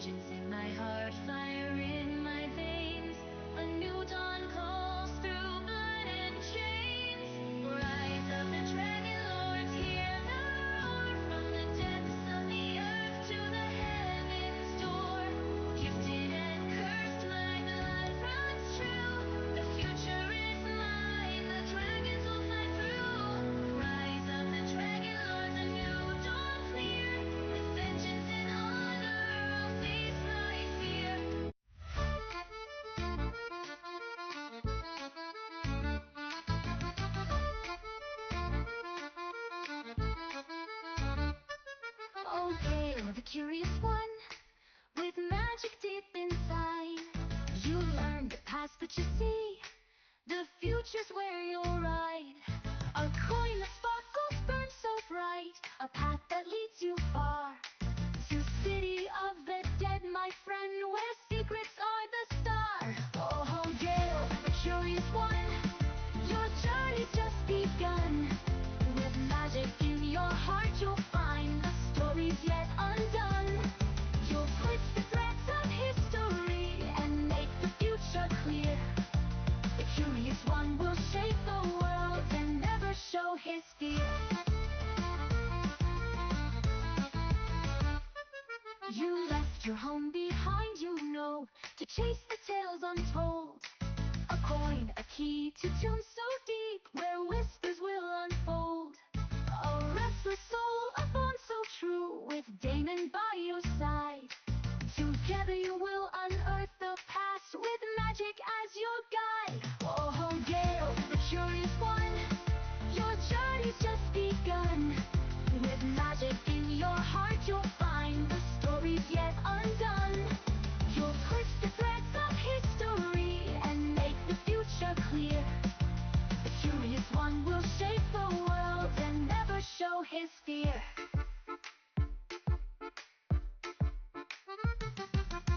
vengeance in my heart, fire in my veins. A new dawn calls through blood and chains. Rise of the Dragonlords, hear the roar. From the depths of the earth to the heavens' door. Gifted and cursed, my blood runs true. The future is mine, the dragons will fly through. Rise of the Dragonlords, a new dawn's near. With vengeance and honor, I'll face my fear. Oh, hail the curious one, with magic deep inside. You learn the past, but you see the future's where you'll ride. A coin that sparkles, burns so bright, a path that leads you far. To city of the dead, my friend, where secrets are the star. Oh, hail the curious one, your journey's just begun. With magic in your heart, you'll find the stories yet undone. You'll twist the threads of history and make the future clear. The curious one will shape the world and never show his fear. You left your home behind, you know, to chase the tales untold. A coin, a key to tunes so deep, where whispers will unfold. A restless soul, a bond so true, with Damon by your side. Together you will unearth the past, with magic as your guide. Oh, Gale, the curious one, your journey's just begun. With magic in your heart, you'll find the stories yet undone. You'll twist the threads of history and make the future clear. The curious one will shape the world and never show his fear.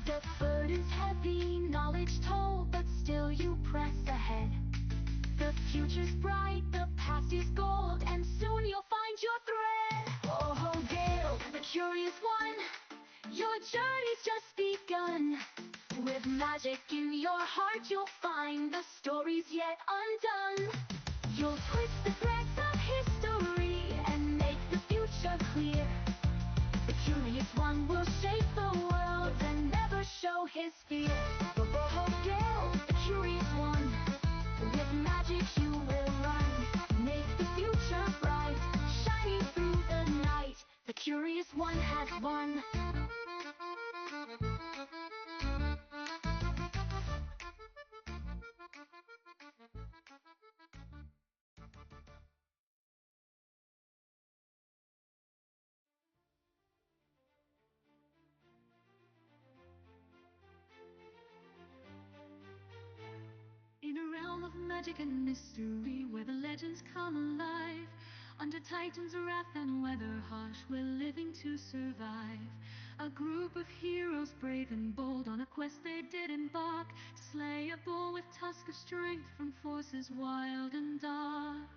The burden's heavy, knowledge told, but still you press ahead. The future's bright, the past is gold, and soon you'll find your thread. Oh, Gale, the curious one, your journey's just begun. With magic in your heart, you'll find the stories yet undone. You'll twist the threads of history and make the future clear. The curious one will shape the world and never show his fear. Oh, Gale, the curious one, with magic you will run. Make the future bright, shining through the night. The curious one has won. In a realm of magic and mystery, where the legends come alive, under Titan's wrath and weather harsh, we're living to survive. A group of heroes brave and bold, on a quest they did embark, to slay a bull with tusk of strength from forces wild and dark.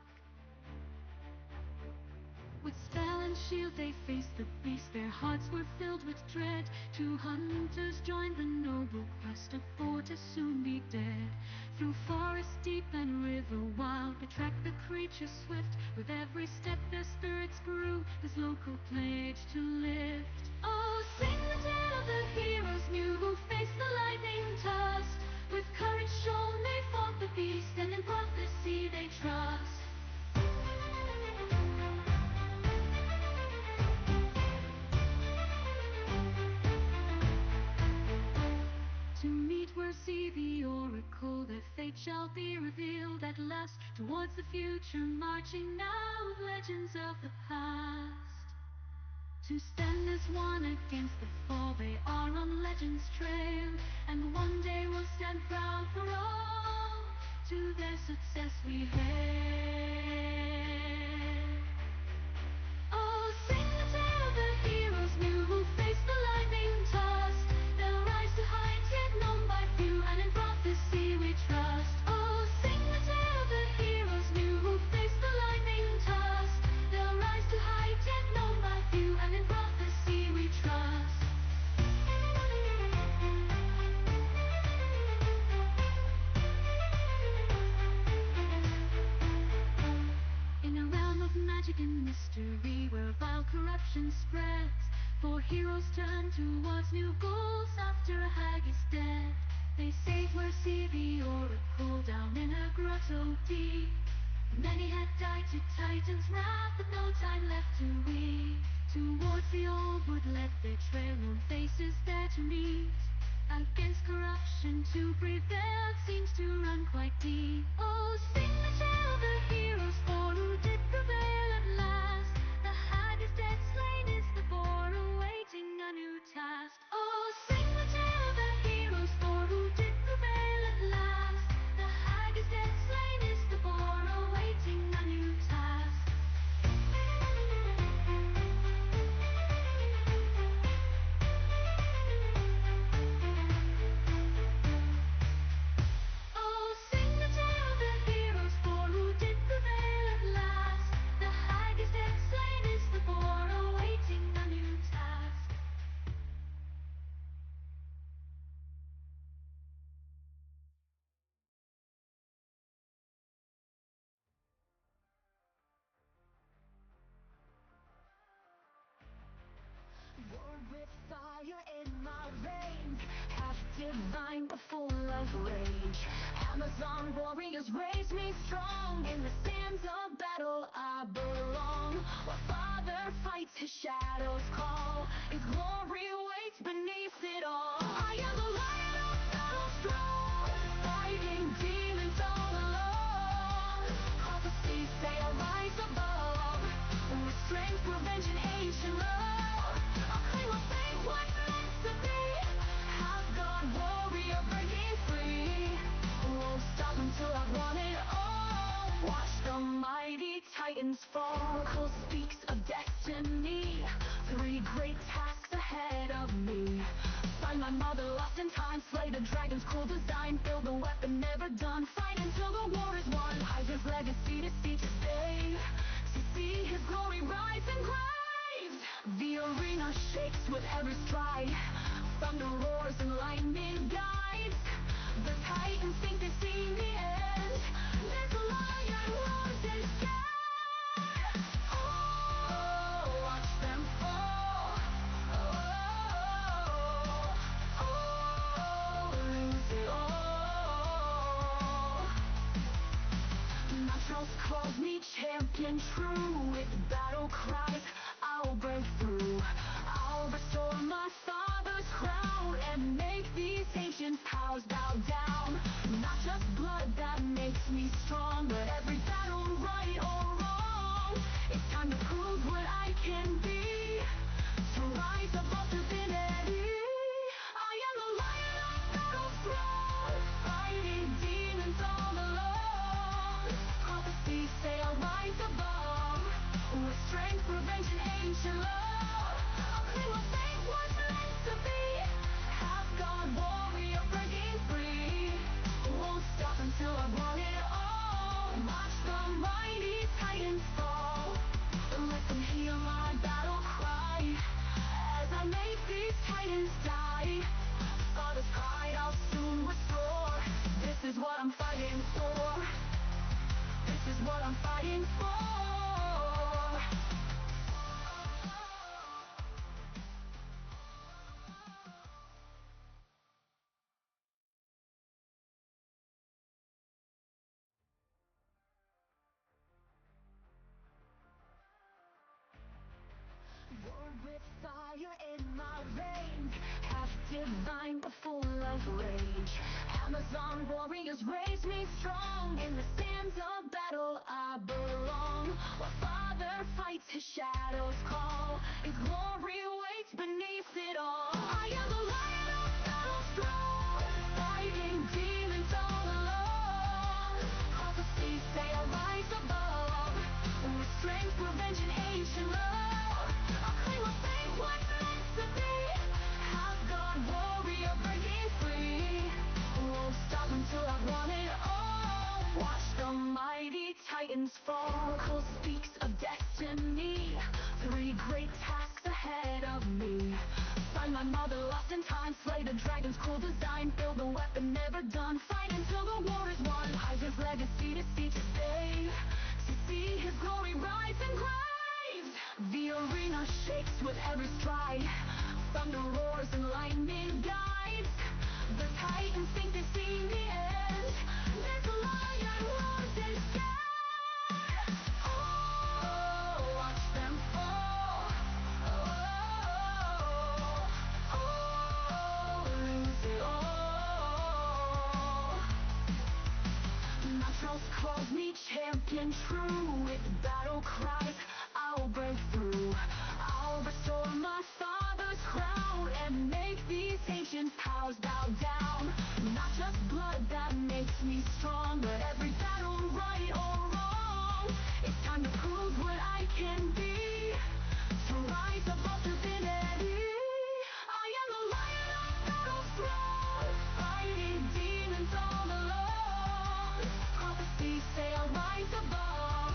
With spell and shield they faced the beast, their hearts were filled with dread. 2 hunters joined the noble quest, a foe to soon be dead. Through forest deep and river wild, they tracked the creature swift. With every step their spirits grew, this local pledge to lift. Oh, sing the tale of the heroes new, who faced the lightning tusk. With courage shown they fought the beast, and in prophecy they trust. To meet where see the oracle, their fate shall be revealed at last. Towards the future marching now, with legends of the past. To stand as one against the fall, they are on legends trail. And one day we'll stand proud for all, to their success we hail. Oh, sing the tale of the heroes new, who faced the lightning tusk. They'll rise to heights yet known by few, and in prophecy we trust. Oh, sing the tale of the heroes new, who faced the lightning tusk. They'll rise to heights yet known by few, and in prophecy we trust. Heroes turn towards new goals after a hag is dead. They save where see the oracle down in a grotto deep. Many had died to Titan's wrath, but no time left to weep. Towards the old wood let their trail known faces there to meet. Against corruption to prevail seems to run quite deep. Oh, sing the tale of the heroes for who did prevail at last. The hag is dead, slain is the boar, awaiting a new task. Oh, sing the tale of the heroes for who did prevail at last. The hag is dead, slain is the boar, awaiting a new task. Oh, sing the tale of the heroes for who did prevail at last. The hag is dead, slain is the boar, awaiting a new task. Born with fire in my veins, half divine but full of rage. Amazon warriors raise me strong. In the sands of battle I belong. While father fights, his shadows call. His glory waits beneath it all. I am the lion of battle strong, fighting demons all alone. Prophecies say I rise above, with strength, revenge, and ancient love. I'll claim my fate, what's meant to be. Half God warrior breaking free. Won't stop until I've won it all. Watch the mighty titans fall. Cole speaks of destiny. 3 great tasks ahead of me. Find my mother lost in time. Slay the dragon's cruel design. Build the weapon never done. Fight until the war is won. Hide his legacy to see to stay. To see his glory rise and graves. The arena shakes with every stride. Thunder roars and lightning guides. The titans think they've seen the end. This lion roars and scared. Oh, watch them fall. Oh, lose it all. Naturals calls me champion true. With battle cries I'll break through. I'll restore my father's crown and make these ancient powers bow down. Not just blood that makes me strong, but every battle, right or wrong. It's time to prove what I can be, to rise above divinity. I am the lion of battle throne, fighting demons all alone. Prophecies say I'll rise above, with strength, revenge, and ancient love. I'll claim my fate, what's meant to be. Half God warrior breaking free. Won't stop until I've won it all. Watch the mighty titans fall. Let them hear my battle cry. As I make these titans die. Father's pride I'll soon restore. This is what I'm fighting for. This is what I'm fighting for. Born with fire in my veins, half divine but full of rage. Amazon warriors raise me strong. In the sands of battle I belong. While father fights, his shadows call. His glory waits beneath it all. I am the lion of battle strong, fighting demons all alone. Prophecies say I rise above, with strength, revenge, and ancient love. I'll claim my fate, what's meant to be. Half God warrior breaking free. Won't stop until I've won it all. Watch the mighty titans fall. Cole speaks of destiny. 3 great tasks ahead of me. Find my mother lost in time. Slay the dragon's cruel design. Build the weapon never done. Fight until the war is won. Hide his legacy to see to stay. To see his glory rise and graves. The arena shakes with every stride. Thunder roars and lightning guides. The titans think they've seen the end. This lion roars instead. Oh, watch them fall. Lose it all. Naturals calls me champion true. With battle cries, I'll break through. I'll restore my father's crown and make these ancient powers bow down. Not just blood that makes me strong, but every battle, right or wrong. It's time to prove what I can be, to rise above divinity. I am the lion of battle's throne, fighting demons all alone. Prophecies say I'll rise above,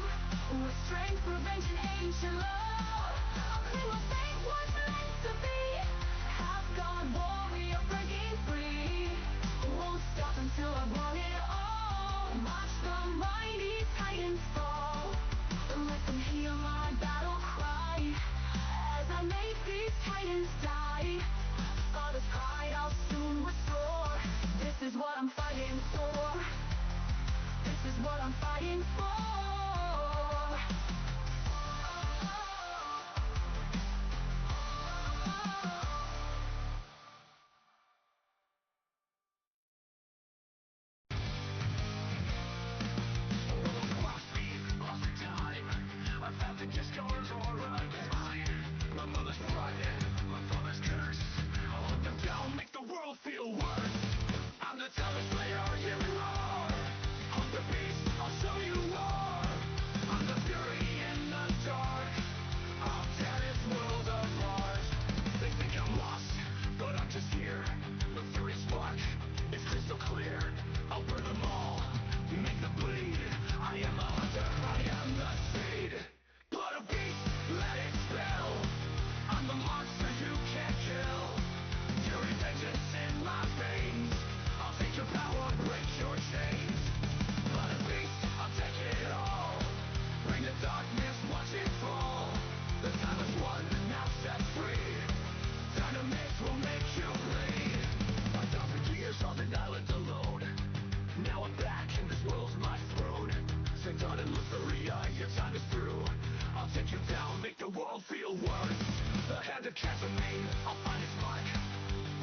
with strength, revenge, and ancient love. I'll claim what fate was meant to be, half-god warrior breaking free. Won't stop until I've won it all. Watch the mighty titans fall. Let them hear my battle cry, as I make these titans die. Father's pride I'll soon restore. This is what I'm fighting for. This is what I'm fighting for. Feel worse. I'm the toughest player you are. I'm the beast, I'll show you war. I'm the fury in the dark. I'll tear this world apart. They think I'm lost, but I'm just here. The fury spark is crystal clear. I'll burn them all, make them bleed. I am the hunter, I am the seed. Blood of beast, let it spill. I'm the monster you can't kill. Fury vengeance in my veins. I'll take your power, break your chains. Blood of beast, I'll take it all. Bring the darkness, watch it fall. The time is won, now set free. Time to mix will make you bleed. 1,000 years on an island alone. Now I'm back and this world's my throne. Satan and Lutheria, your time is through. I'll take you down, make the world feel worse. The hand that can't remain, I'll find its mark.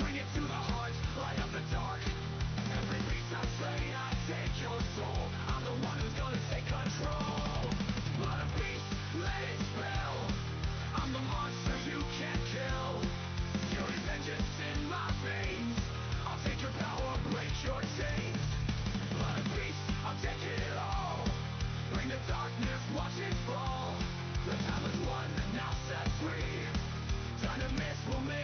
Bring it to the heart, light up the dark. Every beast I slay, I take your soul. I'm the one who's gonna take control. Blood of beast, let it spill. I'm the monster you can't kill. Fury vengeance in my veins. I'll take your power, break your chains. Blood of beast, I'll take it all. Bring the darkness, watch it fall. The time is won, now set free. Time to miss will make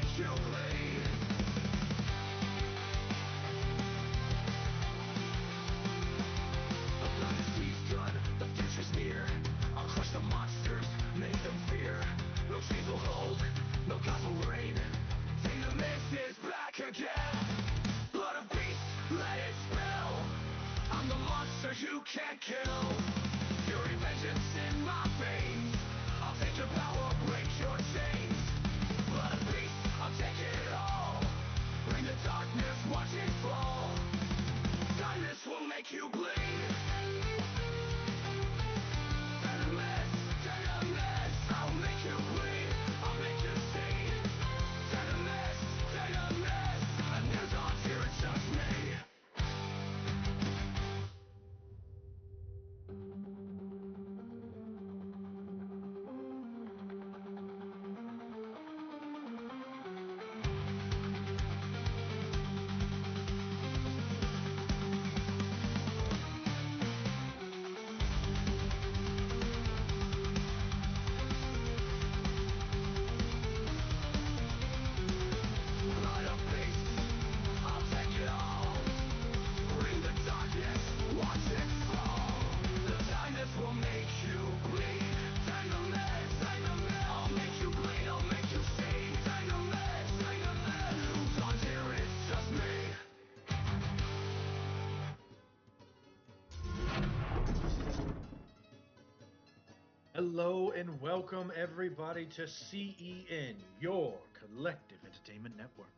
Hello and welcome everybody to CEN, your collective entertainment network.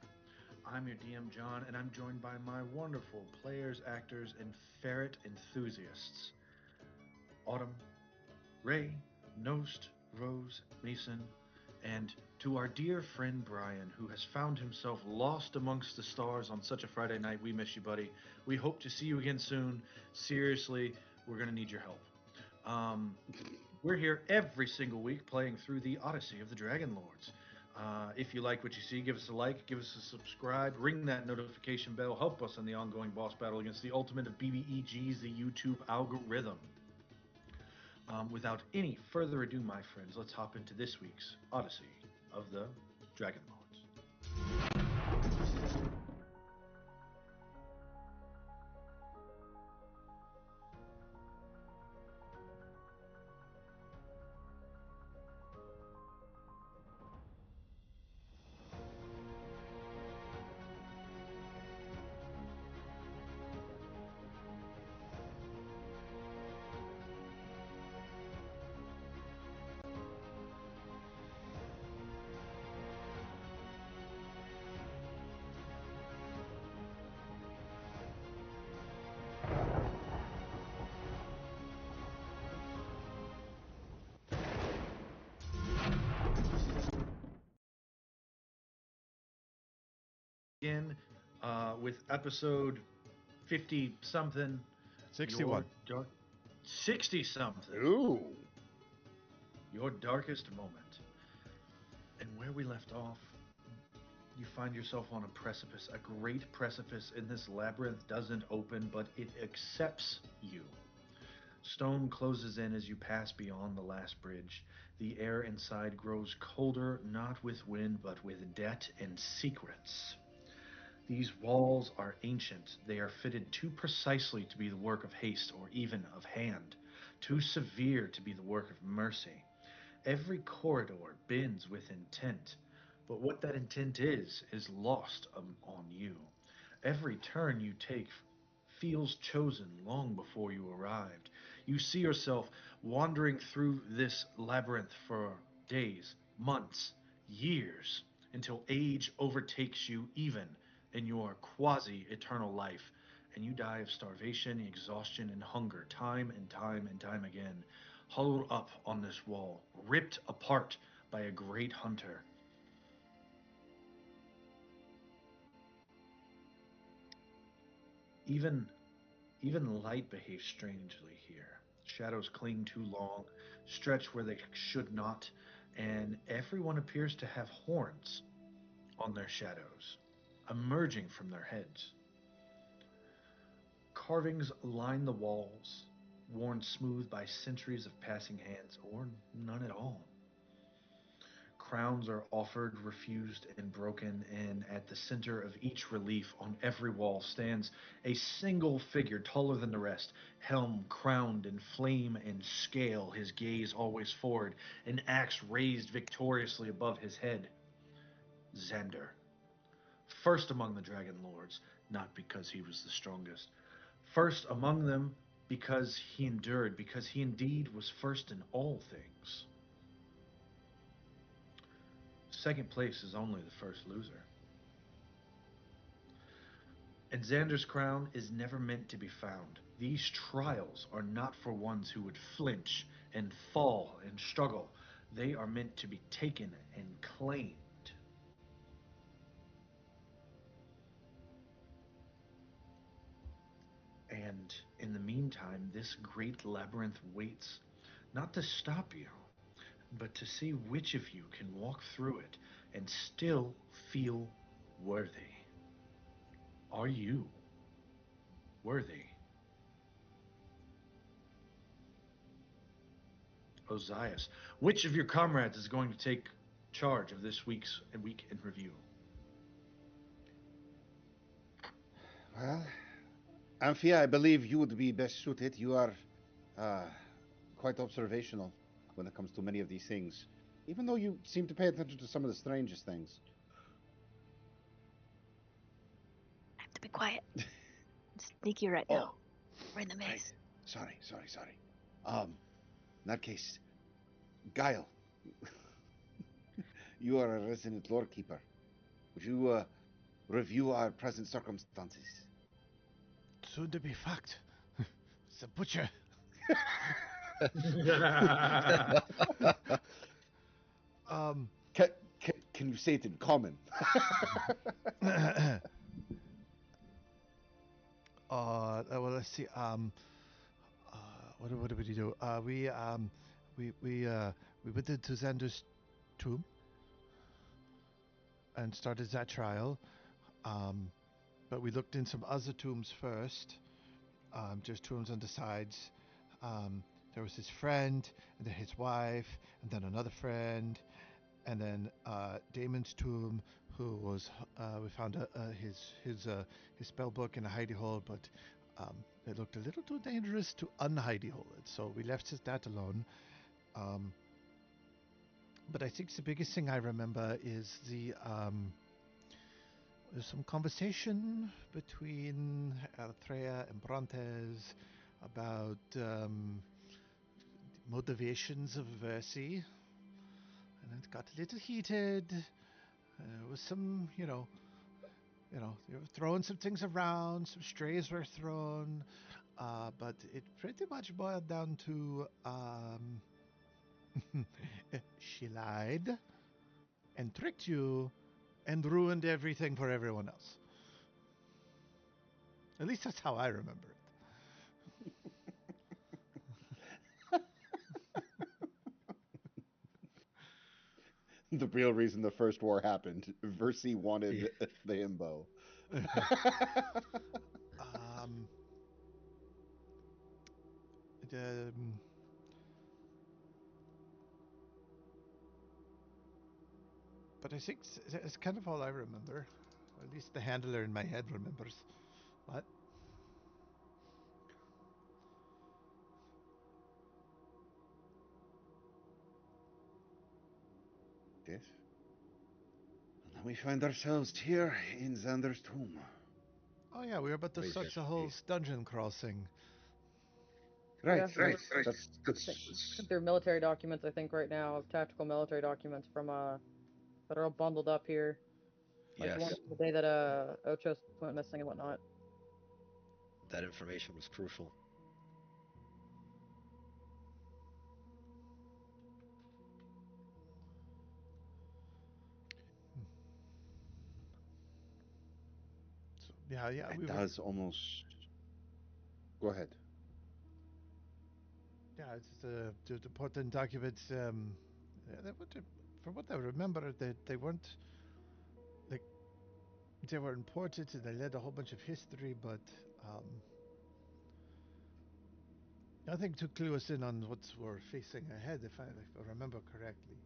I'm your DM John, and I'm joined by my wonderful players, actors, and ferret enthusiasts. Autumn, Ray, Nost, Rose, Mason, and to our dear friend Brian, who has found himself lost amongst the stars on such a Friday night. We miss you, buddy. We hope to see you again soon. Seriously, we're gonna need your help. We're here every single week playing through the Odyssey of the Dragonlords. If you like what you see, give us a like, give us a subscribe, ring that notification bell, help us in the ongoing boss battle against the ultimate of BBEGs, the YouTube algorithm. Without any further ado, my friends, let's hop into this week's Odyssey of the Dragonlords. Again, with episode 50 something. 61. 60 something. Ooh. Your darkest moment. And where we left off, you find yourself on a precipice. A great precipice in this labyrinth doesn't open, but it accepts you. Stone closes in as you pass beyond the last bridge. The air inside grows colder, not with wind, but with debt and secrets. These walls are ancient. They are fitted too precisely to be the work of haste or even of hand, too severe to be the work of mercy. Every corridor bends with intent, but what that intent is lost on you. Every turn you take feels chosen long before you arrived. You see yourself wandering through this labyrinth for days, months, years, until age overtakes you even in your quasi-eternal life, and you die of starvation, exhaustion, and hunger time and time and time again, hollowed up on this wall, ripped apart by a great hunter. Even Even light behaves strangely here. Shadows cling too long, stretch where they should not, and everyone appears to have horns on their shadows, emerging from their heads. Carvings line the walls, worn smooth by centuries of passing hands, or none at all. Crowns are offered, refused, and broken, and at the center of each relief on every wall stands a single figure taller than the rest, helm crowned in flame and scale, his gaze always forward, an axe raised victoriously above his head. Xander, first among the Dragon Lords, not because he was the strongest, first among them because he endured, because he indeed was first in all things. Second place is only the first loser. And Xander's crown is never meant to be found. These trials are not for ones who would flinch and fall and struggle. They are meant to be taken and claimed. And in the meantime, this great labyrinth waits not to stop you, but to see which of you can walk through it and still feel worthy. Are you worthy? Ozias, which of your comrades is going to take charge of this week's week in review? Well, Amphia, I believe you would be best suited. You are uh, quite observational when it comes to many of these things, even though you seem to pay attention to some of the strangest things. I have to be quiet. It's sneaky right now. Oh, We're in the maze. right. Sorry. In that case, Guile, you are a resident lore keeper. Would you review our present circumstances? Soon to be fucked. It's a butcher. Um, Can you say it in common? well, let's see. What did we do? We went into Xander's tomb and started that trial. But we looked in some other tombs first. Just tombs on the sides. There was his friend, and then his wife, and then another friend, and then Damon's tomb, who was we found his spell book in a hidey hole, but it looked a little too dangerous to unhidey hole it, so we left that alone. But I think the biggest thing I remember is there's some conversation between Eritrea and Brontes about motivations of Versi, and it got a little heated. There was some, they were throwing some things around, some strays were thrown, but it pretty much boiled down to she lied and tricked you and ruined everything for everyone else. At least that's how I remember it. The real reason the first war happened. Versi wanted the himbo. But I think it's kind of all I remember. Or at least the handler in my head remembers. What? Yes. And then we find ourselves here in Xander's tomb. Oh yeah, we were about to start the whole dungeon crossing. Right, Yeah, right. That's they're military documents, I think, right now, tactical military documents from that are all bundled up here. Like the one the day that Ochos went missing and whatnot. That information was crucial. So, yeah. It does almost. Go ahead. Yeah, it's the important documents. From what I remember, they weren't like they were important and they led a whole bunch of history, but nothing to clue us in on what we're facing ahead, if I remember correctly.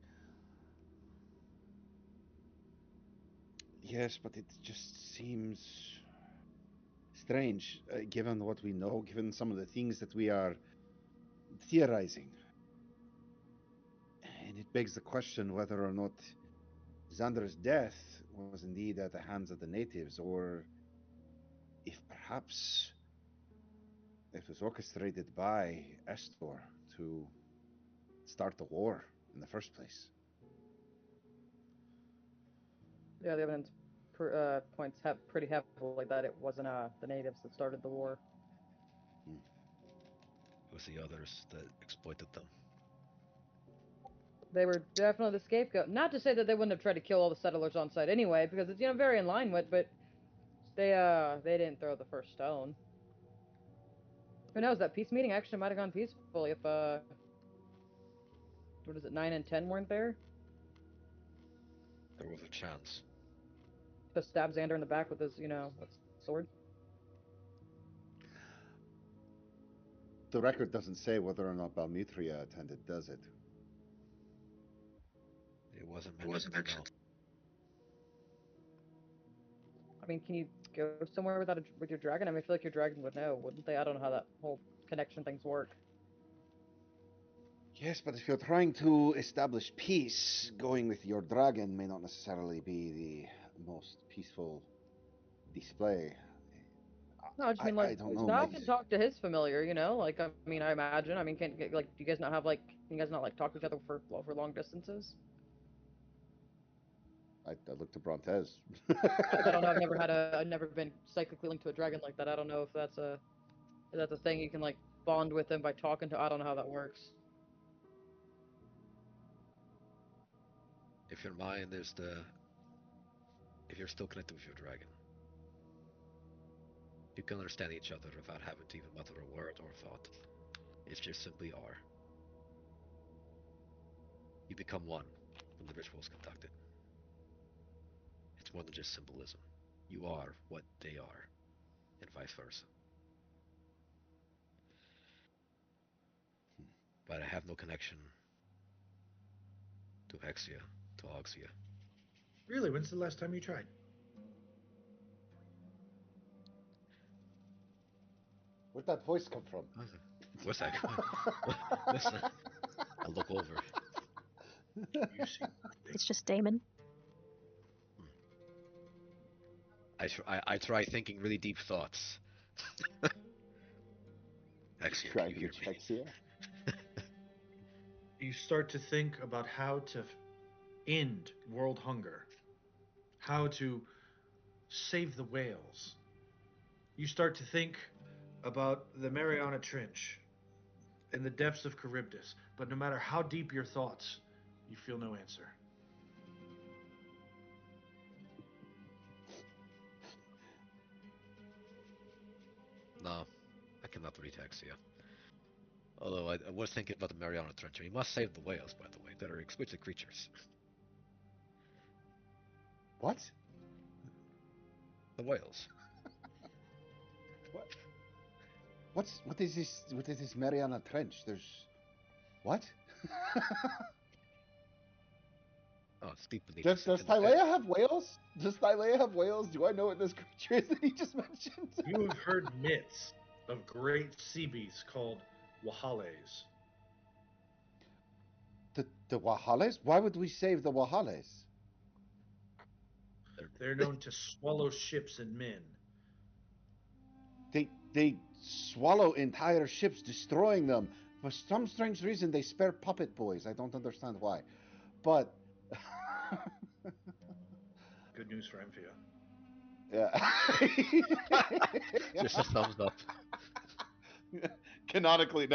Yes, but it just seems strange, given what we know, given some of the things that we are theorizing. And it begs the question whether or not Xander's death was indeed at the hands of the natives, or if perhaps it was orchestrated by Estor to start the war in the first place. Yeah, the evidence points pretty heavily that it wasn't the natives that started the war. It was the others that exploited them. They were definitely the scapegoat. Not to say that they wouldn't have tried to kill all the settlers on site anyway, because it's very in line with, but they didn't throw the first stone. Who knows? That peace meeting actually might have gone peacefully if what is it, 9 and 10 weren't there? There was a chance. Just stab Xander in the back with his, sword. The record doesn't say whether or not Balmutria attended, does it? It wasn't mentioned. No. I mean, can you go somewhere with your dragon? I mean, I feel like your dragon would know, wouldn't they? I don't know how that whole connection things work. Yes, but if you're trying to establish peace, going with your dragon may not necessarily be the most peaceful display. No, I just mean like I don't know. Val My can talk to his familiar, you know. Like I mean, I imagine. I mean, can't like do you guys not have like can you guys not like talk to each other for long distances? I look to Brontes. I don't know. I've never been psychically linked to a dragon like that. I don't know if that's a thing you can like bond with them by talking to. I don't know how that works. If your mind is the, if you're still connected with your dragon, you can understand each other without having to even mutter a word or thought. It just simply are. You become one when the ritual is conducted. It's more than just symbolism. You are what they are, and vice versa. But I have no connection to Hexia, to Oxia. Really, when's the last time you tried? Where'd that voice come from? What's that? What's that? I look over. You see, It's just Damon. I try thinking really deep thoughts. Hexia, can you hear me? Hexia? you start to think about how to end world hunger, how to save the whales. You start to think about the Mariana Trench and the depths of Charybdis, but no matter how deep your thoughts, you feel no answer. No, I cannot read Hexia. Although I was thinking about the Mariana Trench. We must save the whales, by the way. That are exquisite creatures. What? The whales. What? What is this? What is this Mariana Trench? There's what? Oh, it's deep beneath Does Tylea have whales? Does Tylea have whales? Do I know what this creature is that he just mentioned? You have heard myths of great sea beasts called Wahales. The Wahales? Why would we save the Wahales? They're known to swallow ships and men. They swallow entire ships, destroying them. For some strange reason, they spare puppet boys. I don't understand why. But Good news for Amphia. yeah. Just a thumbs up. Canonically,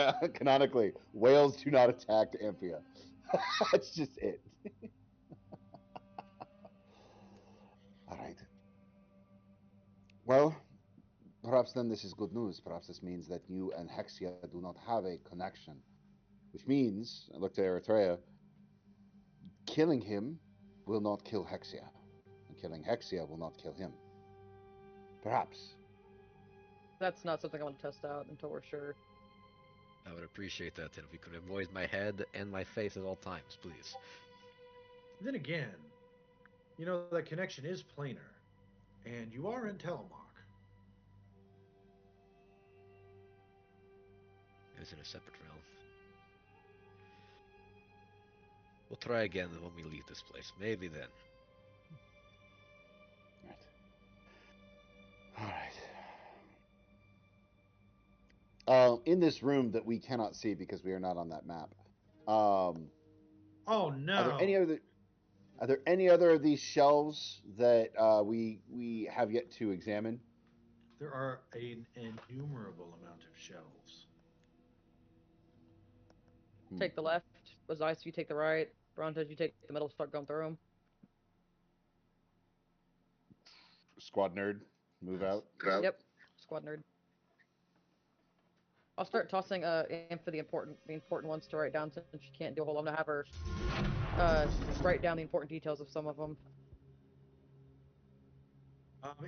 whales do not attack Amphia. That's just it. All right. Well, perhaps then this is good news. Perhaps this means that you and Hexia do not have a connection. Which means, I look to Eritrea, killing him will not kill Hexia. And killing Hexia will not kill him. Perhaps. That's not something I want to test out until we're sure. I would appreciate that if we could avoid my head and my face at all times, please. Then again, you know that connection is planar, and you are in Telemark. It is in a separate realm. We'll try again when we leave this place. Maybe then. All right. In this room that we cannot see because we are not on that map. Oh no! Are there any other of these shelves that we have yet to examine? There are an innumerable amount of shelves. Take the left. Was ice? You take the right. Brontes, you take the middle. Start going through them. Squad nerd, move out. Yep. Squad nerd. I'll start tossing in for the important ones to write down since she can't do a whole. I'm gonna have her write down the important details of some of them.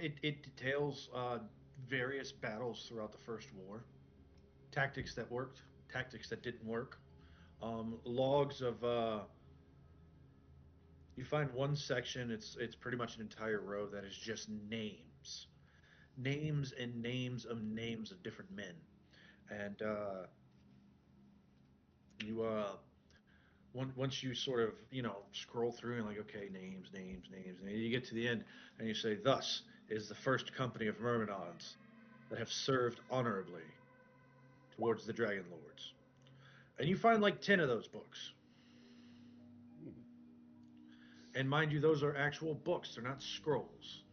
It details various battles throughout the First War, tactics that worked, tactics that didn't work, logs of. You find one section. It's pretty much an entire row that is just names and names of different men, and you once you sort of scroll through and like okay names, and you get to the end and you say thus is the first company of Myrmidons, that have served honorably towards the Dragonlords. And you find like 10 of those books. Hmm. And mind you, those are actual books, they're not scrolls.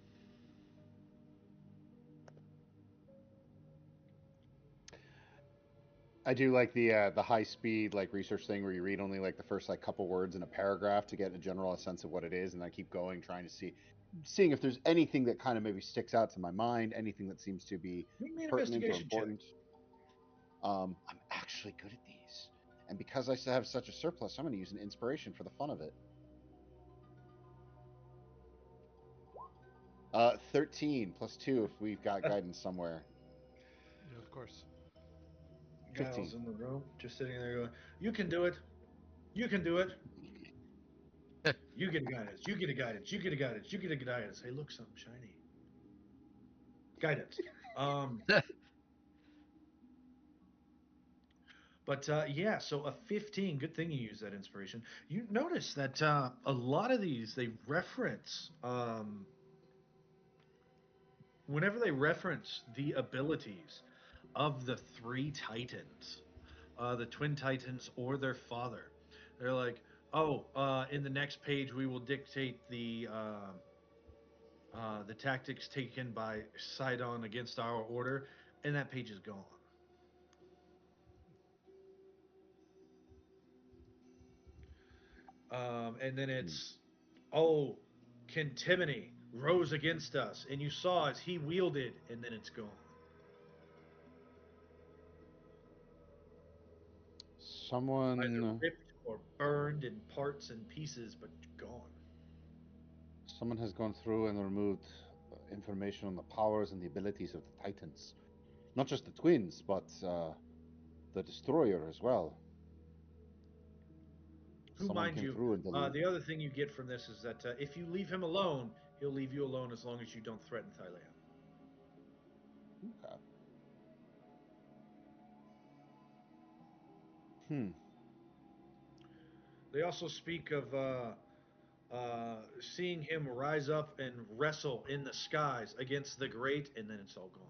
I do like the high speed like research thing where you read only like the first like couple words in a paragraph to get a general sense of what it is, and I keep going trying to seeing if there's anything that kind of maybe sticks out to my mind, anything that seems to be Make me an pertinent or investigation check. important. I'm actually good at these, and because I still have such a surplus, I'm going to use an inspiration for the fun of it. 13 plus 2 if we've got guidance somewhere. Yeah, of course. 15. Giles in the room, just sitting there going, "You can do it. You can do it. You get a guidance. You get a guidance. You get a guidance. You get a guidance. Hey, look, something shiny. Guidance." Um, but yeah, so a 15. Good thing you use that inspiration. You notice that a lot of these they reference whenever they reference the abilities of the three titans, the twin titans or their father. They're like, oh, in the next page we will dictate the tactics taken by Sidon against our order, and that page is gone. And then Hmm. it's, oh, contimony rose against us, and you saw as he wielded, and then it's gone. Either Someone ripped or burned in parts and pieces, but gone. someone has gone through and removed information on the powers and the abilities of the Titans. Not just the twins, but the Destroyer as well. Who, Someone mind came you, through and the other thing you get from this is that if you leave him alone, he'll leave you alone as long as you don't threaten Thylea. okay. Hmm. They also speak of seeing him rise up and wrestle in the skies against the great, and then it's all gone.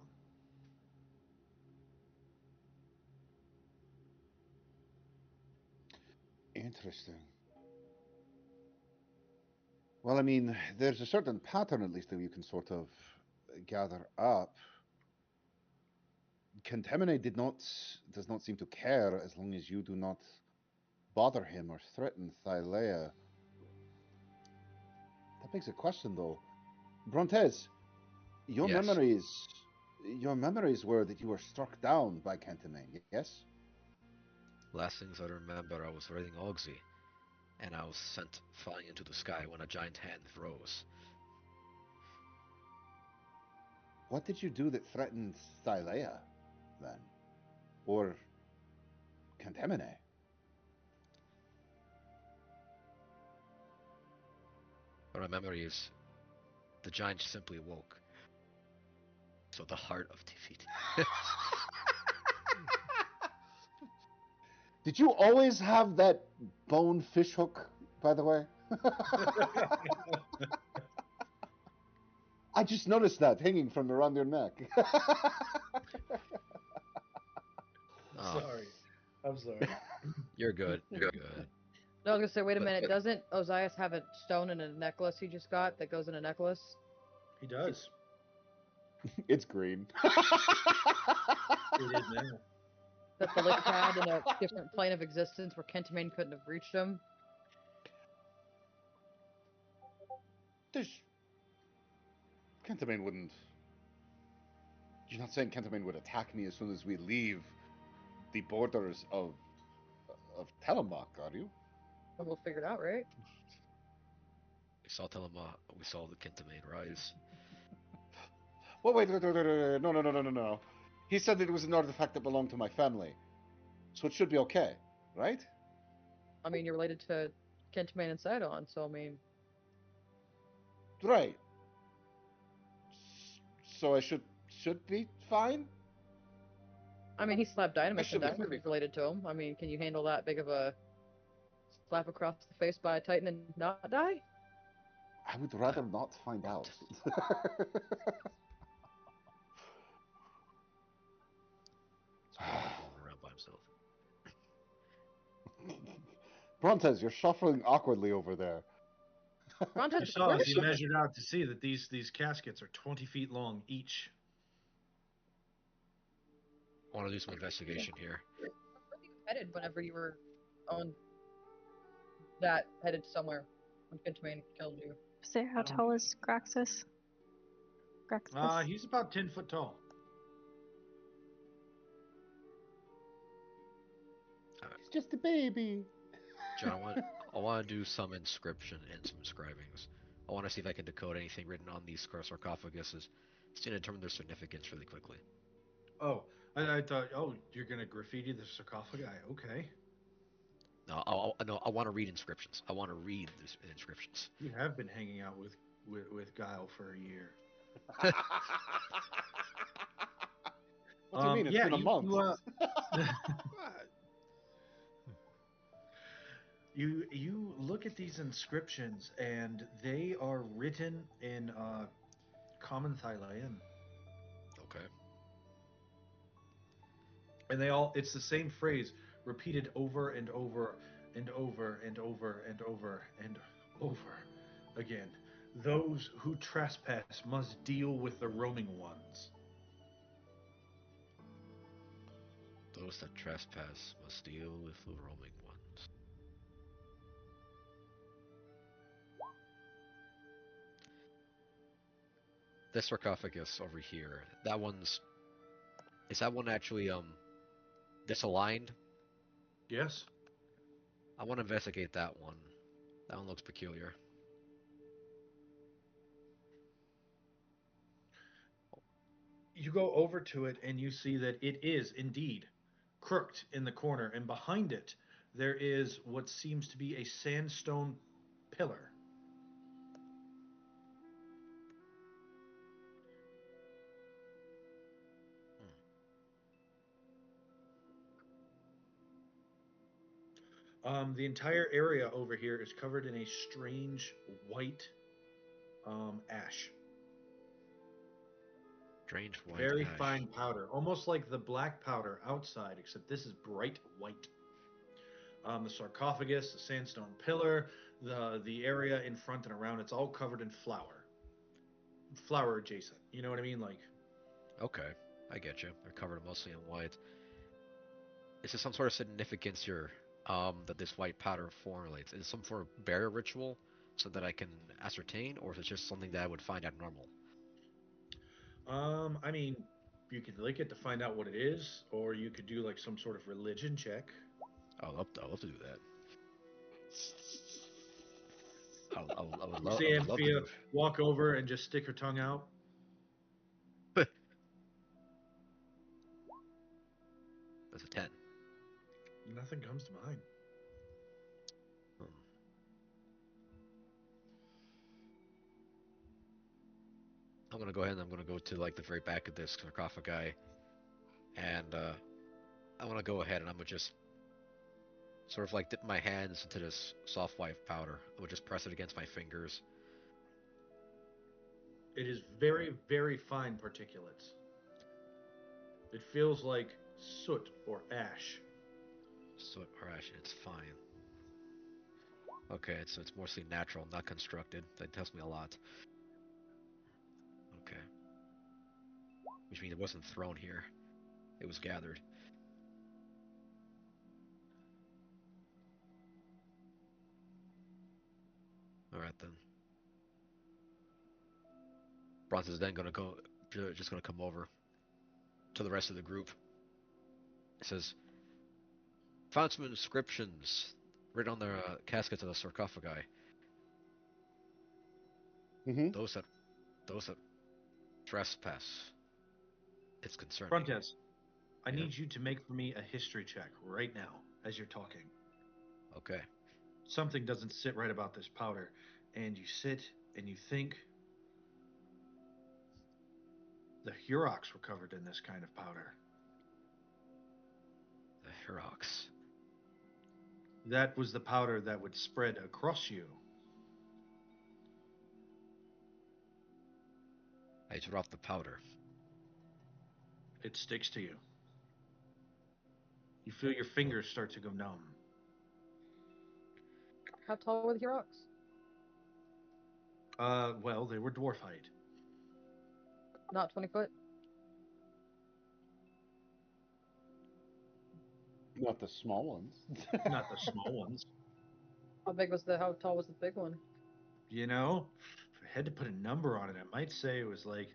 Interesting. Well, I mean, there's a certain pattern at least that you can sort of gather up. Contaminate does not seem to care as long as you do not bother him or threaten Thylea. That begs a question though. Brontes, your Yes. memories your memories were that you were struck down by Cantamane, yes? Last things I remember, I was raiding Odyssey, and I was sent flying into the sky when a giant hand rose. What did you do that threatened Thylea then? Or Cantamane? But my memory is the giant simply woke. So the heart of defeat. Did you always have that bone fish hook, by the way? I just noticed that hanging from around your neck. Oh, Sorry. I'm sorry. you're good. You're good. No, I was gonna say, wait a But minute. Doesn't Ozias have a stone in a necklace he just got that goes in a necklace? He does. It's green. It is now. That the Lich had in a different plane of existence where Kentamane couldn't have reached him? There's Cantamane wouldn't. You're not saying Cantamane would attack me as soon as we leave the borders of Telemark, are you? And we'll figure it out, right? We saw Telema. We saw the Kintamane rise. Well, wait. No, no, no, no, no, no. He said it was an artifact that belonged to my family, so it should be okay, right? I mean, you're related to Kentamane and Sidon, so I mean, Right. So I should be fine. he slapped I Dynamis, and should be Dynamis fine. is related to him. I mean, can you handle that big of a slap across the face by a Titan and not die? I would Uh, rather not find out. Brontes, you're shuffling awkwardly over there. Brontes, I saw where as is he she? measured out to see that these caskets are 20 feet long each. I want to do some investigation here. Where were you headed whenever you were on that headed somewhere when Finchmane killed you? Say, how tall is Graxus? Graxus. He's about 10 foot tall. He's just a baby. John, I want to do some inscription and some inscribings. I want to see if I can decode anything written on these sarcophaguses to determine their significance really quickly. Oh, I thought, oh, you're gonna graffiti the sarcophagi. Okay. No, I want to read inscriptions. I want to read these inscriptions. You have been hanging out with Guile for a year. What do you mean? It's Yeah, been a month. You look at these inscriptions and they are written in common Thailand. Okay. And it's the same phrase repeated over and over and over and over and over and over again. Those who trespass must deal with the roaming ones. Those that trespass must deal with the roaming ones. This sarcophagus over here, is that one actually disaligned? Yes. I want to investigate that one. That one looks peculiar. You go over to it and you see that it is indeed crooked in the corner, and behind it there is what seems to be a sandstone pillar. The entire area over here is covered in a strange white ash. Strange white Very ash. fine powder, almost like the black powder outside, except this is bright white. The sarcophagus, the sandstone pillar, the area in front and around, it's all covered in flower adjacent. You know what I mean? Like, Okay, I get you. They're covered mostly in white. Is there some sort of significance here that this white powder formulates? Is it some sort of barrier ritual so that I can ascertain, or is it just something that I would find abnormal? I mean, you could lick it to find out what it is, or you could do like some sort of religion check. I'll love to do that. You see I would love to Amphia do walk over and just stick her tongue out. it. That's a 10. Nothing comes to mind. Hmm. I'm gonna go ahead and I'm gonna go to like the very back of this sarcophagi, and I'm gonna go ahead and I'm gonna just sort of like dip my hands into this soft white powder. I would just press it against my fingers. It is very, very fine particulates. It feels like soot or ash. Soot or ash, it's fine. Okay, so it's mostly natural, not constructed. That tells me a lot. Okay. Which means it wasn't thrown here. It was gathered. Alright then. Bronze is then gonna go, just gonna come over to the rest of the group. It says, found some inscriptions written on the caskets of the sarcophagi. Mm-hmm. Those that trespass. It's concerning. Frontes, I Yeah. need you to make for me a history check right now as you're talking. Okay. Something doesn't sit right about this powder, and you sit and you think. The Hurocs were covered in this kind of powder. The Herox. That was the powder that would spread across you. I dropped the powder. It sticks to you. You feel your fingers start to go numb. How tall were the Huroks? Well, they were dwarf height. Not 20 foot? Not the small ones. Not the small ones. How tall was the big one? You know, if I had to put a number on it, I might say it was like,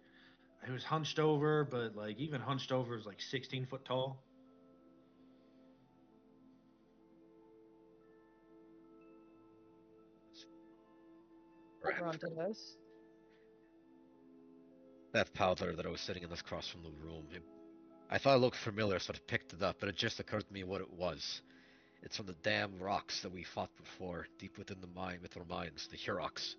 it was hunched over, but like even hunched over is like 16 foot tall. We're on to this. That powder that I was sitting in this cross from the room. I thought it looked familiar, so I picked it up, but it just occurred to me what it was. It's from the damn rocks that we fought before, deep within the mine, with our mines, the Huroks.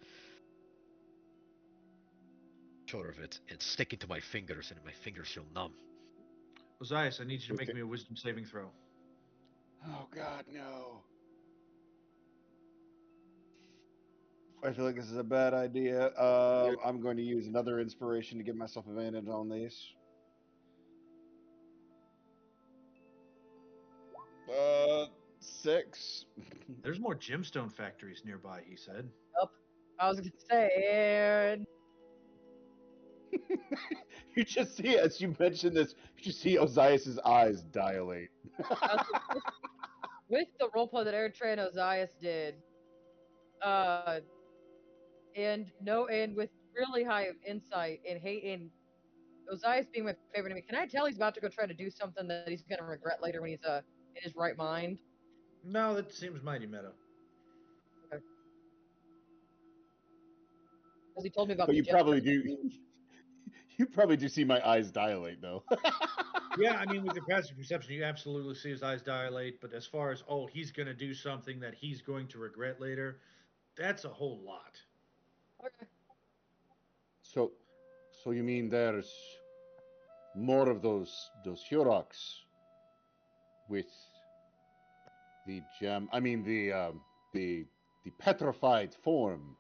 Sure of it. It's sticking to my fingers, and my fingers feel numb. Ozias, I need you to make me a wisdom saving throw. Oh God, no. I feel like this is a bad idea. I'm going to use another inspiration to give myself advantage on this. 6. There's more gemstone factories nearby, he said. I was gonna say, and You just see, as you mention this, you just see Ozias's eyes dilate. with the roleplay that Eritrea and Ozias did, and with really high insight and hate in Ozias being my favorite enemy, can I tell he's about to go try to do something that he's gonna regret later when he's in his right mind? No, that seems mighty meta. Because he told me about But the you probably gemstones. do. You probably do see my eyes dilate, though. Yeah, I mean, with your passive perception, you absolutely see his eyes dilate. But as far as, oh, he's going to do something that he's going to regret later, that's a whole lot. Okay. So, so you mean there's more of those Huroks with the gem? I mean the petrified form.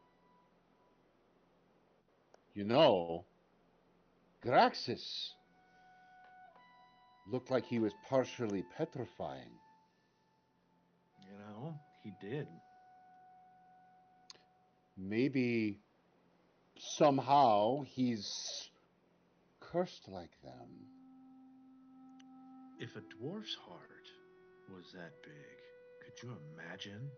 You know, Graxis looked like he was partially petrifying. You know, he did. Maybe somehow he's cursed like them. If a dwarf's heart was that big, could you imagine?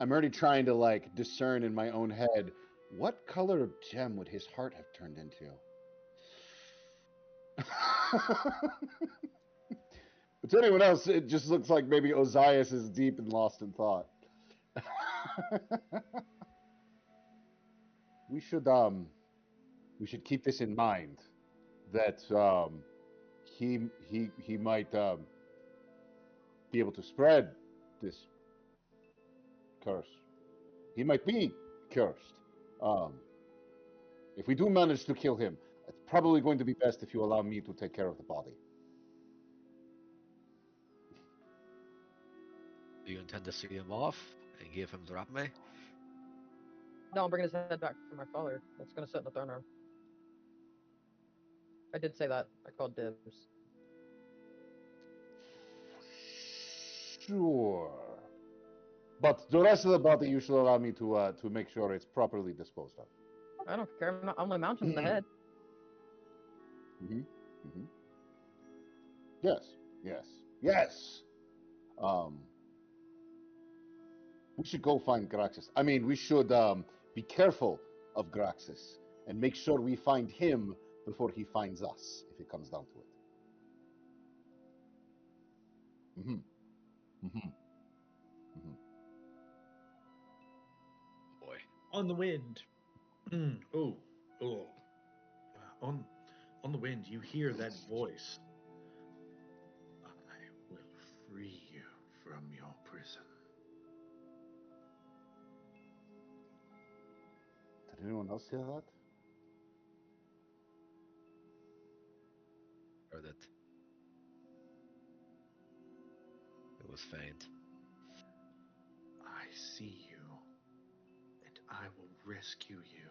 I'm already trying to like discern in my own head what color of gem would his heart have turned into. But to anyone else, it just looks like maybe Ozias is deep and lost in thought. we should keep this in mind that he might be able to spread this curse. He might be cursed. Um, if we do manage to kill him, it's probably going to be best if you allow me to take care of the body. Do you intend to see him off and give him the rapme? No, I'm bringing his head back for my father. That's gonna sit in the throne room. I did say that. I called dibs. Sure. But the rest of the body, you should allow me to make sure it's properly disposed of. I don't care. I'm only mounting the head. Mm-hmm. Mm-hmm. Yes. Yes. Yes. Um, we should go find Graxis. I mean, we should be careful of Graxis and make sure we find him before he finds us, if it comes down to it. Mm-hmm. Mm-hmm. Mm-hmm. Boy. On the wind. Oh, oh. On, on the wind, you hear that voice. I will free you from your prison. Did anyone else hear that? Heard it. It was faint. I see you, and I will rescue you.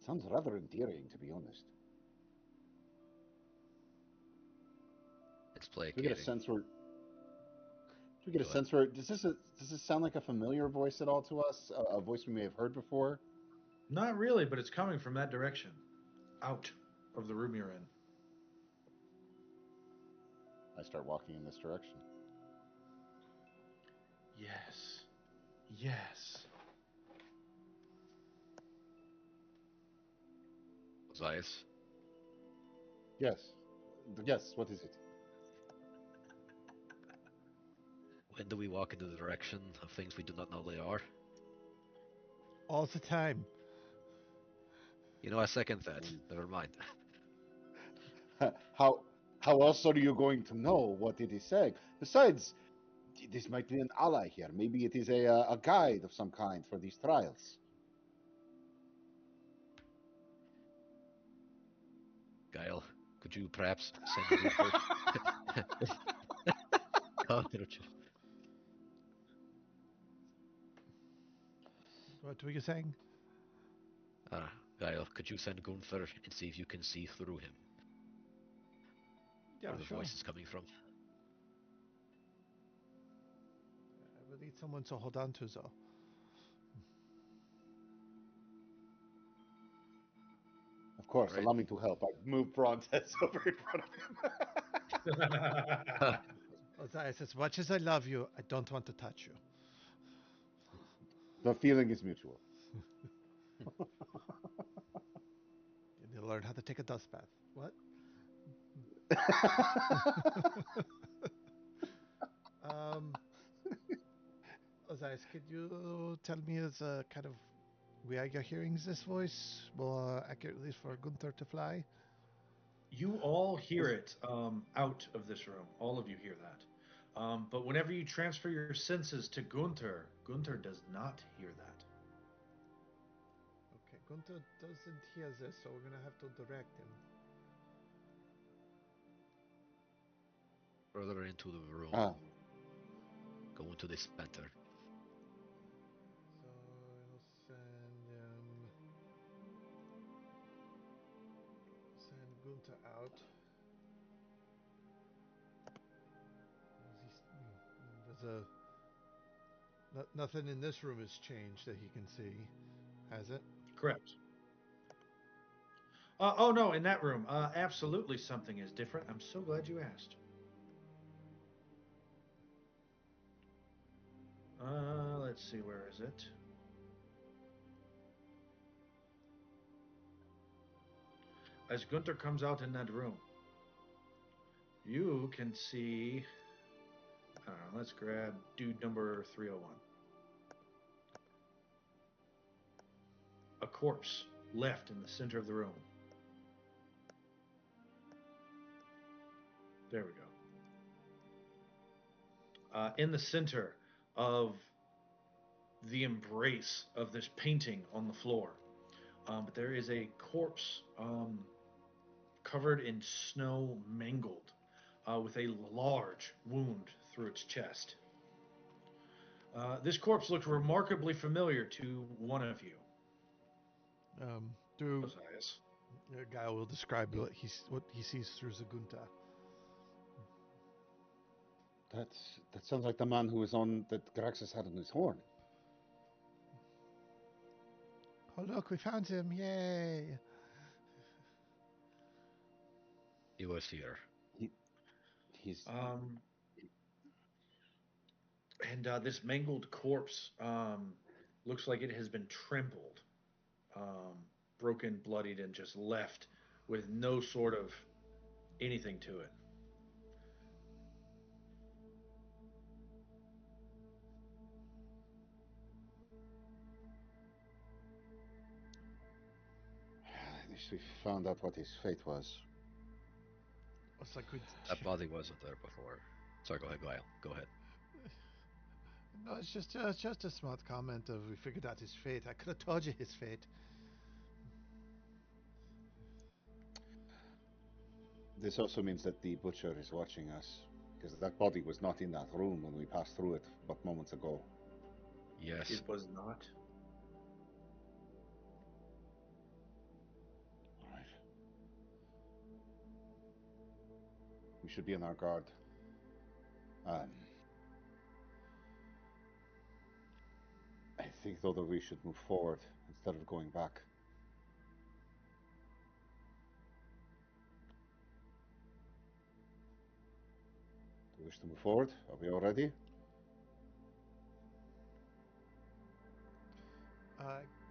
Sounds rather endearing, to be honest. Do we get a placating. sense where? Do we get a Go ahead. sense where? Does this sound like a familiar voice at all to us? A voice we may have heard before? Not really, but it's coming from that direction, out of the room you're in. I start walking in this direction. Yes. Yes. Ozias, Yes. Yes. What is it? when do we walk into the direction of things we do not know they are? All the time. You know, I second that. Never mind. how how else are you going to know what it is saying? Besides, this might be an ally here. Maybe it is a guide of some kind for these trials. Guile, could you perhaps send Gunther? What were you saying? Uh, Guile, could you send Gunther and see if you can see through him? Yeah, Where the sure. voice is coming from? I will need someone to hold on to, though. Of course, Right. allow me to help. I move Brontes over in front of him. Ozias, as much as I love you, I don't want to touch you. The feeling is mutual. You need to learn how to take a dust bath. What? um, Ozias, could you tell me as a kind of where you're hearing this voice more accurately for Gunther to fly? You all hear it out of this room. All of you hear that. But whenever you transfer your senses to Gunther, Gunther does not hear that. Okay, Gunther doesn't hear this, so we're gonna have to direct him. Further into the room. Ah, Go into the center. So we'll send Gunther out. There's nothing in this room has changed that he can see, has it? Correct. Oh no, in that room, absolutely something is different. I'm so glad you asked. Let's see, where is it? As Gunther comes out in that room, you can see. I don't know, let's grab dude number 301. A corpse left in the center of the room. There we go. In the center of the embrace of this painting on the floor, but there is a corpse covered in snow, mangled, with a large wound through its chest. This corpse looked remarkably familiar to one of you. Through Ozias. Guy will describe what he sees through Zagunta. that sounds like the man who was on that Graxus had on his horn. Oh look, we found him! Yay! He was here. He's And this mangled corpse looks like it has been trampled, broken, bloodied, and just left with no sort of anything to it. at least we found out what his fate was. It's like we. That body wasn't there before. Sorry, go ahead, Guile. Go ahead. No, it's just a smart comment of we figured out his fate. I could have told you his fate. This also means that the butcher is watching us, because that body was not in that room when we passed through it but moments ago. Yes. It was not. All right. We should be on our guard. Um, I think though that we should move forward instead of going back. Do you wish to move forward? Are we all ready?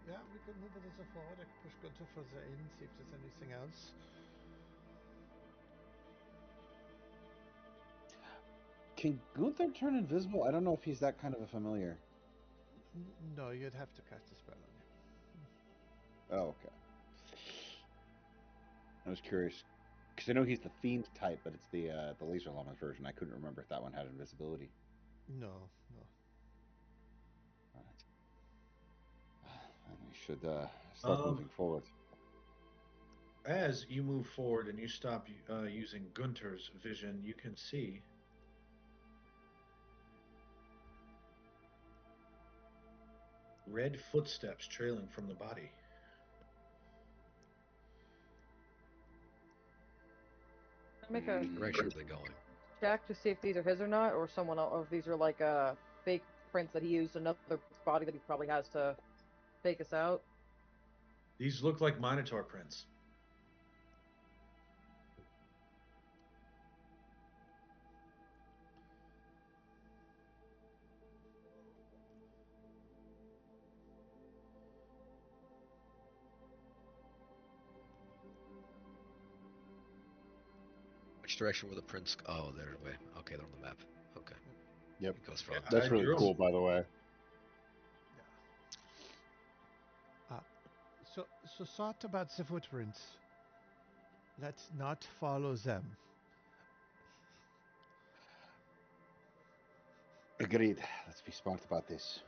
Yeah, we could move it as a forward. I could push Gunter further in, see if there's anything else. Can Gunther turn invisible? I don't know if he's that kind of a familiar. No, you'd have to cast a spell on him. Oh, okay. I was curious because I know he's the fiend type, but it's the laser llama version. I couldn't remember if that one had invisibility. No, no. All right. And we should start moving forward. As you move forward and you stop using Gunter's vision, you can see red footsteps trailing from the body. Make a Which direction are they going? check to see if these are his or not, or someone else, or if these are like fake prints that he used another body that he probably has to fake us out. These look like Minotaur prints. Which direction were the prints? Oh, they're away. Okay, they're on the map. Okay. Yep. It goes from. Yeah, That's really you're cool, by the way. Yeah. So thought about the footprints. Let's not follow them. Agreed. Let's be smart about this.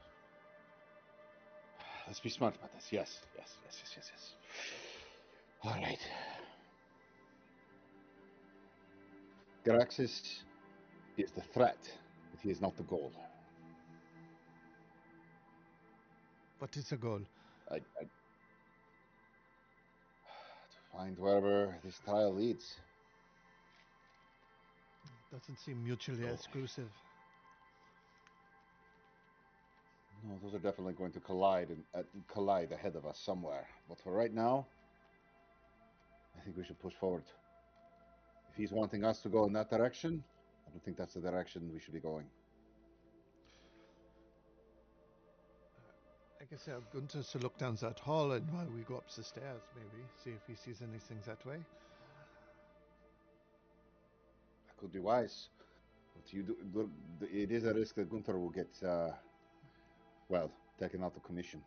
Let's be smart about this. Yes. All right. Graxis is the threat, but he is not the goal. What is the goal? To find wherever this trial leads. Doesn't seem mutually exclusive. No, those are definitely going to collide ahead of us somewhere. But for right now, I think we should push forward. If he's wanting us to go in that direction, I don't think that's the direction we should be going. I guess Gunter to look down that hall, and while we go up the stairs, maybe see if he sees anything that way. That could be wise. But it is a risk that Gunther will get, taken out of commission.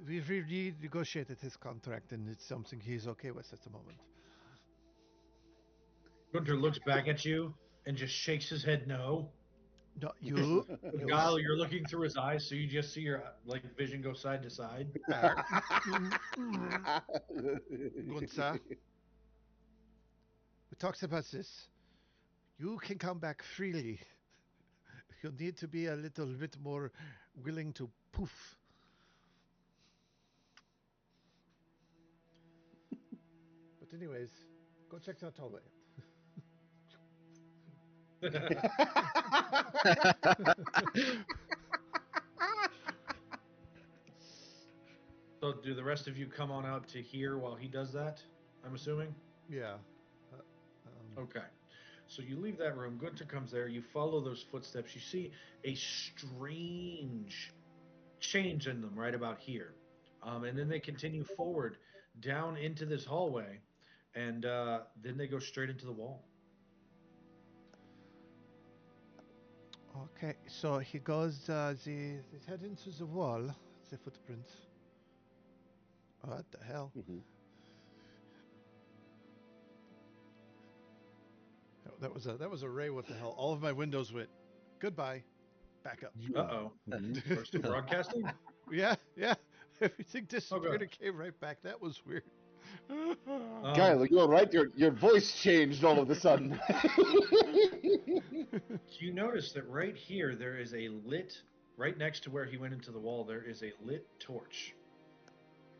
We've renegotiated his contract, and it's something he's okay with at the moment. Gunter looks back at you and just shakes his head no. No, you. Guile, you're looking through his eyes, so you just see your vision go side to side. Gunter, we talked about this. You can come back freely. You'll need to be a little bit more willing to poof. But anyways, go check that hallway. So do the rest of you come on out to here while he does that, I'm assuming? Yeah. Okay. So you leave that room. Gunter comes there. You follow those footsteps. You see a strange change in them right about here. And then they continue forward down into this hallway. And then they go straight into the wall. Okay, so he goes, they head into the wall, the footprints. What the hell? Mhm. That was a ray. What the hell? All of my windows went. Goodbye. Back up. Uh-oh. We're still broadcasting? Yeah. Everything disappeared Okay. and came right back. That was weird. Kyle, you're right. Your voice changed all of a sudden. So you notice that right here there is a lit, right next to where he went into the wall, there is a lit torch.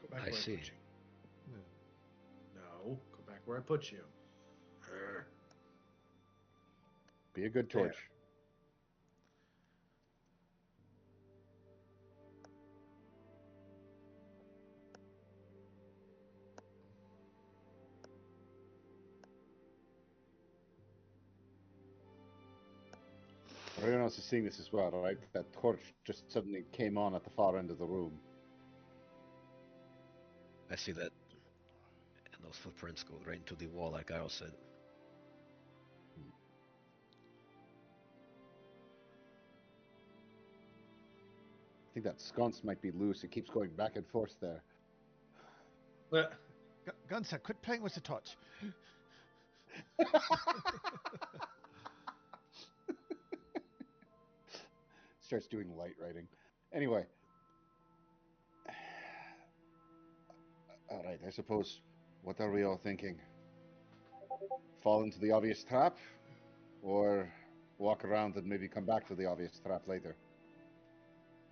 Go back I where see. I put you. No, go back where I put you. Be a good There. torch. Everyone else is seeing this as well, right? That torch just suddenly came on at the far end of the room. I see that, and those footprints go right into the wall, like Kyle said. I think that sconce might be loose. It keeps going back and forth there. But Gunsir, quit playing with the torch. Starts doing light writing. Anyway. All right, I suppose. What are we all thinking? Fall into the obvious trap? Or walk around and maybe come back to the obvious trap later?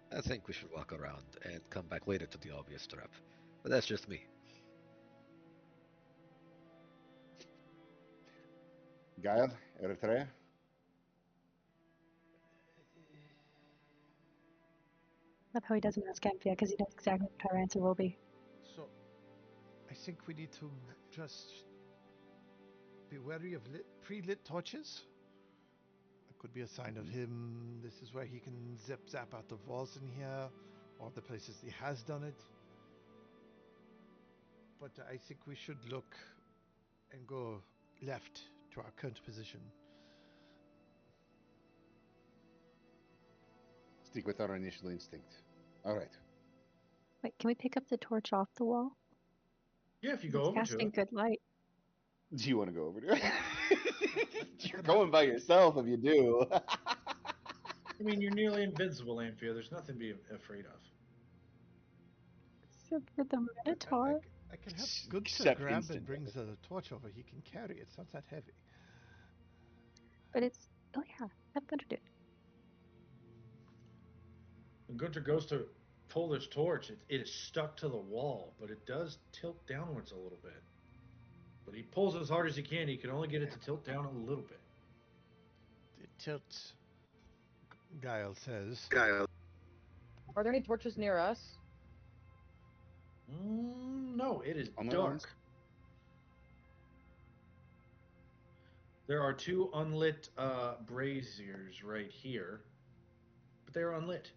I think we should walk around and come back later to the obvious trap. But that's just me. Gael, Eritrea? Love how he doesn't ask Amphia because he knows exactly what her answer will be. So, I think we need to just be wary of pre-lit torches. It could be a sign of him. This is where he can zap out the walls in here, or the places he has done it. But I think we should look and go left to our current position. Stick with our initial instinct. All right. Wait, can we pick up the torch off the wall? yeah, if you go It's over to casting it. good light. Do you want to go over to it? You're going by yourself if you do. I mean, you're nearly invincible, Amphia. There's nothing to be afraid of. Except for the Minotaur. I can have Gunther Except grab instant and brings the torch over. He can carry it. It's not that heavy. But it's... Oh yeah, have Gunter do it. When Gunter goes to pull this torch, it is stuck to the wall, but it does tilt downwards a little bit. But he pulls as hard as he can. He can only get it to tilt down a little bit. It tilts, Guile says. Are there any torches near us? No, it is On the dark. ones? There are two unlit braziers right here, but they are unlit.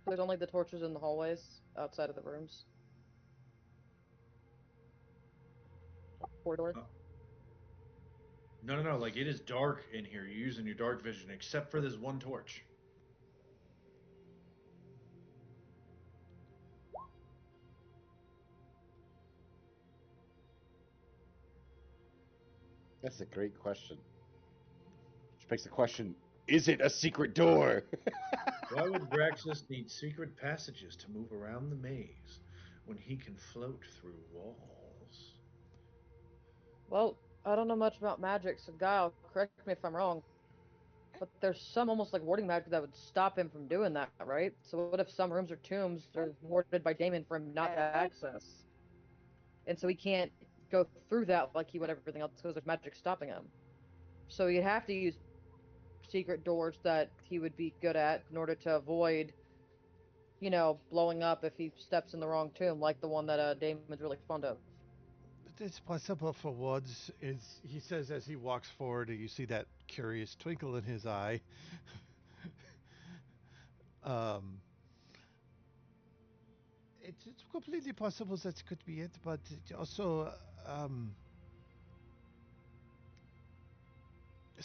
There's only the torches in the hallways outside of the rooms. Corridor. No. Like, it is dark in here. You're using your dark vision, except for this one torch. That's a great question. Which makes the question, is it a secret door? Why would Graxus need secret passages to move around the maze when he can float through walls? Well, I don't know much about magic, so Guile, correct me if I'm wrong. But there's some almost like warding magic that would stop him from doing that, right? So what if some rooms or tombs are warded by Damon for him not to access? And so he can't go through that like he would everything else because there's magic stopping him. So you'd have to use secret doors that he would be good at in order to avoid, blowing up if he steps in the wrong tomb, like the one that Damon's really fond of. It's possible for Woods, is he says as he walks forward, you see that curious twinkle in his eye. It's completely possible that could be it, but it also a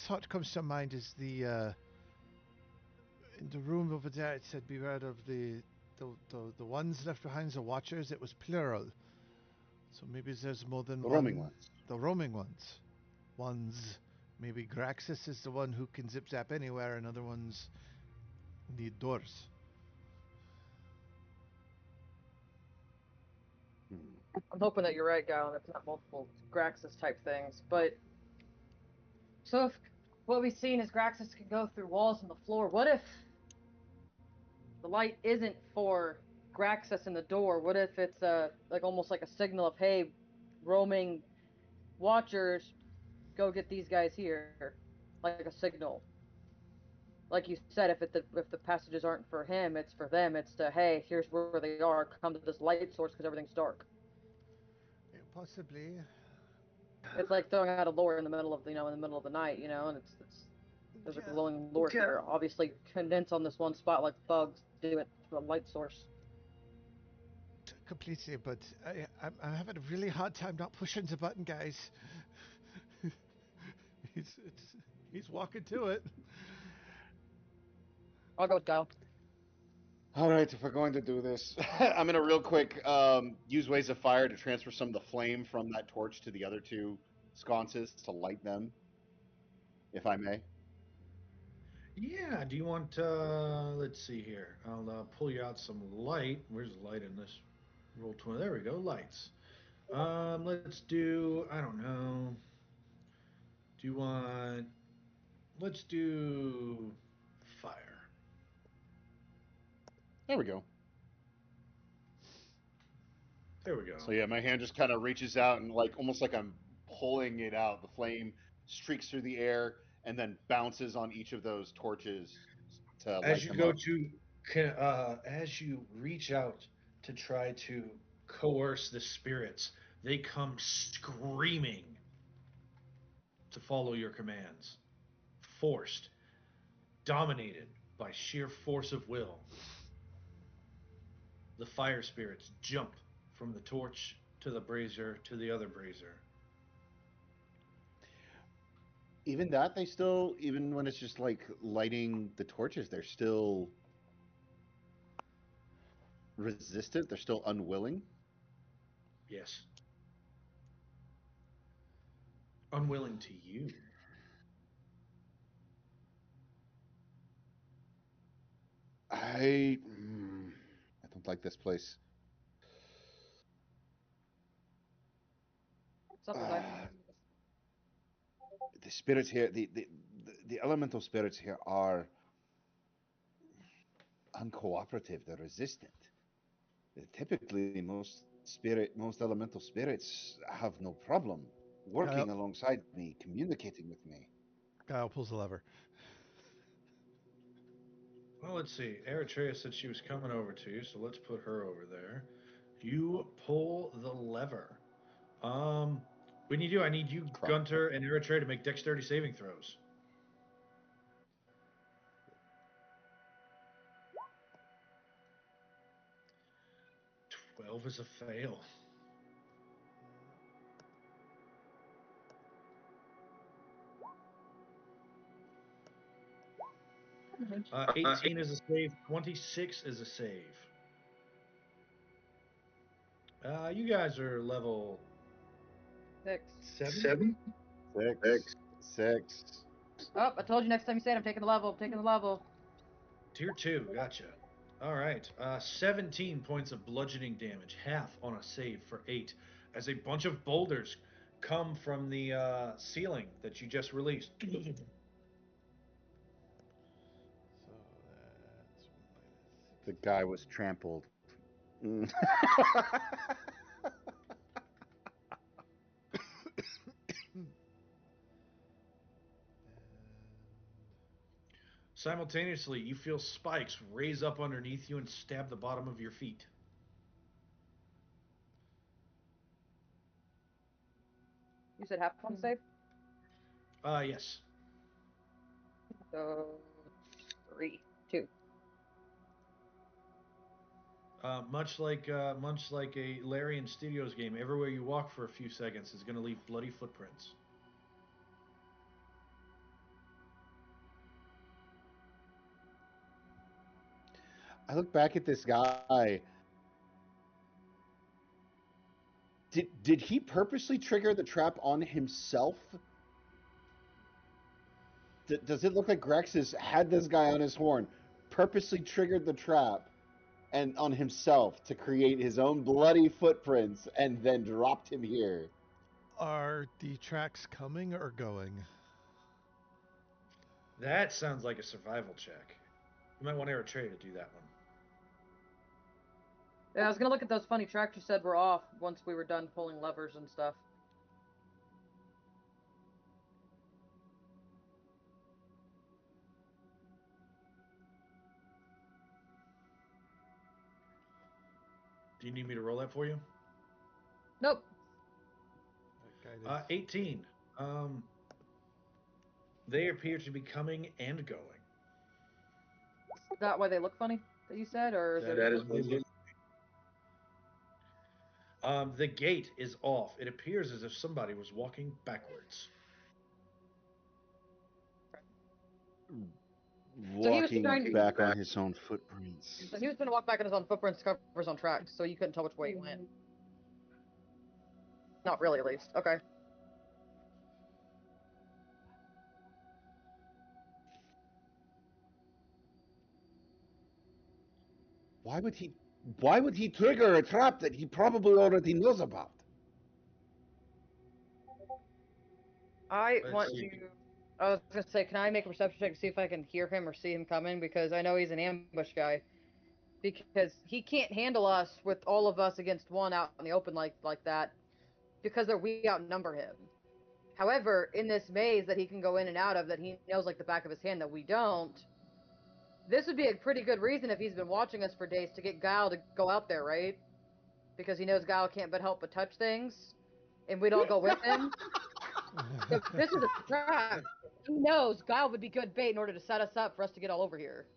thought comes to mind is the in the room over there. It said beware of the ones left behind, the watchers. It was plural, so maybe there's more than The one. roaming ones. The roaming ones. Maybe Graxus is the one who can zip zap anywhere, and other ones need doors. I'm hoping that you're right, Guile, and it's not multiple Graxus type things. But so if what we've seen is Graxus can go through walls and the floor, what if the light isn't for Graxus in the door? What if it's almost like a signal of, hey, roaming watchers, go get these guys here, like a signal. Like you said, if the passages aren't for him, it's for them. It's to, hey, here's where they are. Come to this light source because everything's dark. Possibly. It's like throwing out a lure in the middle of in the middle of the night, and it's there's a Yeah, glowing lure here. Obviously, condense on this one spot like bugs do it to a light source. completely. But I'm having a really hard time not pushing the button, guys. he's he's walking to it. I'll go with Guile. All right, if we're going to do this, I'm gonna real quick use ways of fire to transfer some of the flame from that torch to the other two sconces to light them, if I may. Yeah, do you want, let's see here. I'll pull you out some light. Where's the light in this roll 20? There we go, lights. Let's do, I don't know. Do you want, let's do fire. There we go. There we go. So yeah, my hand just kind of reaches out and like almost like I'm pulling it out. The flame streaks through the air and then bounces on each of those torches to As light you them go up. to, as you reach out to try to coerce the spirits, they come screaming to follow your commands. Forced, dominated by sheer force of will. The fire spirits jump from the torch to the brazier to the other brazier. Even that, they still, even when it's just like lighting the torches, they're still resistant. They're still unwilling. Yes. Unwilling to you. I don't like this place. What's up, Jose? Uh, the spirits here, the elemental spirits here are uncooperative. They're resistant. Typically, most elemental spirits have no problem Guile, working alongside me, communicating with me. Guile pulls the lever. Well, let's see. Eritrea said she was coming over to you, so let's put her over there. You pull the lever. Um, when you do, I need you, Crap. Gunter, and Eritrea to make dexterity saving throws. 12 is a fail. 18 is a save. 26 is a save. You guys are level 6. 7? Six, six. Oh, I told you next time you say it, I'm taking the level. I'm taking the level. Tier 2, gotcha. All right. 17 points of bludgeoning damage, half on a save for 8, as a bunch of boulders come from the ceiling that you just released. So that's The guy was trampled. Mm. Simultaneously, you feel spikes raise up underneath you and stab the bottom of your feet. You said half on save? Yes. So 3, 2. Much like a Larian Studios game, everywhere you walk for a few seconds is going to leave bloody footprints. I look back at this guy. Did he purposely trigger the trap on himself? Does it look like Grex has had this guy on his horn, purposely triggered the trap and on himself to create his own bloody footprints and then dropped him here? Are the tracks coming or going? That sounds like a survival check. You might want Eritrea to do that one. Yeah, I was gonna look at those funny tracks you said were off once we were done pulling levers and stuff. Do you need me to roll that for you? Nope. That guy 18. They appear to be coming and going. Is that why they look funny? That you said, or is That there? is what they look. The gate is off. It appears as if somebody was walking backwards. So he was Walking trying to- back on his own footprints. So he was going to walk back on his own footprints, cover his own tracks, so you couldn't tell which way he went. Not really, at least. Okay. Why would he trigger a trap that he probably already knows about? I Let's want see. to. I was gonna say, can I make a perception check to see if I can hear him or see him coming? Because I know he's an ambush guy. Because he can't handle us with all of us against one out in the open like that. Because we outnumber him. However, in this maze that he can go in and out of, that he knows like the back of his hand, that we don't. This would be a pretty good reason if he's been watching us for days to get Guile to go out there, right? Because he knows Guile can't but help but touch things, and we'd all go with him. So this is a trap. He knows Guile would be good bait in order to set us up for us to get all over here.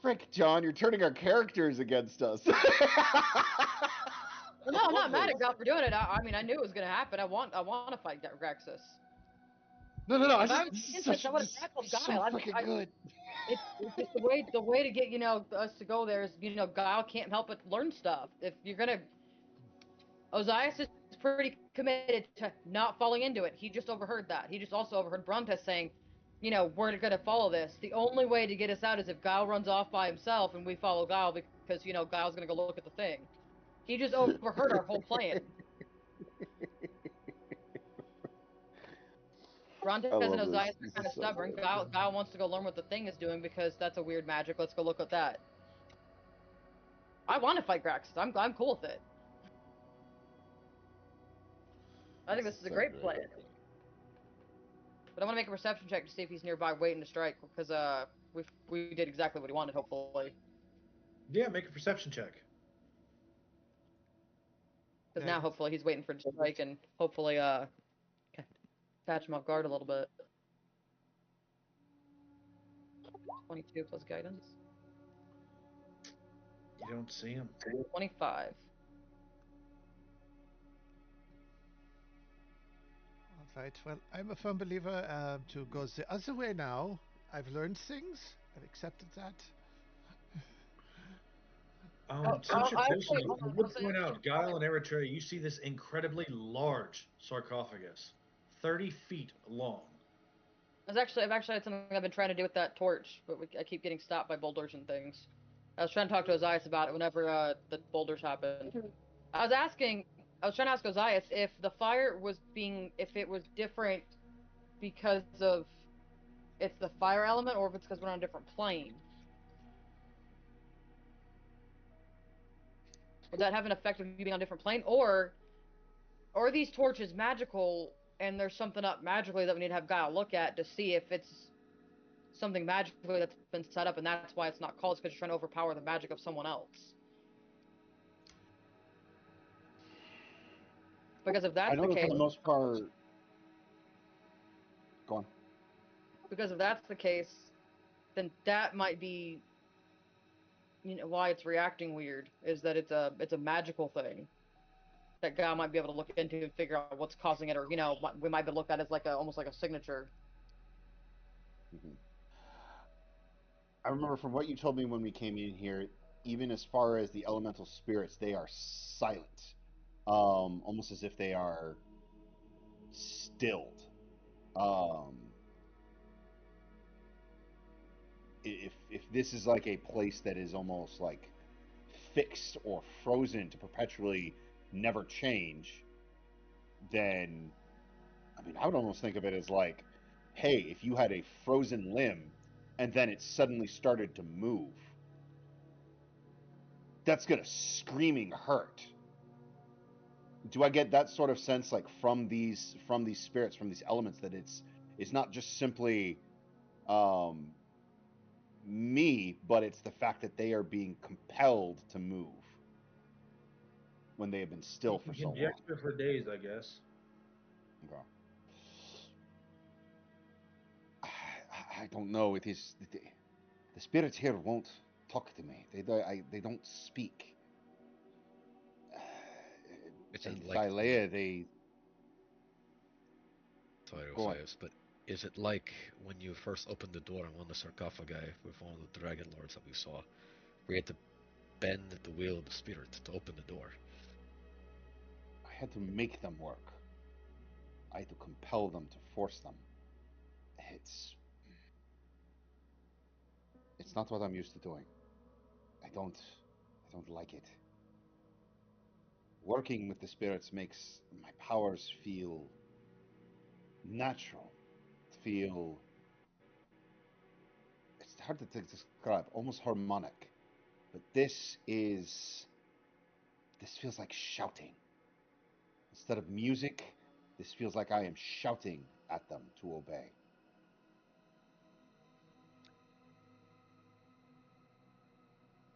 Frick, John, you're turning our characters against us. Well, no, I'm not mad at Guile for doing it. I mean, I knew it was gonna happen. I want to fight Graxus. No. If I was Princess, I would have tackled so Guile. freaking good. It's just the way to get us to go there is Guile can't help but learn stuff. If you're gonna, Ozias is pretty committed to not falling into it. He just overheard that. He just also overheard Brontes saying, we're gonna follow this. The only way to get us out is if Guile runs off by himself and we follow Guile because Guile's gonna go look at the thing. He just overheard our whole plan. Brontes I and love Ozias this. are kind This of is so stubborn. good. Guile wants to go learn what the thing is doing because that's a weird magic. Let's go look at that. I want to fight Graxus. I'm cool with it. I think this is a great plan. But I want to make a perception check to see if he's nearby waiting to strike, because we did exactly what he wanted, hopefully. Yeah, make a perception check. Because now hopefully he's waiting for the strike and hopefully catch him off guard a little bit. 22 plus guidance. You don't see him. 25. All right. Well, I'm a firm believer to go the other way now. I've learned things. I've accepted that. Since you're close actually, enough, I would point out, Guile and Eritrea, you see this incredibly large sarcophagus, 30 feet long. I've actually had something I've been trying to do with that torch, but I keep getting stopped by boulders and things. I was trying to talk to Ozias about it whenever the boulders happened. I was trying to ask Ozias if the fire if it was different because of it's the fire element, or if it's because we're on a different plane. Would that have an effect of you being on a different plane, or are these torches magical and there's something up magically that we need to have Guile look at to see if it's something magically that's been set up and that's why it's not called, because you're trying to overpower the magic of someone else. Because if that's I know the that case, for the most part. Go on. because if that's the case, then that might be why it's reacting weird, is that it's a magical thing that Guile might be able to look into and figure out what's causing it, or we might be looked at as almost like a signature. Mm-hmm. I remember from what you told me when we came in here, even as far as the elemental spirits, they are silent, almost as if they are stilled. Um, if this is like a place that is almost like fixed or frozen to perpetually never change, then I mean I would almost think of it as like, hey, if you had a frozen limb and then it suddenly started to move, that's gonna screaming hurt. Do I get that sort of sense, like from these spirits, from these elements, that it's not just simply me, but it's the fact that they are being compelled to move when they have been still You for can so long. conjecture for days, I guess. Okay. I don't know. It is the spirits here won't talk to me. They don't speak. Is In it like Thylea, they sorry, go on. Osiris, but is it like when you first opened the door on one of the sarcophagi with one of the Dragonlords that we saw, where you had to bend the wheel of the spirit to open the door? I had to make them work. I had to compel them to force them. It's not what I'm used to doing. I don't like it. Working with the spirits makes my powers feel natural. Feel it's hard to describe, almost harmonic. But this feels like shouting. Instead of music, this feels like I am shouting at them to obey.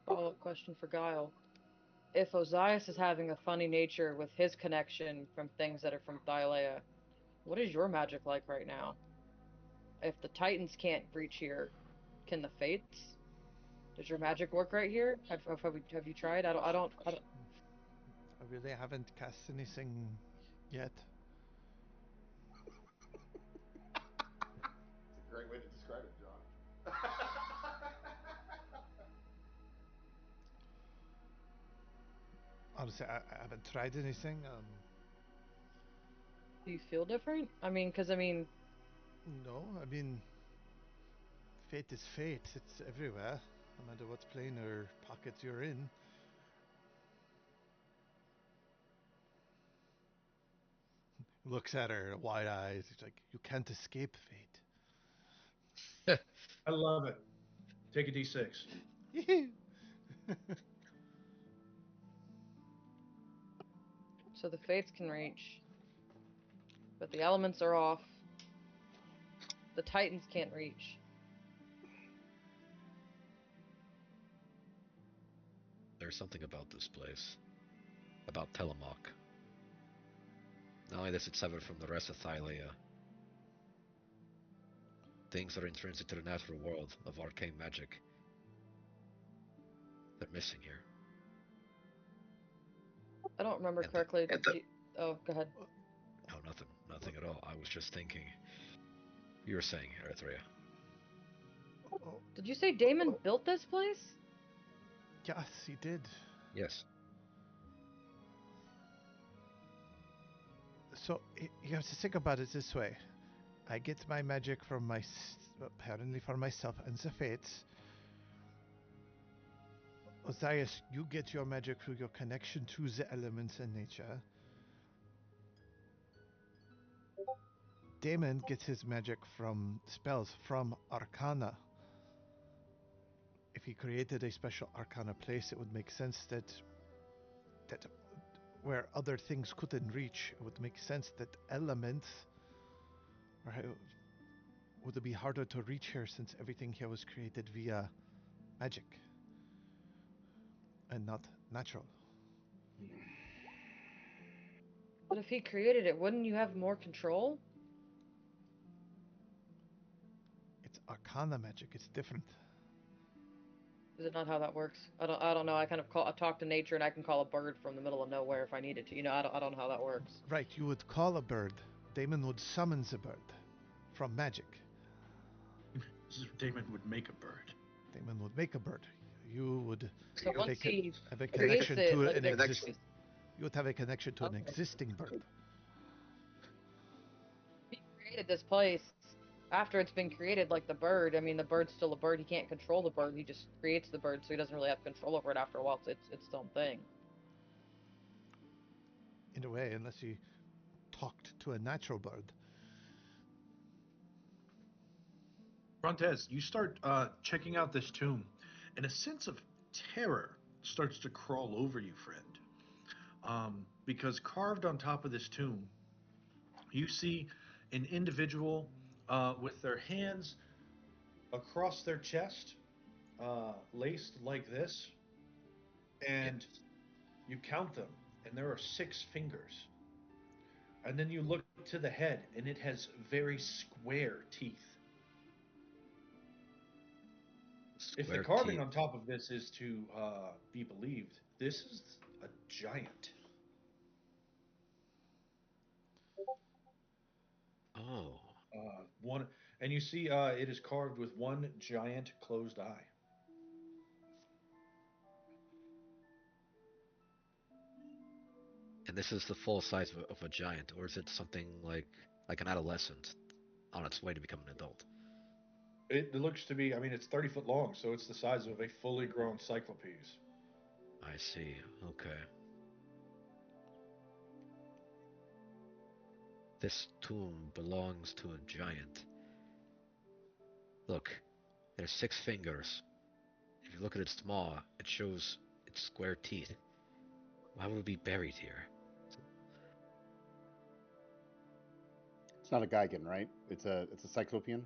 Follow-up question for Guile. If Ozias is having a funny nature with his connection from things that are from Thylea, what is your magic like right now? If the Titans can't reach here, can the Fates? Does your magic work right here? Have you tried? I don't. I really haven't cast anything yet. It's a great way to describe it, John. Honestly, I haven't tried anything. Do you feel different? No, I mean, fate is fate. It's everywhere, no matter what plane or pocket you're in. Looks at her, wide eyes. He's like, "You can't escape fate." I love it. Take a d6. So the Fates can reach, but the elements are off. The Titans can't reach. There's something about this place, about Telemach. Not only does it sever from the rest of Thylea, things that are intrinsic to the natural world of arcane magic, they're missing here. I don't remember And correctly. Oh, go ahead. no, nothing at all. I was just thinking. You were saying, Eritrea. Did you say Damon built this place? Yes, he did. Yes. So you have to think about it this way. I get my magic from apparently for myself and the Fates. Osiris, you get your magic through your connection to the elements and nature. Damon gets his magic from spells from Arcana. If he created a special Arcana place, it would make sense that where other things couldn't reach, it would make sense that elements would be harder to reach here since everything here was created via magic and not natural. But if he created it, wouldn't you have more control? It's Arcana magic. It's different. Is it not how that works? I don't know. I talk to nature and I can call a bird from the middle of nowhere if I needed to. I don't know how that works. Right, you would call a bird. Damon would summon the bird from magic. Damon would make a bird. Damon would make a bird. You would So once he have a creates connection it, to like an the- existing. You would have a connection to an Okay. existing bird. He created this place after it's been created, like the bird. I mean, the bird's still a bird. He can't control the bird. He just creates the bird, so he doesn't really have control over it after a while. So it's its own thing. In a way, unless he talked to a natural bird. Brontez, you start checking out this tomb, and a sense of terror starts to crawl over you, friend. Because carved on top of this tomb, you see an individual with their hands across their chest, laced like this, and you count them, and there are 6 fingers. And then you look to the head, and it has very square teeth. If the Square carving teeth. on top of this is to be believed, this is a giant. Oh. One, and you see, it is carved with one giant closed eye. And this is the full size of a giant, or is it something like an adolescent on its way to become an adult? It looks to be, I mean, it's 30 foot long, so it's the size of a fully grown cyclopes. I see. Okay. This tomb belongs to a giant. Look, there's 6 fingers. If you look at its maw, it shows its square teeth. Why would it be buried here? It's not a Gigan, right? It's a Cyclopean.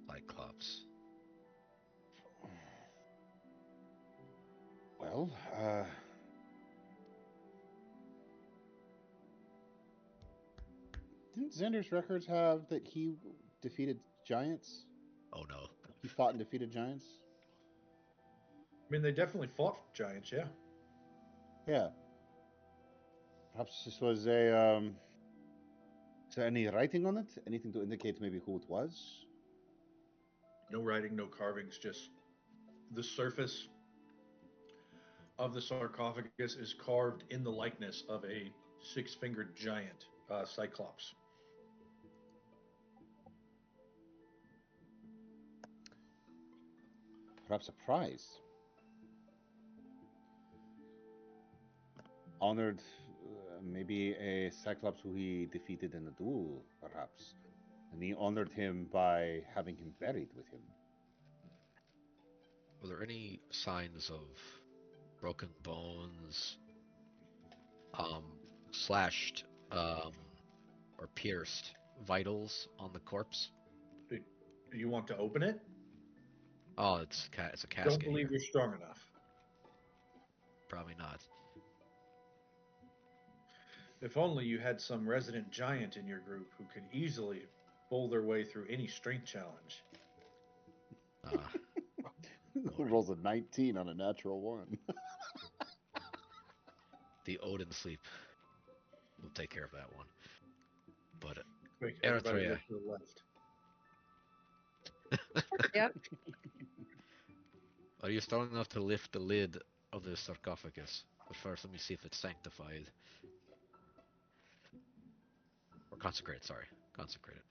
Cyclops. Well, didn't Xander's records have that he defeated giants? Oh no. He fought and defeated giants? I mean, they definitely fought giants, yeah. Yeah. Perhaps this was a. Is there any writing on it? Anything to indicate maybe who it was? No writing, no carvings, just the surface of the sarcophagus is carved in the likeness of a 6 fingered giant, Cyclops. Perhaps a prize. Honored, maybe a Cyclops who he defeated in a duel, perhaps. And he honored him by having him buried with him. Were there any signs of broken bones, um, slashed, or pierced vitals on the corpse? Do you want to open it? Oh, it's a Don't casket believe here. you're strong enough. Probably not. If only you had some resident giant in your group who could easily bowl their way through any strength challenge. Who rolls a 19 on a natural one? The Odin sleep will take care of that one. But Quick, everybody Eritrea, look to the left. Yep. are you strong enough to lift the lid of the sarcophagus? But first, let me see if it's sanctified. Or consecrated, sorry. Consecrated.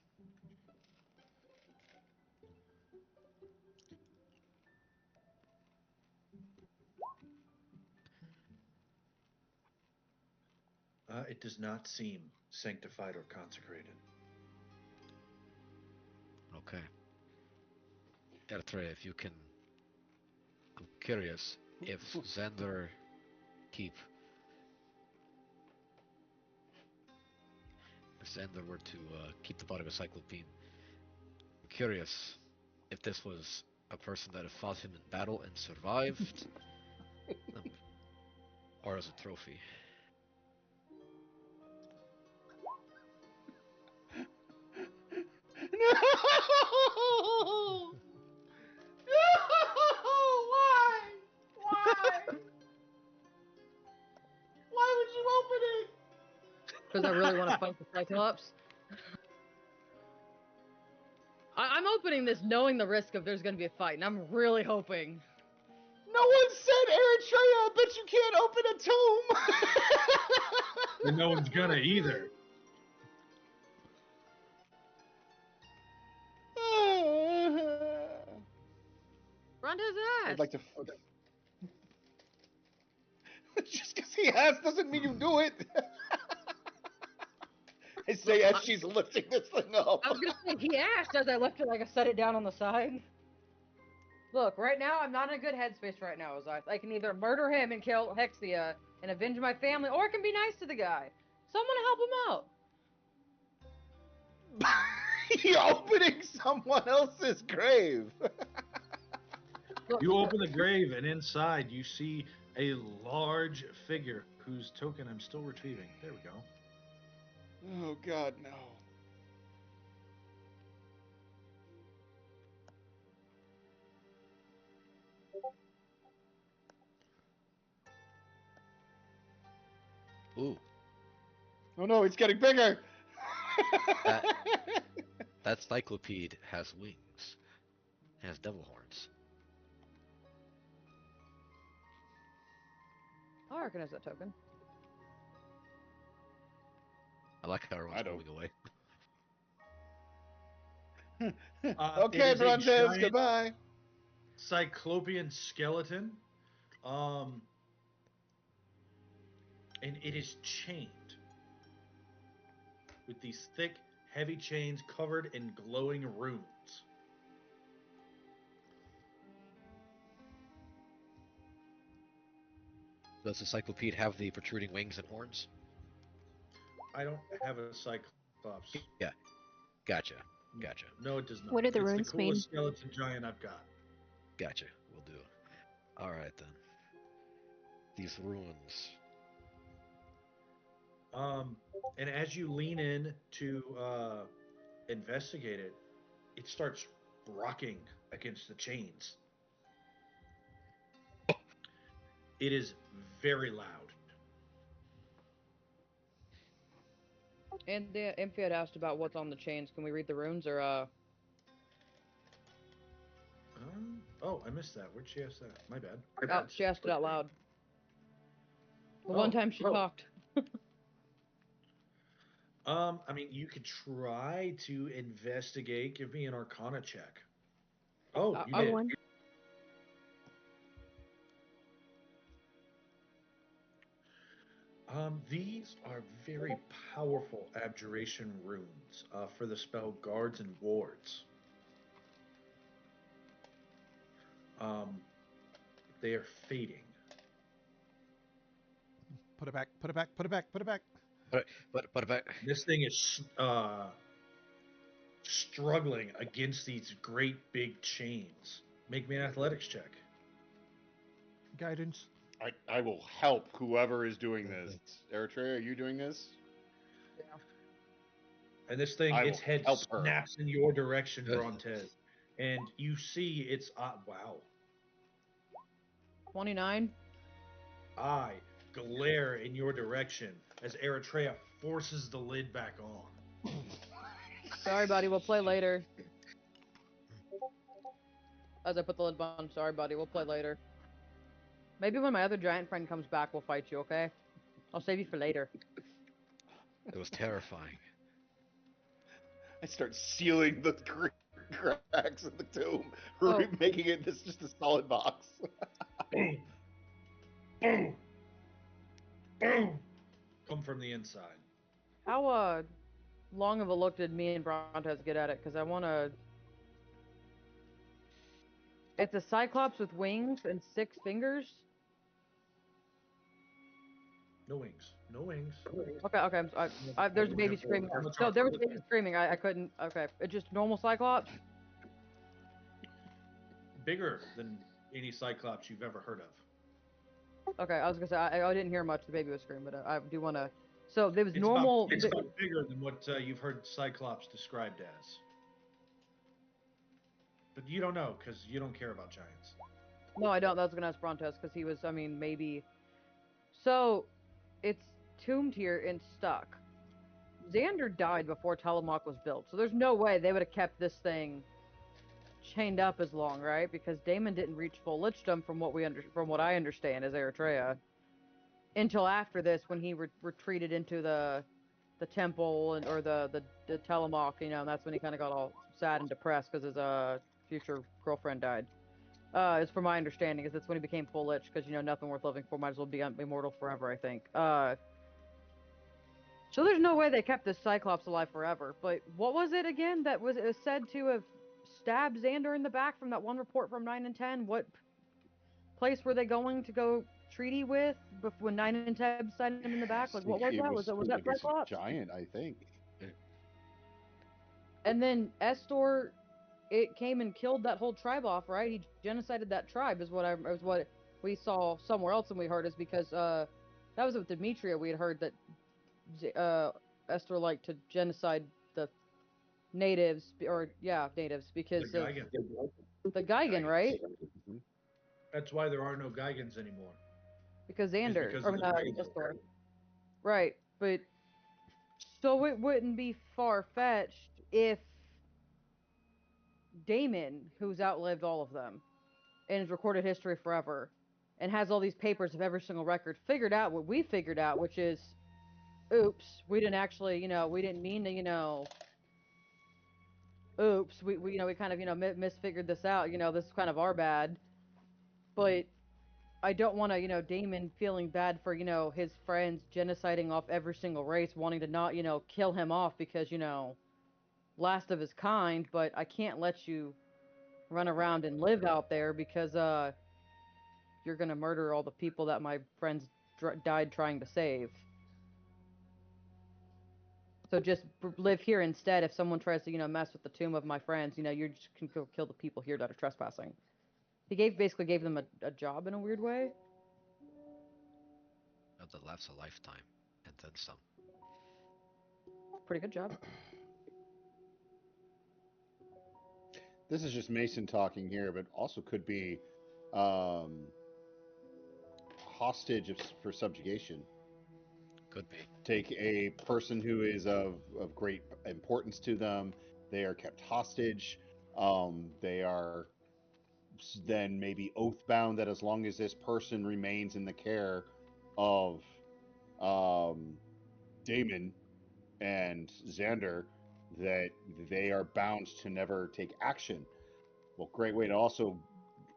It does not seem sanctified or consecrated. Okay. Eritrea, if you can... I'm curious if Xander keep... If Xander were to keep the body of a Cyclopean, I'm curious if this was a person that had fought him in battle and survived, or as a trophy. No! Why? Why? Why would you open it? Because I really want to fight the Cyclops. I'm opening this knowing the risk of there's going to be a fight, and I'm really hoping. No one said Eritrea, but you can't open a tomb. And no one's gonna either. Run his ass. I'd like to. Just because he has doesn't mean you do it. I say as she's lifting this thing up. I was gonna say he asked as I left it, like I set it down on the side. Look, right now I'm not in a good headspace right now. As I can either murder him and kill Hexia and avenge my family, or I can be nice to the guy. So I'm gonna help him out. You're opening someone else's grave. You open the grave, and inside you see a large figure whose token I'm still retrieving. There we go. Oh God, no. Ooh, Oh no, it's getting bigger. that that cyclopede has wings. It has devil horns. I'll recognize that token. I like how everyone's I don't. moving away. It Okay, is a Brontes, giant goodbye. cyclopean skeleton, and it is chained with these thick, heavy chains covered in glowing runes. Does the cyclopede have the protruding wings and horns? I don't have a cyclops. Yeah, gotcha, gotcha, No, it does not. What do the It's runes the mean? coolest skeleton giant I've got. gotcha. We'll do. All right then. These ruins. And as you lean in to investigate it, it starts rocking against the chains. It is very loud. And the Impy had asked about what's on the chains. Can we read the runes or Oh, I missed that. Where'd she ask that? My bad. Oh, she asked it out loud. The Oh, one time she talked. I mean, you could try to investigate. Give me an Arcana check. Oh, you I did. One. These are very powerful abjuration runes for the spell guards and wards. They are fading. Put it back. Put it back. Put it back. Put it back. But This thing is struggling against these great big chains. Make me an athletics check. Guidance. I will help whoever is doing this. Eritrea, are you doing this? And this thing, I its will head help her. snaps in your direction, Brontes. And you see its wow. 29. Eye glare in your direction as Eritrea forces the lid back on. Sorry, buddy. We'll play later. As I put the lid on, sorry, buddy. We'll play later. Maybe when my other giant friend comes back, we'll fight you, okay? I'll save you for later. it was terrifying. I start sealing the cracks in the tomb, Oh. making it this just a solid box. Boom! Boom! Boom! Come from the inside. How long of a look did me and Brontes get at it? Because I want to... It's a cyclops with wings and 6 fingers? No wings. No wings. Okay. There's a baby screaming. No, there was a baby screaming. I couldn't... Okay. It's just normal cyclops? Bigger than any cyclops you've ever heard of. Okay, I was going to say, I didn't hear much. The baby was screaming, but I do want to... So, there was It's normal... it's about bigger than what you've heard cyclops described as. But you don't know, because you don't care about giants. No, I don't. That was going to ask Brontes, because he was, I mean, maybe... So, it's tombed here and stuck. Xander died before Tillamook was built, so there's no way they would have kept this thing chained up as long, right? Because Damon didn't reach full lichdom from what I understand as Eritrea until after this, when he retreated into the temple or the Tillamook, you know, and that's when he kind of got all sad and depressed because his future girlfriend died. Is from my understanding, is that's when he became full lich, because, you know, nothing worth living for might as well be immortal forever, I think. So there's no way they kept this Cyclops alive forever. But what was it again that was said to have stabbed Xander in the back from that one report from 9 and 10? What place were they going to go treaty with when 9 and 10 stabbed him in the back? Like, what was that? Was that Cyclops? Giant, I think. And then Estor, it came and killed that whole tribe off, right? He genocided that tribe, is what we saw somewhere else, and we heard is because that was with Demetria. We had heard that Estor liked to genocide the natives, or yeah, natives because The of Geigen. the Geigen, right? Mhm. That's why there are no Geigans anymore. Because Is Xander, because or of the not Geigen. Estor, right? But so it wouldn't be far fetched if Damon, who's outlived all of them and has recorded history forever, and has all these papers of every single record, figured out what we figured out, which is, oops, we didn't actually, we didn't mean to, oops, we kind of, misfigured this out, this is kind of our bad. But I don't want to, Damon feeling bad for, his friends genociding off every single race, wanting to not, kill him off because, last of his kind, but I can't let you run around and live out there because, you're gonna murder all the people that my friends died trying to save. So just live here instead. If someone tries to, mess with the tomb of my friends, you just can go kill the people here that are trespassing. He basically gave them a job in a weird way. That lasts a lifetime, and then some. Pretty good job. This is just Mason talking here, but also could be um, hostage for subjugation. Could be. Take a person who is of great importance to them. They are kept hostage. They are then maybe oath bound that as long as this person remains in the care of um, Damon and Xander, that they are bound to never take action. Well, great way to also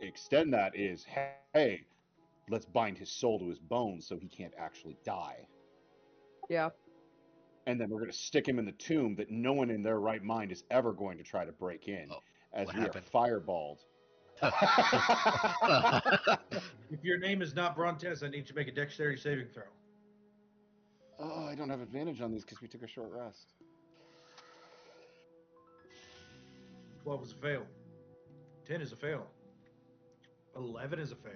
extend that is, hey, let's bind his soul to his bones so he can't actually die. Yeah. And then we're going to stick him in the tomb that no one in their right mind is ever going to try to break in, Oh, as what we happened? are fireballed. If your name is not Brontes, I need you to make a dexterity saving throw. Oh, I don't have advantage on these because we took a short rest. 12 is a fail. 10 is a fail. 11 is a fail.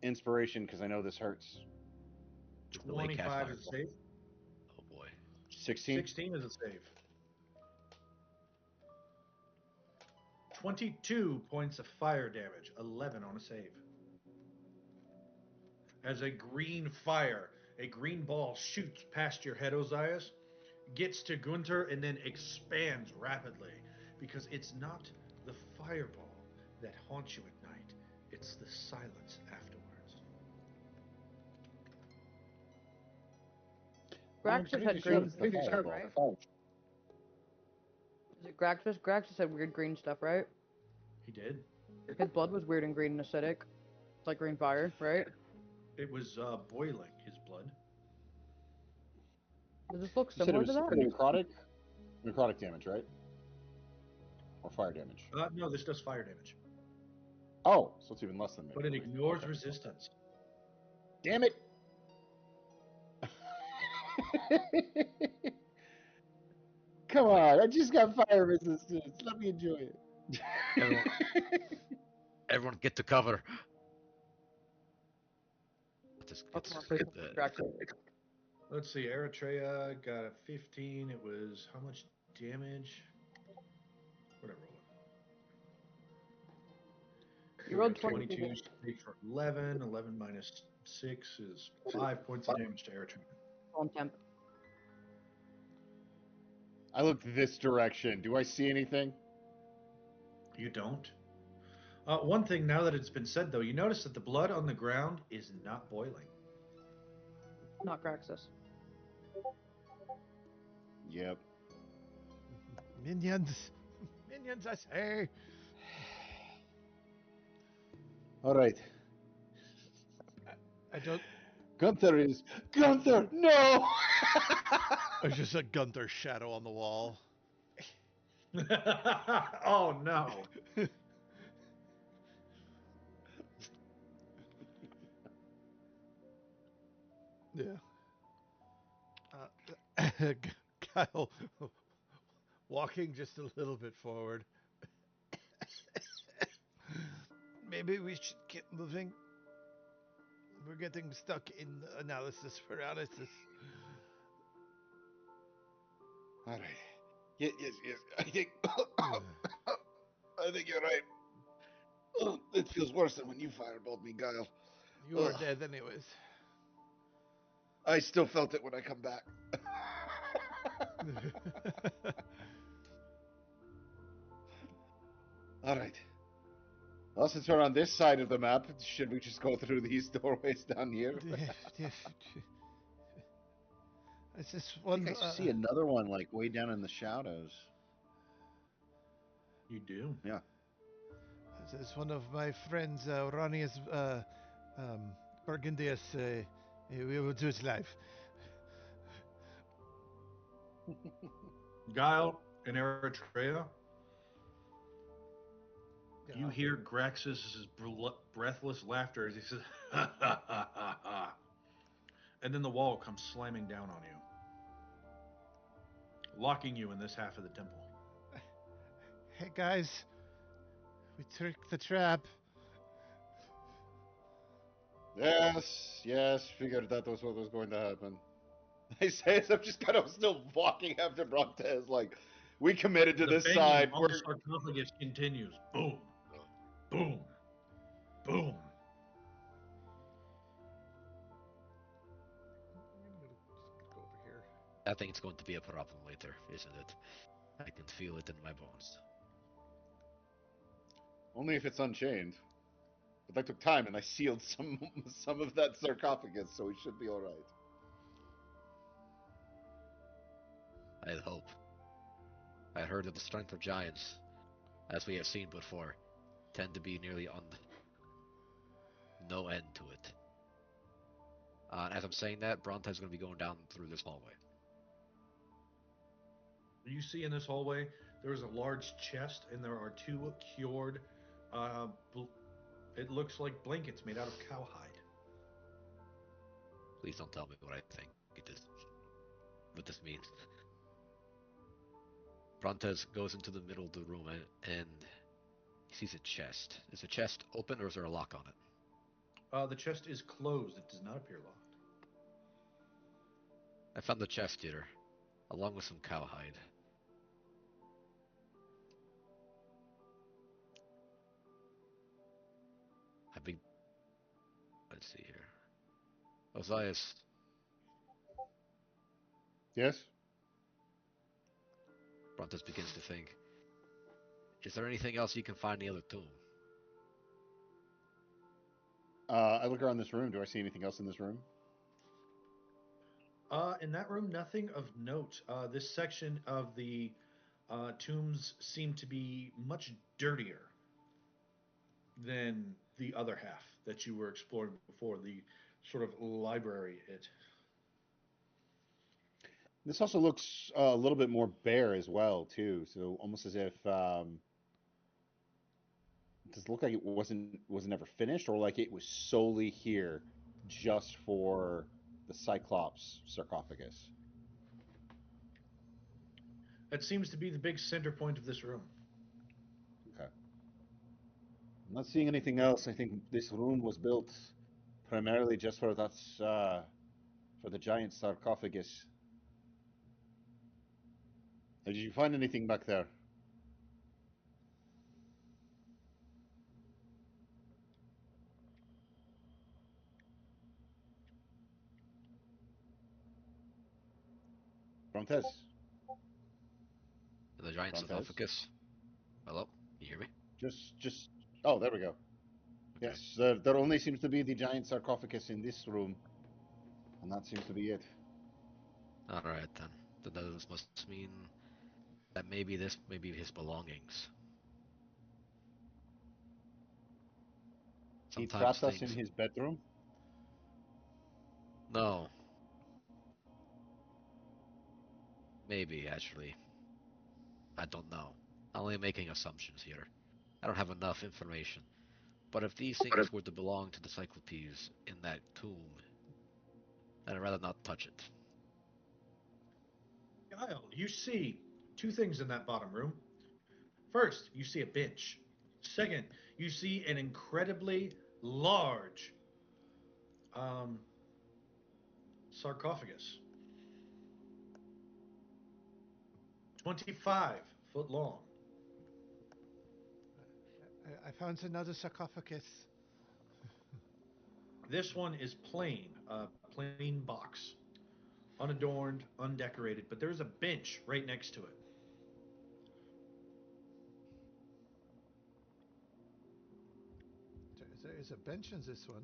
Inspiration, because I know this hurts. Delay 25 cast is a fireball. save. Oh boy. 16. 16 is a save. 22 points of fire damage. 11 on a save. As a green fire, a green ball shoots past your head, Ozias, gets to Gunter, and then expands rapidly. Because it's not the fireball that haunts you at night, it's the silence afterwards. Graxus had Pretty sure green it's the stuff, fireball. right? Is it Graxus? Graxus had weird green stuff, right? He did. His blood was weird and green and acidic. It's like green fire, right? It was boiling his blood. Does this look You said it similar to was that? necrotic damage, right? Or fire damage. No, this does fire damage. Oh, so it's even less than But it necrotic. ignores Okay. resistance. Damn it! Come on, I just got fire resistance. Let me enjoy it. Everyone, everyone, get to cover. That's It's more the Graxus. Let's see, Eritrea got a 15. It was how much damage? What did I roll it? You We rolled got 22. 22 straight for 11. 11 minus 6 is 5 points of damage to Eritrea. On temp. I looked this direction. Do I see anything? You don't? One thing, now that it's been said, though, you notice that the blood on the ground is not boiling. Not Graxus. Yep. Minions! Minions, I say! All right. I don't. Gunther is. Gunther, no! There's just a Gunther shadow on the wall. Oh, no. Yeah. Kyle, walking just a little bit forward. Maybe we should get moving. We're getting stuck in analysis paralysis. All right. Yes. I think I think you're right. It feels worse than when you fireballed me, Guile. You are Ugh. dead, anyways. I still felt it when I come back. All right. Well, since we're on this side of the map, should we just go through these doorways down here? It's just I one. think I see another one, like way down in the shadows. You do? Yeah. This is one of my friends, Ronnie's Burgundius. We will do it live. Guile and Eritrea, you hear Graxus' breathless laughter as he says, ha ha ha ha ha. And then the wall comes slamming down on you, locking you in this half of the temple. Hey guys, we tricked the trap. Yes, figured that was what was going to happen. I say as I'm just kind of still walking after Brontez, like, we committed to The this banging side. on the sarcophagus continues. Boom, boom, boom. Go over here. I think it's going to be a problem later, isn't it? I can feel it in my bones. Only if it's unchained. But that took time, and I sealed some of that sarcophagus, so we should be all right. I'd hope. I heard that the strength of giants, as we have seen before, tend to be nearly on no end to it. As I'm saying that, Bronte is going to be going down through this hallway. You see in this hallway, there is a large chest, and there are two cured, it looks like blankets made out of cowhide. Please don't tell me what I think what this means. Brontes goes into the middle of the room and he sees a chest. Is the chest open or is there a lock on it? The chest is closed. It does not appear locked. I found the chest here, along with some cowhide. Let's see here. Osias, Yes? Brontes begins to think. Is there anything else you can find in the other tomb? I look around this room. Do I see anything else in this room? In that room, nothing of note. This section of the tombs seem to be much dirtier than the other half that you were exploring before, the sort of library. This also looks a little bit more bare as well, too. So almost as if does it look like it wasn't ever finished, or like it was solely here just for the Cyclops sarcophagus? That seems to be the big center point of this room. Okay. I'm not seeing anything else. I think this room was built primarily just for that for the giant sarcophagus. Did you find anything back there? Brontes? The giant Brontes? sarcophagus? Hello? Can you hear me? Just. Oh, there we go. Okay. Yes, there only seems to be the giant sarcophagus in this room, and that seems to be it. Alright then. Then this must mean that maybe this may be his belongings. He Sometimes trapped us in things. his bedroom. No. Maybe, actually. I don't know. I'm only making assumptions here. I don't have enough information. But if these things were to belong to the Cyclopes in that tomb, then I'd rather not touch it. Guile, you see two things in that bottom room. First, you see a bench. Second, you see an incredibly large um, sarcophagus, 25 foot long. I found another sarcophagus. This one is plain, a plain box, unadorned, undecorated, but there's a bench right next to it. There is a bench in this one.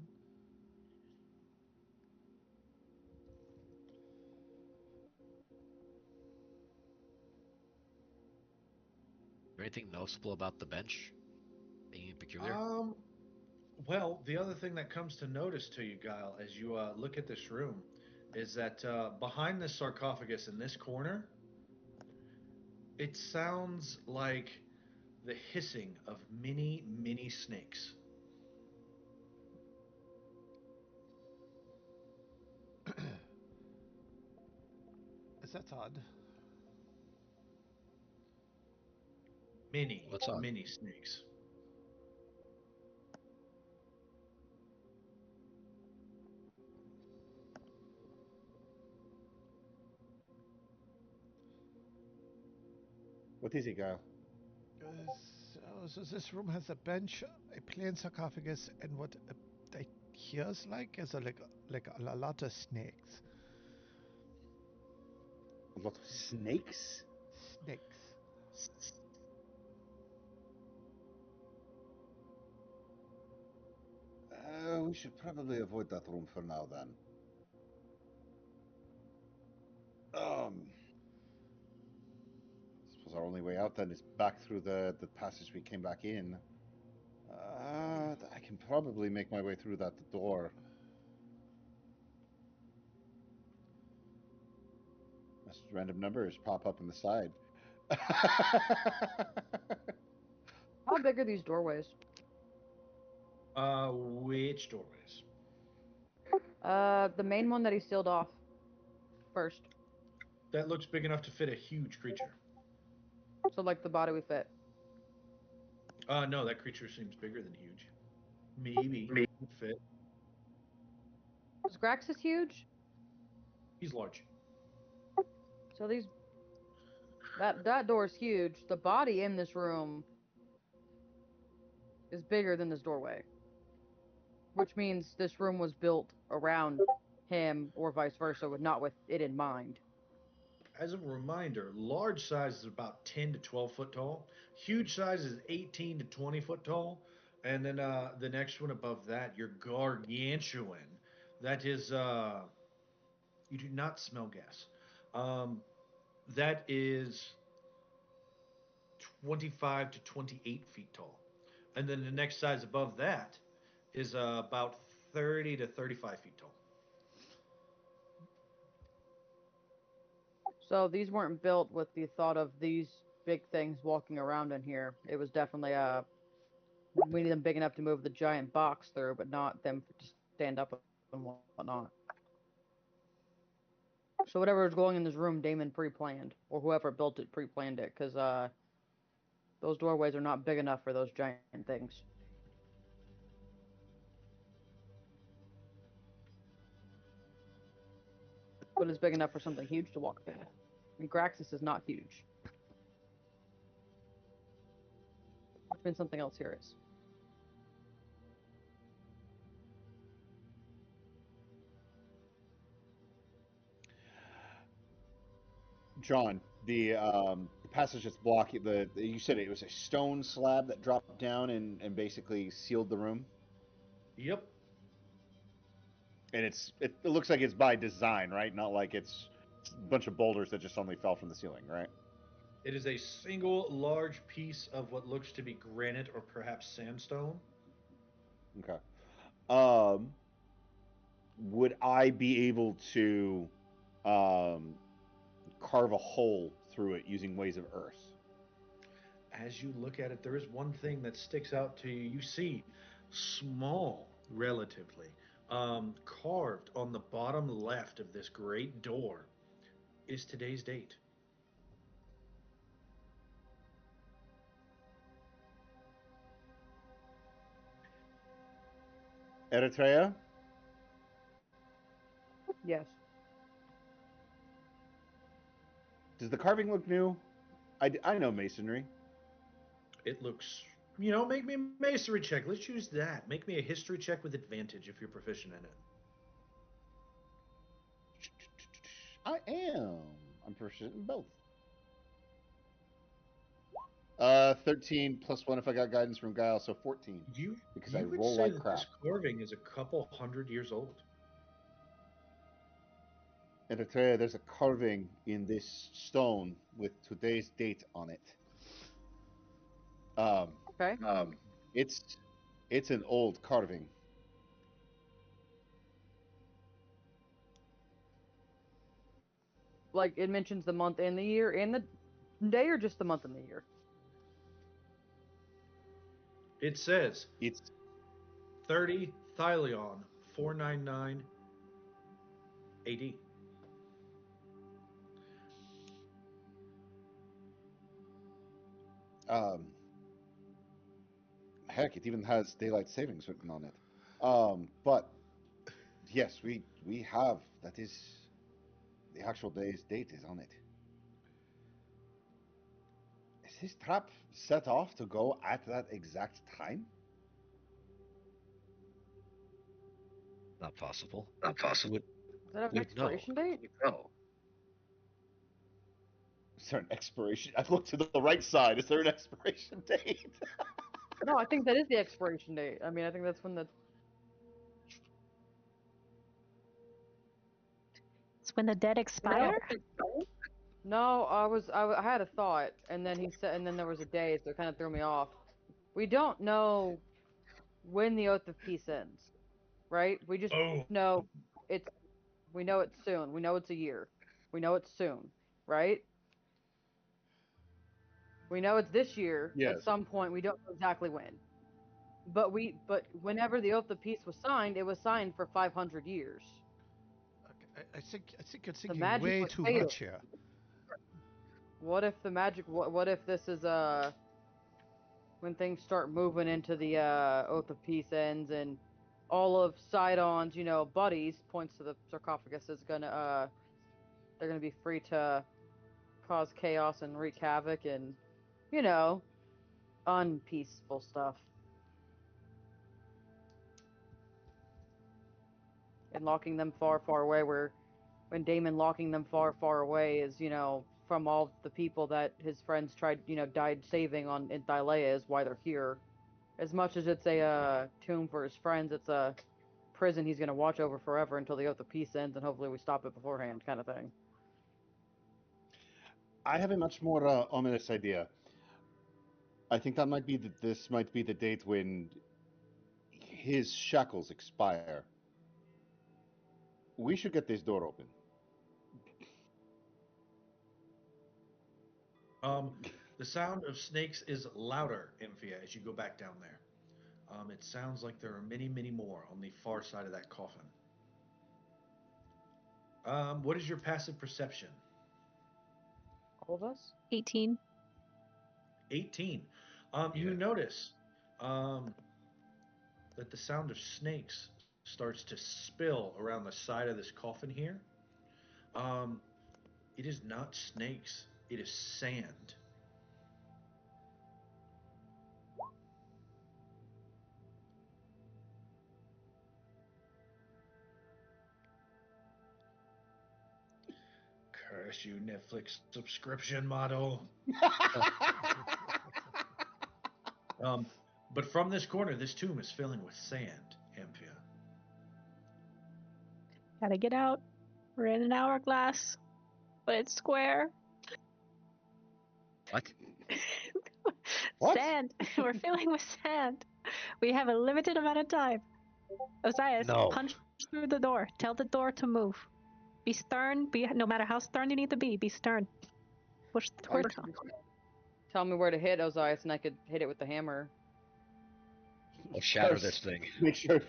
Anything noticeable about the bench? Anything peculiar? Um, well, the other thing that comes to notice to you, Guile, as you look at this room, is that behind this sarcophagus in this corner, it sounds like the hissing of many, many snakes. That's odd. Many, What's odd? many snakes. What is it, Guile? So this room has a bench, a plain sarcophagus, and what I hears like is like a lot of snakes. A lot of snakes? Snakes. We should probably avoid that room for now then. I suppose our only way out then is back through the passage we came back in. I can probably make my way through that door. Just random numbers pop up on the side. How big are these doorways? Which doorways? The main one that he sealed off first. That looks big enough to fit a huge creature. So like the body we fit. No, that creature seems bigger than huge. Maybe would fit. Is Graxus huge? He's large. So these that door is huge. The body in this room is bigger than this doorway. Which means this room was built around him or vice versa, with not with it in mind. As a reminder, large size is about 10 to 12 foot tall. Huge size is 18 to 20 foot tall. And then the next one above that, your gargantuan. That is, you do not smell gas. Um, that is 25 to 28 feet tall. And then the next size above that is about 30 to 35 feet tall. So these weren't built with the thought of these big things walking around in here. It was definitely we need them big enough to move the giant box through, but not them to stand up and whatnot. So whatever is going in this room, Damon pre-planned, or whoever built it pre-planned it, because those doorways are not big enough for those giant things. But it's big enough for something huge to walk through. And Graxus is not huge. Which means something else here is. John, the passage that's blocking you said it was a stone slab that dropped down and basically sealed the room, Yep. and it looks like it's by design, right? Not like it's a bunch of boulders that just suddenly fell from the ceiling, right? It is a single large piece of what looks to be granite or perhaps sandstone. Okay. Um, would I be able to um, carve a hole through it using ways of earth? As you look at it, there is one thing that sticks out to you. You see, small, relatively, carved on the bottom left of this great door is today's date. Eritrea, Yes. does the carving look new? I know masonry. It looks. Make me a masonry check. Let's use that. Make me a history check with advantage if you're proficient in it. I am. I'm proficient in both. 13 plus 1 if I got guidance from Guile, so 14. You Because I you would roll say like that crap. this carving is a couple hundred years old. Eritrea, there's a carving in this stone with today's date on it. Um, Okay. it's an old carving. Like it mentions the month and the year and the day, or just the month and the year. It says It's 30 Thylion 499 AD. um, heck, it even has daylight savings written on it. But yes, we have that is the actual day's date is on it. Is this trap set off to go at that exact time? Not possible. Not possible. Does that have an We'd know. expiration date? No. Is there an expiration? I've looked to the right side. Is there an expiration date? No, I think that is the expiration date. I mean, I think that's when the. It's when the dead expire? No, I had a thought, and then he said, and then there was a day, so it kind of threw me off. We don't know when the Oath of Peace ends, right? We just Oh, know it's. We know it's soon. We know it's a year. We know it's soon, right? We know it's this year Yes. at some point. We don't know exactly when. But whenever the Oath of Peace was signed, it was signed for 500 years. Okay, I think you're The thinking magic way was too fatal. much here. What if the magic? What if this is when things start moving into the Oath of Peace ends and all of Sidon's buddies points to the sarcophagus is gonna they're gonna be free to cause chaos and wreak havoc and you know unpeaceful stuff. And locking them far, far away. Where when Damon locking them far, far away is from all the people that his friends tried died saving on in Thylea is why they're here. As much as it's a tomb for his friends, it's a prison he's gonna watch over forever until the Oath of Peace ends, and hopefully we stop it beforehand, kind of thing. I have a much more ominous idea. I think that might be this might be the date when his shackles expire. We should get this door open. The sound of snakes is louder, Amphia, as you go back down there. It sounds like there are many, many more on the far side of that coffin. What is your passive perception? All of us? 18. 18. You notice that the sound of snakes starts to spill around the side of this coffin here. Um, it is not snakes, it is sand. Curse you, Netflix subscription model. Um, but from this corner, this tomb is filling with sand, Amphia. Gotta get out. We're in an hourglass, but it's square. What? What? Sand. We're filling with sand. We have a limited amount of time. Osiris, No. punch through the door. Tell the door to move. Be stern. No matter how stern you need to be stern. Push the door down. Tell me where to hit Osiris, and I could hit it with the hammer. I'll shatter Yes. this thing. Make sure.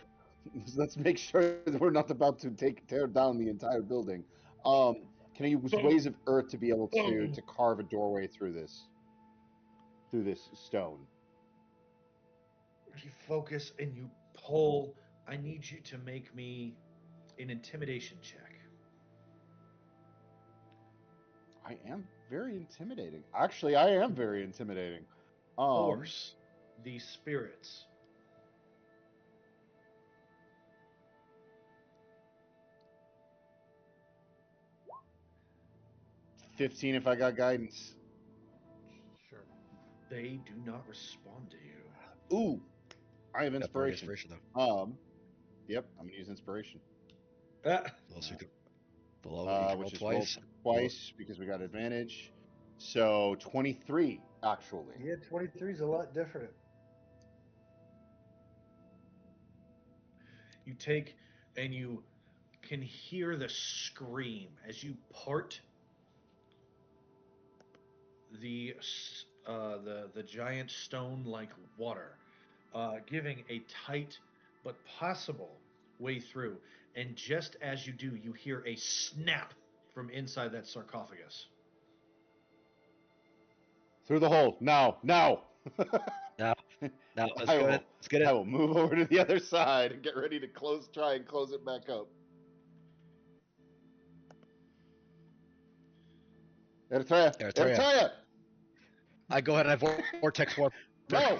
Let's make sure that we're not about to tear down the entire building. Can I use ways of earth to be able to carve a doorway through this stone? You focus and you pull I need you to make me an intimidation check. I am very intimidating. Actually, I am very intimidating. Um, Force these spirits. 15 if I got guidance. Sure. They do not respond to you. Ooh, I have Got bardic inspiration. inspiration though. Yep, I'm gonna use inspiration. Ah, Also, you could below it. You can roll Which is rolled twice. Below. twice because we got advantage. So 23 actually. yeah, 23 is a lot different. You take and you can hear the scream as you part the giant stone like water, giving a tight but possible way through. And just as you do, you hear a snap from inside that sarcophagus. Through the hole. Now, now. Now, now, let's I go in. will Let's get I it. will move over to the other side and get ready to try and close it back up. Eritrea! Eritrea. Eritrea! I go ahead and I vortex warp. No!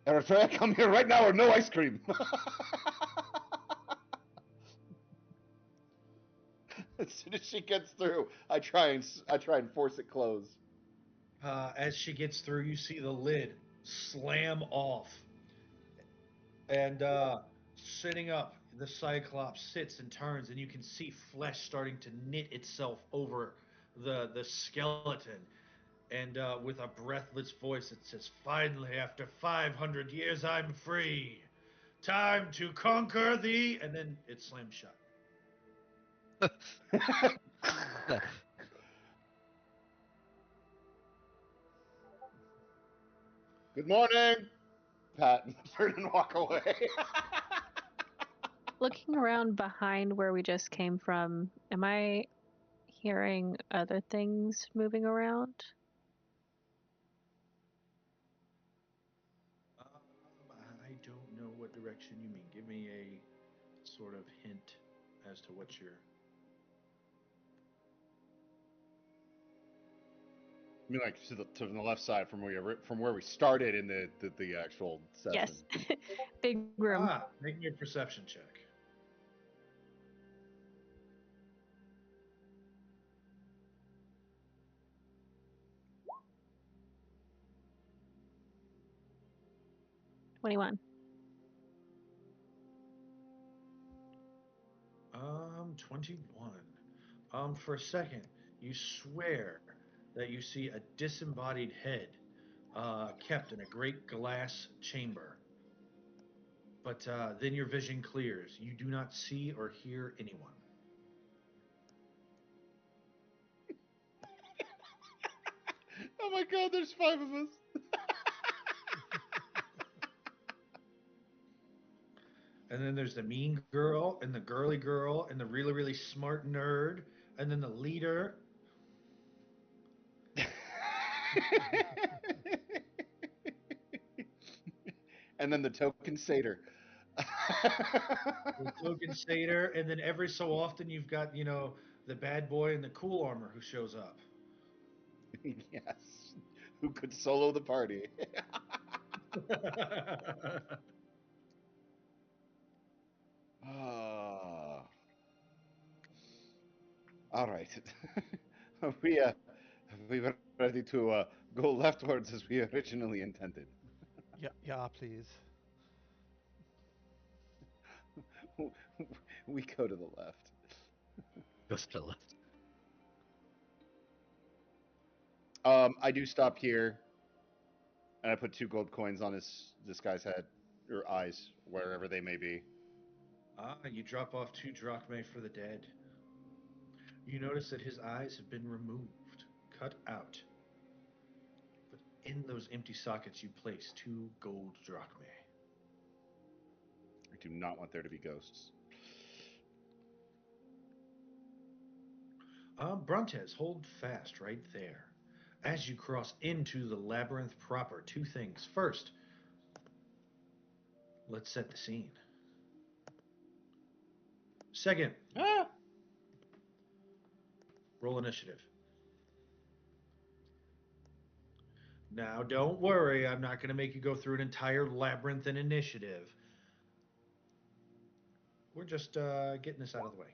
Eritrea, come here right now or no ice cream! As soon as she gets through, I try and force it closed. As she gets through, you see the lid slam off. And sitting up, the Cyclops sits and turns, and you can see flesh starting to knit itself over the skeleton. And with a breathless voice, it says, "Finally, after 500 years, I'm free. Time to conquer thee." And then it slams shut. Good morning! Pat, turn and walk away. Looking around behind where we just came from, am I hearing other things moving around? I don't know what direction you mean. Give me a sort of hint as to what you're. I mean, like to the left side from where we started in the actual session. Yes. Big room. Make me a perception check. '21. 21. For a second, you swear that you see a disembodied head kept in a great glass chamber. But then your vision clears. You do not see or hear anyone. Oh my god, there's 5 of us. And then there's the mean girl, and the girly girl, and the really, really smart nerd, and then the leader. And then the token satyr. The token satyr, and then every so often you've got, the bad boy in the cool armor who shows up. Yes. Who could solo the party? Ah. All right. we we were ready to go leftwards as we originally intended. Yeah, yeah, please. We go to the left. Goes to the left. I do stop here, and I put 2 gold coins on this guy's head or eyes, wherever they may be. You drop off 2 drachmae for the dead. You notice that his eyes have been removed, cut out. But in those empty sockets, you place 2 gold drachmae. I do not want there to be ghosts. Brontes, hold fast right there. As you cross into the labyrinth proper, two things. First, let's set the scene. Second, Ah! roll initiative. Now, don't worry, I'm not going to make you go through an entire labyrinth in initiative. We're just getting this out of the way.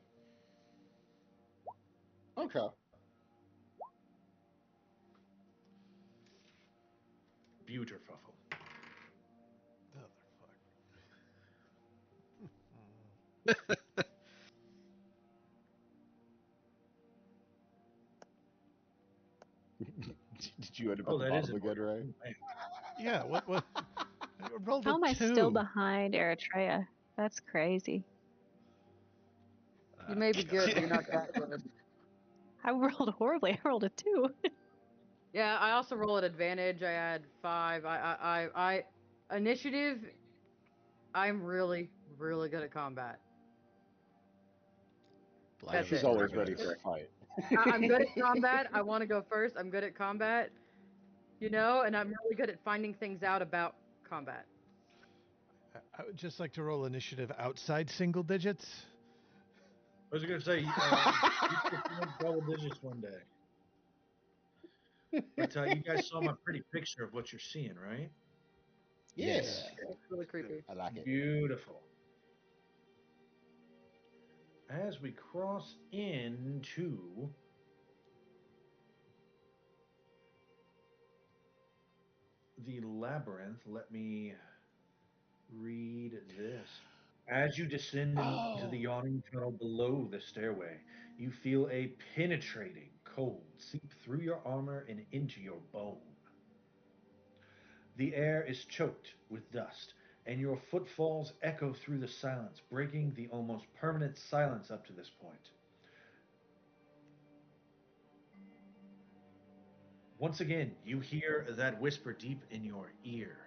Okay. Beautiful. Did you end up Oh, at the that is bottom an again, order. right? Oh, man. Yeah, what? I rolled How a am I 2. still behind Eritrea? That's crazy. You may be good, but you're not that good. I rolled horribly. I rolled a 2. Yeah, I also roll at advantage. I had 5. I initiative. I'm really, really good at combat. Blight That's of She's it. always Murder ready guys. for a fight. I'm good at combat. I want to go first. I'm good at combat, you know, and I'm really good at finding things out about combat. I would just like to roll initiative outside single digits. I was going to say, you could make double digits one day. But you guys saw my pretty picture of what you're seeing, right? Yes. It's really creepy. I like it. Beautiful. As we cross into the labyrinth, let me read this. As you descend into the yawning tunnel below the stairway, you feel a penetrating cold seep through your armor and into your bone. The air is choked with dust, and your footfalls echo through the silence, breaking the almost permanent silence up to this point. Once again, you hear that whisper deep in your ear.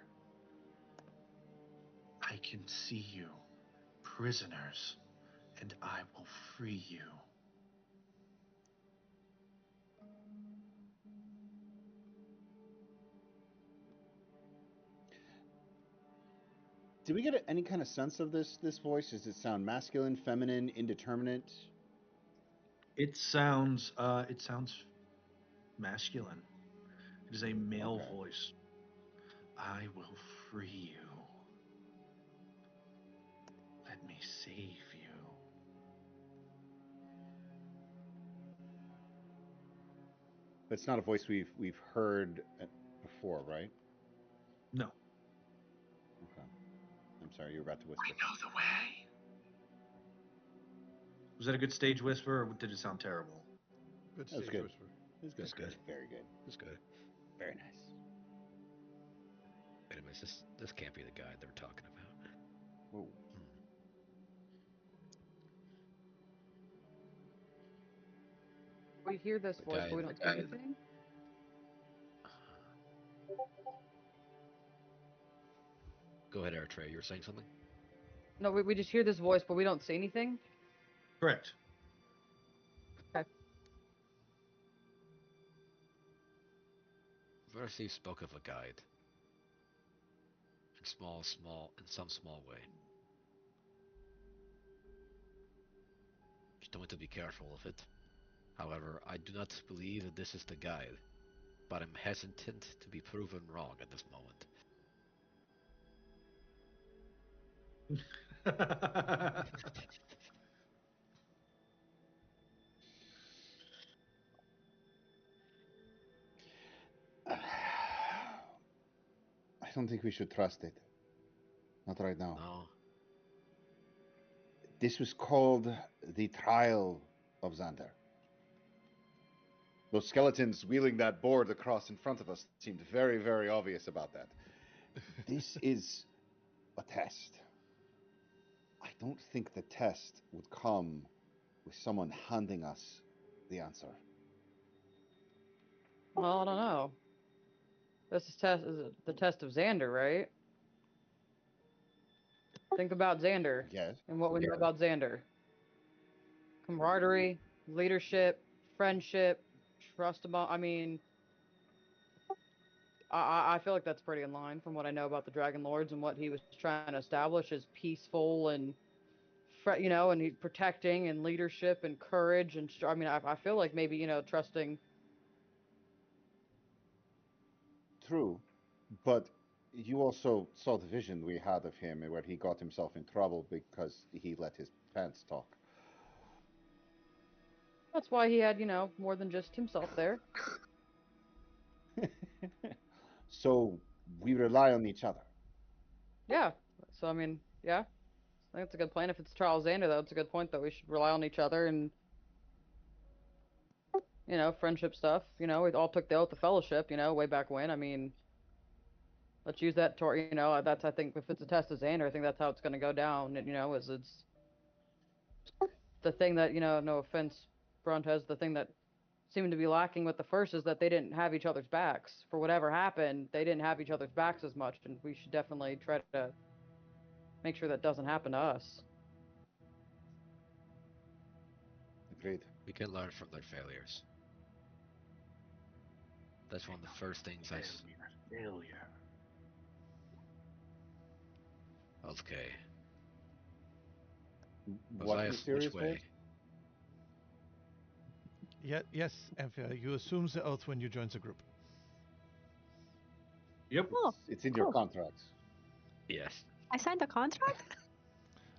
I can see you, prisoners, and I will free you. Do we get any kind of sense of this voice? Does it sound masculine, feminine, indeterminate? It sounds masculine. It is a male Okay. voice. I will free you. Let me save you. But it's not a voice we've heard before, right? No. Okay. I'm sorry, you were about to whisper. I know the way. Was that a good stage whisper, or did it sound terrible? Good That was stage good. whisper. It was good. That's good. Very good. That's good. Very nice. Wait a minute, this can't be the guy they were talking about. Whoa. We hear this The voice, guy- but we don't the see guy- anything. Go ahead, Airtray. You were saying something? No, we just hear this voice, but we don't see anything. Correct. Okay. Versi spoke of a guide. In some small way. You told me to be careful of it. However, I do not believe that this is the guide, but I'm hesitant to be proven wrong at this moment. I don't think we should trust it. Not right now. No? This was called the Trial of Xander. Those skeletons wheeling that board across in front of us seemed very, very obvious about that. This is a test. I don't think the test would come with someone handing us the answer. Well, I don't know. This is the test of Xander, right? Think about Xander Yes. and what we know about Xander. Camaraderie, leadership, friendship, trust among. I mean, I feel like that's pretty in line from what I know about the Dragonlords and what he was trying to establish as peaceful and, and he protecting and leadership and courage and. I mean, I feel like maybe trusting. True, but you also saw the vision we had of him where he got himself in trouble because he let his pants talk. That's why he had more than just himself there. So we rely on each other. Yeah. So I mean, yeah, I think it's a good plan. If it's Charles Xander, though, it's a good point that we should rely on each other and friendship stuff. We all took the oath of fellowship. Way back when. I mean, let's use that to that's I think if it's a test of Xander, I think that's how it's going to go down. Is it's the thing that no offense, Brontes, the thing that seemed to be lacking with the first is that they didn't have each other's backs. For whatever happened, they didn't have each other's backs as much, and we should definitely try to make sure that doesn't happen to us. Agreed. We can learn from their failures. That's one of the first things Failure. Okay. What Josiah, mysterious which way? goals? Yes, Amphia, you assume the oath when you join the group. Yep. Oh, It's in your cool. contracts. Yes. I signed a contract?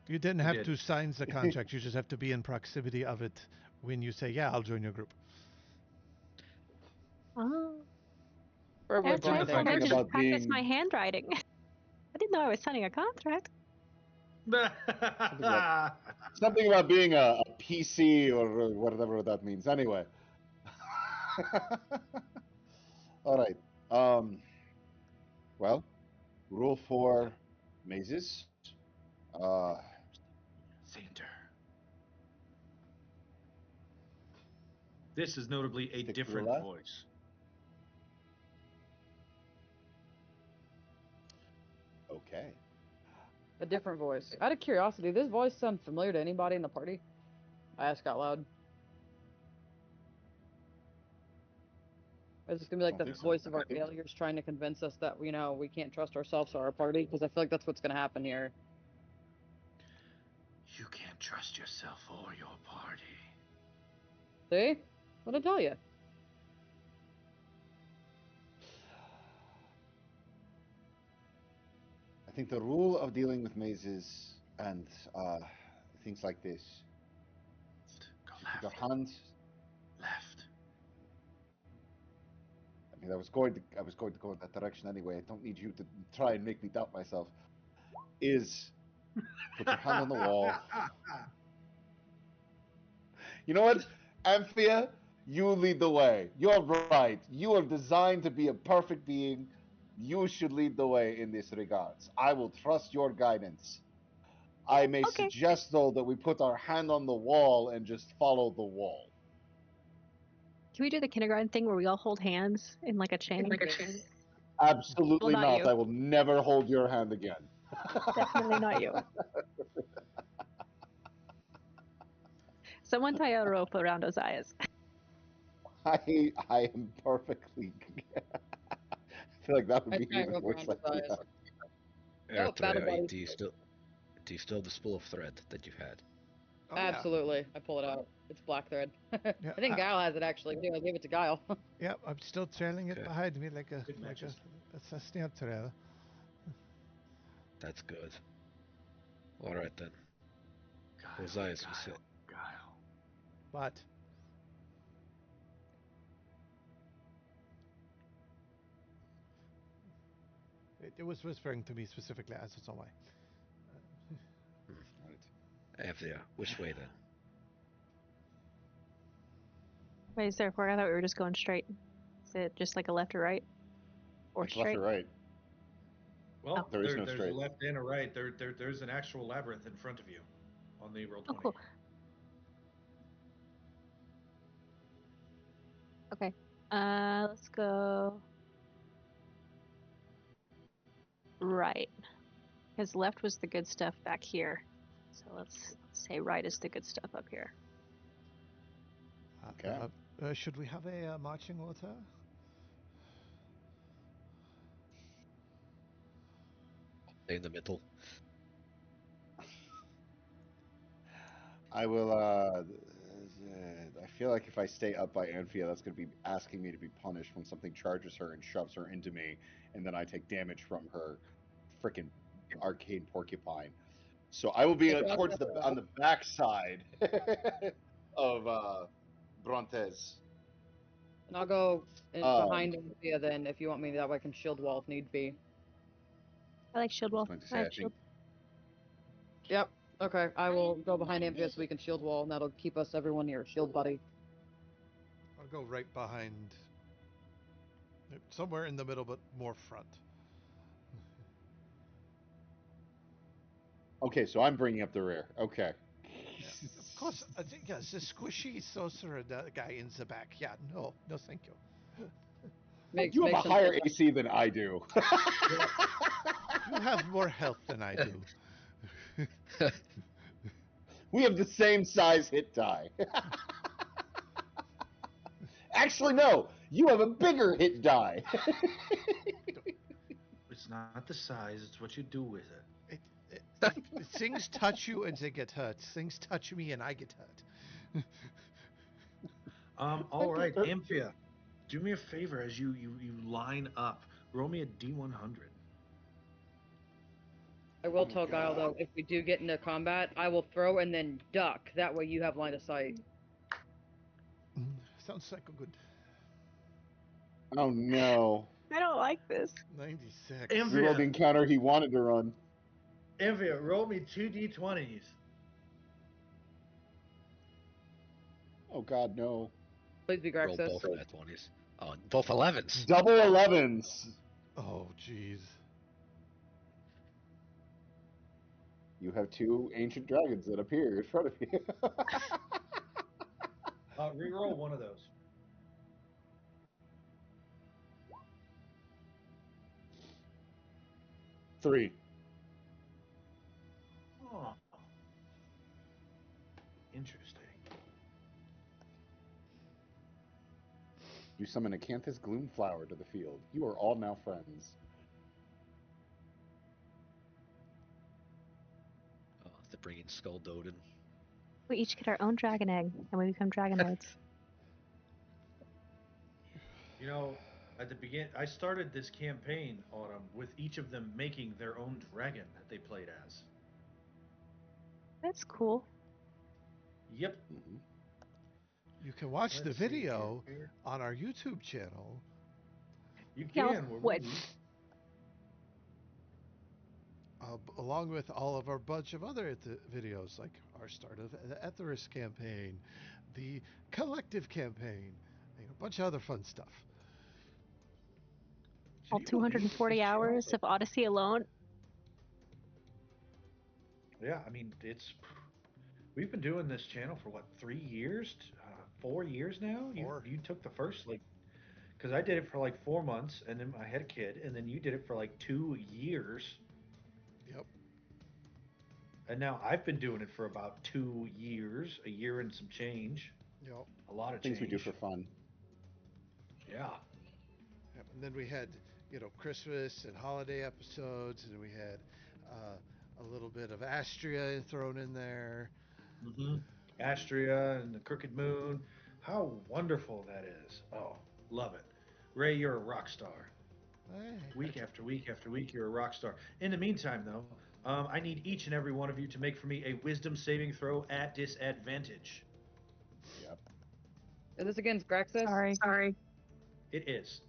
You didn't You have did. to sign the contract. You just have to be in proximity of it when you say, "Yeah, I'll join your group." Oh. Probably I Something told her to about just practice being- my handwriting. I didn't know I was signing a contract. Something about being a PC or whatever that means. Anyway. All right. Well, rule 4 mazes. Xander. This is notably a Stick to the different left. voice. Okay. A different voice. Out of curiosity, does this voice sound familiar to anybody in the party? I ask out loud. Is this gonna be like Don't the think so. voice of our failures trying to convince us that we can't trust ourselves or our party? Because I feel like that's what's gonna happen here. You can't trust yourself or your party. See? What'd I tell you? I think the rule of dealing with mazes and things like this. Go Put your left. hand. Left. I mean, I was going to go in that direction anyway. I don't need you to try and make me doubt myself. Is put your hand on the wall. You know what, Amphia? You lead the way. You're right. You are designed to be a perfect being. You should lead the way in this regards. I will trust your guidance. I may Okay. suggest, though, that we put our hand on the wall and just follow the wall. Can we do the kindergarten thing where we all hold hands in like a chain? Absolutely Well, not not. you. I will never hold your hand again. Definitely not you. Someone tie a rope around Ozias. I am perfectly. I feel like that would I be try and even rope worse. around his eyes. Earth Oh, battle buddy. do you still have the spool of thread that you had? Oh, yeah. Absolutely. I pull it out. It's black thread. Yeah, I think Guile has it actually too. I gave it to Guile. Yeah, I'm still trailing it Okay. behind me like It matches. a snail trail. That's good. All right then. Guile, Josiah, we said. Guile. But it was referring to me specifically as its own way. Right. Amphia, which way then? Wait, is there a fork? I thought we were just going straight. Is it just like a left or right? Or It's left straight? or right. Well, There is no there's straight. a left and a right. There's an actual labyrinth in front of you on the roll 20. Oh, cool. Okay. Let's go right. Because left was the good stuff back here. So let's say right is the good stuff up here. Okay. Should we have a marching order? Stay in the middle. I will. I feel like if I stay up by Anfia, that's going to be asking me to be punished when something charges her and shoves her into me, and then I take damage from her freaking arcane porcupine. So I will be towards the on the back side of Brontes. And I'll go Um, behind Anthea then if you want me. That way I can shield wall if need be. I like shield I was wall. going to I say, I have think shield. Yep. Okay, I will go behind Anthea so we can shield wall, and that'll keep us everyone near shield buddy. I'll go right behind. Somewhere in the middle, but more front. okay. So I'm bringing up the rear. Okay. Yeah. Of course, I think yes, the squishy sorcerer guy in the back. Yeah, no, thank you. Makes, You have a makes sense. higher AC than I do. You have more health than I do. We have the same size hit die. Actually, no. You have a bigger hit die. It's not the size; it's what you do with it. Things touch you and they get hurt. Things touch me and I get hurt. All right, Amphia, do me a favor as you line up. Roll me a D100. I will Oh, tell Guile God. though, if we do get into combat, I will throw and then duck. That way you have line of sight. Sounds like a good Oh, no. I don't like this. 96. Reroll the Amphia, encounter he wanted to run. Amphia, roll me two D20s. Oh, God, no. Please be Roll Graxus. both nat 20s. Oh, both 11s. Double 11s. Oh, jeez. You have two ancient dragons that appear in front of you. Reroll one of those. Three. Oh, interesting. You summon a Canthus Gloomflower to the field. You are all now friends. Oh, they're bringing Skull Doden. We each get our own dragon egg, and we become Dragonlords. You know, at the begin, I started this campaign, Autumn, with each of them making their own dragon that they played as. That's cool. Yep. Mhm. You can watch the Let's see video here. on our YouTube channel. You Yeah, can. what? Along with all of our bunch of other videos, like our start of the Etheris campaign, the collective campaign, a bunch of other fun stuff. All Can you believe that 240 this channel- hours of Odyssey alone. Yeah, I mean, we've been doing this channel for what, 3 years, 4 years now. Four. You took the first because I did it for like 4 months, and then I had a kid, and then you did it for like 2 years, Yep. and now I've been doing it for about 2 years, a year and some change, Yep. a lot of Things we change. do for fun. Yeah. Yep. And then we had, Christmas and holiday episodes, and we had a little bit of Astria thrown in there. Mm-hmm. Astria and the Crooked Moon. How wonderful that is. Oh, love it. Ray, you're a rock star. Hey, Week after week after week, you're a rock star. In the meantime, though, I need each and every one of you to make for me a wisdom saving throw at disadvantage. Yep. Is this against Graxus? Sorry. It is.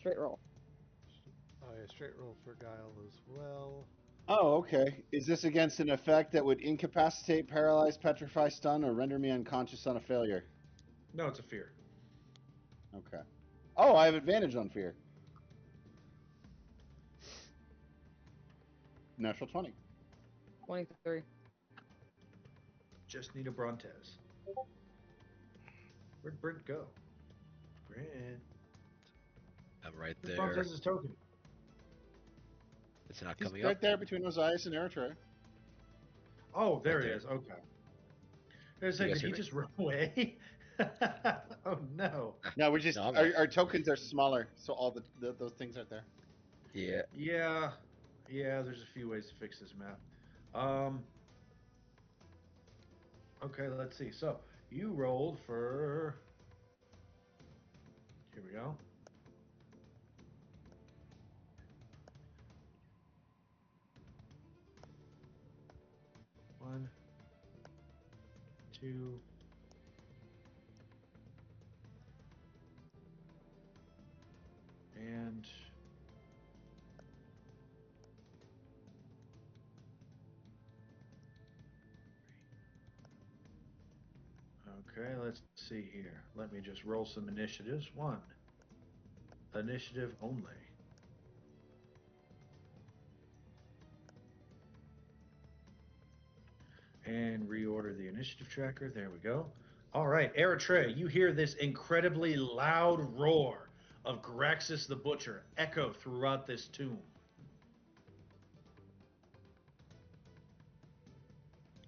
Straight roll. Oh, yeah, straight roll for Guile as well. Oh, okay. Is this against an effect that would incapacitate, paralyze, petrify, stun, or render me unconscious on a failure? No, it's a fear. Okay. Oh, I have advantage on fear. Natural 20. 23. Just need a Brontes. Where'd Brent go? Brent. I'm right Where's there. Brontes' token? It's not He's coming right up. there between Osiris and Eritrea. Oh, there Right he there. is. Okay. I was You like, guys did he hear me? just run away? Oh no. No, we're just No, I'm our tokens are smaller, so all those things aren't there. Yeah. Yeah, yeah. There's a few ways to fix this map. Um. Okay, let's see. So you rolled for. Here we go. One, two, and okay, let's see here. Let me just roll some initiatives. One. Initiative only. And reorder the initiative tracker. There we go. All right, Eritrea, you hear this incredibly loud roar of Graxus the Butcher echo throughout this tomb.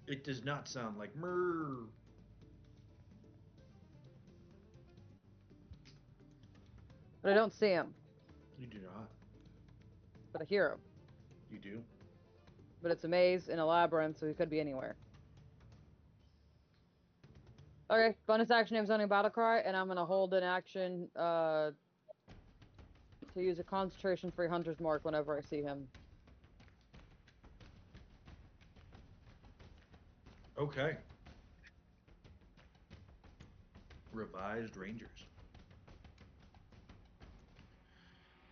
It does not sound like murr. But I don't see him. You do not. But I hear him. You do. But it's a maze in a labyrinth, so he could be anywhere. Okay, bonus action Amazonian battle cry, and I'm gonna hold an action to use a concentration free hunter's mark whenever I see him. Okay. Revised Rangers.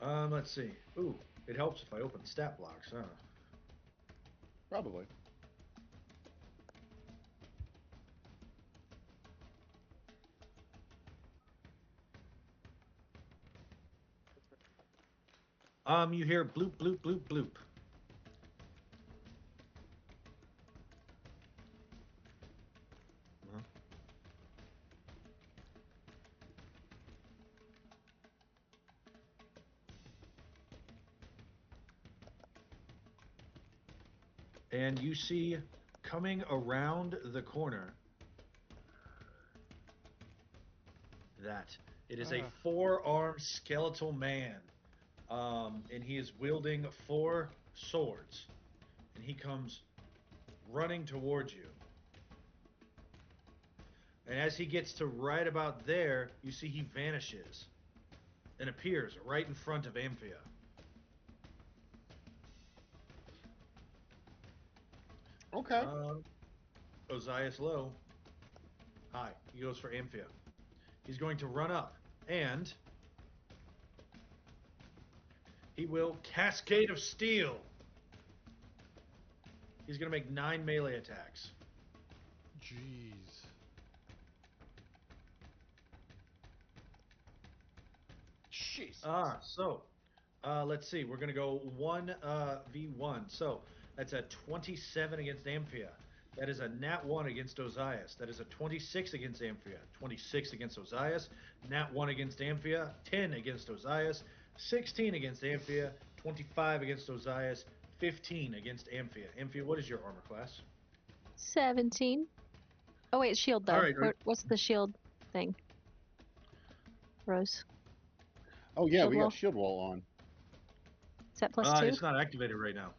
Let's see. Ooh, it helps if I open stat blocks, huh? Probably. You hear bloop, bloop, bloop, bloop. Huh? And you see coming around the corner that it is a four-armed skeletal man. And he is wielding four swords. And he comes running towards you. And as he gets to right about there, you see he vanishes and appears right in front of Amphia. Okay. Ozias Lowe. Hi. He goes for Amphia. He's going to run up and he will Cascade of Steel. He's going to make 9 melee attacks. Jeez. Jeez. Let's see. We're going to go 1v1. So that's a 27 against Amphia. That is a nat 1 against Ozias. That is a 26 against Amphia. 26 against Ozias. Nat 1 against Amphia. 10 against Ozias. 16 against Amphia. 25 against Ozias. 15 against Amphia. Amphia, what is your armor class? 17. Oh wait, shield though. All right. What's the shield thing? Rose. Oh yeah, Shield we wall. got shield wall on. Is that +2? It's not activated right now.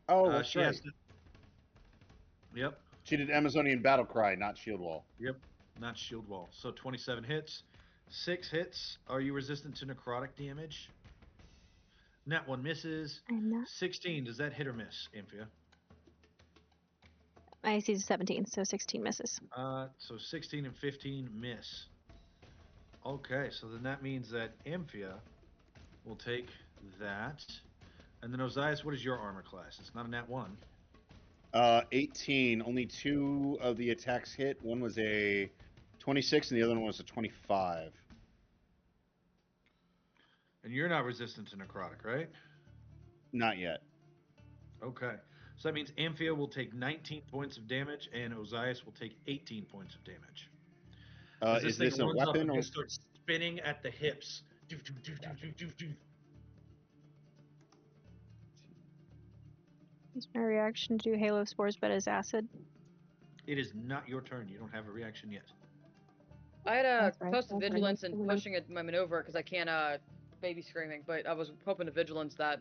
Oh, that's She right. has to. Yep. She did Amazonian battle cry, not shield wall. Yep. Not shield wall. So 27 hits. 6 hits. Are you resistant to necrotic damage? Nat 1 misses. I'm not. 16. Does that hit or miss, Amphia? My AC is 17, so 16 misses. So 16 and 15 miss. Okay, so then that means that Amphia will take that. And then Ozias, what is your armor class? It's not a nat 1. 18. Only 2 of the attacks hit. One was a 26 and the other one was a 25. And you're not resistant to necrotic, right? Not yet. Okay. So that means Amphia will take 19 points of damage and Ozias will take 18 points of damage. As Is thing this a runs up weapon and or? just starts spinning at the hips. Doof, doof, doof, doof, doof, doof, doof. Is my reaction to do Halo Spores but as acid? It is not your turn. You don't have a reaction yet. I had a That's right. close to vigilance and pushing my maneuver because I can't baby screaming, but I was hoping to vigilance that.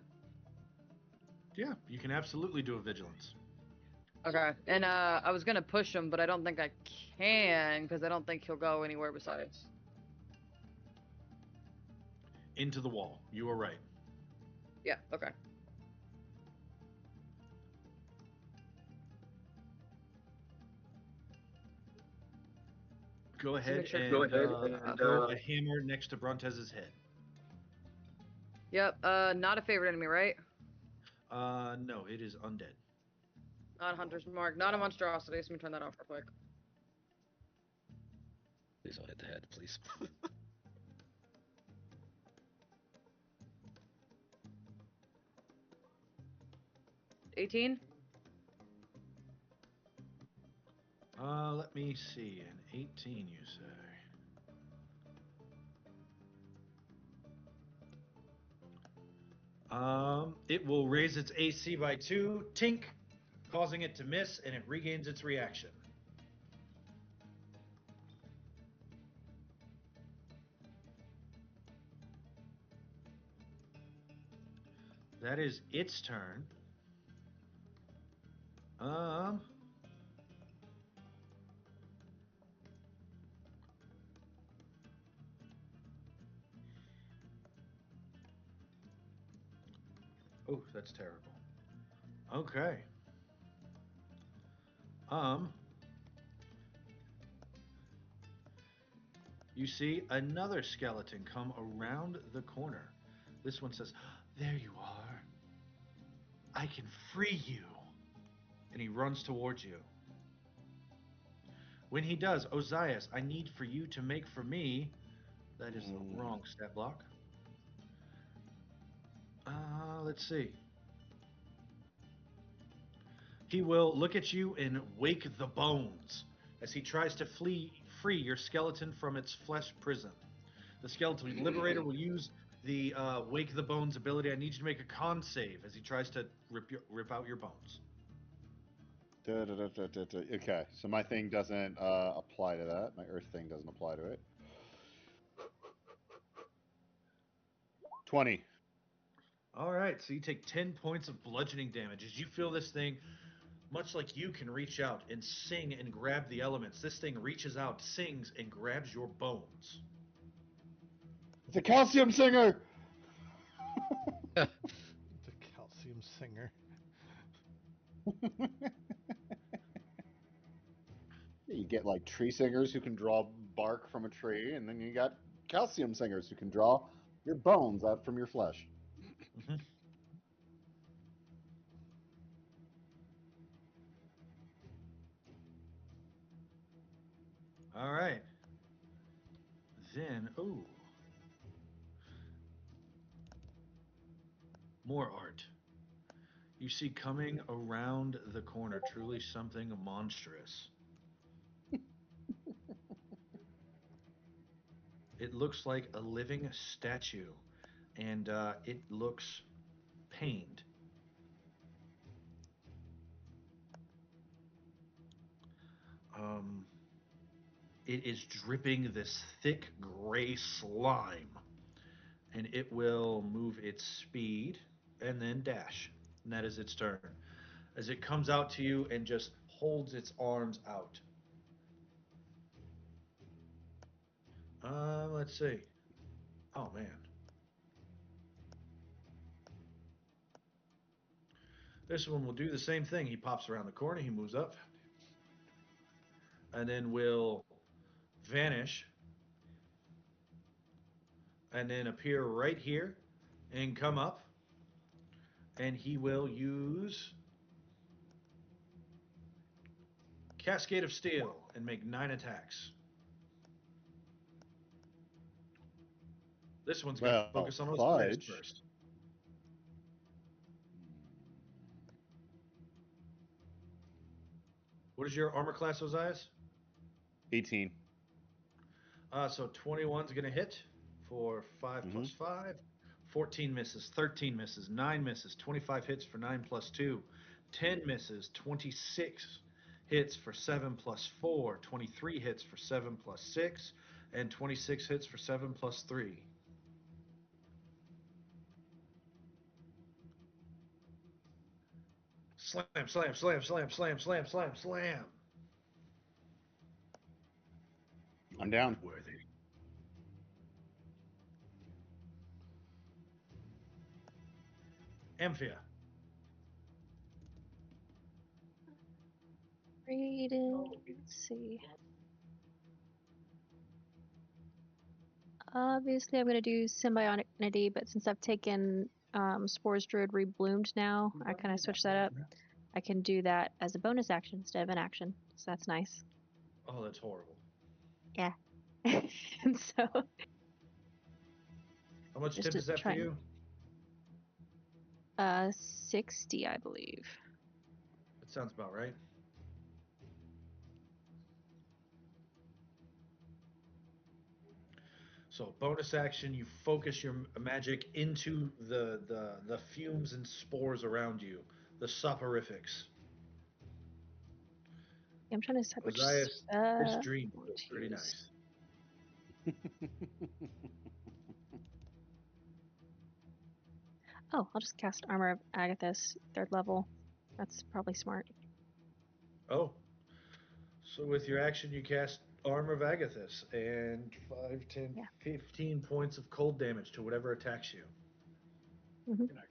Yeah, you can absolutely do a vigilance. Okay, and I was gonna push him, but I don't think I can because I don't think he'll go anywhere besides. Into the wall. You are right. Yeah. Okay. Go ahead Sure. and throw a hammer next to Brontez's head. Yep. Not a favorite enemy, right? No, it is undead. Not Hunter's Mark. Not a monstrosity. So let me turn that off real quick. Please don't hit the head, please. 18. Let me see. An 18, you say? It will raise its AC by 2, tink, causing it to miss, and it regains its reaction. That is its turn. Oh, that's terrible. Okay. You see another skeleton come around the corner. This one says, "There you are. I can free you." And he runs towards you. When he does, Ozias, I need for you to make for me. That is the wrong stat block. Let's see. He will look at you and wake the bones as he tries to free your skeleton from its flesh prison. The skeleton liberator will use the wake the bones ability. I need you to make a con save as he tries to rip out your bones. Okay, so my thing doesn't apply to that. My earth thing doesn't apply to it. 20. All right, so you take 10 points of bludgeoning damage as you feel this thing, much like you can reach out and sing and grab the elements. This thing reaches out, sings, and grabs your bones. It's a calcium singer! The calcium singer. You get like tree singers who can draw bark from a tree, and then you got calcium singers who can draw your bones out from your flesh. Mm-hmm. All right. Then, ooh. More art. You see coming around the corner truly something monstrous. It looks like a living statue, and it looks pained. Um, it is dripping this thick gray slime, and it will move its speed and then dash. And that is its turn. As it comes out to you and just holds its arms out. Let's see. Oh man. This one will do the same thing. He pops around the corner, he moves up, and then will vanish, and then appear right here, and come up, and he will use Cascade of Steel and make 9 attacks. This one's going to focus on Osiris Fudge. first. What is your armor class, Osiris? 18. So 21's going to hit for 5 plus 5. 14 misses, 13 misses, 9 misses, 25 hits for 9 plus 2, 10 misses, 26 hits for 7 plus 4, 23 hits for 7 plus 6, and 26 hits for 7 plus 3. Slam, slam, slam, slam, slam, slam, slam, slam. I'm down. Worthy. Amphia. Raiden. Let's see. Obviously, I'm going to do Symbiotic Entity, but since I've taken Spores Druid Rebloomed now, I kind of switched that up. I can do that as a bonus action instead of an action, so that's nice. Oh, that's horrible. Yeah. And so, How much just tip to is that for try and- you? 60, I believe. That sounds about right. So bonus action, you focus your magic into the fumes and spores around you, the soporifics. I'm trying to decide which Ozias, this dream one feels to pretty use. nice. Oh, I'll just cast Armor of Agathis, 3rd level. That's probably smart. Oh, so with your action, you cast Armor of Agathis and 5, 10, Yeah. 15 points of cold damage to whatever attacks you. Mhm. You're not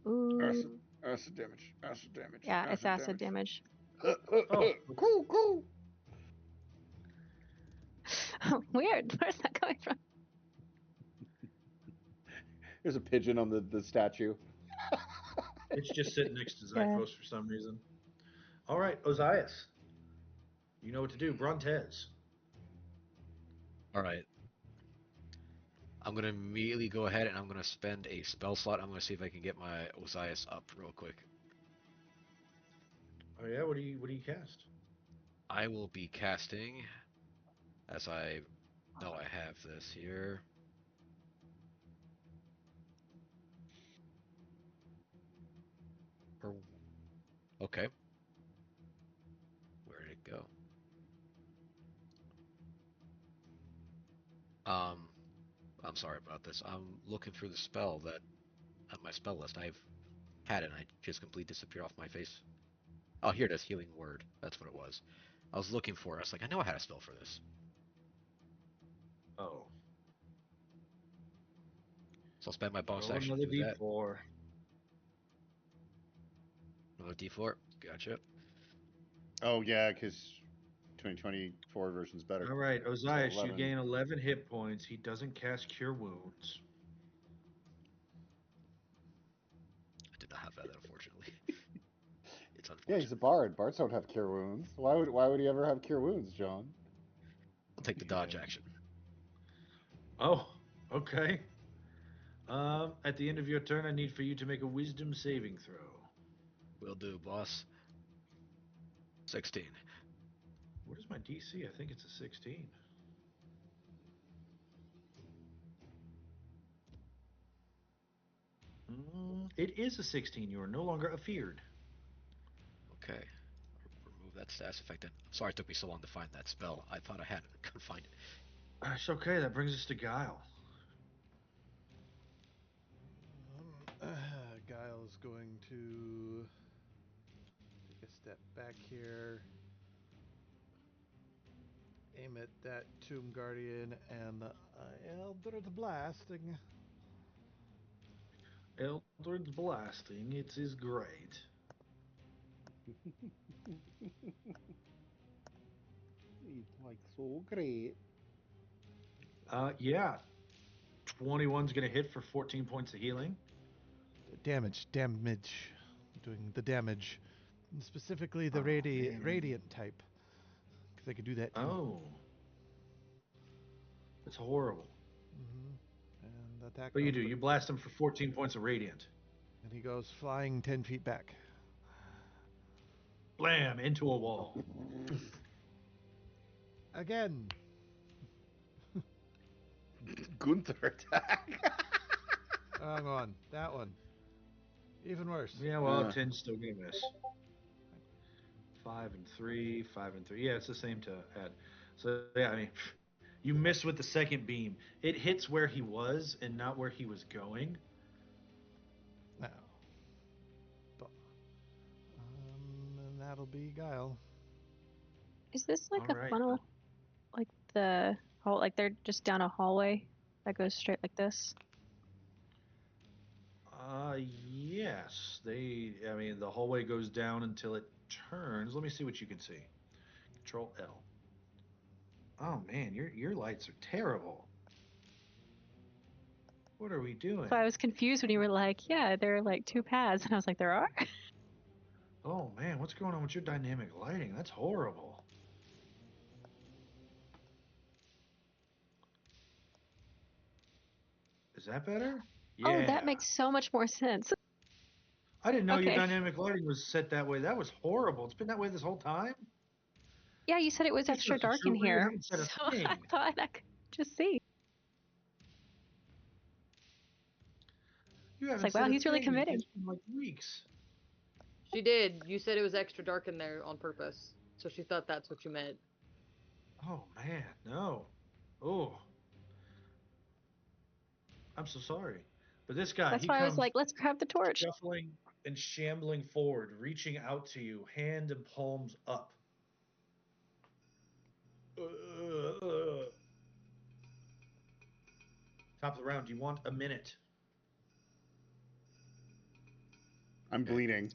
good. Ooh. Acid damage. Acid damage. Yeah, it's acid damage. Oh, Cool. Weird. Where's that coming from? There's a pigeon on the statue. it's just sitting next to Yeah. Zyphos for some reason. All right, Ozias. You know what to do. Brontez. All right. I'm gonna immediately go ahead and I'm gonna spend a spell slot. I'm gonna see if I can get my Osiris up real quick. Oh yeah, what do you cast? I will be casting, as I know I have this here. Okay. Where did it go? I'm sorry about this. I'm looking through the spell that on my spell list. I've had it and I just completely disappeared off my face. Oh, here it is, Healing Word. That's what it was. I was looking for it. I was like, I know I had a spell for this. Oh, So I'll spend my bonus roll action another to do that. D4. Another D4. Gotcha. Oh yeah, because 2024 version's better. All right, So Ozias, you 11. gain 11 hit points. He doesn't cast Cure Wounds. I did not have that, unfortunately. It's Yeah, he's unfortunate. a bard. Bards don't have cure wounds. Why would he ever have cure wounds, John? I'll take the dodge Yeah. action. Oh, okay. At the end of your turn, I need for you to make a Wisdom saving throw. Will do, boss. 16. What is my DC? I think it's a 16. It is a 16. You are no longer afeared. Okay. Remove that status effect. I'm sorry it took me so long to find that spell. I thought I had it. Couldn't find it. It's okay. That brings us to Guile. Guile's going to take a step back here, aim at that Tomb Guardian, and Eldritch Blasting. Eldritch Blasting. It is great. It's like so great. Yeah. 21's going to hit for 14 points of healing. Damage. Doing the damage. And specifically the Oh, man. radiant type. Because I could do that too. Oh. It's horrible. And attack But you do. number. You blast him for 14 points of radiant. And he goes flying 10 feet back. Blam! Into a wall. Again. Gunther attack. Wrong one. That one. Even worse. Yeah, well, 10's still going to miss. 5 and 3, 5 and 3. Yeah, it's the same to add. So yeah, I mean, you miss with the second beam. It hits where he was and not where he was going. Now. And that'll be Guile. Is this like All a right. funnel? Like the hall, like they're just down a hallway that goes straight like this? Yes. I mean, the hallway goes down until it turns. Let me see what you can see. Control L. Oh man, your lights are terrible. What are we doing? So I was confused when you were like, yeah, there are like two paths. And I was like, there are? Oh man, what's going on with your dynamic lighting? That's horrible. Is that better? Oh, Yeah. that makes so much more sense. I didn't know your Okay. dynamic lighting was set that way. That was horrible. It's been that way this whole time. Yeah, you said it was You're extra such a dark in trooper. You here. haven't said So a thing. I thought I could just see. You It's haven't like, said wow, a he's really thing. committing. It's been like weeks. She did. You said it was extra dark in there on purpose, so she thought that's what you meant. Oh man, no. Oh, I'm so sorry. But this guy, That's he why I was comes like, let's grab the torch. shuffling and shambling forward, reaching out to you, hand and palms up. Top of the round. Do you want a minute? I'm Okay. bleeding.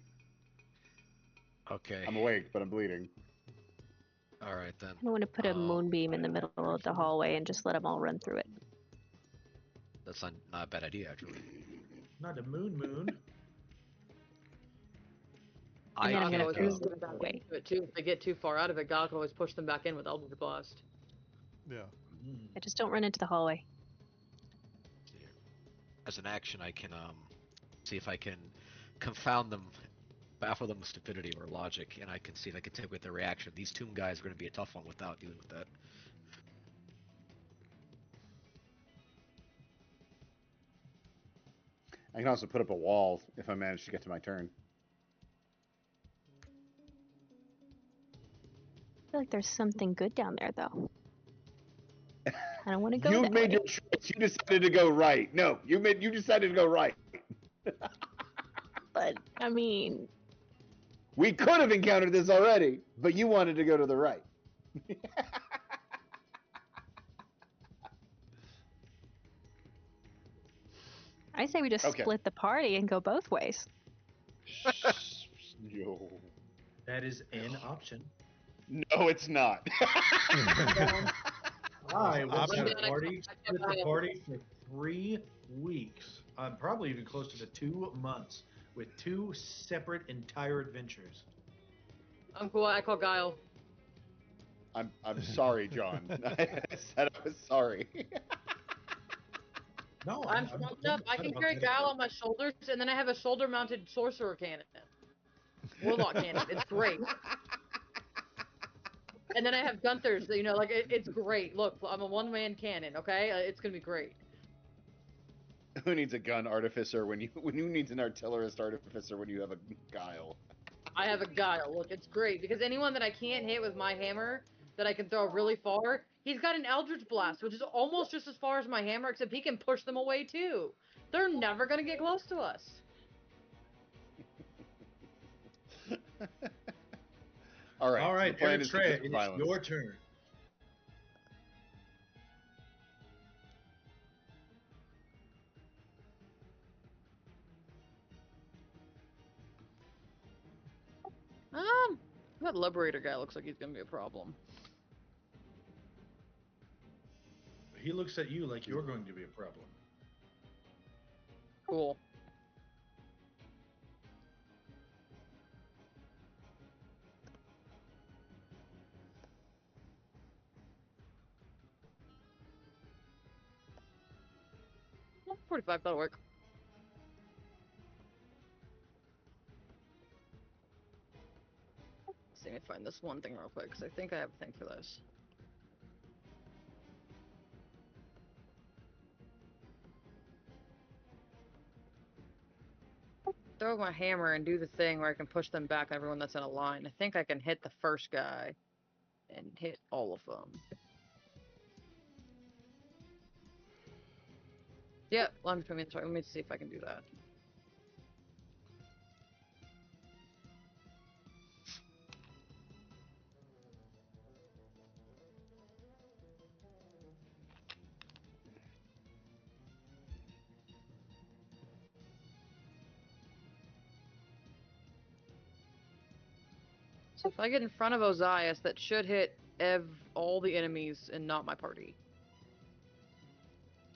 Okay. I'm awake, but I'm bleeding. All right then. I want to put a moonbeam in the middle of the hallway and just let them all run through it. That's not a bad idea, actually. Not a moon. And I then I'm God gonna can can. always throw push them back away. into it too. If they get too far out of it, God can always push them back in with Eldritch Blast. Yeah. I just don't run into the hallway. As an action, I can see if I can confound them, baffle them with stupidity or logic, and I can see if I can take away their reaction. These tomb guys are going to be a tough one without dealing with that. I can also put up a wall if I manage to get to my turn. I feel like there's something good down there, though. I don't want to go You've that made way. your choice. You decided to go right. No, you decided to go right. But, I mean, We could have encountered this already, but you wanted to go to the right. I say we just Okay. split the party and go both ways. No. That is an option. No, it's not. I was Option. at a party, split the party for 3 weeks. Probably even closer to 2 months with 2 separate entire adventures. I'm cool. I call Guile. I'm sorry, John. I said I was sorry. No, I'm strong enough. I upset can about carry that. Guile on my shoulders, and then I have a shoulder-mounted sorcerer cannon, warlock cannon. It's great. And then I have Gunther's. You know, like it's great. Look, I'm a one-man cannon. Okay, it's gonna be great. Who needs a gun artificer when who needs an artillerist artificer when you have a guile? I have a Guile. Look, it's great because anyone that I can't hit with my hammer that I can throw really far, he's got an Eldritch Blast, which is almost just as far as my hammer, except he can push them away too. They're never gonna get close to us. All right. All So the right, plan is to Eritrea, use it is violence. your turn. That Liberator guy looks like he's gonna be a problem. He looks at you like you're going to be a problem. Cool. Well, 45, that'll work. Let's see me find this one thing real quick, because I think I have a thing for this. throw my hammer and do the thing where I can push them back, everyone that's in a line. I think I can hit the first guy and hit all of them. Yep, line between me and the target. Let me see if I can do that. So if I get in front of Ozias, that should hit all the enemies and not my party.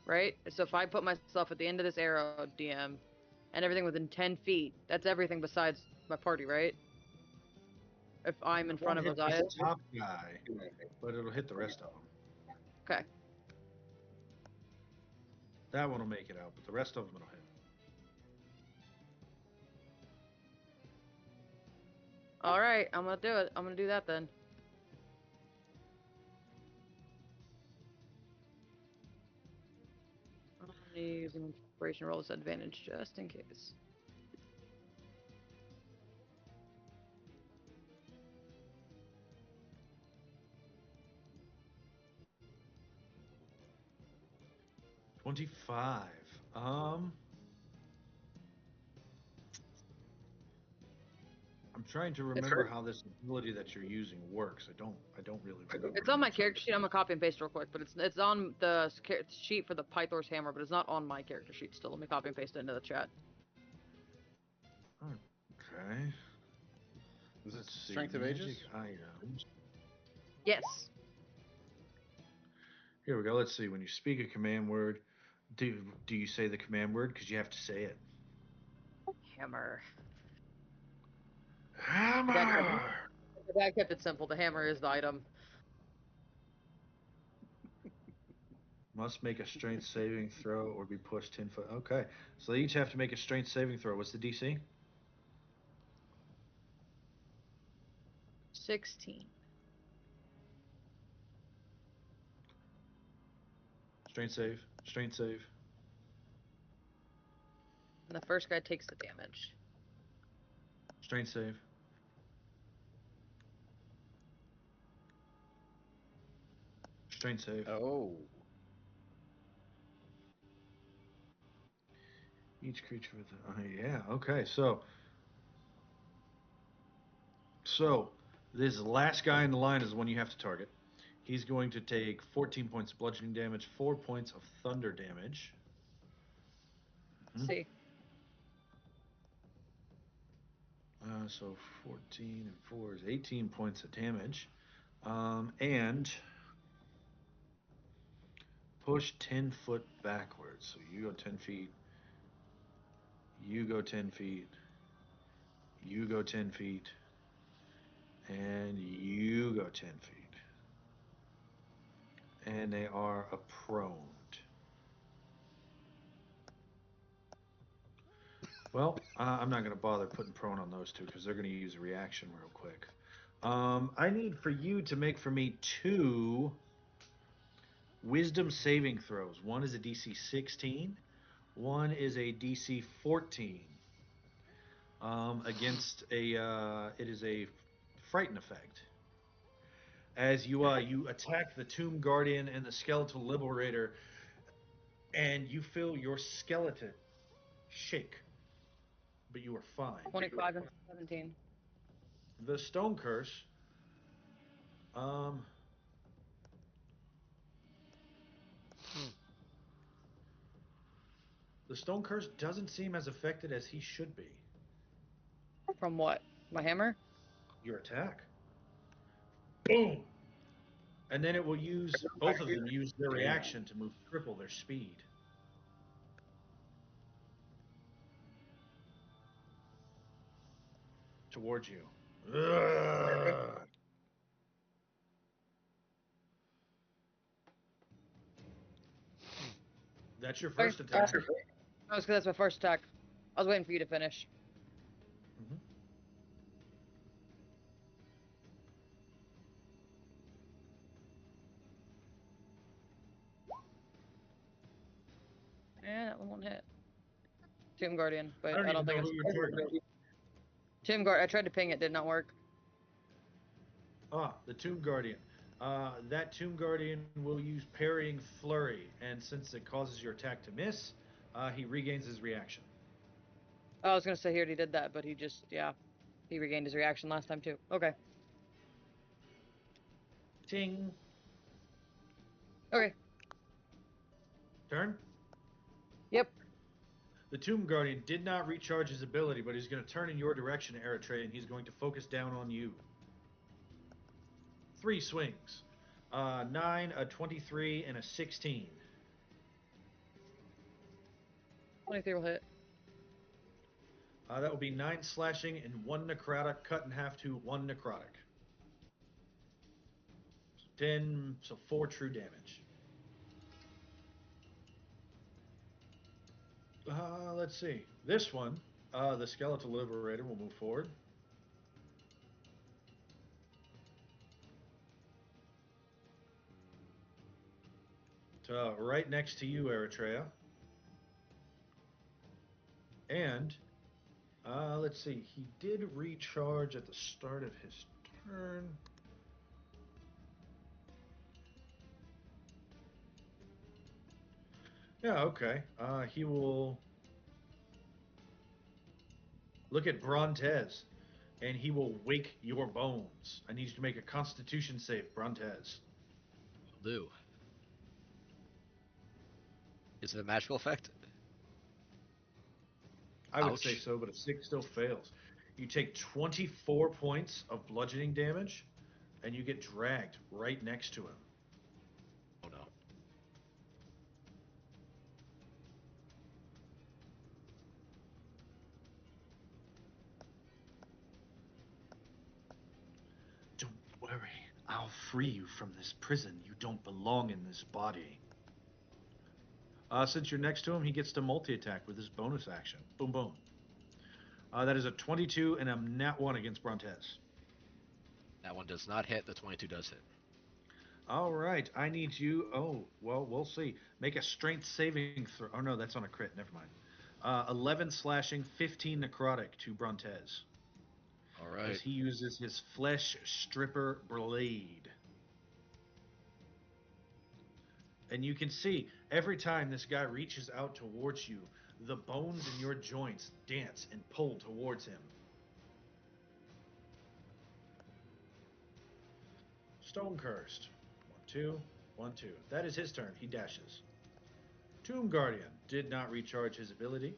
Right? So if I put myself at the end of this arrow, DM, and everything within 10 feet, that's everything besides my party, right? If I'm in front of Won't hit Ozias. the top guy, but it'll hit the rest of them. Okay. That one will make it out, but the rest of them will hit. Alright, I'm gonna do it. I'm gonna do that then. I'm gonna use an inspiration roll as advantage just in case. $25. I'm trying to remember how this ability that you're using works. I don't really remember. It's on my character sheet. I'm gonna copy and paste real quick, but it's on the sheet for the Pythor's hammer, but it's not on my character sheet still. Let me copy and paste it into the chat. Okay. Is it Let's see, Strength of magic Ages? items. Yes. Here we go. Let's see. When you speak a command word, do you say the command word? Because you have to say it. Hammer. Hammer. I kept it simple. The hammer is the item. Must make a strength saving throw or be pushed 10 foot. Okay. So they each have to make a strength saving throw. What's the DC? 16. Strength save. Strength save. And the first guy takes the damage. Strength save. Strength save. Oh. Each creature with yeah, okay. So this last guy in the line is the one you have to target. He's going to take 14 points of bludgeoning damage, 4 points of thunder damage. See. So 14 and 4 is 18 points of damage. And push 10 foot backwards. So you go 10 feet. You go 10 feet. You go 10 feet. And you go 10 feet. And they are prone. Well, I'm not going to bother putting prone on those two because they're going to use a reaction real quick. I need for you to make for me 2 wisdom saving throws. One is a DC 16. One is a DC 14. Against it is a frighten effect. As you attack the Tomb Guardian and the Skeletal Liberator, and you feel your skeleton shake, but you are fine. 25 and 17. The Stone Curse, um, the Stone Curse doesn't seem as affected as he should be. From what? My hammer? Your attack. Boom! And then it will use, both of them use their reaction to move triple their speed. Towards you. Ugh. That's your first attack. No, it's 'cause that's my first attack. I was waiting for you to finish. Mhm. Yeah, that one won't hit. Tomb Guardian, I but don't I don't even think know who it's you're targeting. Tomb Guard. I tried to ping it, did not work. Ah, the Tomb Guardian. That Tomb Guardian will use Parrying Flurry, and since it causes your attack to miss, he regains his reaction. Oh, I was gonna say he already did that, but he just he regained his reaction last time too. Okay. Ting. Okay. Turn. Yep. The Tomb Guardian did not recharge his ability, but he's going to turn in your direction, Eritrea, and he's going to focus down on you. 3 swings. 9, a 23, and a 16. 23 will hit. That will be 9 slashing and 1 necrotic, cut in half to 1 necrotic. 10, so 4 true damage. Let's see. This one, the Skeletal Liberator will move forward. Right next to you, Eritrea. And, let's see. He did recharge at the start of his turn. Yeah, okay. He will look at Brontez, and he will wake your bones. I need you to make a Constitution save, Brontez. Will do. Is it a magical effect? I would say Ouch. so, but a 6 still fails. You take 24 points of bludgeoning damage, and you get dragged right next to him. Oh no. Don't worry. I'll free you from this prison. You don't belong in this body. Since you're next to him, he gets to multi-attack with his bonus action. Boom, boom. That is a 22 and a nat 1 against Brontez. That one does not hit. The 22 does hit. All right, I need you. Oh, well, we'll see. Make a strength saving throw. Oh no, that's on a crit. Never mind. 11 slashing, 15 necrotic to Brontez All as right. he uses his flesh stripper blade. And you can see every time this guy reaches out towards you, the bones in your joints dance and pull towards him. Stone Cursed. 1, 2, 1, 2. That is his turn. He dashes. Tomb Guardian did not recharge his ability.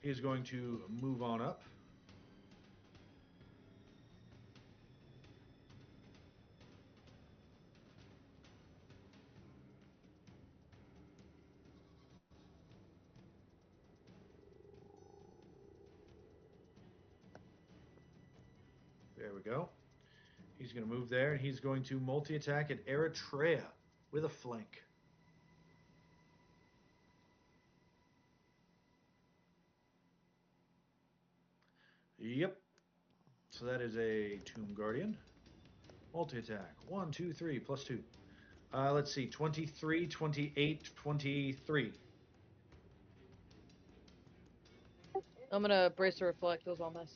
He is going to move on up. There we go. He's going to move there, and he's going to multi-attack at Eritrea with a flank. Yep. So that is a Tomb Guardian. Multi-attack. 1, 2, 3, plus 2. Let's see. 23, 28, 23. I'm gonna brace to reflect. Those all miss.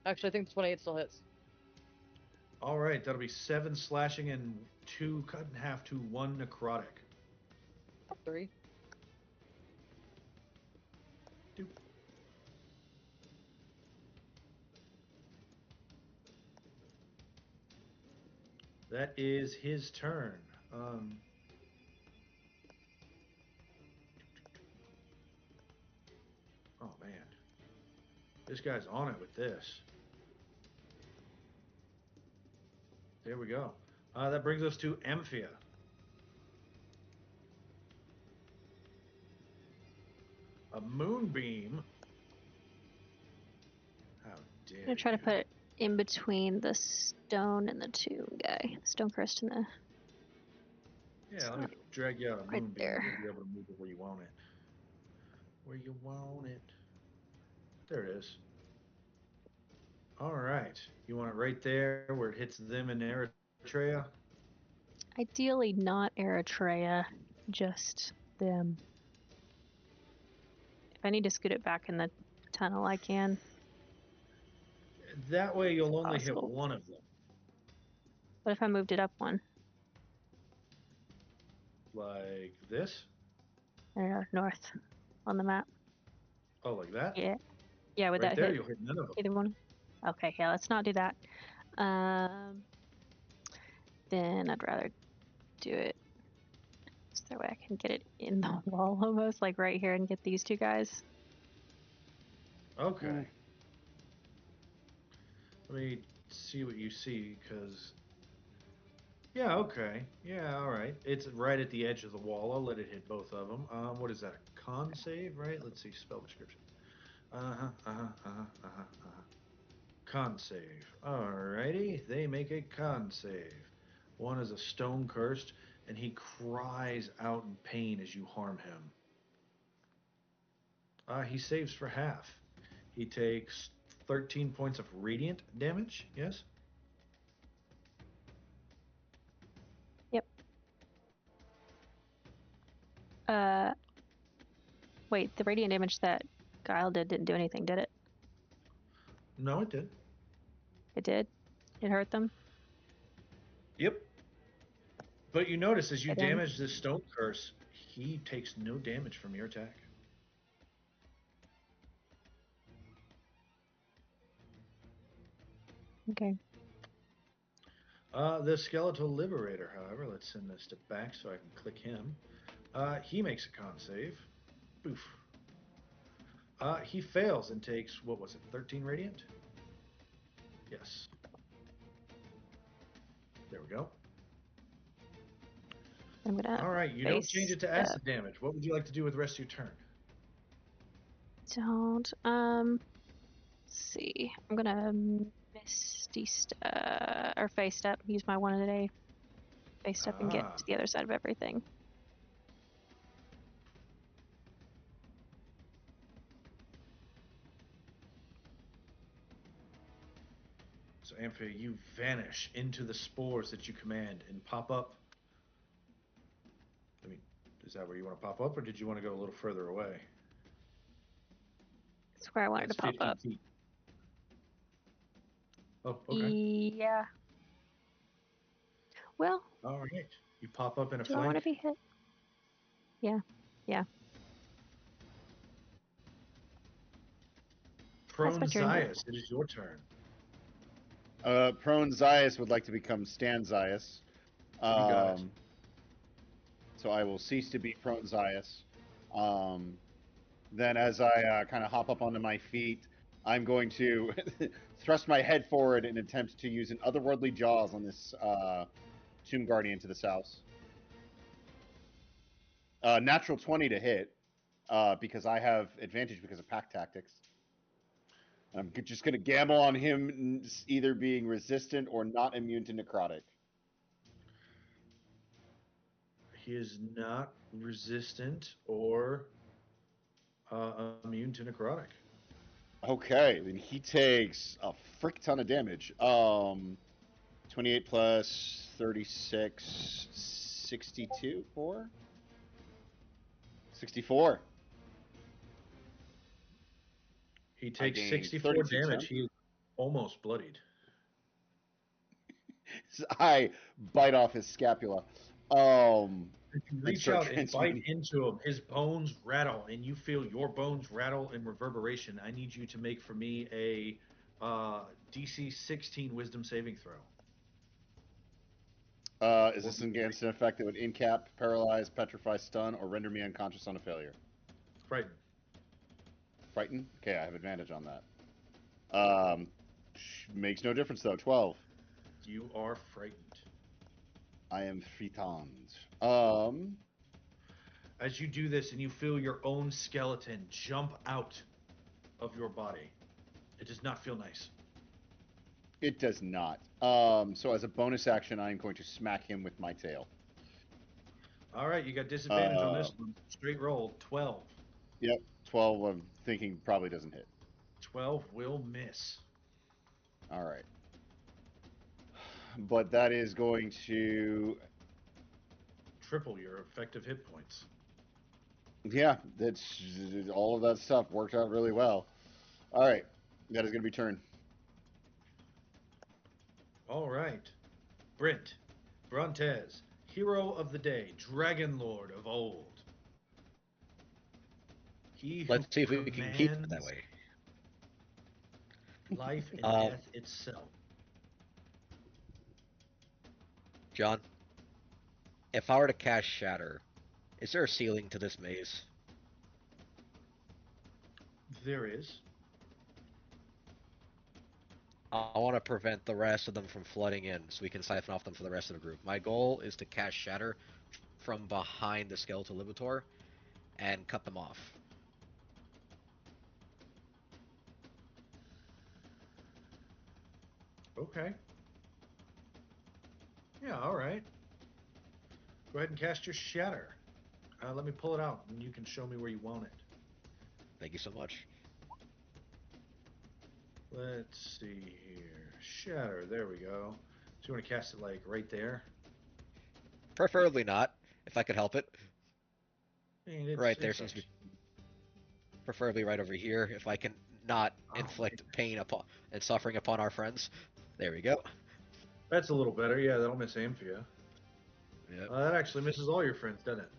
Actually, I think the 28 still hits. All right. That'll be 7 slashing and 2 cut in half to 1 necrotic. 3. Doop. That is his turn. Oh man, this guy's on it with this. There we go. That brings us to Amphia. A moonbeam. How dare I'm gonna try to you? put it in between the stone and the tomb guy. Stone crest and the Yeah, let me drag you out a right moonbeam. there. You'll be able to move it where you want it. Where you want it. There it is. All right. You want it right there where it hits them in Eritrea? Ideally not Eritrea. just them. If I need to scoot it back in the tunnel, I can. That way you'll only hit Possible. one of them. What if I moved it up one? Like this? North on the map. Oh, like that? Yeah. Yeah, would Right that there, hit you'll hit none of them. either one? Okay, yeah, let's not do that. Then I'd rather do it so that way I can get it in the wall almost, like right here, and get these two guys. Okay. Let me see what you see, because... Yeah, okay. Yeah, alright. It's right at the edge of the wall. I'll let it hit both of them. What is that? A con save, right? Let's see, spell description. Con save. Alrighty. They make a con save. One is a stone cursed, and he cries out in pain as you harm him. He saves for half. He takes 13 points of radiant damage, yes? Yep. Wait, the radiant damage that Guile didn't do anything, did it? No, it did. It did? It hurt them? Yep. But you notice as you Okay, then. damage this stone curse, he takes no damage from your attack. Okay. The skeletal liberator, however, let's send this to back so I can click him. He makes a con save. Boof. He fails and takes, what was it, 13 radiant? Yes. There we go. I'm gonna All right, you don't change face it to acid damage. What would you like to do with the rest of your turn? don't. Let's see. I'm gonna misty or face step. Use my one a day. Face step and get Ah, to the other side of everything. so Amphia, you vanish into the spores that you command and pop up. I mean, is that where you want to pop up, or did you want to go a little further away? That's where I wanted That's to pop 15 up. feet. Oh, okay. Yeah. Well, All right. You pop up in a do I want flank. to be hit? Yeah. Yeah. That's my Prone turn. Zias, it is your turn. Prone Zias would like to become Stan Zias. You got it. So I will cease to be Prone Zias. Then, as I kind of hop up onto my feet, I'm going to thrust my head forward and attempt to use an otherworldly jaws on this Tomb Guardian to the south. Natural 20 to hit, because I have advantage because of pack tactics. And I'm just going to gamble on him either being resistant or not immune to necrotic. He is not resistant or immune to necrotic. Okay, then he takes a frick ton of damage. 28 plus 36, 62, 4? 64. He I takes gain 64 32 damage. chunk. He is almost bloodied. I bite off his scapula. If you And reach start out and bite transmuting. into him, his bones rattle, and you feel your bones rattle in reverberation. I need you to make for me a DC 16 Wisdom saving throw. Is Or this be against an effect that would incap, paralyze, petrify, stun, or render me unconscious on a failure? frightened. Frighten? Okay, I have advantage on that. Makes no difference though. 12. You are frightened. I am frightened. As you do this and you feel your own skeleton jump out of your body, it does not feel nice. It does not. So as a bonus action, I am going to smack him with my tail. All right, you got disadvantage on this one. Straight roll, 12. Yep, 12. I'm thinking probably doesn't hit. 12 will miss. All right. But that is going to triple your effective hit points. Yeah, that's all of that stuff worked out really well. All right, that is going to be turn. All right. Brent, Brontez, hero of the day, Dragonlord of old. He who Let's see if we can keep it that commands way. life and Um, death itself. John, if I were to cast Shatter, is there a ceiling to this maze? There is. I want to prevent the rest of them from flooding in so we can siphon off them for the rest of the group. My goal is to cast Shatter from behind the Skeletal Libitor and cut them off. Okay. Yeah, all right. Go ahead and cast your Shatter. Let me pull it out, and you can show me where you want it. Thank you so much. Let's see here. Shatter. There we go. So you want to cast it like right there? Preferably not, if I could help it. I mean, it's Right there it's up seems to to be you. preferably right over here, if I can not Oh, inflict pain upon and suffering upon our friends. There we go. that's a little better. Yeah, that'll miss aim for you. Yep. That actually misses all your friends, doesn't it?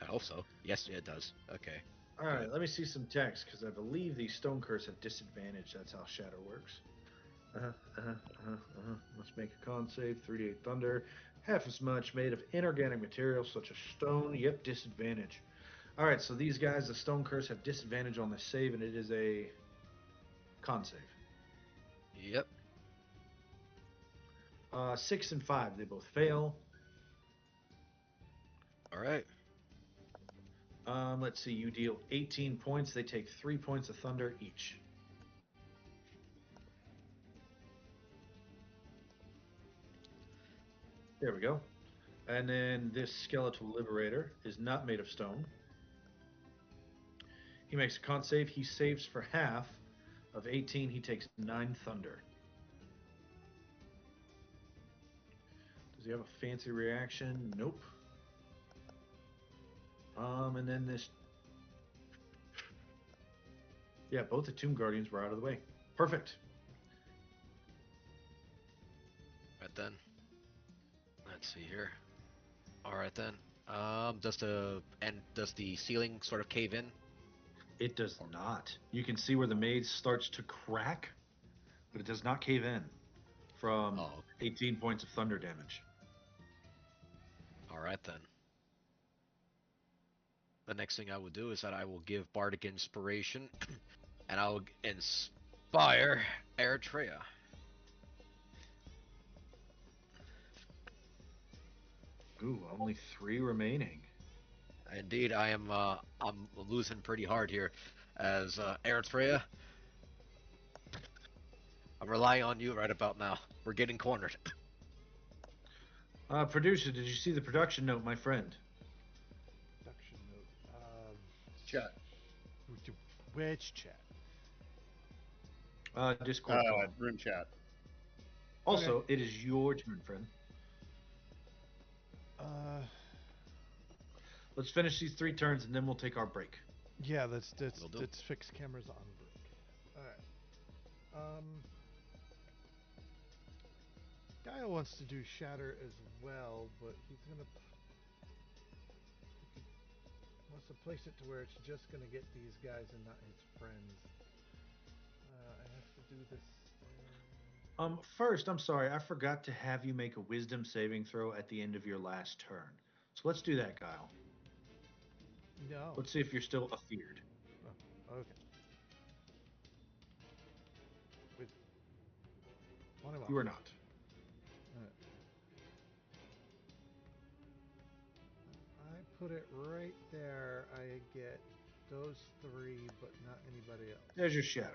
I hope so. Yes, it does. Okay. All right, Good. let me see some text because I believe these stone curse have disadvantage. That's how Shatter works. Let's make a con save. 3d8 thunder. Half as much made of inorganic materials such as stone. Yep, disadvantage. All right, so these guys, the stone curse, have disadvantage on the save, and it is a con save. Yep. 6 and 5, they both fail. All right. Let's see, you deal 18 points. They take 3 points of thunder each. There we go. And then this skeletal liberator is not made of stone. He makes a con save. He saves for half of 18. He takes 9 thunder. Does he have a fancy reaction? Nope. And then this. Yeah, both the Tomb Guardians were out of the way. Perfect. Right then. Let's see here. All right then. Does the ceiling sort of cave in? It does not. You can see where the maze starts to crack, but it does not cave in from Oh, 18 points of thunder damage. all right then. The next thing I will do is that I will give Bardic Inspiration, and I will inspire Eritrea. Ooh, only 3 remaining. Indeed, I'm losing pretty hard here, as Eritrea. I'm relying on you right about now. We're getting cornered. Producer, did you see the production note, my friend? Production note. Chat. Which chat? Discord call. Room chat. Also, it is your turn, friend. Uh, Let's finish these 3 turns and then we'll take our break. yeah, let's Will do. let's fix cameras on break. All right. Guy wants to do shatter as well, but he's gonna wants to place it to where it's just gonna get these guys and not his friends. I have to do this. First, I'm sorry, I forgot to have you make a wisdom saving throw at the end of your last turn. So let's do that, Kyle. No. Let's see if you're still afeared. Oh, okay. With one of You are not. I put it right there. I get those 3, but not anybody else. There's your shadow.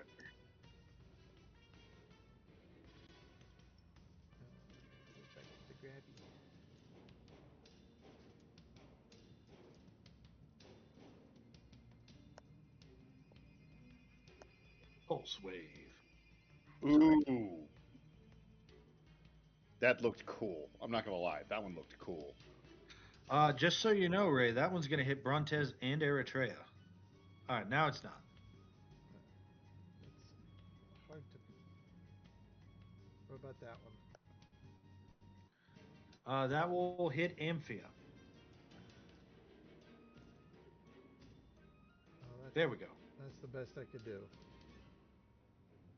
Go back to the grabby. Pulse wave. Ooh. That looked cool. I'm not gonna lie. That one looked cool. Just so you know, Ray, that one's gonna hit Brontes and Eritrea. All right, now it's not. It's hard to. What about that one? That will hit Amphia. Oh, There we go. that's the best I could do.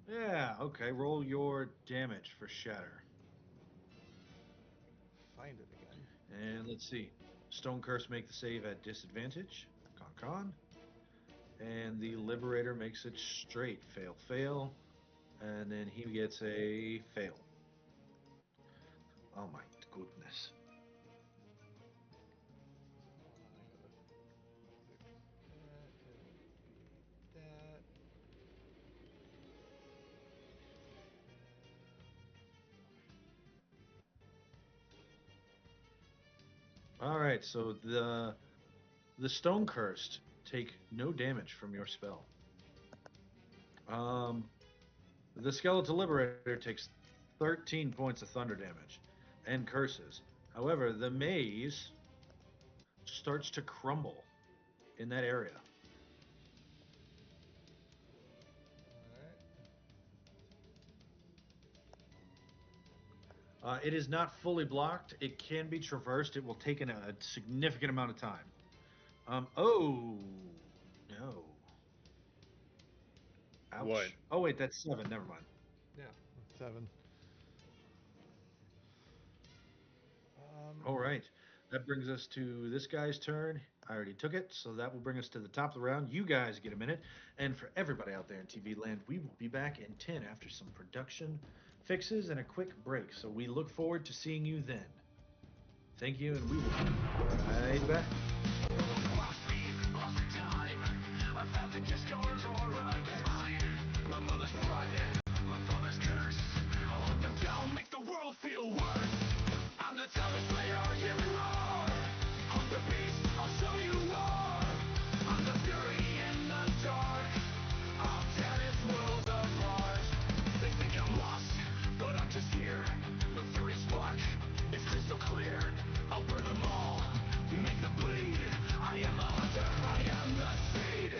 Yeah, okay. Roll your damage for Shatter. Find it again. And let's see. Stone Curse make the save at disadvantage. Con. And the Liberator makes it straight. Fail, fail. And then he gets a fail. Oh my goodness. That. All right, so the Stone Cursed take no damage from your spell. The Skeletal Liberator takes 13 points of thunder damage and curses. However, the maze starts to crumble in that area. It is not fully blocked. It can be traversed. It will take a significant amount of time. Oh, no. Ouch. What? Oh, wait, that's 7. Never mind. Yeah, 7. All right. That brings us to this guy's turn. I already took it, so that will bring us to the top of the round. You guys get a minute. And for everybody out there in TV land, we will be back in 10 after some production fixes and a quick break. So we look forward to seeing you then. Thank you, and we will be right back. Make the world feel worse. I'm the toughest player here in Roar. I'm the beast, I'll show you war. I'm the fury in the dark. I'll tear this world apart. They think I'm lost, but I'm just here. The fury spark, it's crystal clear. I'll burn them all, make them bleed. I am the hunter, I am the seed.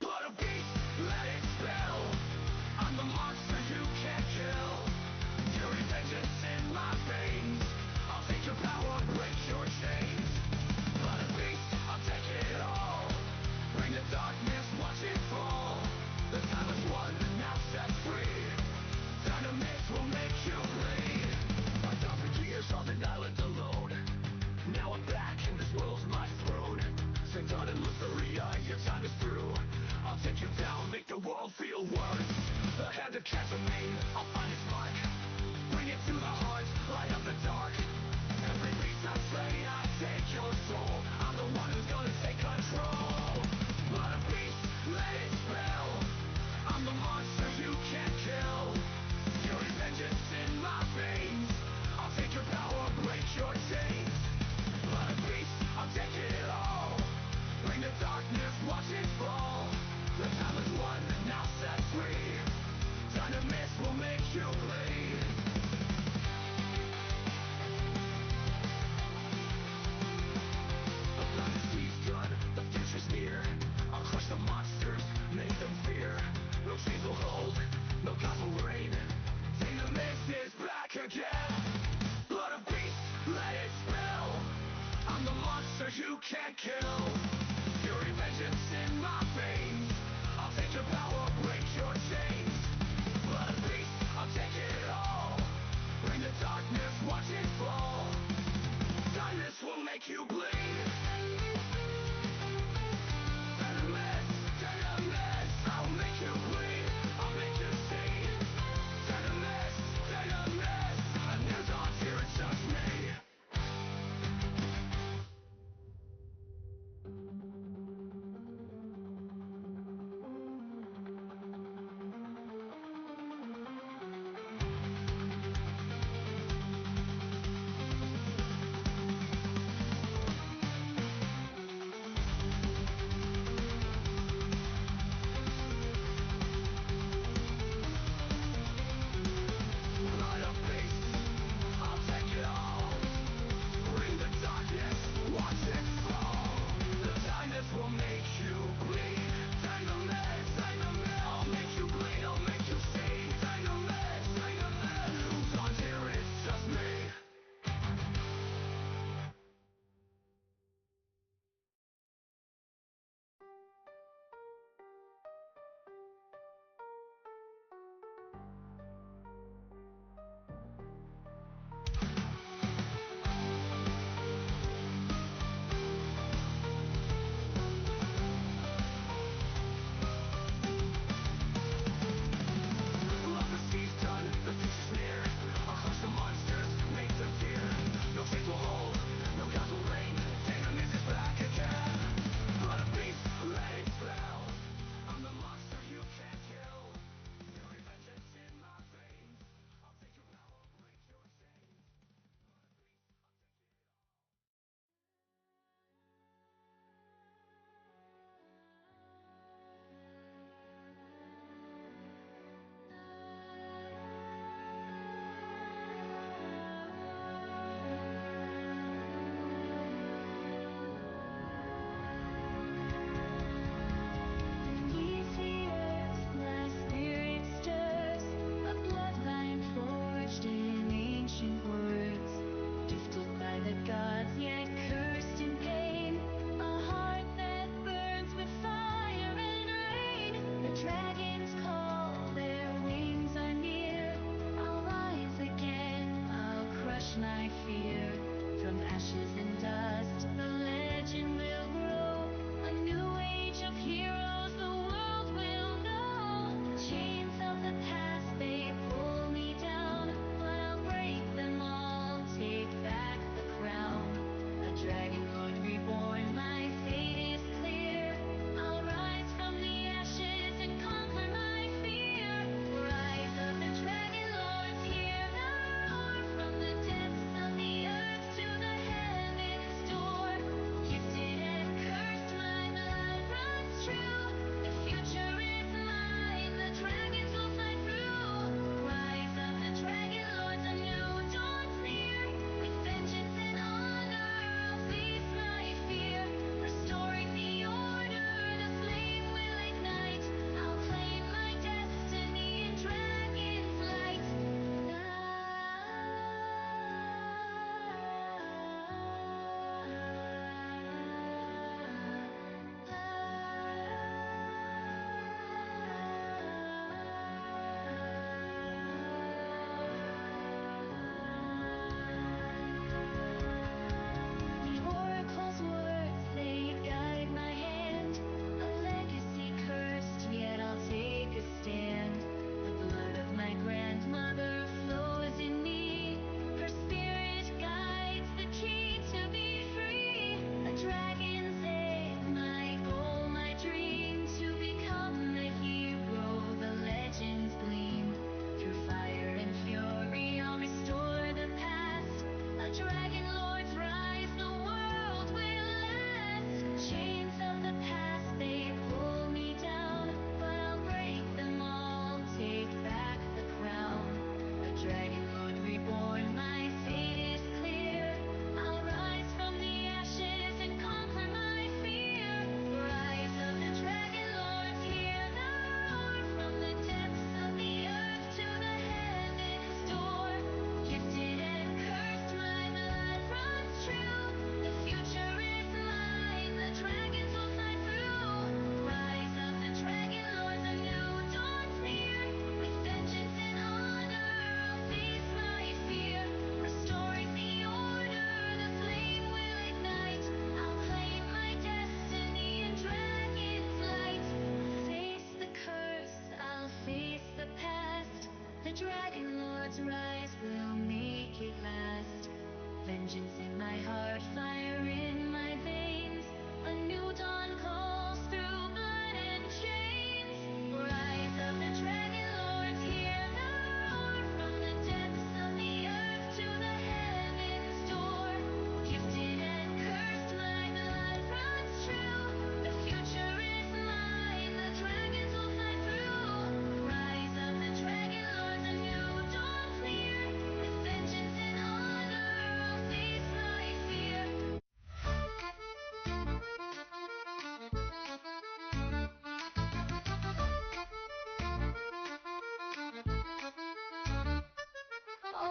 Blood of beast, let it spill. I'm the monster you can't kill. Fury vengeance in my veins. I'll take your power, break your chains. Blood of beast, I'll take it all. Bring the darkness, watch it fall. The time is won, now set free. Dynamite will make you bleed. 5,000 years on an island alone. Now I'm back and this world's my throne. Satan and Lutheria, your time is through. I'll take you down, make the world feel worse. The hand of Casamine, I'll find its mark. Bring it to the heart, light up the dark. Every beast I slay, I take your soul. I'm the one who's gonna take control. Blood of beast, let it spill. I'm the monster you can't kill. Fury vengeance in my veins. I'll take your power, break your chains. Blood of beast, I'll take it all. Bring the darkness, watch it fall. The time is won, now set free. Dynamite will make you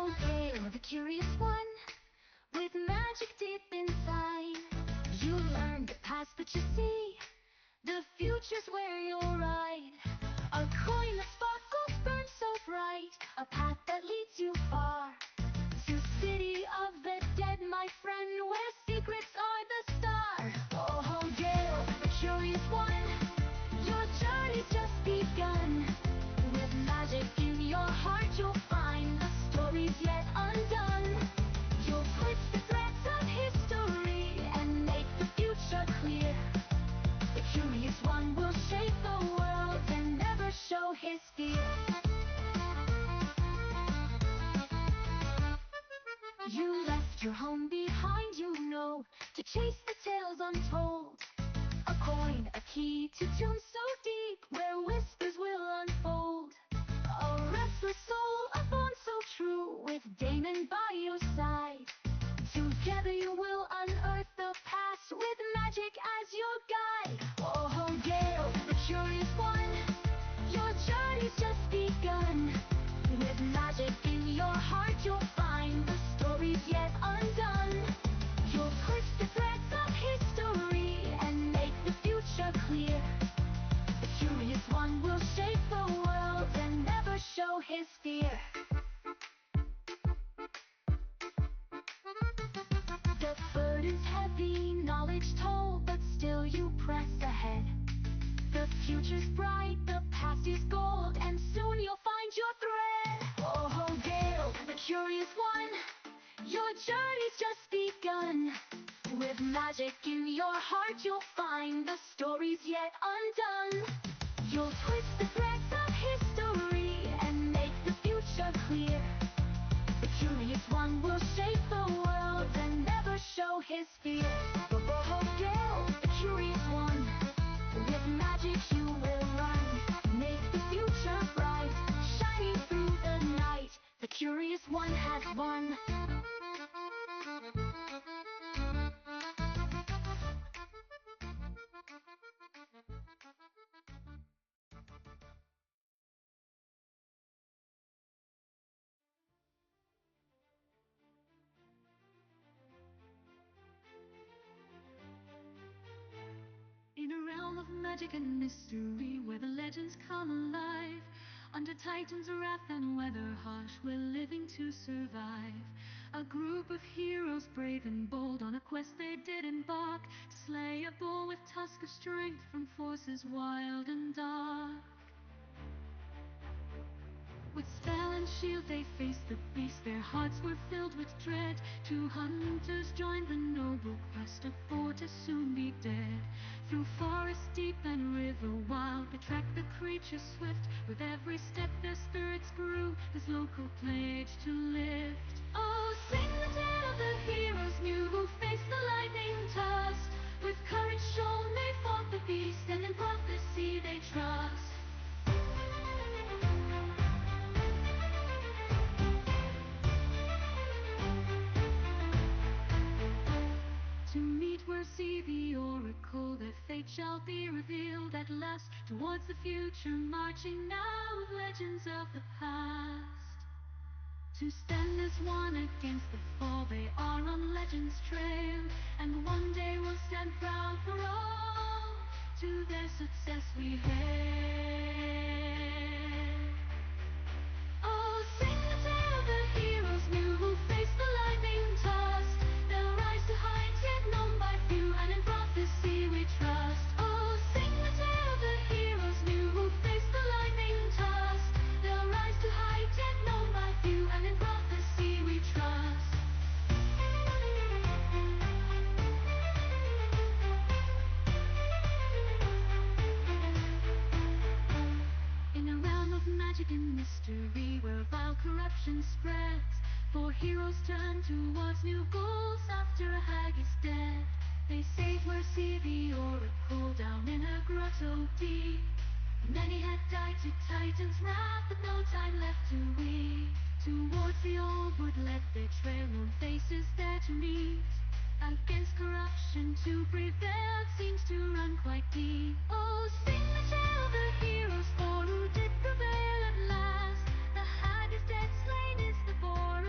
Oh, Gale, the curious one, with magic deep inside. You learn the past that you see, the future's where you'll ride. A coin that sparkles burns so bright, a path that leads you far. To city of the dead, my friend, where secrets are the star. Oh, Gale, the curious one, your journey's just begun. With magic in your heart, you'll find the stories yet undone. You'll twist the threads of history and make the future clear. The curious one will shape the world and never show his fear. You left your home behind, you know, to chase the tales untold. A coin, a key to tombs so deep, where whispers will unfold. A restless soul, a bond so true, with Damon by your side. Together you will unearth the past, with magic as your guide. Oh, Gale, the curious one, your journey's just begun. With magic in your heart, you'll find the stories yet undone. You'll twist the threads of history and make the future clear. The curious one will shape the world and never show his fear. The burden's heavy, knowledge told, but still you press ahead. The future's bright, the past is gold, and soon you'll find your thread. Oh, Gale, the curious one, your journey's just begun. With magic in your heart, you'll find the stories yet undone. You'll twist the threads of history and make the future clear. The curious one will shape the world and never show his fear. Oh, Gale, the curious one, with magic you will run. Make the future bright, shining through the night. The curious one has won. In a realm of magic and mystery, where the legends come alive, under Titan's wrath and weather harsh, we're living to survive. A group of heroes brave and bold, on a quest they did embark, to slay a bull with tusk of strength from forces wild and dark. With spell and shield they faced the beast, their hearts were filled with dread. Two hunters joined the noble quest, a foe to soon be dead. Through forest deep and river wild, they tracked the creature swift. With every step their spirits grew, this local pledge to lift. Oh, sing the tale of the heroes new, who faced the lightning tossed. With courage shown they fought the beast, and in prophecy they trust. To meet where see the oracle, their fate shall be revealed at last. Towards the future marching now, with legends of the past. To stand as one against the fall, they are on legends trail. And one day we'll stand proud for all, to their success we hail. Oh, sing the tale of the heroes new, who faced the lightning tossed. They'll rise to heights yet known by few, and in prophecy we trust. Oh, sing the tale of the heroes new, who faced the lightning tossed. They'll rise to heights yet known by few, and in prophecy we trust. In a realm of magic and mystery, where vile corruption spreads, four heroes turn towards new goals after a hag is dead. They save where see the oracle down in a grotto deep. Many had died to Titan's wrath, but no time left to weep. Towards the old wood led their trail, known faces there to meet. Against corruption to prevail seems to run quite deep. Oh, sing the tale of the heroes, for who did prevail at last. The hag is dead, slain is the boar,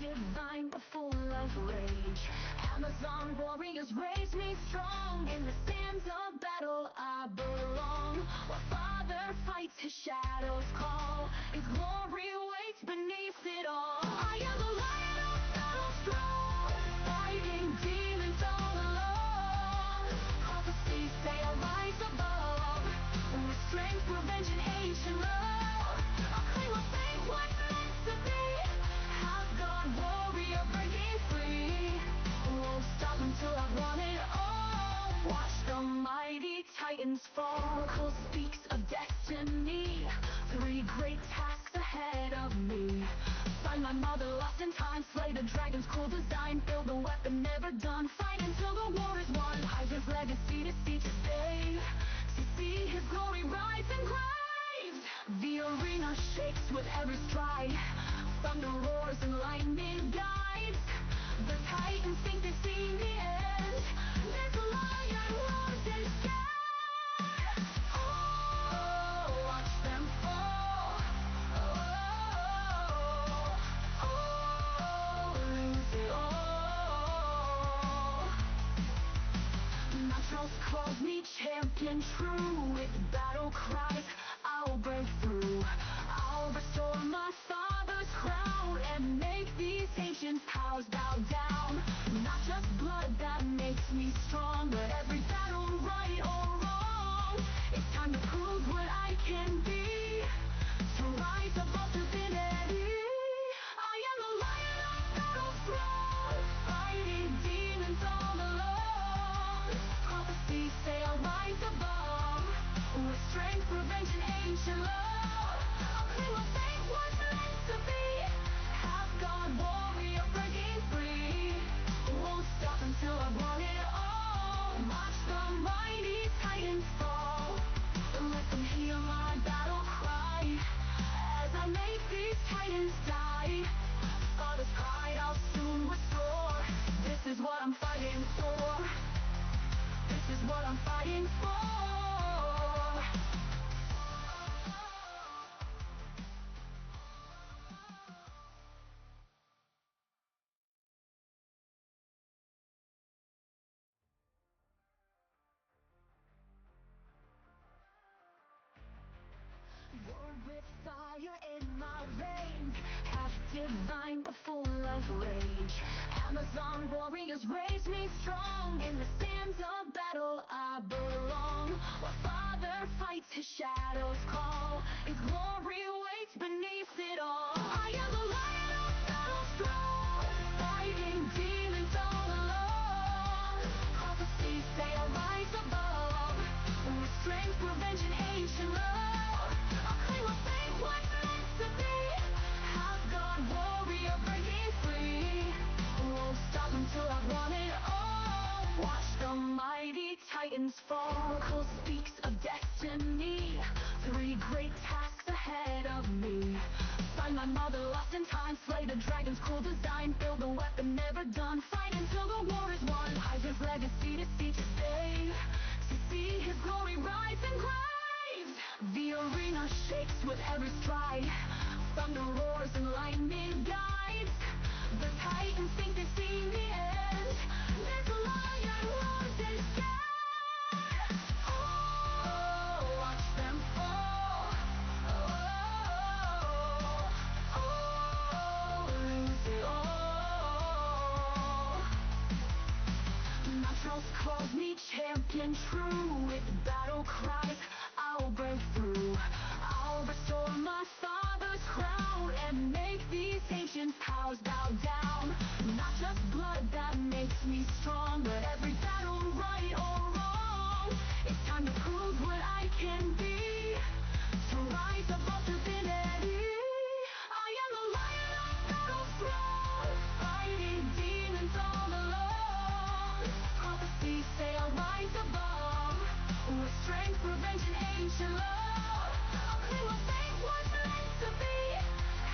divine but full of rage. Amazon warriors raise me strong. In the sands of battle I belong. While father fights, his shadows call. His glory waits beneath it all. I am the lion of battle strong, fighting demons all alone. Prophecies say I rise above, with strength, revenge, and ancient love. I'll claim my fate, what's meant to be. Have God, warrior, breaking free. Won't stop until I've won it all. Watch the mighty titans fall. Cole speaks of destiny. 3 great tasks ahead of me. Find my mother lost in time. Slay the dragon's cruel design. Build a weapon never done. Fight until the war is won. Hide his legacy to see to save. To see his glory rise engraved. The arena shakes with every stride. Thunder roars and lightning guides. The titans think they've seen the end. This lion roars and scared. Oh, watch them fall. Lose it all. Naturals calls me champion true. With battle cries, I'll break through. I'll restore my father's crown and make these ancient powers bow down. Not just blood that makes me strong, but every battle, right or wrong. It's time to prove what I can be, to rise above divinity. I am the lion of battle throne, fighting demons all alone. Prophecies say I'll rise above, with strength, revenge, and ancient love. I'll claim my fate, what's meant to be. Have God, warrior, breaking free. Won't stop until I've won it all. Watch the mighty titans fall. Let them hear my battle cry. As I make these titans die, Father's pride I'll soon restore. This is what I'm fighting for. This is what I'm fighting for. Born with fire in my veins, half divine but full of rage. Amazon warriors raise me strong. In the sands of battle I belong. While father fights, his shadows call. His glory waits beneath it all. I am the lion of battle strong, fighting demons all alone. Prophecies say I rise above, with strength, revenge, and ancient love. I'll claim my fate, what's meant to be. Have God, warrior, breaking free. Won't stop until I've won it all. Watch the mighty titans fall. Cole speaks of destiny. 3 great tasks ahead of me. Find my mother lost in time. Slay the dragon's cruel design. Build a weapon never done. Fight until the war is won. Hide his legacy to see to save. To see his glory rise engraved. The arena shakes with every stride. Thunder roars and lightning guides. The titans think they've seen the end. This lion roars and scared. Oh, watch them fall. Lose it all. Naturals calls me champion true. With battle cries, I'll break through. I'll restore my father's crown and make these ancient powers bow down. Not just blood that makes me strong, but every battle, right or wrong. It's time to prove what I can be, to rise above divinity. I am the lion of battle throne, fighting demons all alone. Prophecies say I'll rise above, with strength, revenge, and ancient love. I'll claim my fate, what's meant to be.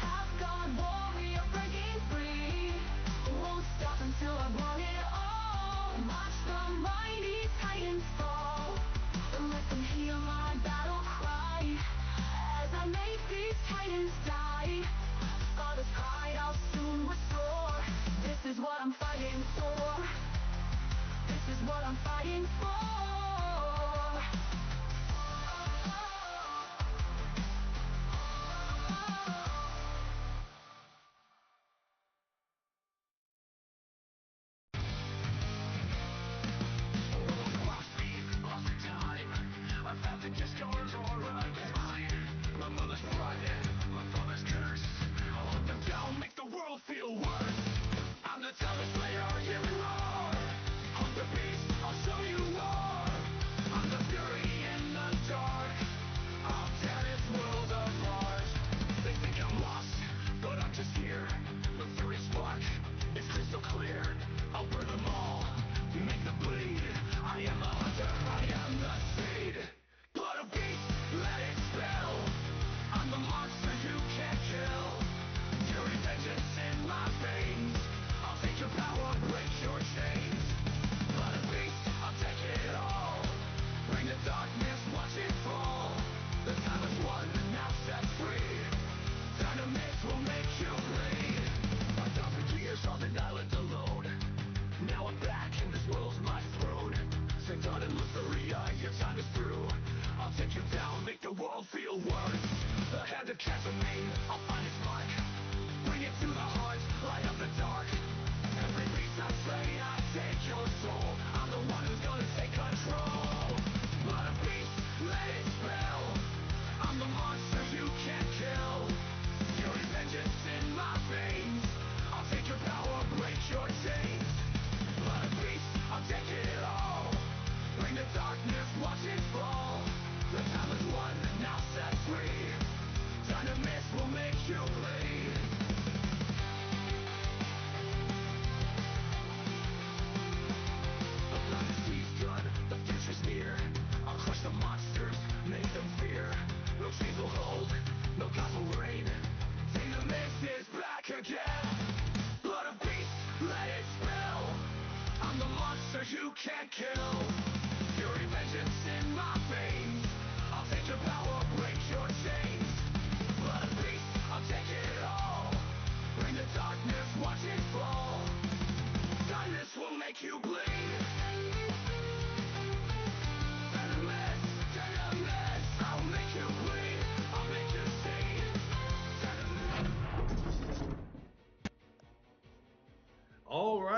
Have God, warrior, breaking free. Won't stop until I've won it all. Watch the mighty titans fall. Let them hear my battle cry. As I make these titans die, Father's pride I'll soon restore.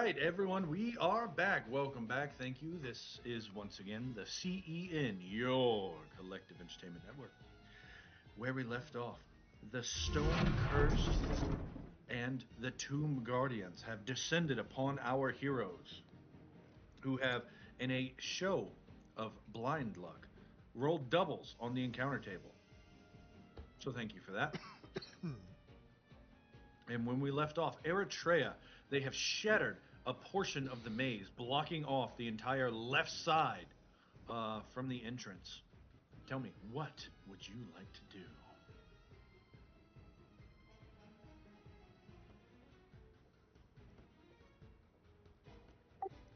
right, everyone, we are back. Welcome back. Thank you. This is once again the CEN, your collective entertainment network. Where we left off, the Stone Cursed and the Tomb Guardians have descended upon our heroes, who have, in a show of blind luck, rolled doubles on the encounter table. So thank you for that. And when we left off, Eritrea, they have shattered a portion of the maze, blocking off the entire left side from the entrance. Tell me, what would you like to do?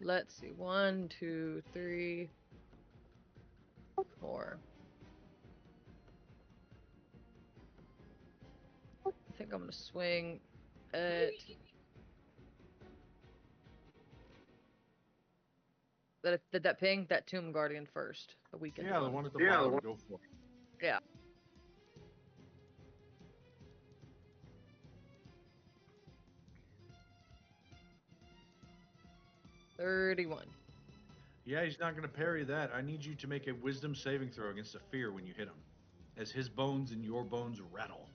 Let's see. 1, 2, 3, 4. I think I'm gonna swing at did that ping that Tomb Guardian first. The weekend. Yeah, the one at the bottom. Go for it. Yeah. $31. Yeah, he's not going to parry that. I need you to make a wisdom saving throw against a fear when you hit him, as his bones and your bones rattle.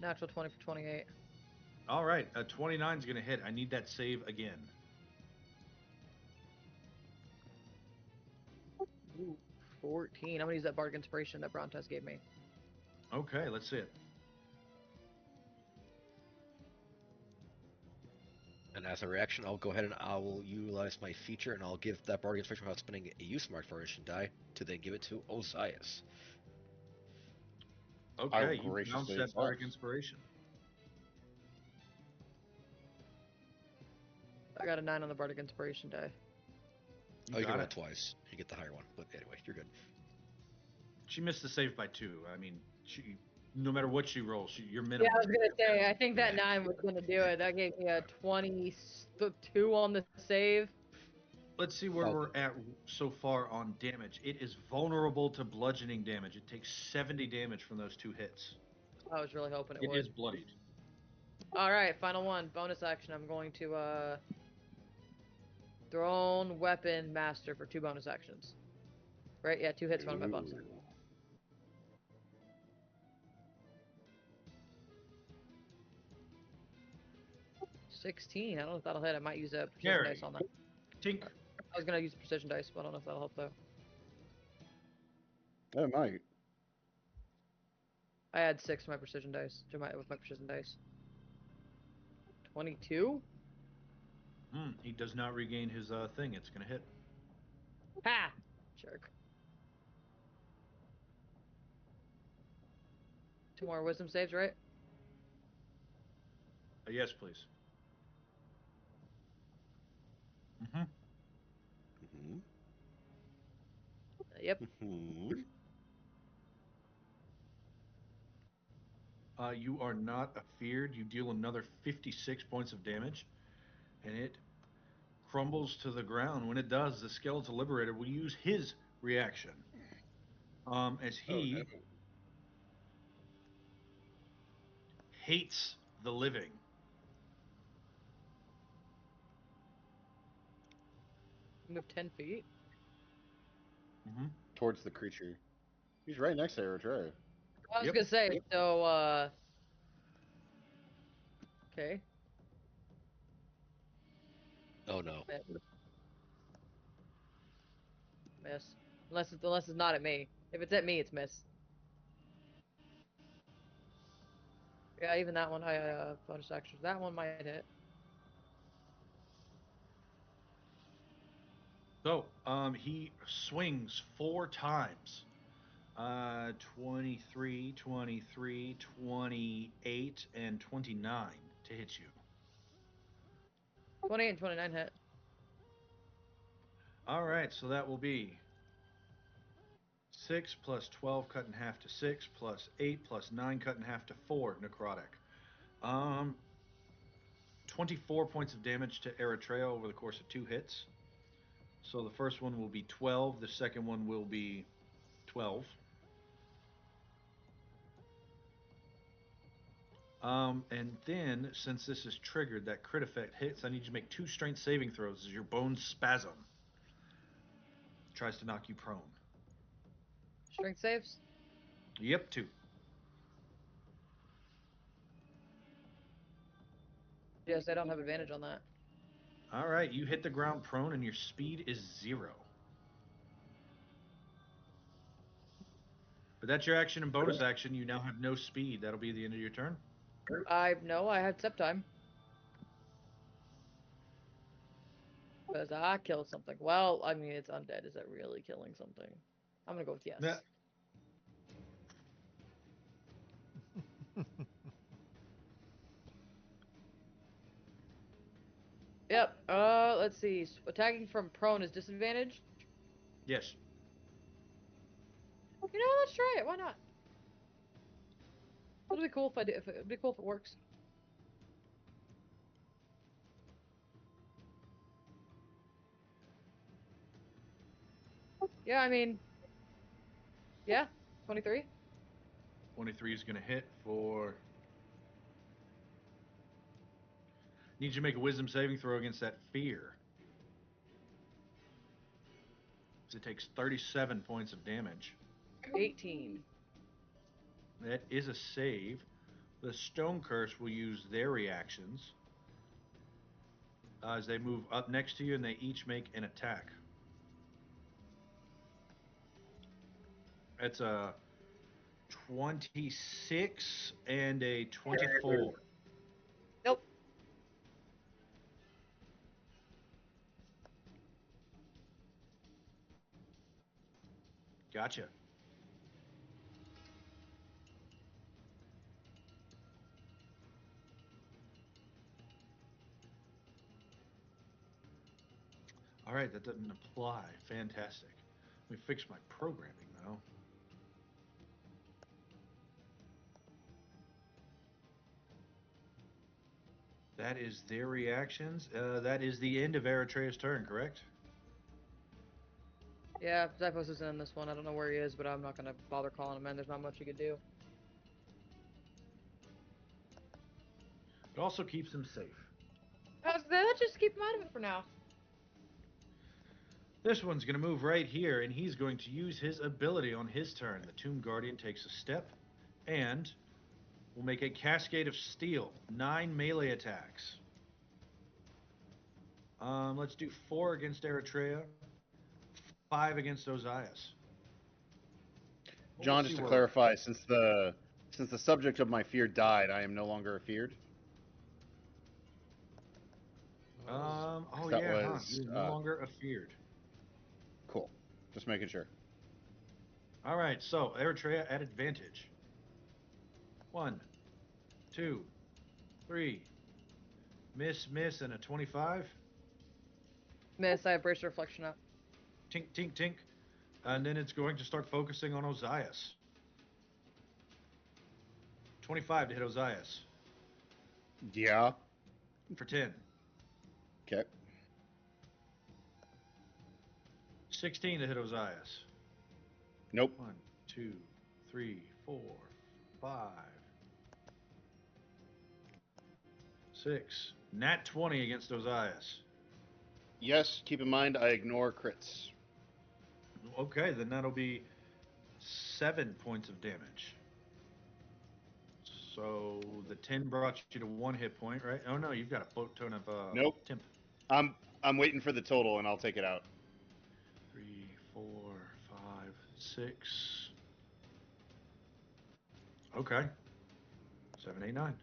Natural 20 for 28. All right, a 29 is going to hit. I need that save again. Ooh, 14. I'm gonna use that bardic inspiration that Brontes gave me. Okay, let's see it. And as a reaction, I'll go ahead and I will utilize my feature, and I'll give that bardic inspiration without spending a use mark variation die to then give it to Osias. Okay, you graciously bounced that accept. bardic inspiration. I got a 9 on the bardic inspiration die. You can got roll it. twice. You get the higher one, but anyway, you're good. She missed the save by 2. I mean, no matter what she rolls, your minimum. Yeah, I was gonna say. I think that 9 was gonna do it. That gave me a 22 on the save. Let's see where Okay. we're at so far on damage. It is vulnerable to bludgeoning damage. It takes 70 damage from those 2 hits. I was really hoping it It would. is bloodied. All right, final one. Bonus action. I'm going to thrown weapon master for 2 bonus actions. Right? Yeah, 2 hits, one of my bonus actions. 16. I don't know if that'll hit. I might use a precision Carry. dice on that. Tink. I was gonna use a precision dice, but I don't know if that'll help though. That might. I had 6 to my precision dice with my precision dice. 22. He does not regain his thing. It's going to hit. Ha! Jerk. 2 more wisdom saves, right? Yes, please. Mm-hmm. Mm-hmm. Yep. Mm-hmm. You are not afeared. You deal another 56 points of damage, and it crumbles to the ground. When it does, the skeletal liberator will use his reaction. As he hates the living. Move 10 feet. Mm-hmm. Towards the creature. He's right next to Eritrea. I was Yep. gonna say, so, okay. Oh no. Miss. Unless it's not at me. If it's at me, it's miss. Yeah, even that one, I bonus actions. That one might hit. So, he swings 4 times. 23, 23, 28, and 29 to hit you. 28 and 29 hit. All right, so that will be 6 plus 12 cut in half to 6 plus 8 plus 9 cut in half to 4 necrotic. 24 points of damage to Eritrea over the course of 2 hits. So the first one will be 12, the second one will be 12. And then, since this is triggered, that crit effect hits, I need you to make 2 strength saving throws as your bones spasm. Tries to knock you prone. Strength saves? Yep, 2. Yes, I don't have advantage on that. All right, you hit the ground prone, and your speed is 0. But that's your action and bonus action. You now have no speed. That'll be the end of your turn. I had step time. Because I killed something. Well, I mean, it's undead. Is it really killing something? I'm gonna go with yes. Yeah. Yep. Let's see. Attacking from prone is disadvantage. Yes. You know, let's try it. Why not? It'll be cool if I do. It'd be cool if it works. Yeah, I mean, yeah, 23. 23 is going to hit for. Need you to make a wisdom saving throw against that fear. It takes 37 points of damage. 18. That is a save. The Stone Curse will use their reactions as they move up next to you, and they each make an attack. It's a 26 and a 24. Nope. Gotcha. All right, that doesn't apply. Fantastic. Let me fix my programming, though. That is their reactions. That is the end of Eritrea's turn, correct? Yeah, Zyphos is in this one. I don't know where he is, but I'm not gonna bother calling him in. There's not much you could do. It also keeps him safe. Let's just keep him out of it for now. This one's going to move right here, and he's going to use his ability on his turn. The Tomb Guardian takes a step, and will make a Cascade of Steel. 9 melee attacks. Let's do 4 against Eritrea, 5 against Ozias. John, just to clarify, since the subject of my fear died, I am no longer afeared. Oh that yeah, was, You're no longer afeared. Cool. Just making sure. All right, so Eritrea at advantage. 1, 2, 3. Miss, and a 25. Miss, I have Bracer Reflection up. Tink, tink, tink. And then it's going to start focusing on Ozias. 25 to hit Ozias. Yeah. For 10. Okay. 16 to hit Ozias. Nope. 1, 2, 3, 4, 5, 6. Nat 20 against Ozias. Yes, keep in mind I ignore crits. Okay, then that'll be 7 points of damage. So the 10 brought you to 1 hit point, right? Oh no, you've got a ton of Nope. temp. I'm waiting for the total, and I'll take it out. 3, 4, 5, 6. Okay. 7, 8, 9.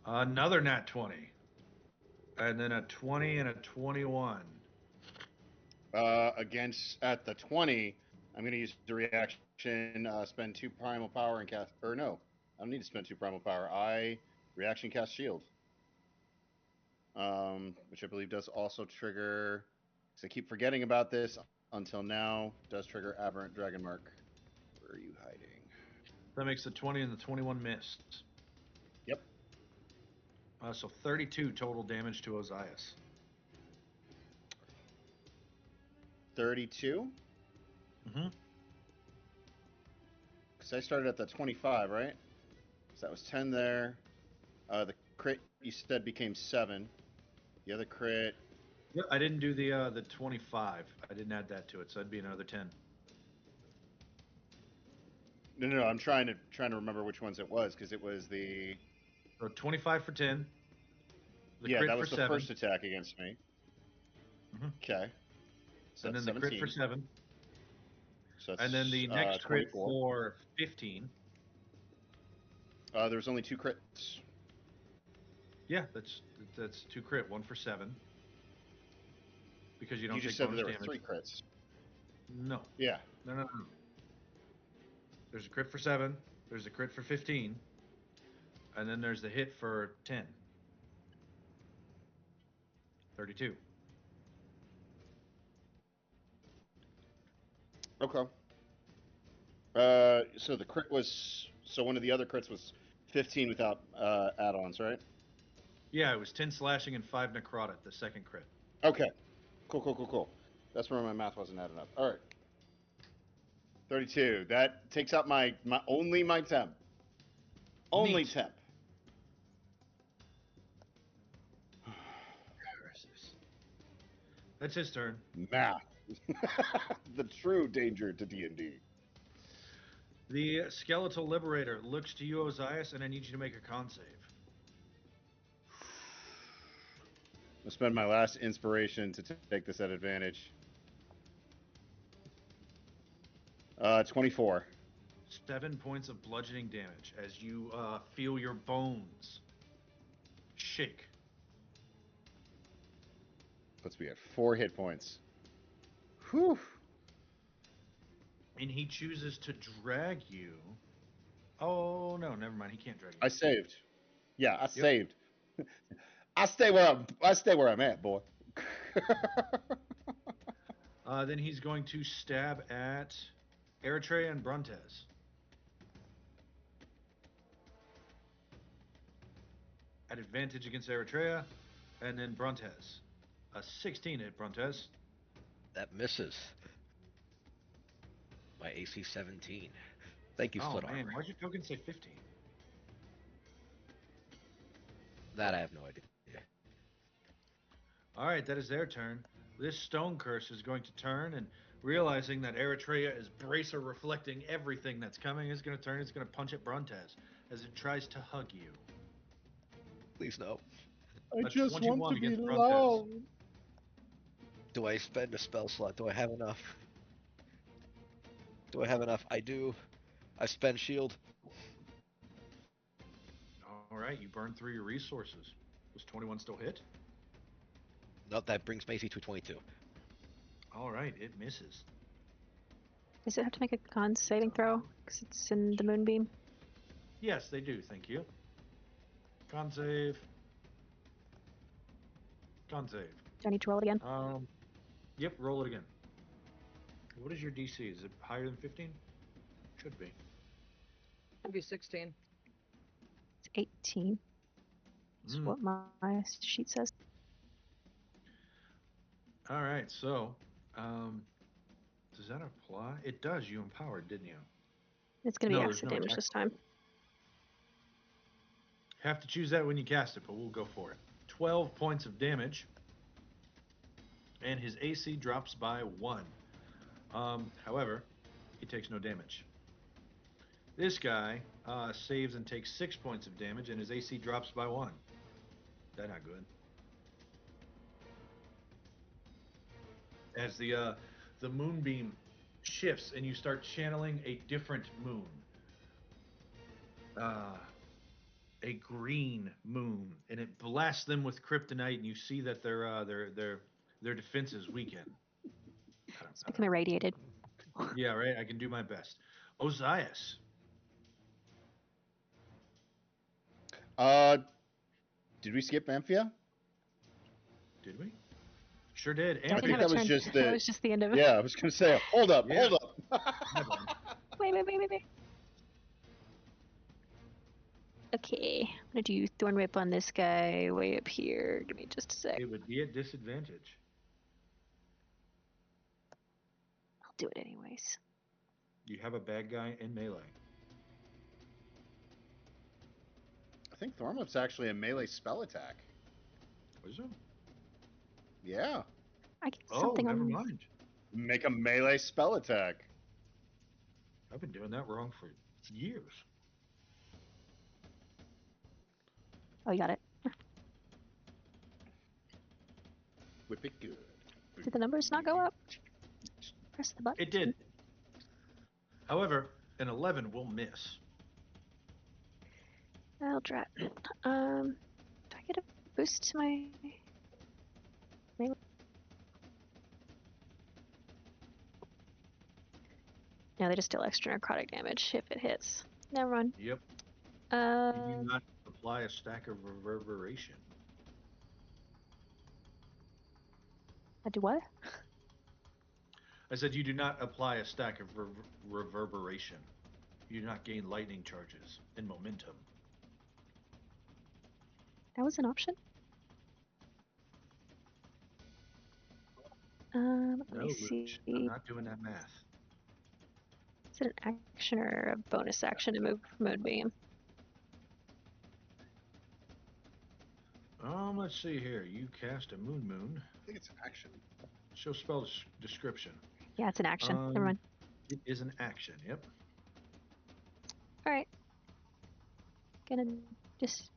Another nat 20. And then a 20 and a 21. Against at the 20, I'm going to use the reaction, spend 2 primal power and cast. Or no, I don't need to spend 2 primal power. I reaction cast shield, which I believe does also trigger. Because I keep forgetting about this until now. Does trigger aberrant dragon mark. Where are you hiding? That makes the 20 and the 21 miss. Yep. So 32 total damage to Ozias. 32. Mm-hmm. Because I started at the 25, right? So that was 10 there. The crit you said became 7. The other crit. Yep, I didn't do the 25. I didn't add that to it, so that'd be another 10. No. I'm trying to remember which ones it was because it was the. So 25 for 10. The Yeah, crit that for was the 7. first attack against me. Mhm. Okay. So And that's then the crit for 17. 7. So that's And then the next crit 24. for 15. There's only 2 crits. Yeah, that's 2 crit. 1 for 7. Because you don't You just take said that bonus there were damage. 3 crits. No. Yeah. No. There's a crit for 7. There's a crit for 15. And then there's the hit for 10. 32. Okay. So the crit was. So one of the other crits was 15 without add-ons, right? Yeah, it was 10 slashing and 5 necrotic, the second crit. Okay. Cool. That's where my math wasn't adding up. All right. 32. That takes out my only my temp. Only Neat. temp. That's his turn. Math. The true danger to D&D. The skeletal liberator looks to you, Ozias, and I need you to make a con save. I'll spend my last inspiration to take this at advantage. 24. 7 points of bludgeoning damage as you feel your bones shake. Puts me at 4 hit points. Whew. And he chooses to drag you. Oh, no, never mind. He can't drag you. I saved. Yeah, I Yep. saved. I stay where I'm at, boy. Then he's going to stab at Eritrea and Brontes. At advantage against Eritrea, and then Brontes. A 16 hit Brontes. That misses. My AC 17. Thank you, Oh split man, armor. why'd your token say 15? That I have no idea. All right, that is their turn. This stone curse is going to turn, and realizing that Eritrea is bracer reflecting everything that's coming, is going to turn. It's going to punch at Brontes as it tries to hug you. Please no. I A just want 21 to be against Brontes. loved. Do I spend a spell slot? Do I have enough? Do I have enough? I do. I spend shield. All right, you burn through your resources. Does 21 still hit? Nope, that brings my AC to 22. All right, it misses. Does it have to make a con saving throw? Because it's in the moonbeam. Yes, they do. Thank you. Con save. Con save. Do I need to roll it again? Yep, roll it again. What is your DC? Is it higher than 15? Should be. Should be 16. It's 18. That's what my sheet says. All right, so does that apply? It does. You empowered, didn't you? It's going to be No, there's extra no damage attack. this time. Have to choose that when you cast it, but we'll go for it. 12 points of damage, and his AC drops by 1. However, he takes no damage. This guy saves and takes 6 points of damage, and his AC drops by 1. That's not good. As the moonbeam shifts and you start channeling a different moon, a green moon, and it blasts them with kryptonite, and you see that their defenses weaken. It's become irradiated. Yeah, right. I can do my best. Ozias. Did we skip Amphia? Did we? Sure did. I didn't think have that it was turned. just That the- was just the end of it. Yeah, I was gonna say, hold up. My bad. Wait. Okay, I'm gonna do Thorn Whip on this guy way up here. Give me just a sec. It would be at disadvantage. I'll do it anyways. You have a bad guy in melee. think Thormup's actually a melee spell attack. Was it? Yeah. I get Oh, something never on. mind. Make a melee spell attack. I've been doing that wrong for years. Oh, you got it. Whip it good. Did the numbers not go up? Press the button. It did. However, an 11 will miss. I'll drat. Do I get a boost to my melee? No, they just deal extra necrotic damage if it hits. Never mind. Yep. You do Uh, not apply a stack of reverberation. I do what? I said you do not apply a stack of reverberation. You do not gain lightning charges and momentum. That was an option. Let No, me Luch, I'm see. not doing that math. Is it an action or a bonus action to move Moonbeam? Let's see here. You cast a moon. I think it's an action. Show spell description. Yeah, it's an action. Never mind. It is an action. Yep. All right. Gonna just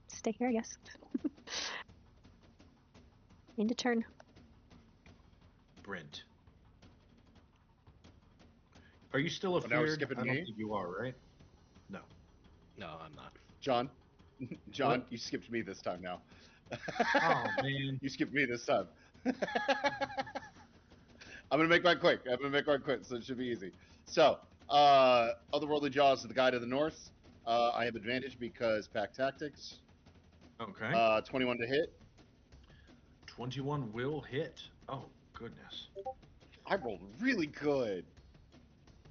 stay here, I guess. End of turn. Brent. Are you still Oh, now we're afeared? skipping I don't me? think you are, right? No. No, I'm not. John. John, What? you skipped me this time now. Oh, man. You skipped me this time. I'm gonna make mine quick. So it should be easy. So, Otherworldly Jaws to the Guide of the North. I have advantage because pack tactics. Okay. 21 to hit. 21 will hit. Oh, goodness. I rolled really good.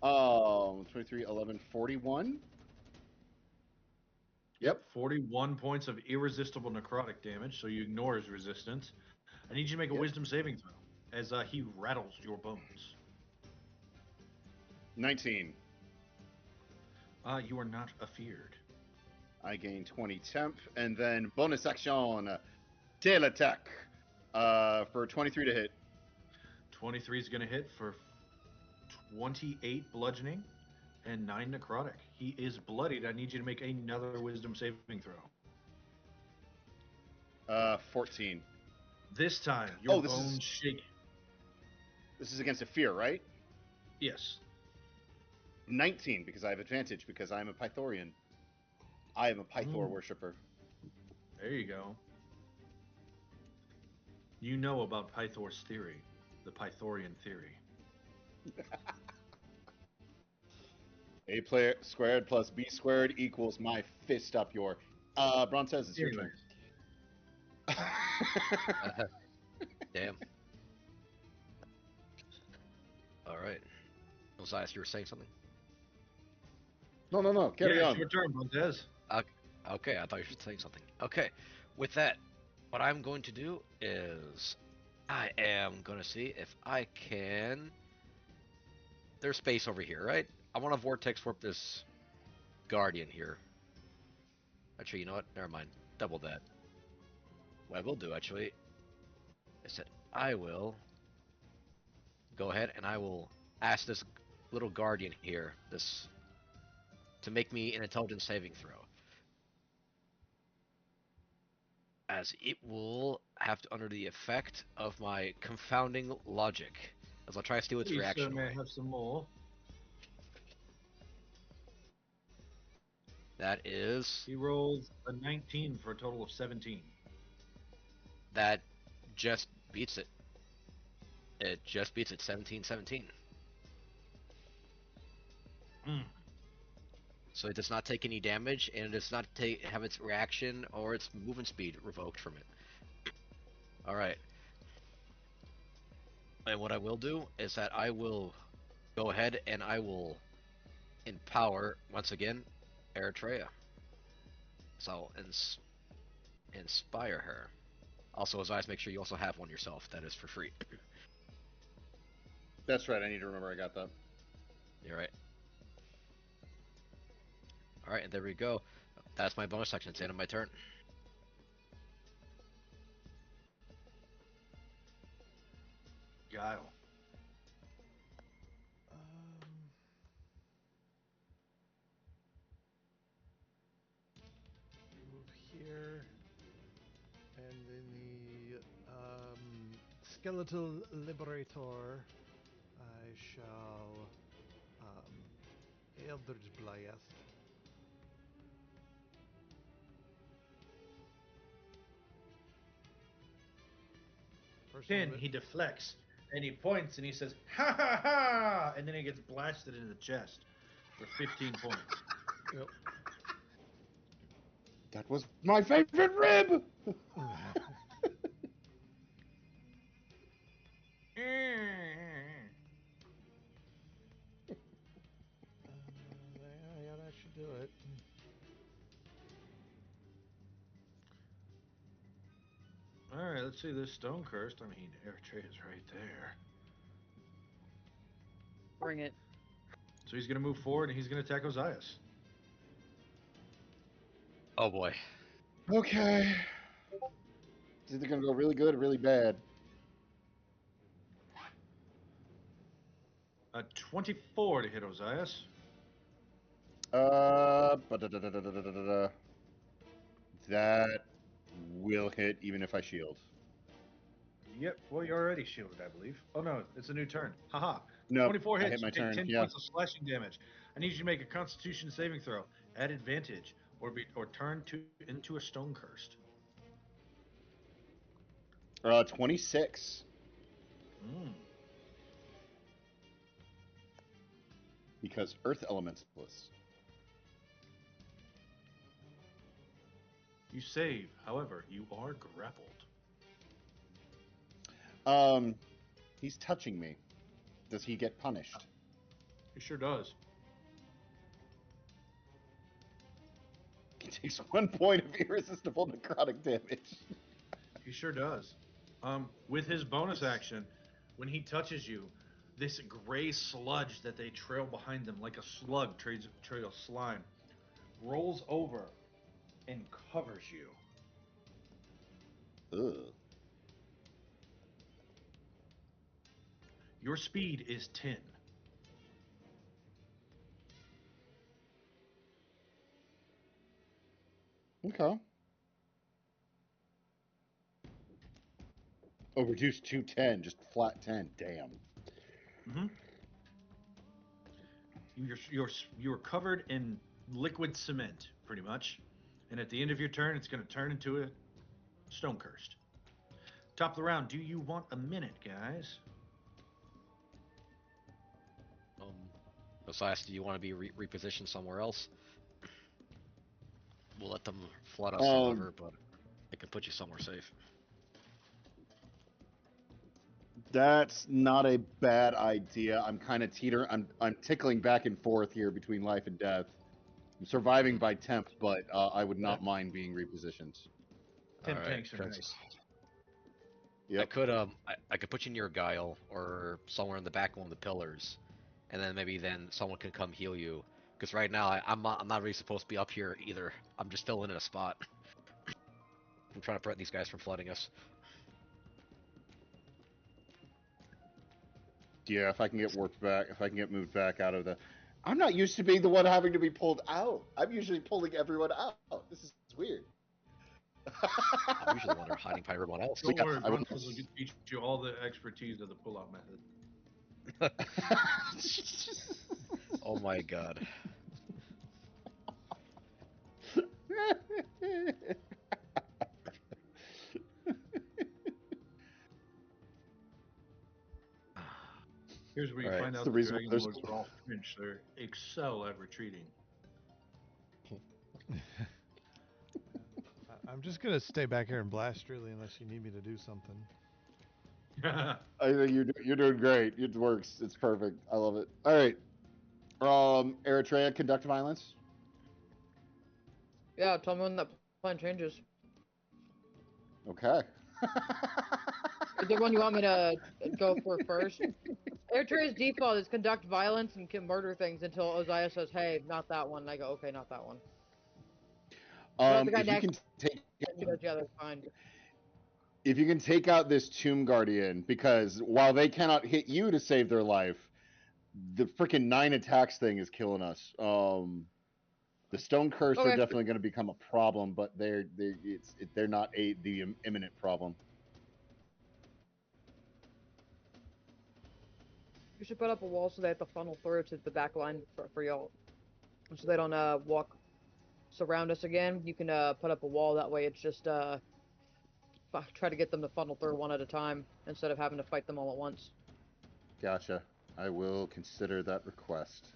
23, 11, 41. Yep. 41 points of irresistible necrotic damage, so you ignore his resistance. I need you to make a Yep. wisdom saving throw as he rattles your bones. 19. You are not afeared. I gain 20 temp, and then bonus action, tail attack, for 23 to hit. 23 is going to hit for 28 bludgeoning and 9 necrotic. He is bloodied. I need you to make another wisdom saving throw. 14. This time, your this is- bones shake. This is against a fear, right? Yes. 19, because I have advantage, because I am a Pythorian. I am a Pythor worshiper. There you go. You know about Pythor's theory, the Pythorian theory. A squared plus B squared equals my fist up your. Brontes, it's your turn. Damn. All right. Osias, you were saying something? No. Carry on. It's your turn, Montez. Okay, I thought you were saying something. Okay, with that, what I'm going to do is I am going to see if I can. There's space over here, right? I want to vortex warp this guardian here. Actually, you know what? Never mind. Double that. What I will do, actually, is that I will go ahead and I will ask this little guardian here, this, to make me an intelligence saving throw. As it will have to under the effect of my confounding logic. As I'll try to steal its Please, reaction sir, may I away. have some more? That is... He rolls a 19 for a total of 17. That just beats it. It just beats it, 17-17. So it does not take any damage, and it does not have its reaction or its movement speed revoked from it. Alright. And what I will do is that I will go ahead and I will empower, once again, Eritrea. So I'll inspire her. Also, as always, make sure you also have one yourself. That is for free. That's right. I need to remember I got that. You're right. Alright, and there we go. That's my bonus action. It's the end of my turn. Guile. Move here, and in the skeletal liberator, I shall Eldritch Blast. First one Then of it- he deflects and he points and he says, "Ha ha ha!" And then he gets blasted into the chest for 15 points. Yep. That was my favorite rib. Yeah, that should do it. All right, let's see this stone cursed. I mean, Eritrea is right there. Bring it. So he's going to move forward and he's going to attack Ozias. Oh boy. Okay. It's either gonna go really good or really bad. A 24 to hit Ozias. Ba-da-da-da-da-da-da-da. That will hit even if I shield. Yep, well, you're already shielded, I believe. Oh, no, it's a new turn. Haha. No, 24 I hits. hit my You take turn. 10 Yeah. points of slashing damage. I need you to make a Constitution saving throw at advantage, or turn into a stone cursed. 26. Mm. Because Earth Elementalist. You save, however, you are grappled. He's touching me. Does he get punished? He sure does. He takes 1 point of irresistible necrotic damage. He sure does. With his bonus action, when he touches you, this gray sludge that they trail behind them like a slug trails slime rolls over and covers you. Ugh. Your speed is 10. Okay. Oh, reduced to 10, just flat 10. Damn. Mm-hmm. You're covered in liquid cement, pretty much. And at the end of your turn, it's going to turn into a stone cursed. Top of the round, do you want a minute, guys? Osias, do you want to be repositioned somewhere else? We'll let them flood us, Um, however, but I can put you somewhere safe. That's not a bad idea. I'm kind of I'm tickling back and forth here between life and death. I'm surviving by temp, but I would not mind being repositioned. Temp Alright, tanks are 'cause nice. Yep. I could put you near Guile or somewhere in the back of one of the pillars, and then maybe someone can come heal you. Because right now I'm not really supposed to be up here either. I'm just filling in a spot. I'm trying to prevent these guys from flooding us. Yeah, if I can get worked back, if I can get moved back out of the. I'm not used to being the one having to be pulled out. I'm usually pulling everyone out. This is weird. I'm usually the one hiding behind everyone else. Don't Yeah, worry, I would- Runtles will teach you all the expertise of the pull-out method. Oh my god. Here's where you Alright. find It's out the the reason Dragon there's- Lords are all French. They excel at retreating. I'm just gonna stay back here and blast, really, unless you need me to do something. I think you're doing great. It works. It's perfect. I love it. All right. Eritrea, conduct violence. Yeah, tell me when that plan changes. Okay. Is there one you want me to go for first? Eritrea's default is conduct violence and can murder things until Ozias says, hey, not that one. And I go, okay, not that one. Well, the guy If you next can take to the other fine. if you can take out this Tomb Guardian, because while they cannot hit you to save their life, the freaking 9 attacks thing is killing us. The Stone Curse are Okay. definitely going to become a problem, but they're not the imminent problem. You should put up a wall so they have to funnel through to the back line for y'all, so they don't walk surround us again. You can put up a wall that way. It's just try to get them to funnel through one at a time instead of having to fight them all at once. Gotcha. I will consider that request.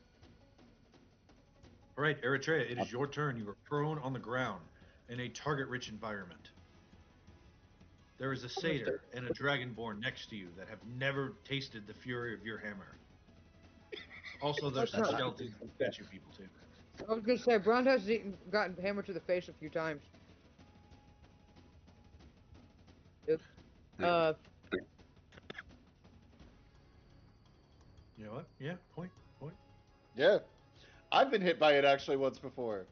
All right, Eritrea, it is your turn. You are prone on the ground in a target-rich environment. There is a satyr and a dragonborn next to you that have never tasted the fury of your hammer. Also, there's some That's not- skeletons and statue people too. I was gonna say Brown has gotten hammered to the face a few times. Oops. You know what? Yeah, point. Yeah, I've been hit by it actually once before.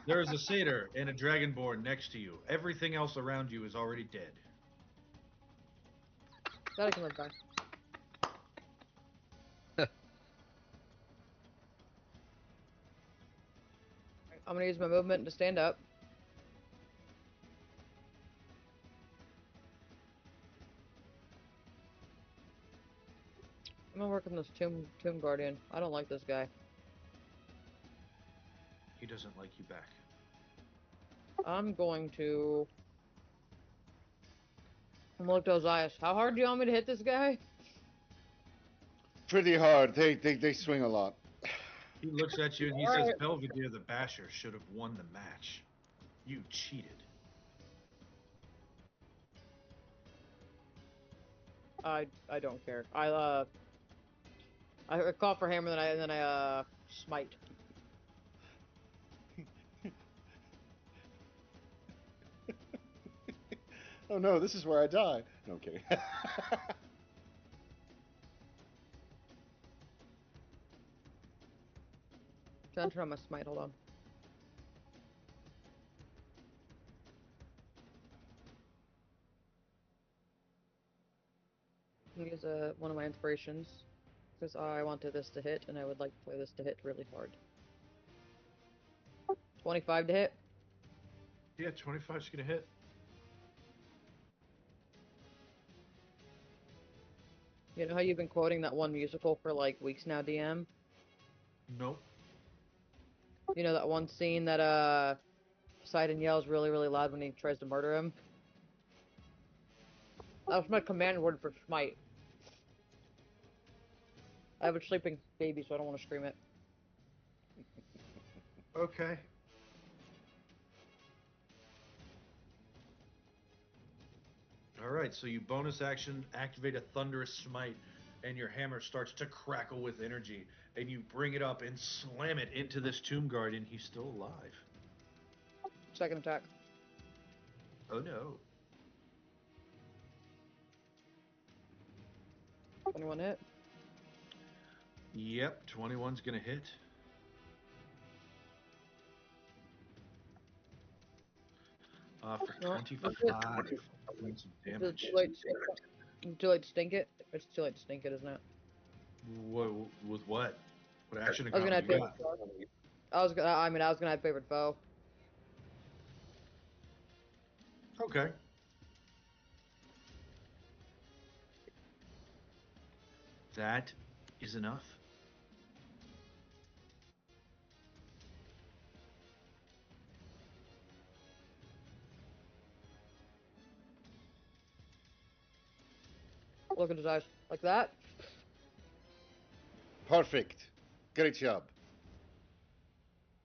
There is a satyr and a dragonborn next to you. Everything else around you is already dead. That I can live by. I'm gonna use my movement to stand up. I'm gonna work on this tomb guardian. I don't like this guy. He doesn't like you back. I'm going to. I'm gonna look to Ozias. How hard do you want me to hit this guy? Pretty hard. They swing a lot. He looks at you and he All says, right. Belvedere the Basher should have won the match. You cheated. I don't care. I call for hammer, then I smite. Oh no, this is where I die. No, I'm kidding. Trying to turn on my smite. Hold on. Use one of my inspirations because I wanted this to hit, and I would like to play this to hit really hard. 25 to hit. Yeah, 25's gonna hit. You know how you've been quoting that one musical for like weeks now, DM? Nope. You know that one scene that Poseidon yells really, really loud when he tries to murder him? That was my command word for smite. I have a sleeping baby, so I don't want to scream it. Okay. All right, so you bonus action activate a thunderous smite, and your hammer starts to crackle with energy, and you bring it up and slam it into this tomb guardian. He's still alive. Second attack. Oh no. 21 hit. Yep, 21's gonna hit. For No, 25 points of It's damage. too late. It's too late to stink it. It's too late to stink it, isn't it? With what? What action I was gonna encounter have you favorite got? foe. I was gonna have favorite foe. Okay. That is enough. Look at his eyes. Like that. Perfect. Great job.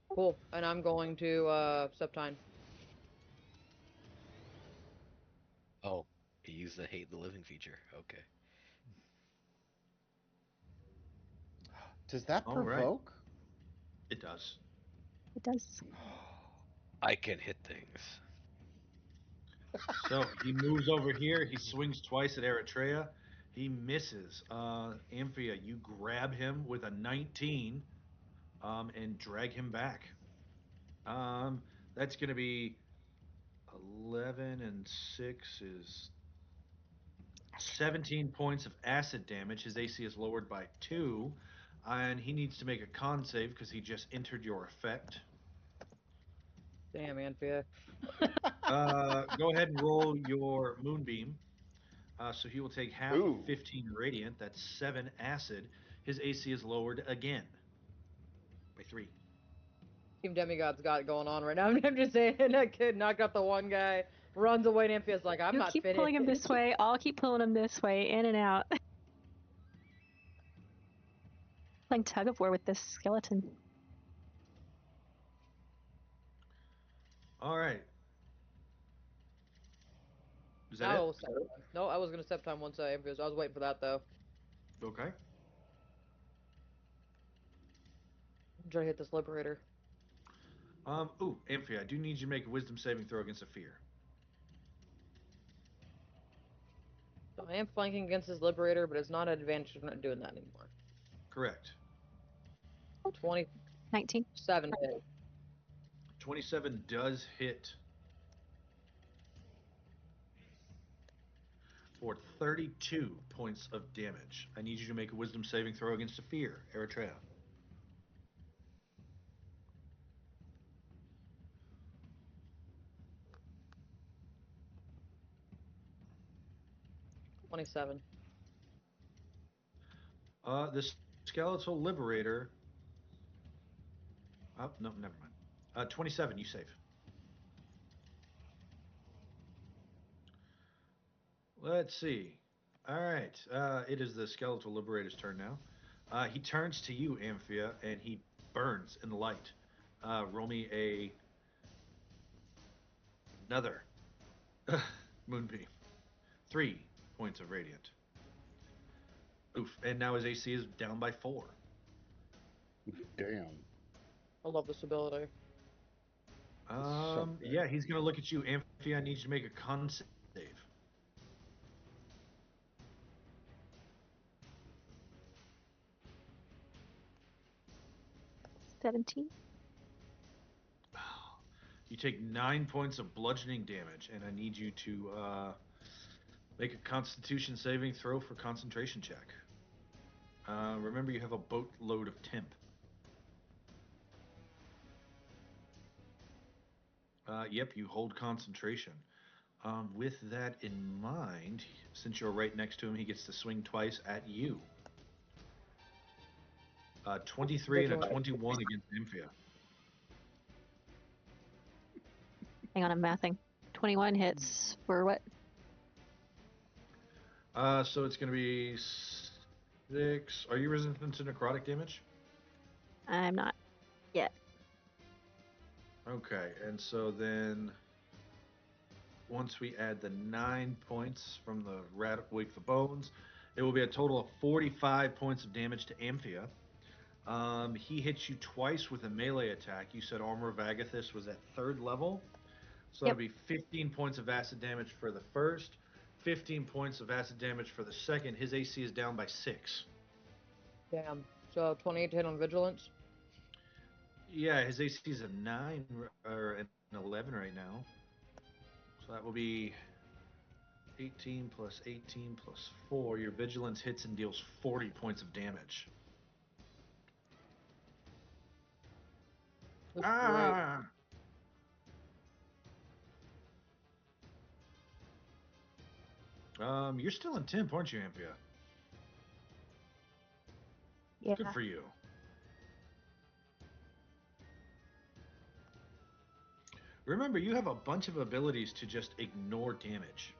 Cool. And I'm going to Septine. Oh, he used the hate the living feature. Okay. Does that All right. provoke? It does. It does. I can hit things. So he moves over here. He swings twice at Eritrea. He misses. Amphia, you grab him with a 19 and drag him back. That's going to be 11 and 6 is 17 points of acid damage. His AC is lowered by 2, and he needs to make a con save because he just entered your effect. Damn, Anthea. Go ahead and roll your moonbeam. So he will take half of Ooh. 15 radiant. That's 7 acid. His AC is lowered again by 3. Team Demigod's got it going on right now. I'm just saying, that kid knocked out the one guy, runs away, and Amphia's like, I'm You not keep finished. pulling him this way. I'll keep pulling him this way, in and out. Playing tug of war with this skeleton. All right. Is that I it? will step time. No, I was gonna step time one save because I was waiting for that though. Okay. I'm trying to hit this liberator. Ooh, Amphia, I do need you to make a wisdom saving throw against a fear. So I am flanking against this liberator, but it's not an advantage. I'm not doing that anymore. Correct. 27 19. hit. 27 does hit for 32 points of damage. I need you to make a wisdom saving throw against a fear, Eritrea. 27. The skeletal liberator. Oh, no, never mind. 27, you save. Let's see. All right. It is the skeletal liberator's turn now. He turns to you, Amphia, and he burns in the light. Roll me another moonbeam. 3 points of radiant. Oof. And now his AC is down by 4. Damn. I love this ability. So good. Yeah, he's gonna look at you, Amphia. I need you to make a con save. 17. You take 9 points of bludgeoning damage, and I need you to make a Constitution saving throw for concentration check. Remember, you have a boatload of temp. Yep, you hold concentration. With that in mind, since you're right next to him, he gets to swing twice at you. 23 and a 21 against Amphia. Hang on, I'm mathing. 21 hits for what? So it's going to be 6. Are you resistant to necrotic damage? I'm not yet. Okay, and so then once we add the 9 points from the Wake the Bones, it will be a total of 45 points of damage to Amphia. He hits you twice with a melee attack. You said Armor of Agathis was at 3rd level. So Yep. that'll be 15 points of acid damage for the first, 15 points of acid damage for the second. His AC is down by 6. Damn. So 28 to hit on vigilance. Yeah, his AC is a 9 or an 11 right now. So that will be 18 plus 18 plus 4. Your vigilance hits and deals 40 points of damage. That's great. You're still in temp, aren't you, Amphia? Yeah. Good for you. Remember, you have a bunch of abilities to just ignore damage.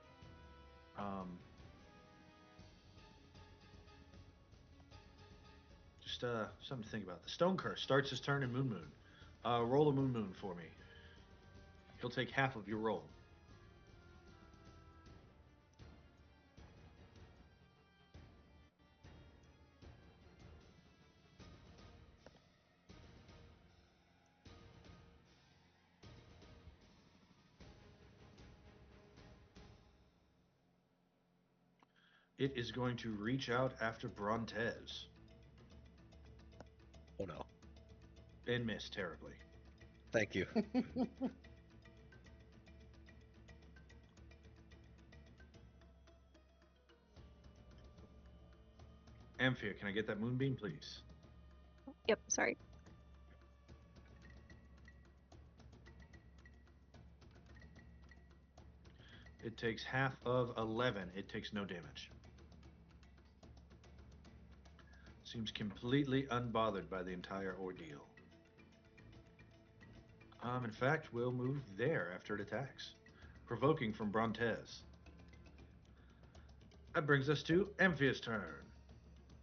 Just something to think about. The Stone Curse starts his turn in Moon Moon. Roll a Moon Moon for me. He'll take half of your roll. It is going to reach out after Brontez Oh no. and miss terribly. Thank you. Amphia, can I get that moonbeam, please? Yep, sorry. It takes half of 11. It takes no damage. Seems completely unbothered by the entire ordeal. In fact, we'll move there after it attacks. Provoking from Brontez. That brings us to Amphia's turn.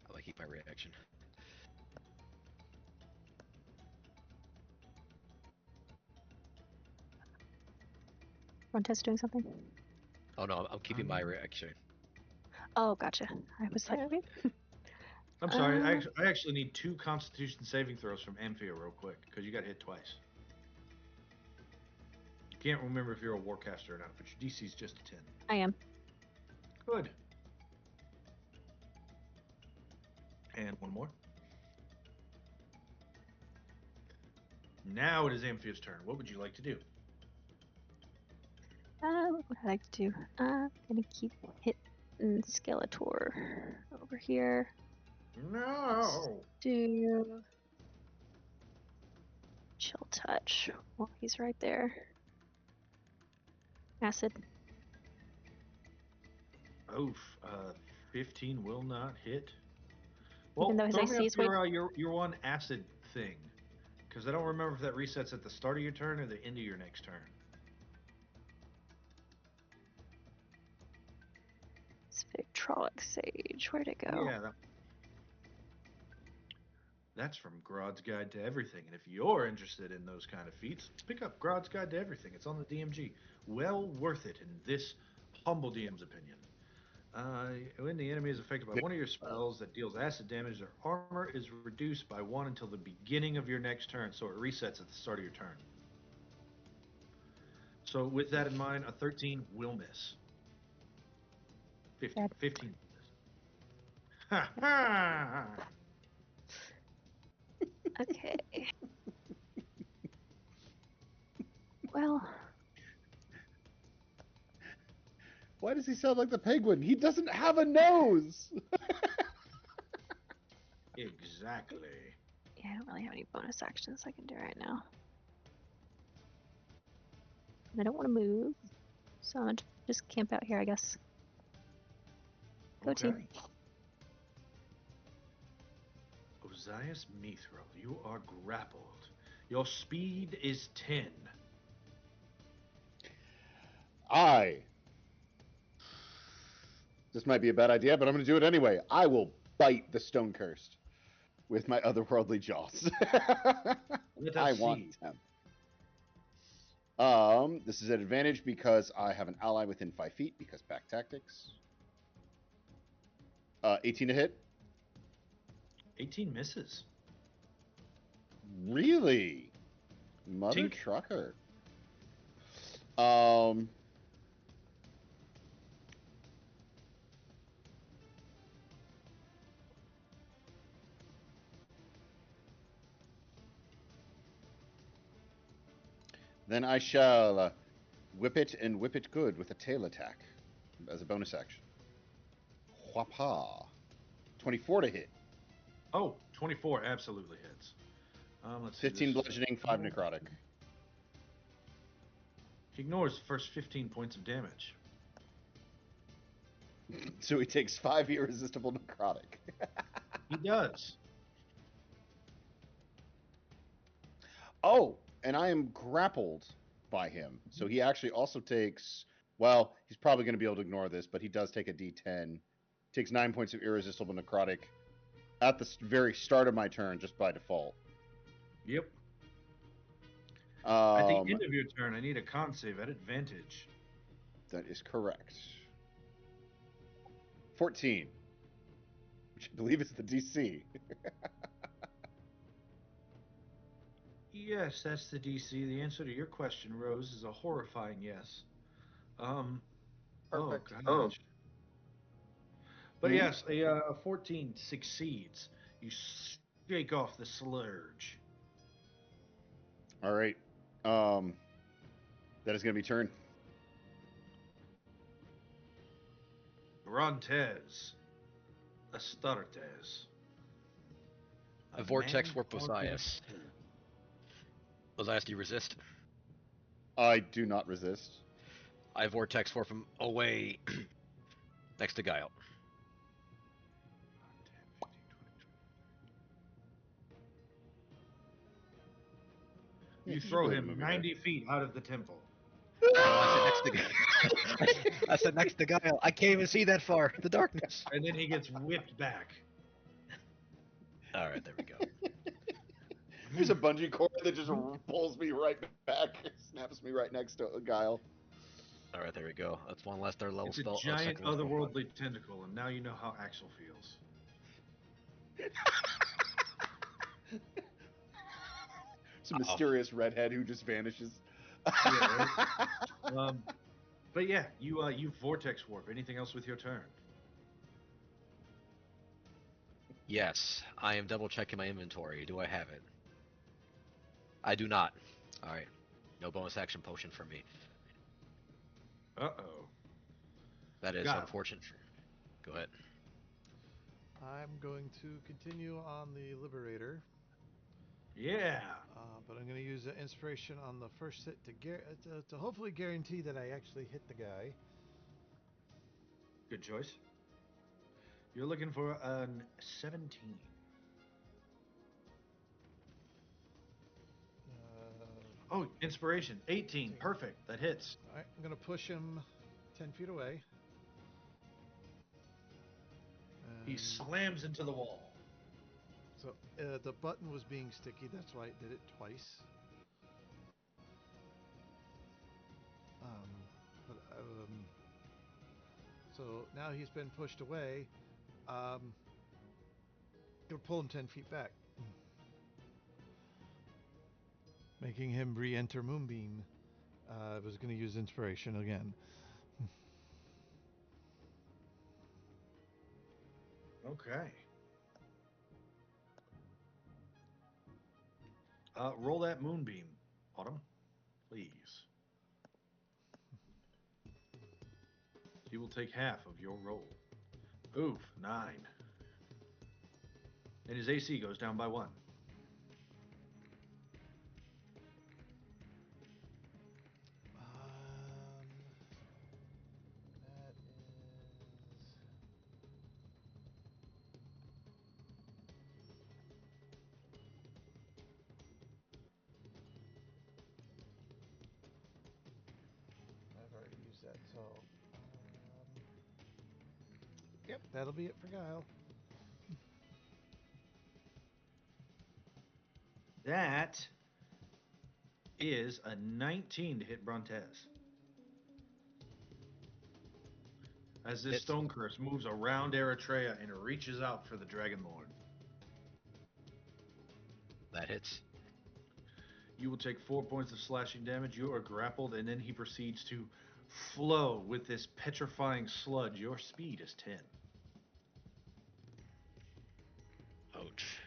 I'll keep my reaction. Rontes doing something? Oh no, I'm keeping my reaction. Oh, gotcha. I was like, okay. I'm sorry, I actually need 2 Constitution saving throws from Amphia real quick, because you got hit twice. Can't remember if you're a Warcaster or not, but your DC is just a 10. I am. Good. And one more. Now it is Amphia's turn. What would you like to do? What would I like to do? I'm gonna keep hitting Skeletor over here. No. Do chill touch. Well, he's right there. Acid. Oof. 15 will not hit. Well, Even though his throw me AC up is way. your one acid thing, because I don't remember if that resets at the start of your turn or the end of your next turn. Spectrolic Sage. Where'd it go? Yeah, that's from Grodd's Guide to Everything. And if you're interested in those kind of feats, pick up Grodd's Guide to Everything. It's on the DMG. Well worth it, in this humble DM's opinion. When the enemy is affected by one of your spells that deals acid damage, their armor is reduced by 1 until the beginning of your next turn, so it resets at the start of your turn. So with that in mind, a 13 will miss. 15. 15 will miss. Ha ha! Okay. Well, Why does he sound like the penguin? He doesn't have a nose! Exactly. yeah, I don't really have any bonus actions I can do right now. And I don't want to move, so I'm gonna just camp out here, I guess. Go team. Ozias Mithril, you are grappled. Your speed is 10. This might be a bad idea, but I'm going to do it anyway. I will bite the Stone Cursed with my otherworldly jaws. Let us I see. want them. This is an advantage because I have an ally within 5 feet because pack tactics. 18 to hit. 18 misses. Really? Mother Tink. trucker. Then I shall whip it and whip it good with a tail attack as a bonus action. Whapa. 24 to hit. Oh, 24 absolutely hits. Let's see. 15 this- bludgeoning, 5 necrotic. He ignores the first 15 points of damage. So he takes 5 irresistible necrotic. He does. Oh, and I am grappled by him. So he actually also takes, well, he's probably going to be able to ignore this, but he does take a d10. Takes 9 points of irresistible necrotic at the very start of my turn, just by default. Yep. At the end of your turn, I need a con save at advantage. That is correct. 14, which I believe is the DC. Yes, that's the DC. The answer to your question, Rose, is a horrifying yes. Perfect. Oh, gosh. But Hmm? yes, a 14 succeeds. You shake off the slurge. All right. That is going to be turn. Brontes. Astartes. A vortex warp Man Osias. Osias, do you resist? I do not resist. I vortex warp him away next to Guile. You Just throw put him him 90 feet out of the temple. Oh, I said next to Guile. I said next to Guile. I can't even see that far. The darkness. And then he gets whipped back. All right, there we go. There's a bungee cord that just pulls me right back, snaps me right next to Guile. All right, there we go. That's one less third level It's a spell. giant second level spell. otherworldly tentacle, and now you know how Axel feels. It's a mysterious redhead who just vanishes. Yeah, right? But yeah, you vortex warp. Anything else with your turn? Yes, I am double checking my inventory. Do I have it? I do not. All right, no bonus action potion for me. Uh-oh. That is Got it. unfortunate. Go ahead. I'm going to continue on the Liberator, Yeah. but I'm going to use the inspiration on the first hit to hopefully guarantee that I actually hit the guy. Good choice. You're looking for an 17. Oh, inspiration. 18. Perfect. That hits. All right, I'm going to push him 10 feet away. He slams into the wall. So the button was being sticky, that's why it did it twice. So now he's been pushed away. Gonna pull him 10 feet back, making him re-enter Moonbeam. I was gonna use inspiration again. Okay. Roll that moonbeam, Autumn, please. He will take half of your roll. Oof, 9. And his AC goes down by 1. That is... I've already used that, so... Yep, that'll be it for Guile. That is a 19 to hit Brontes. As this Hits. stone curse moves around Eritrea and reaches out for the Dragonlord. That hits. You will take 4 points of slashing damage. You are grappled, and then he proceeds to flow with this petrifying sludge. Your speed is 10. Ouch.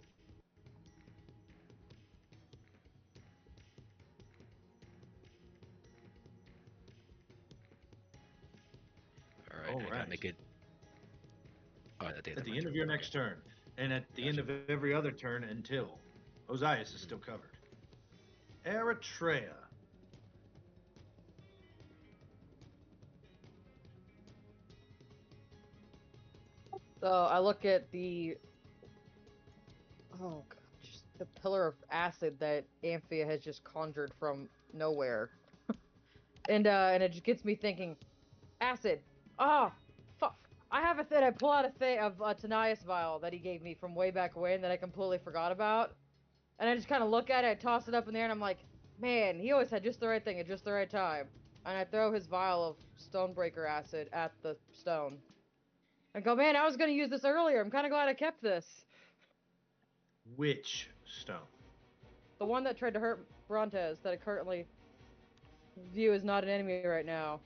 All right, I gotta make it. Oh, at the end, At the end of your next turn, and at the end of every other turn until Osias is still covered. Eritrea. So I look at the just the pillar of acid that Amphia has just conjured from nowhere, and it just gets me thinking, acid. Oh, fuck! I have a thing. I pull out a thing of a Tanias vial that he gave me from way back when that I completely forgot about, and I just kind of look at it, I toss it up in the air, and I'm like, man, he always had just the right thing at just the right time. And I throw his vial of Stonebreaker acid at the stone. I go, man, I was gonna use this earlier. I'm kind of glad I kept this. Which stone? The one that tried to hurt Brontes that I currently view as not an enemy right now.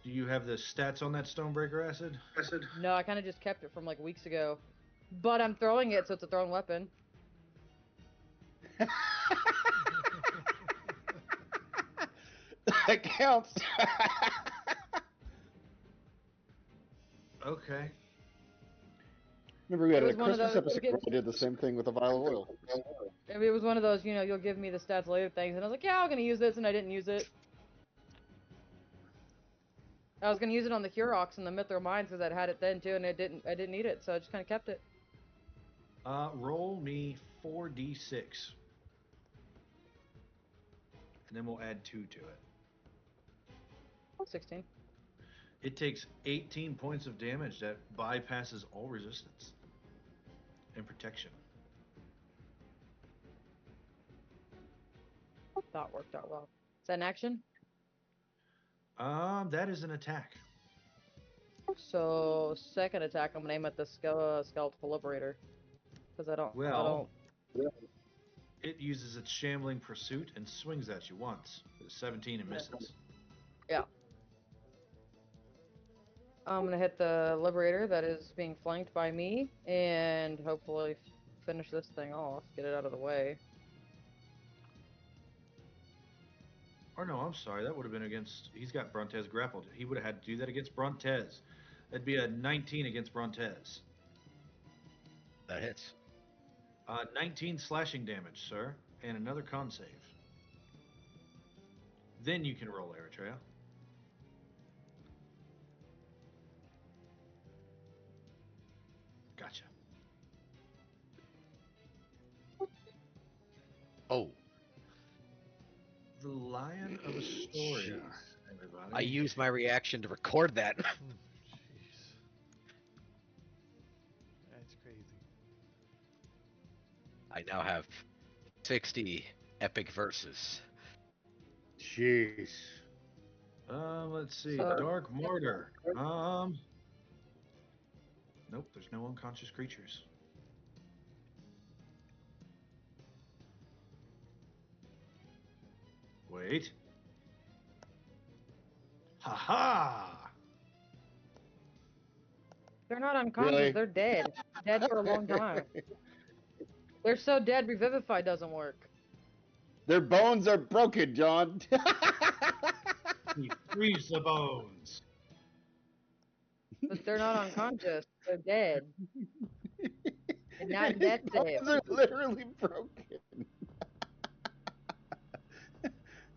Do you have the stats on that Stonebreaker acid? No, I kind of just kept it from like weeks ago. But I'm throwing it, so it's a thrown weapon. That counts. Okay. Remember, we had It a was one of Christmas those. episode where I did the same thing with a vial of oil. It was one of those. You'll give me the stats later things, and I was like, yeah, I'm gonna use this, and I didn't use it. I was gonna use it on the Hurox and the Mithril Mines because I'd had it then too, and I didn't need it, so I just kind of kept it. Roll me 4d6. And then we'll add 2 to it. 16. It takes 18 points of damage that bypasses all resistance and protection. That worked out well. Is that an action? That is an attack. So second attack, I'm gonna aim at the skeletal liberator, because I don't. Well, it uses its shambling pursuit and swings at you once. With a 17 and misses. Yeah. I'm gonna hit the liberator that is being flanked by me, and hopefully finish this thing off, get it out of the way. Or no, I'm sorry. That would have been against... He's got Brontez grappled. He would have had to do that against Brontez. That'd be a 19 against Brontez. That hits. 19 slashing damage, sir. And another con save. Then you can roll, Eritrea. Gotcha. Oh, The Lion of Astoria, everybody. I used my reaction to record that. Jeez. That's crazy. I now have 60 epic verses. Jeez. Let's see. So- Dark Mortar. Nope, there's no unconscious creatures. Wait. Ha-ha! They're not unconscious. Really? They're dead. Dead for a long time. They're so dead, Revivify doesn't work. Their bones are broken, John. He frees the bones. But they're not unconscious. They're dead. And not His death bones save. are literally broken.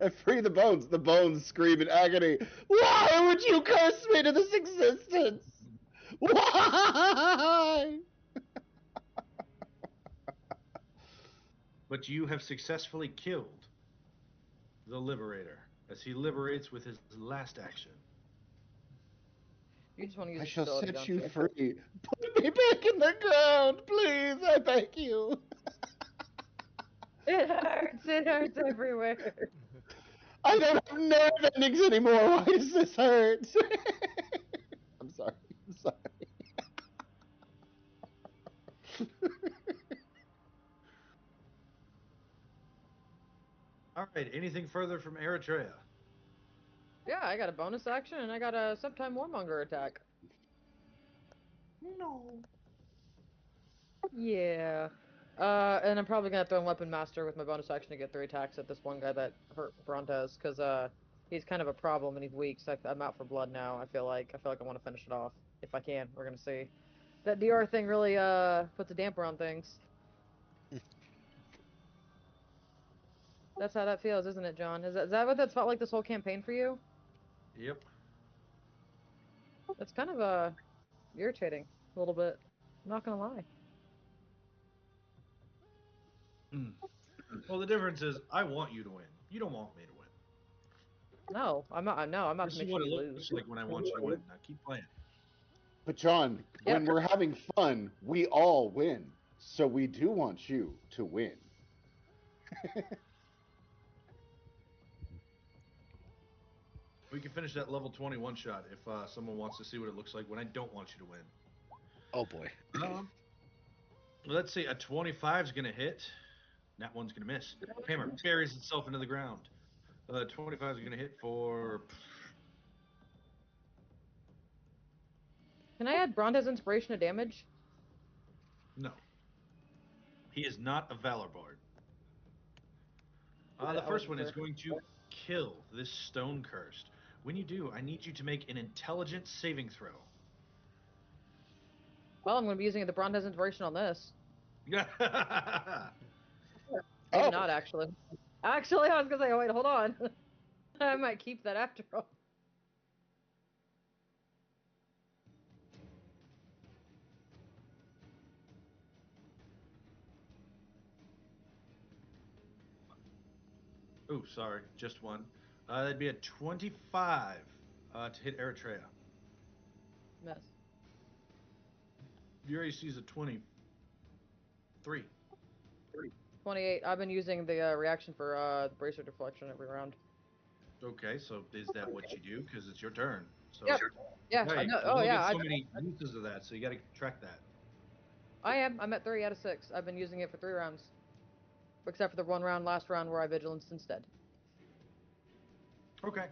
I free the bones. The bones scream in agony. Why would you curse me to this existence? Why? But you have successfully killed the Liberator as he liberates with his last action. You just want to use I the shall ability, set don't you free. Put me back in the ground, please. I beg you. It hurts. It hurts everywhere. I don't have nerve endings anymore. Why does this hurt? I'm sorry. I'm sorry. All right, anything further from Eritrea? Yeah, I got a bonus action and I got a Sometime Warmonger attack. No. Yeah. And I'm probably gonna throw in Weapon Master with my bonus action to get 3 attacks at this one guy that hurt Brontez, because he's kind of a problem and he's weak, so I'm out for blood now. I feel like I want to finish it off if I can. We're gonna see. That DR thing really puts a damper on things. That's how that feels, isn't it, John? Is that what that's felt like this whole campaign for you? Yep. That's kind of irritating a little bit. I'm not gonna lie. Well, the difference is I want you to win. You don't want me to win. No, I'm not. No, I'm not This gonna is make what sure it you looks lose. like when I want you to win. Now keep playing. But John, Yeah. when we're having fun, we all win. So we do want you to win. We can finish that level 21 shot if someone wants to see what it looks like when I don't want you to win. Oh boy. Let's see. A 25 is going to hit. That one's going to miss. Hammer buries itself into the ground. 25 is going to hit for... Can I add Brontez Inspiration to damage? No. He is not a Valor Bard. The I first wasn't one is sure. going to kill this stone cursed. When you do, I need you to make an intelligence saving throw. Well, I'm going to be using the Bronze inspiration on this. Yeah. Maybe Oh. not, actually. Actually, I was going to say, oh, wait, hold on. I might keep that after all. Oh, sorry, just one. That'd be a 25 to hit Eritrea. Miss. Your AC is a 23. 28. I've been using the reaction for bracer deflection every round. Okay, so is that what you do? Because it's your turn. So Yep. Yeah. yeah, you Oh, only yeah. get so many uses of that, so you got to track that. I am. I'm at 3 out of 6. I've been using it for 3 rounds. Except for the one round, last round, where I vigilance instead. Okay.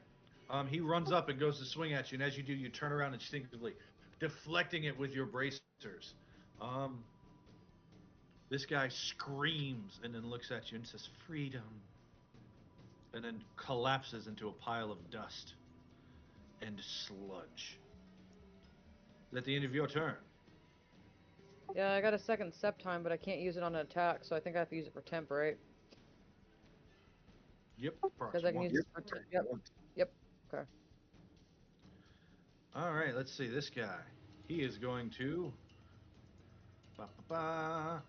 He runs up and goes to swing at you, and as you do, you turn around instinctively, deflecting it with your bracers. This guy screams and then looks at you and says, "Freedom," and then collapses into a pile of dust and sludge. Is that the end of your turn? Yeah, I got a second step time, but I can't use it on an attack, so I think I have to use it for temp, right? Yep. Because I can use it for temp. Yep. Yep. Okay. All right, let's see. This guy. He is going to. Ba, ba, ba.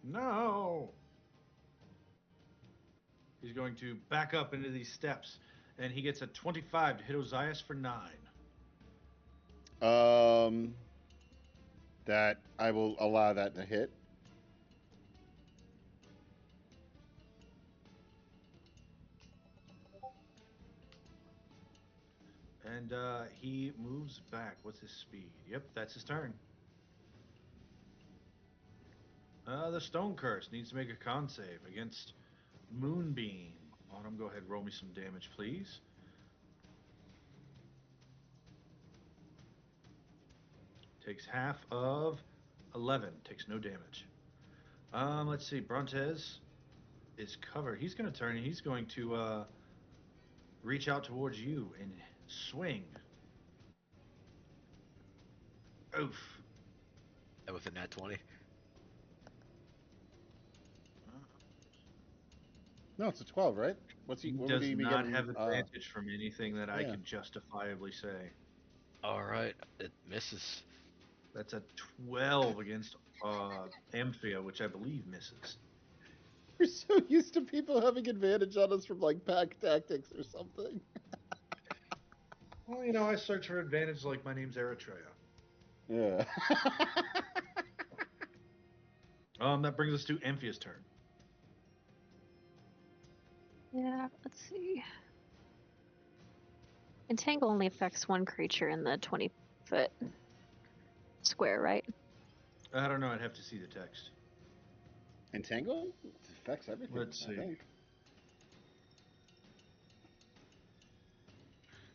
No! He's going to back up into these steps, and he gets a 25 to hit Ozias for 9. That I will allow that to hit. And he moves back. What's his speed? Yep, that's his turn. The Stone Curse needs to make a con save against Moonbeam. Autumn, go ahead, roll me some damage, please. Takes half of 11. Takes no damage. Let's see. Brontez is covered. He's going to turn and he's going to reach out towards you and swing. Oof. And with a nat 20. No, it's a 12, right? What He would does he be not getting? have advantage from anything that I yeah. can justifiably say. Alright, it misses. That's a 12 against Amphia, which I believe misses. We're so used to people having advantage on us from like pack tactics or something. Well, you know, I search for advantage like my name's Eritrea. Yeah. That brings us to Amphia's turn. Yeah, let's see. Entangle only affects one creature in the 20-foot square, right? I don't know. I'd have to see the text. Entangle? It affects everything, Let's see. I think.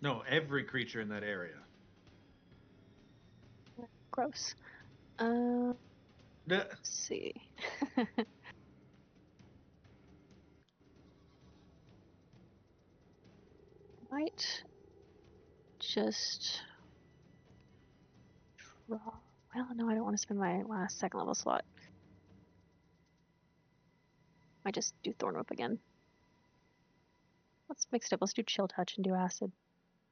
No, every creature in that area. Gross. Nah. Let's see. Might just draw. Well, no, I don't want to spend my last second level slot. Might just do Thorn Whip again. Let's mix it up. Let's do Chill Touch and do Acid.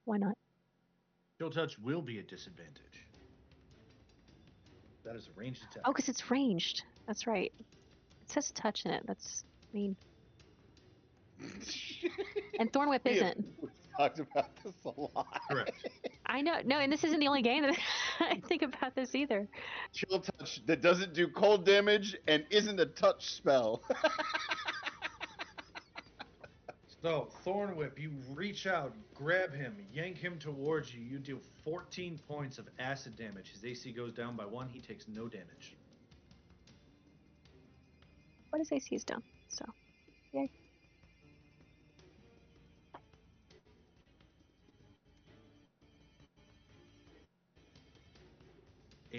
Why not? Chill Touch will be a disadvantage. That is a ranged attack. Oh, because it's ranged. That's right. It says touch in it. That's mean. And Thorn Whip isn't. We've talked about this a lot. Correct. I know. No, and this isn't the only game that I think about this either. Chill touch that doesn't do cold damage and isn't a touch spell. So, Thorn Whip, you reach out, grab him, yank him towards you. You deal 14 points of acid damage. His AC goes down by 1. He takes no damage. What is AC's down? So, yay.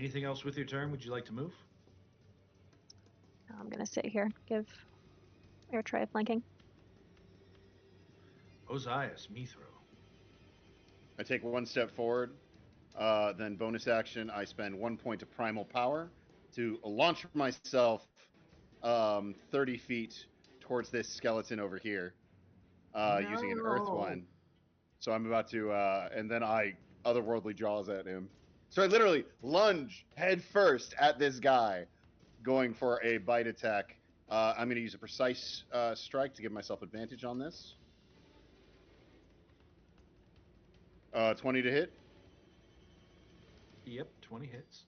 Anything else with your turn? Would you like to move? I'm gonna sit here. Give air try flanking. Ozias, Mithro. I take one step forward. Then bonus action, I spend 1 point of primal power to launch myself 30 feet towards this skeleton over here, using an earth one. So I'm about to, and then I otherworldly jaws at him. So I literally lunge head first at this guy, going for a bite attack. I'm going to use a precise strike to give myself advantage on this. 20 to hit. Yep, 20 hits.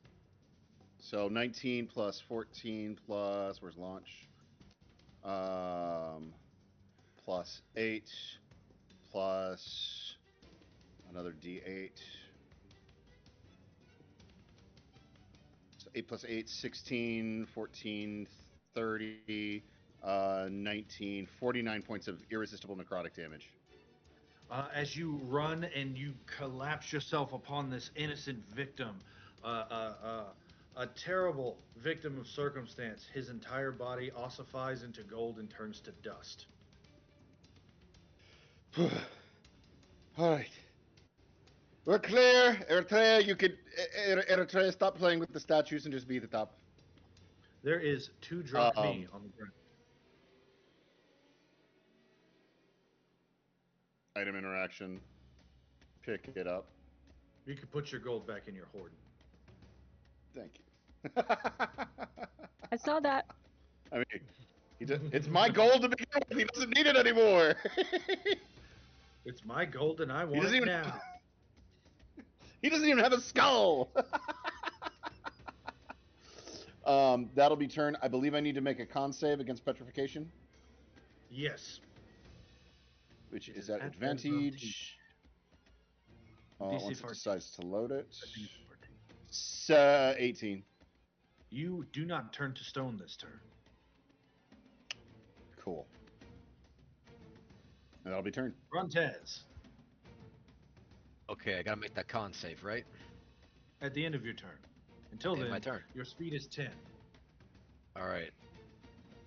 So 19 plus 14 plus, where's launch? Plus 8 plus another D8. So 8 plus 8, 16, 14, 30, 19, 49 points of irresistible necrotic damage. As you run and you collapse yourself upon this innocent victim, a terrible victim of circumstance, his entire body ossifies into gold and turns to dust. All right. We're clear. Eritrea, you could... Eritrea, stop playing with the statues and just be at the top. There is 2 drunk me on the ground. Item interaction. Pick it up. You can put your gold back in your hoard. Thank you. I saw that. I mean, it's my gold to begin with. He doesn't need it anymore. It's my gold and I want it now. He doesn't even have a skull. That'll be turn. I believe I need to make a con save against petrification. Yes. Which is at advantage. Once it decides to load it. 18. You do not turn to stone this turn. Cool. And that'll be turn. Brontez. Okay, I gotta make that con save, right? At the end of your turn. Until then, my turn. Your speed is 10. Alright.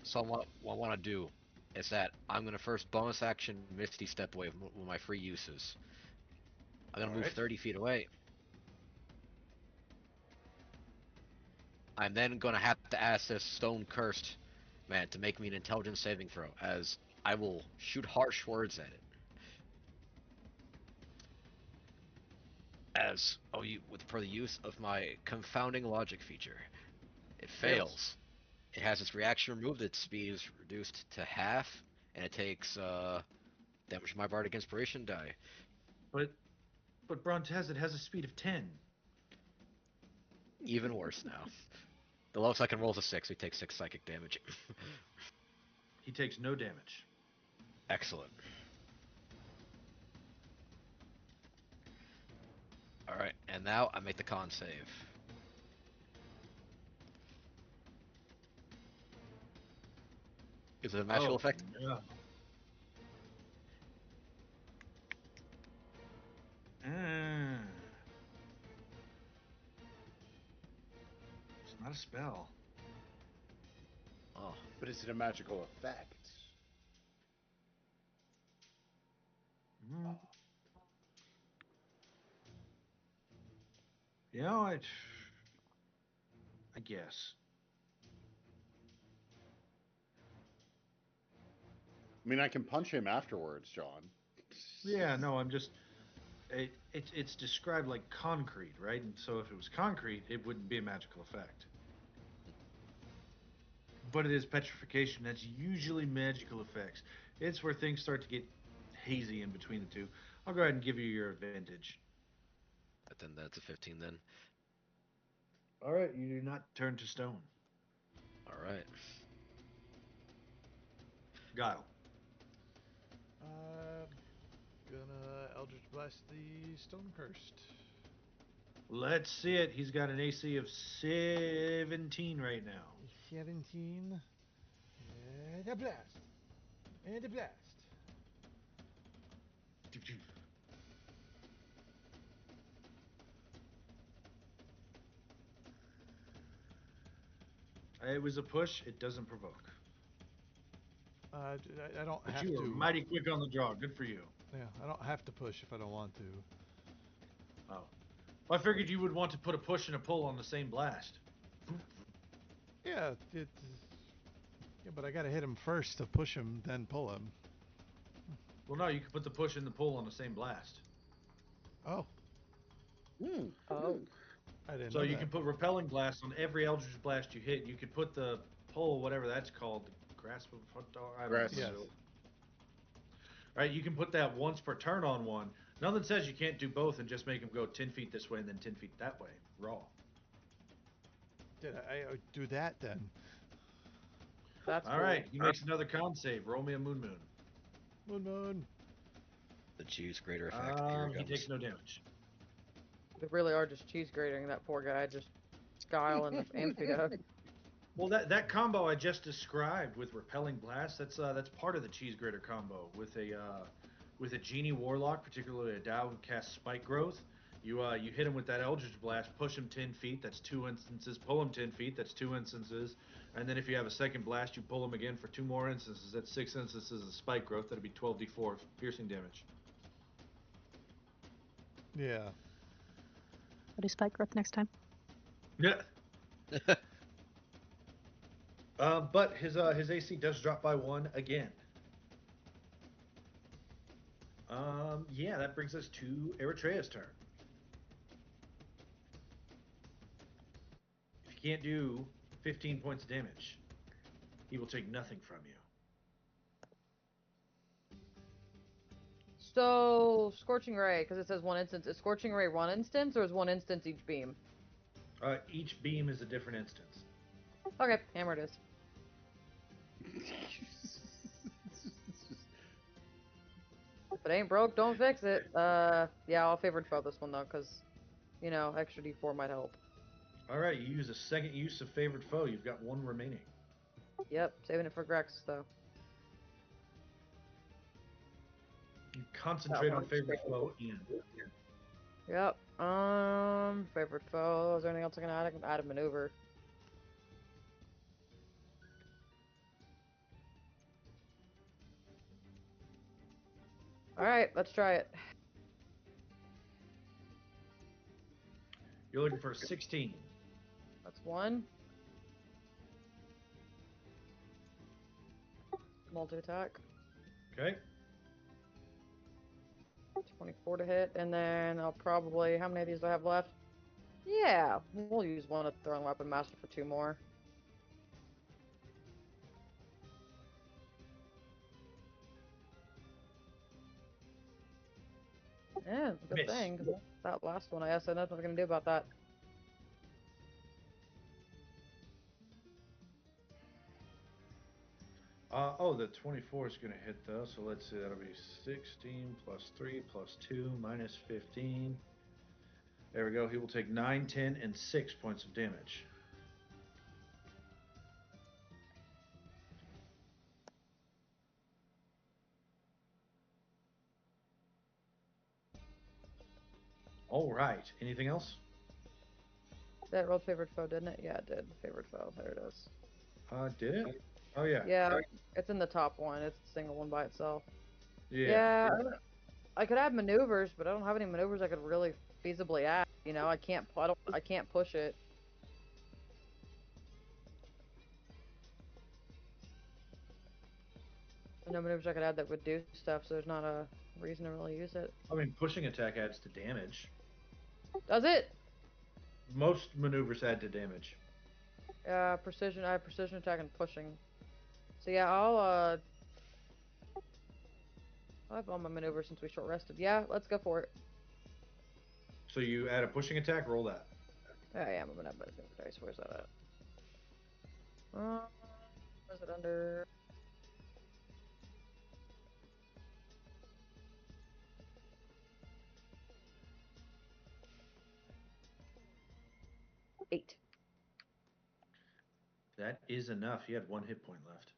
So what I want to do is that I'm gonna first bonus action Misty Step away with my free uses. I'm gonna move 30 feet away. I'm then gonna have to ask this stone cursed man to make me an intelligence saving throw, as I will shoot harsh words at it. As for the use of my confounding logic feature. It fails. It has its reaction removed, its speed is reduced to half, and it takes damage from my bardic inspiration die. But Brontez, it has a speed of 10. Even worse now. The lowest I can roll is a 6, so he takes 6 psychic damage. He takes no damage. Excellent. Alright, and now I make the con save. Is it a magical effect? No. It's not a spell. Oh. But is it a magical effect? You know, I guess. I mean, I can punch him afterwards, John. Yeah, no, I'm just... It's described like concrete, right? And so if it was concrete, it wouldn't be a magical effect. But it is petrification. That's usually magical effects. It's where things start to get hazy in between the two. I'll go ahead and give you your advantage. But then that's a 15 then. All right, you do not turn to stone. All right. Guile. Gonna Eldritch Blast the Stone Cursed. Let's see it. He's got an AC of 17 right now. 17. And a blast. And a blast. It was a push. It doesn't provoke. I don't But have you were to. mighty quick on the draw. Good for you. Yeah, I don't have to push if I don't want to. Oh. Well, I figured you would want to put a push and a pull on the same blast. Yeah, yeah, but I gotta hit him first to push him, then pull him. Well, no, you can put the push and the pull on the same blast. Oh, Oh. I didn't So know you that. can put repelling blast on every Eldritch blast you hit. You could put the pull, whatever that's called, grasp of I don't Grasp. know. Yes. Right, you can put that once per turn on one. Nothing says you can't do both and just make them go 10 feet this way and then 10 feet that way. Raw. Did I do that then? That's All cool. right, he makes another con save. Roll me a moon. Moon. The cheese grater effect. Here it He comes. takes no damage. They really are just cheese grating that poor guy, just Guile and Amphia. Well, that combo I just described with repelling blast, that's part of the cheese grater combo with a genie warlock, particularly a Dow who casts spike growth. You hit him with that Eldritch blast, push him 10 feet, that's 2 instances. Pull him 10 feet, that's 2 instances. And then if you have a second blast, you pull him again for 2 more instances. That's 6 instances of spike growth. That'll be 12d4 piercing damage. Yeah. I'll do spike growth next time. Yeah. But his AC does drop by 1 again. Yeah, that brings us to Eritrea's turn. If you can't do 15 points of damage, he will take nothing from you. So, Scorching Ray, because it says one instance. Is Scorching Ray one instance, or is one instance each beam? Each beam is a different instance. Okay, hammer it is. If it ain't broke, don't fix it. Yeah, I'll favored foe this one, though, because, you know, extra d4 might help. All right, you use a second use of favored foe. You've got 1 remaining. Yep, saving it for Grex, though. You concentrate on favored foe and Yep. Favorite foe. Is there anything else I can add? I can add a maneuver. Alright, let's try it. you're looking for a 16. That's one. Multi-attack. Okay. 24 to hit, and then I'll probably... How many of these do I have left? Yeah, we'll use one of Throwing Weapon Master for 2 more. Yeah, good Miss. thing, 'cause that last one I said nothing I can do about that. The 24 is going to hit though, so let's see, that'll be 16 plus 3 plus 2 minus 15. There we go. He will take 9, 10, and 6 points of damage. All right. Anything else? That rolled Favorite Foe, didn't it? Yeah, it did. Favorite Foe. There it is. Did it? Oh yeah. Yeah, it's in the top one. It's the single one by itself. Yeah. Yeah, I could add maneuvers, but I don't have any maneuvers I could really feasibly add. You know, I can't push it. No maneuvers I could add that would do stuff, so there's not a reason to really use it. I mean, pushing attack adds to damage. Does it? Most maneuvers add to damage. Precision. I have precision attack and pushing. So yeah, I'll have all my maneuvers since we short rested. Yeah, let's go for it. So you add a pushing attack, roll that. I am. I'm gonna have my dice. Where's that at? Where's it under? Eight. That is enough. He had 1 hit point left.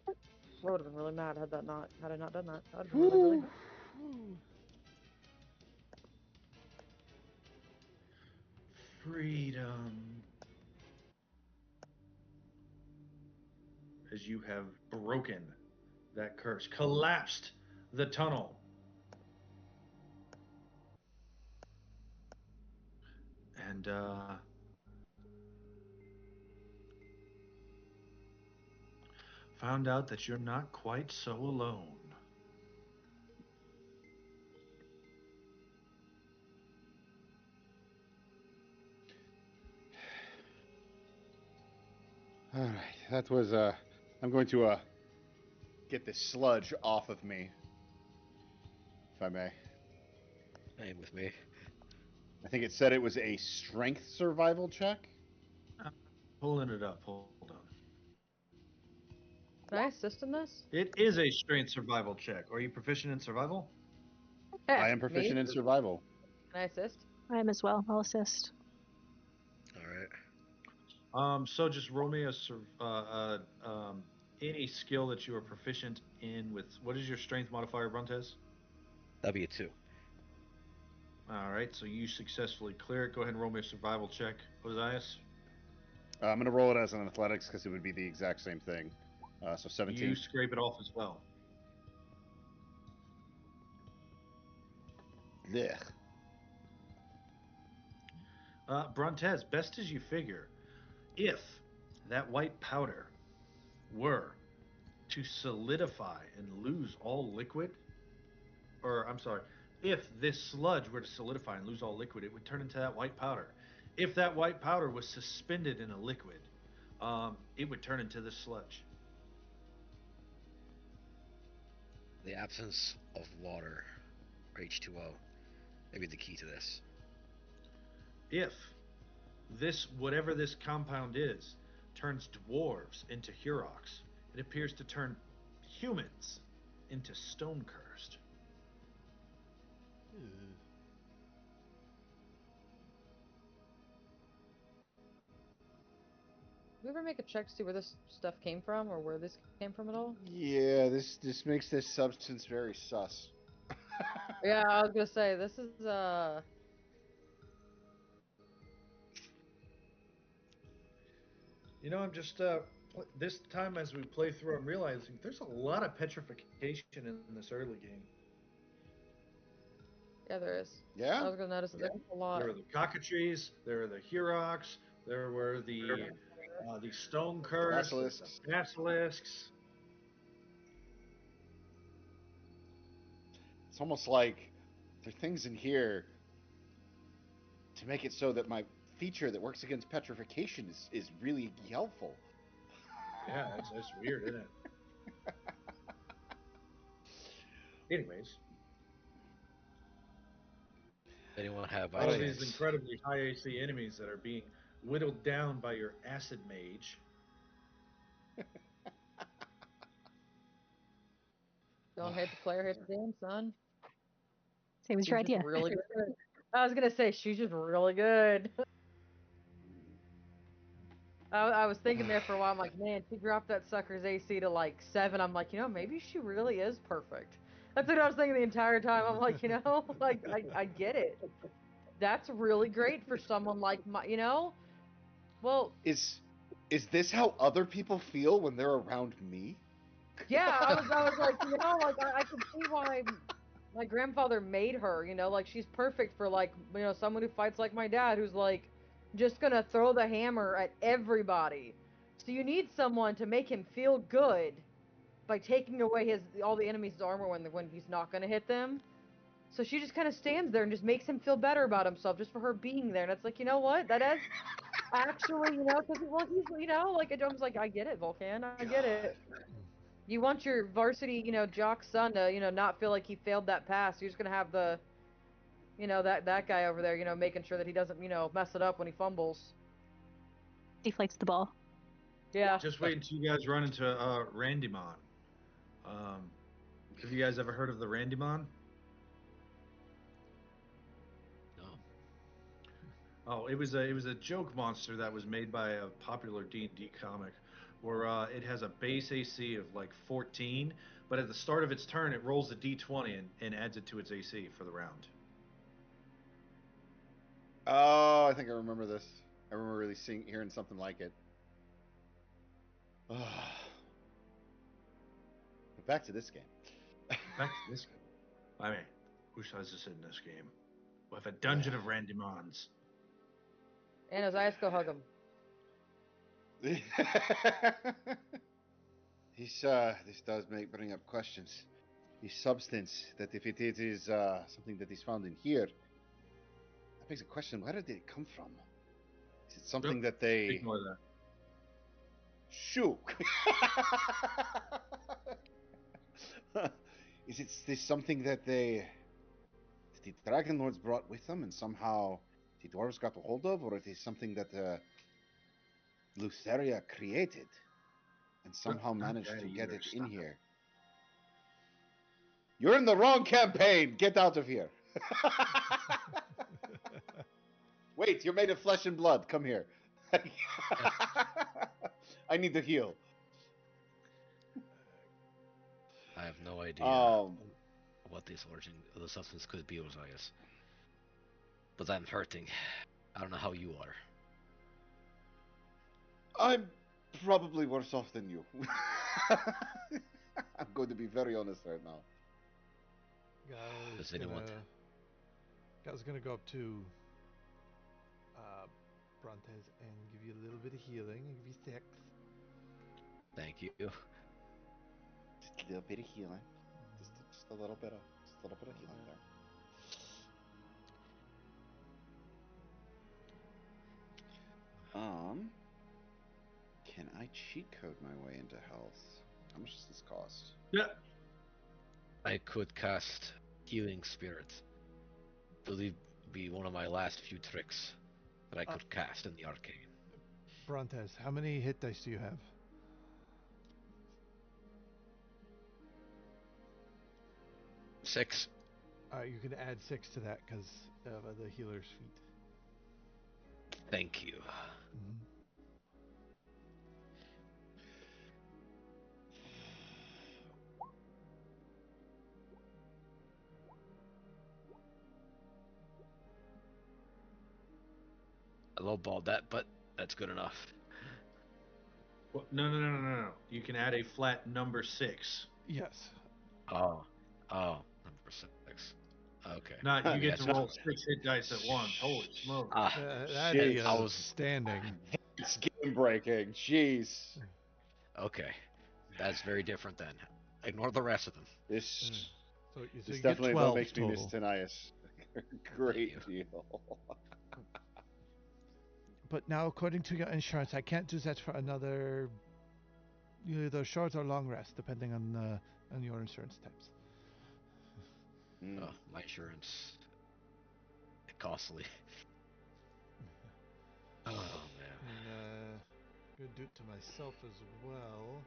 I would have been really mad had I not done that. I would have been really mad. Freedom. as you have broken that curse, collapsed the tunnel. And found out that you're not quite so alone. All right, that was. I'm going to get this sludge off of me, if I may. Same with me. I think it said it was a strength survival check. Pulling it up. Hold on. Can I assist in this? It is a strength survival check. Are you proficient in survival? I am Me? proficient in survival. Can I assist? I am as well. I'll assist. All right. So just roll me any skill that you are proficient in with. What is your strength modifier, Bruntes? That'd be a 2. All right, so you successfully clear it. Go ahead and roll me a survival check, Osias. I'm going to roll it as an athletics because it would be the exact same thing. So 17. You scrape it off as well. Blech. Bruntes, best as you figure, if that white powder were to solidify and lose all liquid, or I'm sorry, if this sludge were to solidify and lose all liquid, it would turn into that white powder. If that white powder was suspended in a liquid, it would turn into this sludge. The absence of water, or H2O, may be the key to this. If this, whatever this compound is, turns dwarves into Huroks, it appears to turn humans into stone cursed. Did we ever make a check to see where this stuff came from or where this came from at all? Yeah, this makes this substance very sus. Yeah, I was gonna say this is You know, I'm just this time as we play through, I'm realizing there's a lot of petrification in this early game. yeah, there is. Yeah? I was gonna notice that there's a lot. There are the cockatrices, there are the Huroks, there were the stone curse, there's Basilisks. the basilisks. It's almost like there are things in here to make it so that my feature that works against petrification is really helpful. Yeah, that's weird, isn't it? Anyways, Anyone have by all of chance? these incredibly high AC enemies that are being whittled down by your acid mage. Don't hate the player, hate the game, son. Same as She's your just idea. really good. I was gonna say she's just really good. I was thinking there for a while. I'm like, man, she dropped that sucker's AC to like 7. I'm like, maybe she really is perfect. That's what I was thinking the entire time. I'm like, like I get it. That's really great for someone like well, Is this how other people feel when they're around me? yeah, I was like, like I can see why my grandfather made her, like she's perfect for like, someone who fights like my dad who's like just gonna throw the hammer at everybody. So you need someone to make him feel good by taking away all the enemy's armor when he's not gonna hit them. So she just kind of stands there and just makes him feel better about himself just for her being there. And it's like, you know what? That is actually, because well, he's, like I'm like, I get it, Volcan, I get it. You want your varsity, jock son to, not feel like he failed that pass. You're just gonna have the, that guy over there, making sure that he doesn't, mess it up when he fumbles. Deflates the ball. Yeah. Just wait until you guys run into Randymon. Have you guys ever heard of the Randymon? No. Oh, it was a joke monster that was made by a popular D&D comic, where it has a base AC of like 14, but at the start of its turn, it rolls a D20 and adds it to its AC for the round. Oh, I think I remember this. I remember really hearing something like it. back to this game. Back to this game. I mean, who says this in this game? With a dungeon of randimons. And Ozias, go hug him. This does bring up questions. The substance, that if it is something that is found in here, that begs a question: where did it come from? Is it something that they Ignore that. Shoo? Is it this something that the Dragonlords brought with them, and somehow the dwarves got a hold of, or it is something that Lutheria created and somehow managed to get it in here? You're in the wrong campaign. Get out of here. Wait, you're made of flesh and blood. Come here. I need to heal. I have no idea what this origin of the substance could be, Ozias. But I'm hurting. I don't know how you are. I'm probably worse off than you. I'm going to be very honest right now. Guy's gonna go up to Brontes and give you a little bit of healing and give you 6. Thank you. Just a little bit of healing. Just a little bit of healing there. Can I cheat code my way into health? How much does this cost? Yeah. I could cast Healing Spirit. Believe be one of my last few tricks that I could cast in the arcane. Brontes, how many hit dice do you have? 6. You can add 6 to that because of the healer's feat. Thank you. Mm-hmm. I lowballed that, but that's good enough. Well, no. You can add a flat number 6. Yes. Oh, number 6. Okay. Not you get Yes. to roll 6 hit dice at once. Holy smoke. That'd be I was standing. It's game breaking. Jeez. Okay. That's very different then. Ignore the rest of them. This So this you definitely get 12 makes total. me miss Tanias. Great deal. But now, according to your insurance, I can't do that for another either short or long rest, depending on your insurance types. My insurance. Costly. Oh, man. And I'm going to do it to myself as well.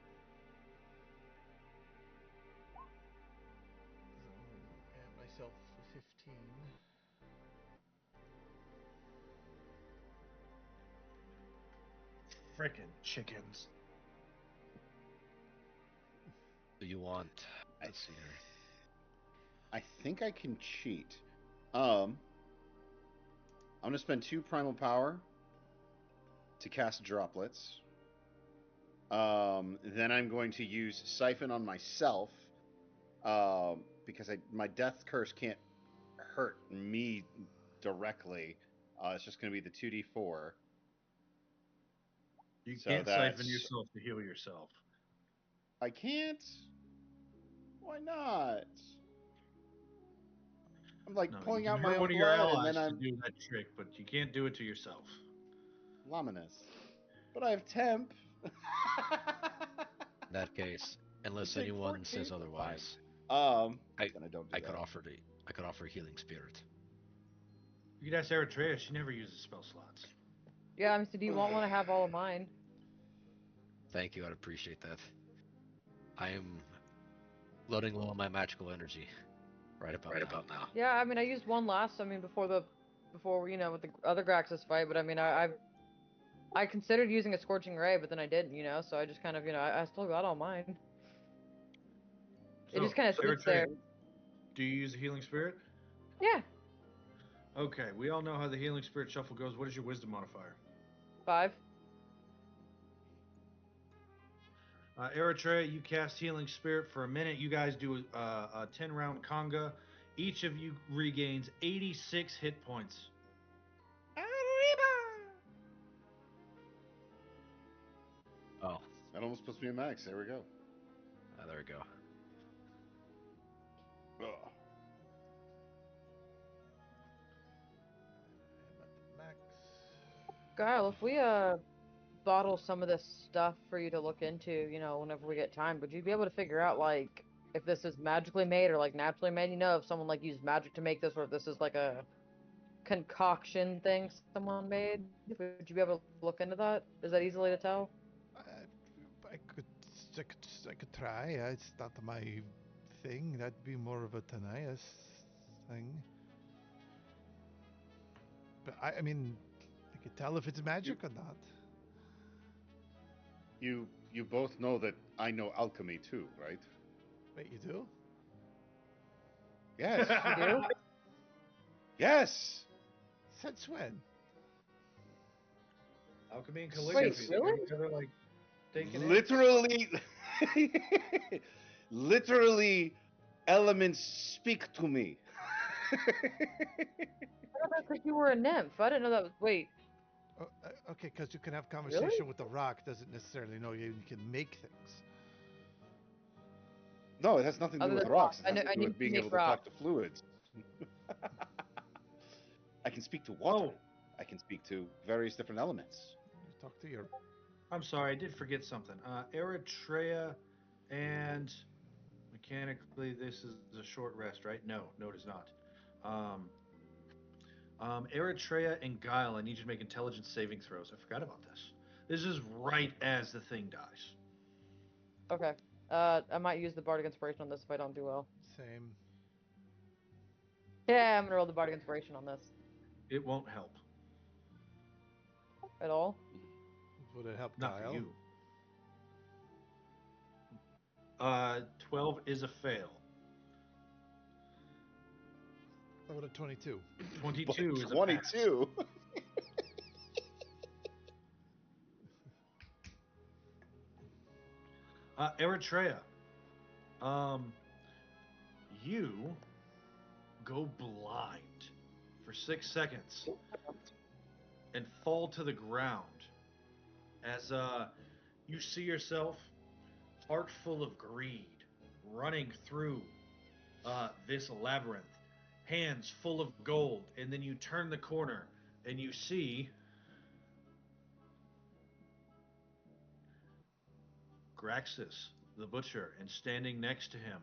Add myself for 15. Frickin' chickens. Do you want? Let's see here. I think I can cheat. I'm going to spend 2 primal power to cast droplets. Then I'm going to use Siphon on myself because my death curse can't hurt me directly. It's just going to be the 2d4. You So can't that's- siphon yourself to heal yourself. I can't? Why not? I'm like No, pulling you out can my hurt own one of your blood and allies then to I'm do that trick, but you can't do it to yourself. Luminous. But I have temp. In that case, unless Take anyone 14, says otherwise, then I don't do I could that. offer Healing Spirit. You could ask Eritrea. She never uses spell slots. Yeah, I mean, so do you want one to have all of mine? Thank you, I'd appreciate that. I am loading low on my magical energy right about now. Yeah, I mean, I used one last. I mean, before with the other Graxus fight. But I mean, I considered using a Scorching Ray, but then I didn't. So I just kind of, I still got all mine. It just kind of sits there. Do you use a healing spirit? Yeah, Okay, we all know how the healing spirit shuffle goes. What is your wisdom modifier? 5. Eritrea, you cast Healing Spirit for a minute. You guys do a 10-round conga. Each of you regains 86 hit points. Oh, That almost puts me in max. There we go. there we go. Ugh. I'm at the max. Kyle, if we bottle some of this stuff for you to look into, whenever we get time, would you be able to figure out like if this is magically made or like naturally made? If someone like used magic to make this, or if this is like a concoction thing someone made, would you be able to look into that? Is that easily to tell? I, I could, I could try. It's not my thing. That'd be more of a Tanias thing. But I mean, I could tell if it's magic or not. You both know that I know alchemy too, right? Wait, you do? Yes. You do? Yes. Since when? Alchemy and calligraphy. They really? go together like steak and eggs. Literally, literally, elements speak to me. I thought that's because you were a nymph. I didn't know that was. Wait, Oh, okay, because you can have conversation with the rock doesn't necessarily know you can make things. No, it has nothing to do Other with than rocks. It rock. has to I do need with to being make able to rock. talk to fluids. I can speak to water. Oh, I can speak to various different elements. You talk to your. I'm sorry, I did forget something. Eritrea and mechanically, this is a short rest, right? No, it is not. Um, Eritrea and Guile, I need you to make intelligence saving throws. I forgot about this. This is right as the thing dies. Okay. I might use the bardic inspiration on this if I don't do well. Same. Yeah, I'm gonna roll the bardic inspiration on this. It won't help. At all? Would it help Not for Guile? you. 12 is a fail. How about a 22? 22 is a pass. 22. Eritrea, you go blind for 6 seconds and fall to the ground as you see yourself, heart full of greed, running through this labyrinth, hands full of gold, and then you turn the corner and you see Graxus, the butcher, and standing next to him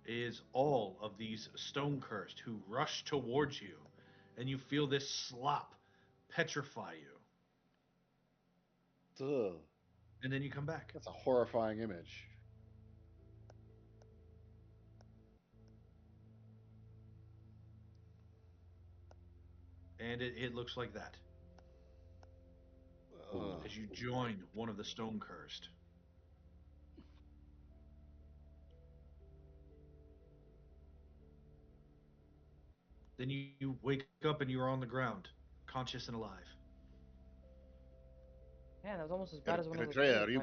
is all of these stone cursed who rush towards you, and you feel this slop petrify you, Ugh, and then you come back. that's a horrifying image. And it looks like that Ugh. as you join one of the stone cursed. Then you wake up and you're on the ground, conscious and alive. Man, that was almost as bad as when I was a Eritrea, kid.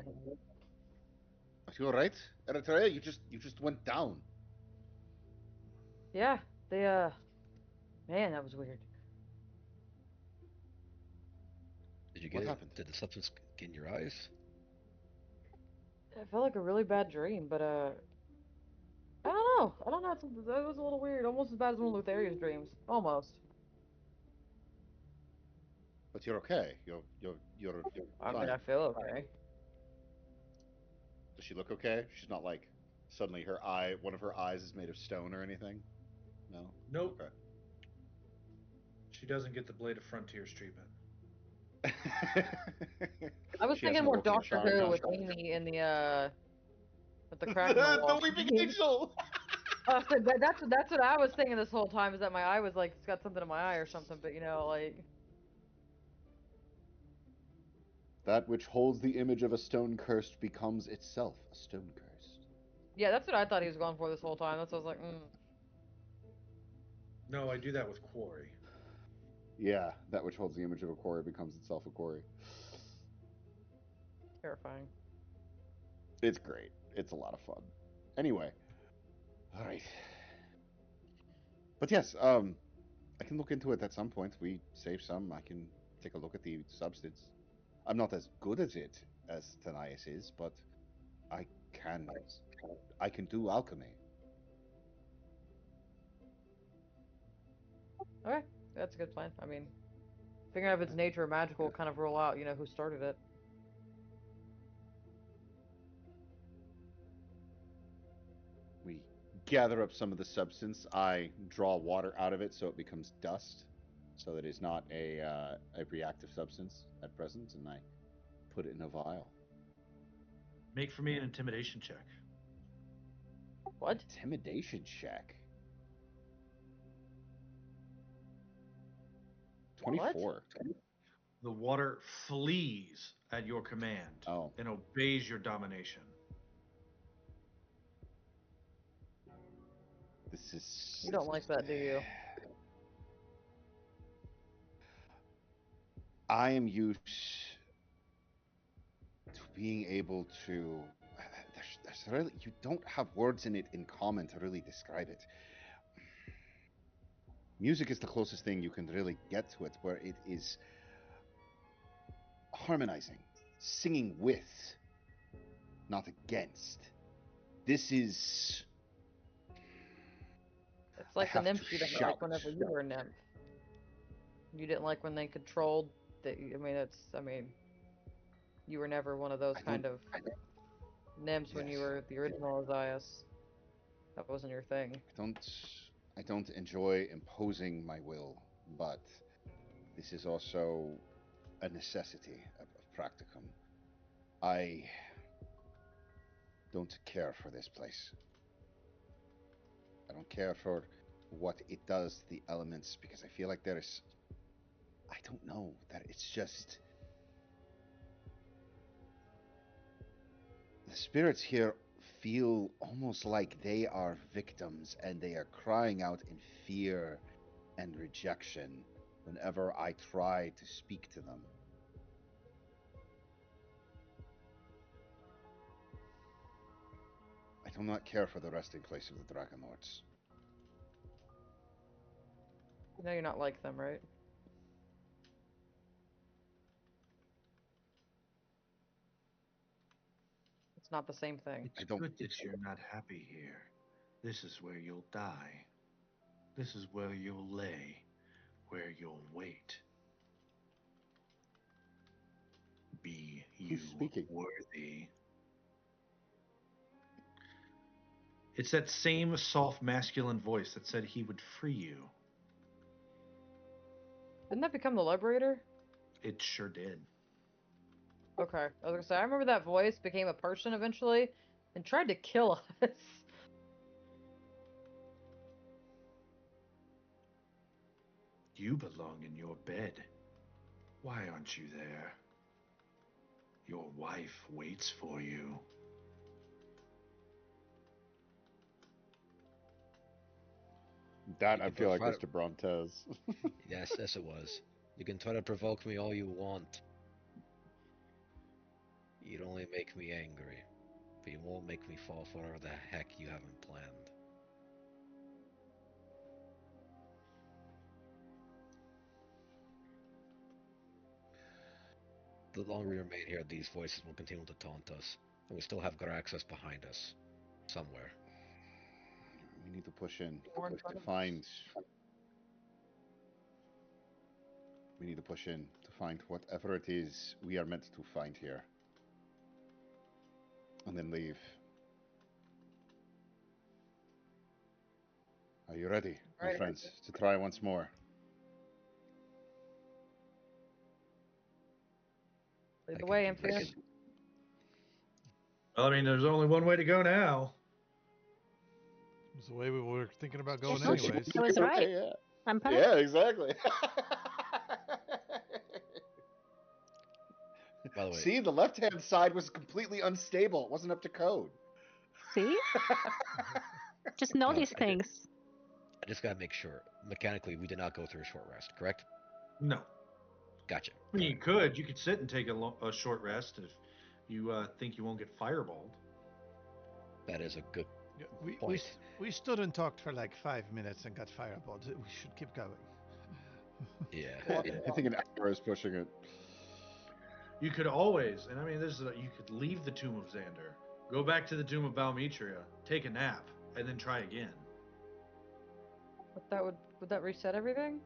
are you alright? Eritrea, you just went down. Yeah, they man, that was weird. Did you What get it? happened? Did the substance get in your eyes? It felt like a really bad dream, but I don't know. I don't know. It was a little weird. Almost as bad as one of Lutheria's dreams. Almost. But you're okay. You're I mean, fine. I feel okay. Does she look okay? She's not like suddenly one of her eyes is made of stone or anything. No. Nope, Okay. she doesn't get the Blade of Frontiers treatment. I was She thinking hasn't more awoken Doctor from Who with unconsciousness. Amy in the with the crack in the The wall. weeping angel. So that's what I was thinking this whole time, is that my eye was like, it's got something in my eye or something, but like. That which holds the image of a stone cursed becomes itself a stone cursed. Yeah, that's what I thought he was going for this whole time. That's what I was like, No, I do that with Quarry. Yeah, that which holds the image of a quarry becomes itself a quarry. terrifying. It's great. It's a lot of fun. Anyway, all right. But yes, I can look into it at some point. We save some. I can take a look at the substance. I'm not as good at it as Tanias is, but I can I can do alchemy. Okay, that's a good plan. I mean, figuring out if it's nature or magical will kind of rule out, who started it. We gather up some of the substance. I draw water out of it so it becomes dust, so that it's not a reactive substance at present, and I put it in a vial. Make for me an intimidation check. What? Intimidation check. 24. The water flees at your command Oh. and obeys your domination. This is. You don't like that, do you? I am used to being able to. There's really, you don't have words in it in common to really describe it. Music is the closest thing you can really get to it, where it is harmonizing, singing with, not against. This is. It's like I the have to nymphs you didn't shout. like whenever you were a nymph. You didn't like when they controlled. I mean, you were never one of those kind of nymphs when you Yes. were the original Ozias. That wasn't your thing. I don't enjoy imposing my will, but this is also a necessity of practicum. I don't care for this place. I don't care for what it does to the elements because I feel like there is. I don't know that it's just. The spirits here feel almost like they are victims and they are crying out in fear and rejection whenever I try to speak to them. I do not care for the resting place of the Dragonlords. You know you're not like them, right? It's not the same thing. It's good that you're not happy here. This is where you'll die. This is where you'll lay, where you'll wait. Be you Who's speaking? worthy. It's that same soft masculine voice that said he would free you. Didn't that become the Liberator? It sure did. Okay. I was gonna say, I remember that voice became a person eventually and tried to kill us. You belong in your bed. Why aren't you there? Your wife waits for you. That You I can feel like try was to- to Brontez. Yes, it was. You can try to provoke me all you want. You'd only make me angry, but you won't make me fall for whatever the heck you haven't planned. The longer we remain here, these voices will continue to taunt us, and we still have Graxus behind us, somewhere. We need to push in Or in to front of us. find. We need to push in to find whatever it is we are meant to find here. And then leave. Are you ready, my Ready. friends, to try once more? Lead I the can way, do Amphion. this. Well, I mean, there's only one way to go now. It was the way we were thinking about going told you. anyways. I was right. Okay, yeah. I'm proud. Yeah, exactly. By the way, See, the left-hand side was completely unstable. It wasn't up to code. See? Just know No, these I did. things. I just gotta make sure. Mechanically, we did not go through a short rest, correct? No. Gotcha. I mean, you could sit and take a short rest if you think you won't get fireballed. That is a good Yeah, point. we stood and talked for like 5 minutes and got fireballed. We should keep going. Yeah. I think an hour is pushing it. You could always, and I mean, you could leave the Tomb of Xander, go back to the Tomb of Balmetria, take a nap, and then try again. But that would that reset everything?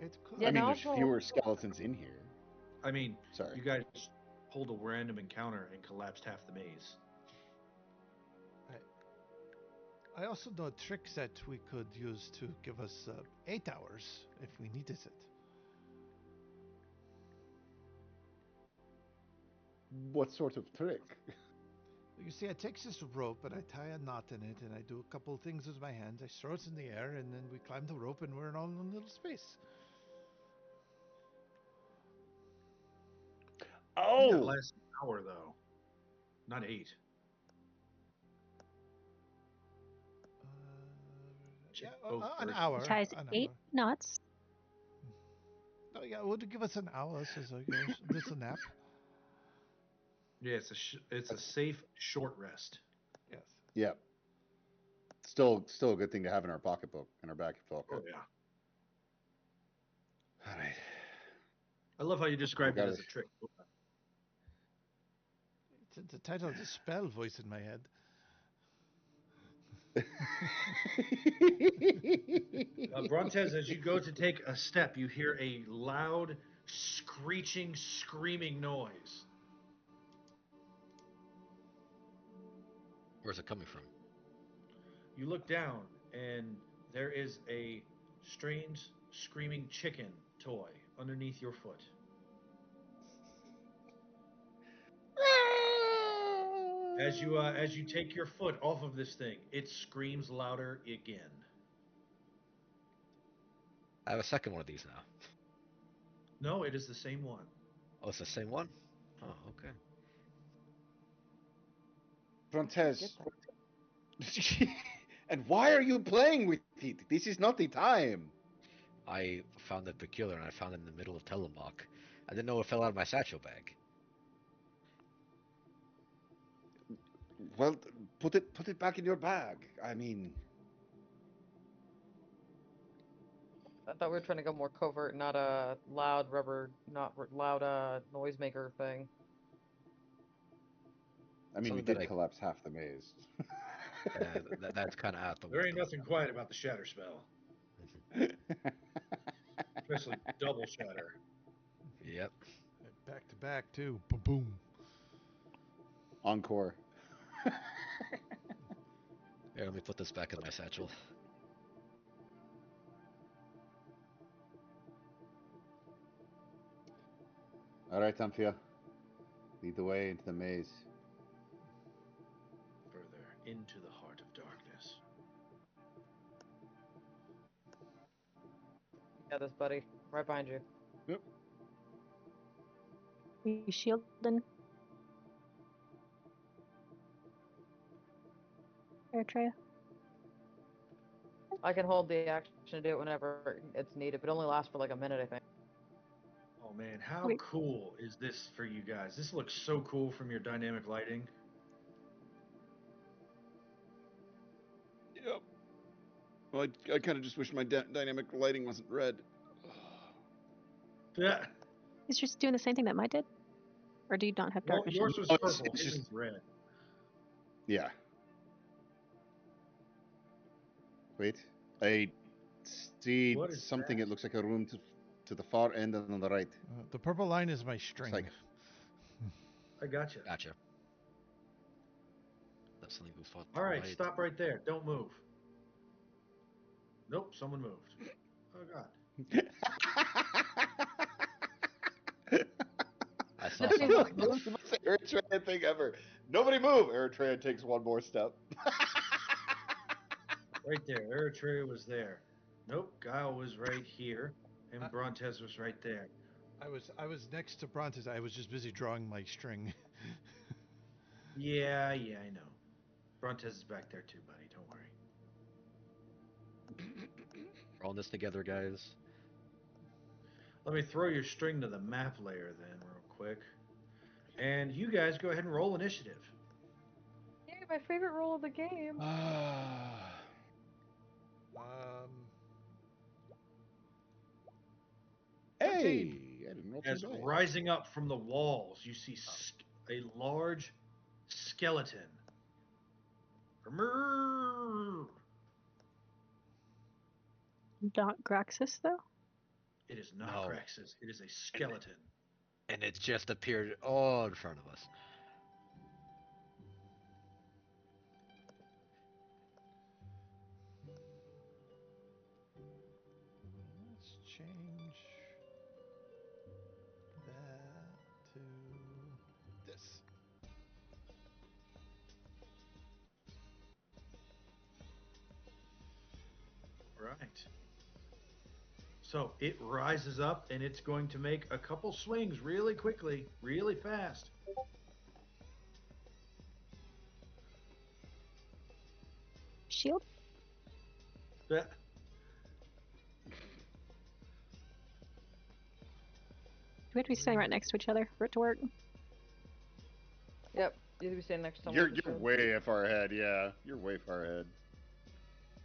It could. Yeah, I mean, no, there's it's all- fewer skeletons in here. I mean, Sorry. you guys pulled a random encounter and collapsed half the maze. I also know tricks that we could use to give us 8 hours if we needed it. What sort of trick? You see, I take this rope and I tie a knot in it, and I do a couple of things with my hands. I throw it in the air, and then we climb the rope, and we're in all in a little space. That Oh, lasts an hour though, not 8. Yeah, Both an versions. hour. Ties An 8 hour. knots. No, yeah, it would give us an hour, so this a nap. Yeah, it's a safe short rest. Yes. yeah. Still a good thing to have in our pocketbook, in our back pocket. Oh yeah. All right. I love how you described it got as it. a trick. It's the title of the spell voice in my head. Brontez, as you go to take a step, you hear a loud, screeching, screaming noise. Where's it coming from? You look down, and there is a strange, screaming chicken toy underneath your foot. As you take your foot off of this thing, it screams louder again. I have a second one of these now. No, it is the same one. Oh, it's the same one? Oh, okay. Frontes. And why are you playing with it? This is not the time. I found it peculiar, and I found it in the middle of Telemark. I didn't know it fell out of my satchel bag. Well, put it back in your bag. I mean, I thought we were trying to go more covert, not a loud rubber, not loud noisemaker thing. we Something that did collapse half the maze. that's kind of out the There ain't window. nothing quiet about the shatter spell, especially double shatter. Yep. Back to back, too. Boom, boom. Encore. Here, let me put this back in my satchel. All right, Amphia. Lead the way into the maze. Further into the heart of darkness. Yeah, this buddy, right behind you. Yep. You shielding? Eritrea? I can hold the action to do it whenever it's needed, but it only lasts for like a minute, I think. Oh man, how Wait. cool is this for you guys? This looks so cool from your dynamic lighting. Yep. Well, I kind of just wish my dynamic lighting wasn't red. Yeah. Is yours doing the same thing that mine did? Or do you not have Well, dark vision? yours was No, purple. it's His just- is red. Yeah. Wait. I see What is something. that? It looks like a room to the far end and on the right. The purple line is my string. like- I gotcha. Gotcha. That's something we fought. All right, stop right there. Don't move. Nope, someone moved. Oh god. I saw Nobody something. moved. That's the most Eritrean thing ever. Nobody move. Eritrea takes one more step. Right there. Eritrea was there. Nope, Guile was right here. And Brontez was right there. I was next to Brontes. I was just busy drawing my string. Yeah, I know. Brontez is back there too, buddy. Don't worry. We're all in this together, guys. Let me throw your string to the map layer then, real quick. And you guys go ahead and roll initiative. Yay, my favorite role of the game. Hey, I didn't roll As too bad. rising up from the walls, you see a large skeleton. Not Graxus, though? It is not No. Graxus. It is a skeleton. And it just appeared all in front of us. Let's change that to this. Right. So it rises up and it's going to make a couple swings really quickly, really fast. Shield? Uh, Do we have to be standing right next to each other for it to work? Yep. You have to be standing next to someone. You're way far ahead. Yeah, you're way far ahead.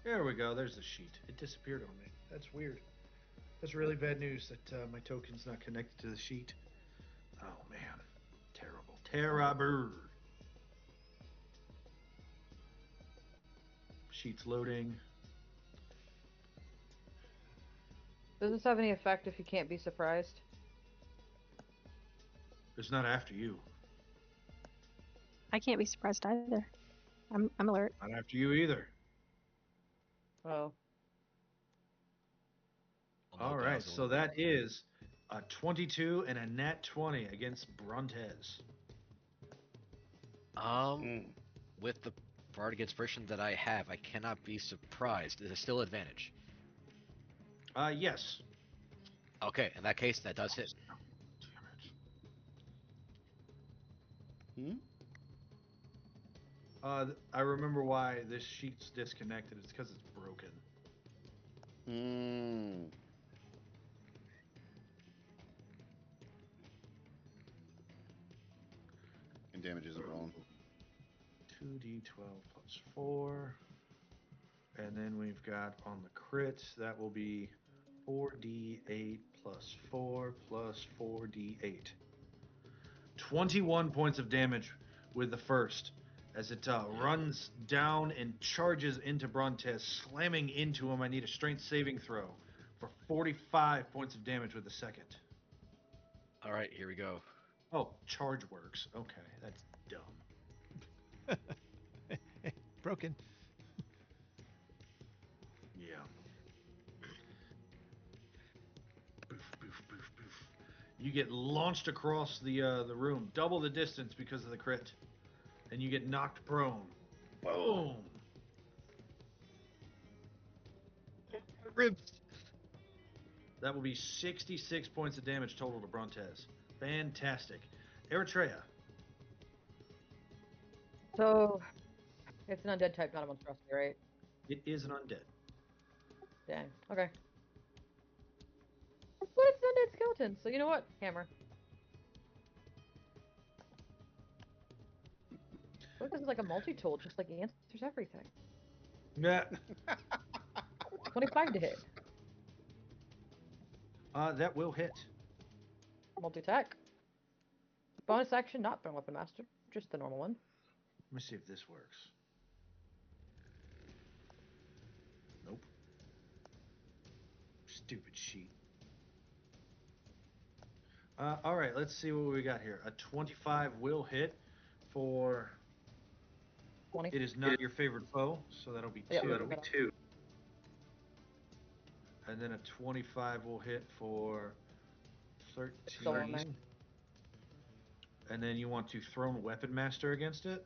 There we go. There's the sheet. It disappeared on me. That's weird. That's really bad news that my token's not connected to the sheet. Oh, man. Terrible. Terrible. Sheet's loading. Does this have any effect if you can't be surprised? It's not after you. I can't be surprised either. I'm alert. Not after you either. Oh. All right. So that is a 22 and a nat 20 against Brontes. With the bardic inspiration that I have, I cannot be surprised. Is it still advantage? Yes. Okay, in that case, that does hit. Hmm? I remember why this sheet's disconnected. It's because it's broken. Hmm. And damage isn't rolling. 2d12 plus 4. And then we've got on the crit, that will be 4d8 plus 4 plus 4d8. 21 points of damage with the first as it runs down and charges into Brontes, slamming into him. I need a strength saving throw for 45 points of damage with the second. All right, here we go. Oh, charge works. Okay, that's dumb. Broken. Yeah. Boof, boof, boof, boof. You get launched across the room, double the distance because of the crit, and you get knocked prone. Boom. Ribs. That will be 66 points of damage total to Brontes. Fantastic. Eritrea. So, it's an undead type, not a monstrosity, right? It is an undead. Dang. Okay. But it's an undead skeleton, so you know what? Hammer. Look, this is like a multi-tool, just like answers everything. Yeah. 25 to hit. That will hit. Multi-attack. Bonus action, not Thrown Weapon Master. Just the normal one. Let me see if this works. Nope. Stupid sheet. All right, let's see what we got here. A 25 will hit for... 20. It is not your favorite foe, so that'll be 2. Yeah, that'll be 2. And then a 25 will hit for 13. Still on there. And then you want to Thrown Weapon Master against it?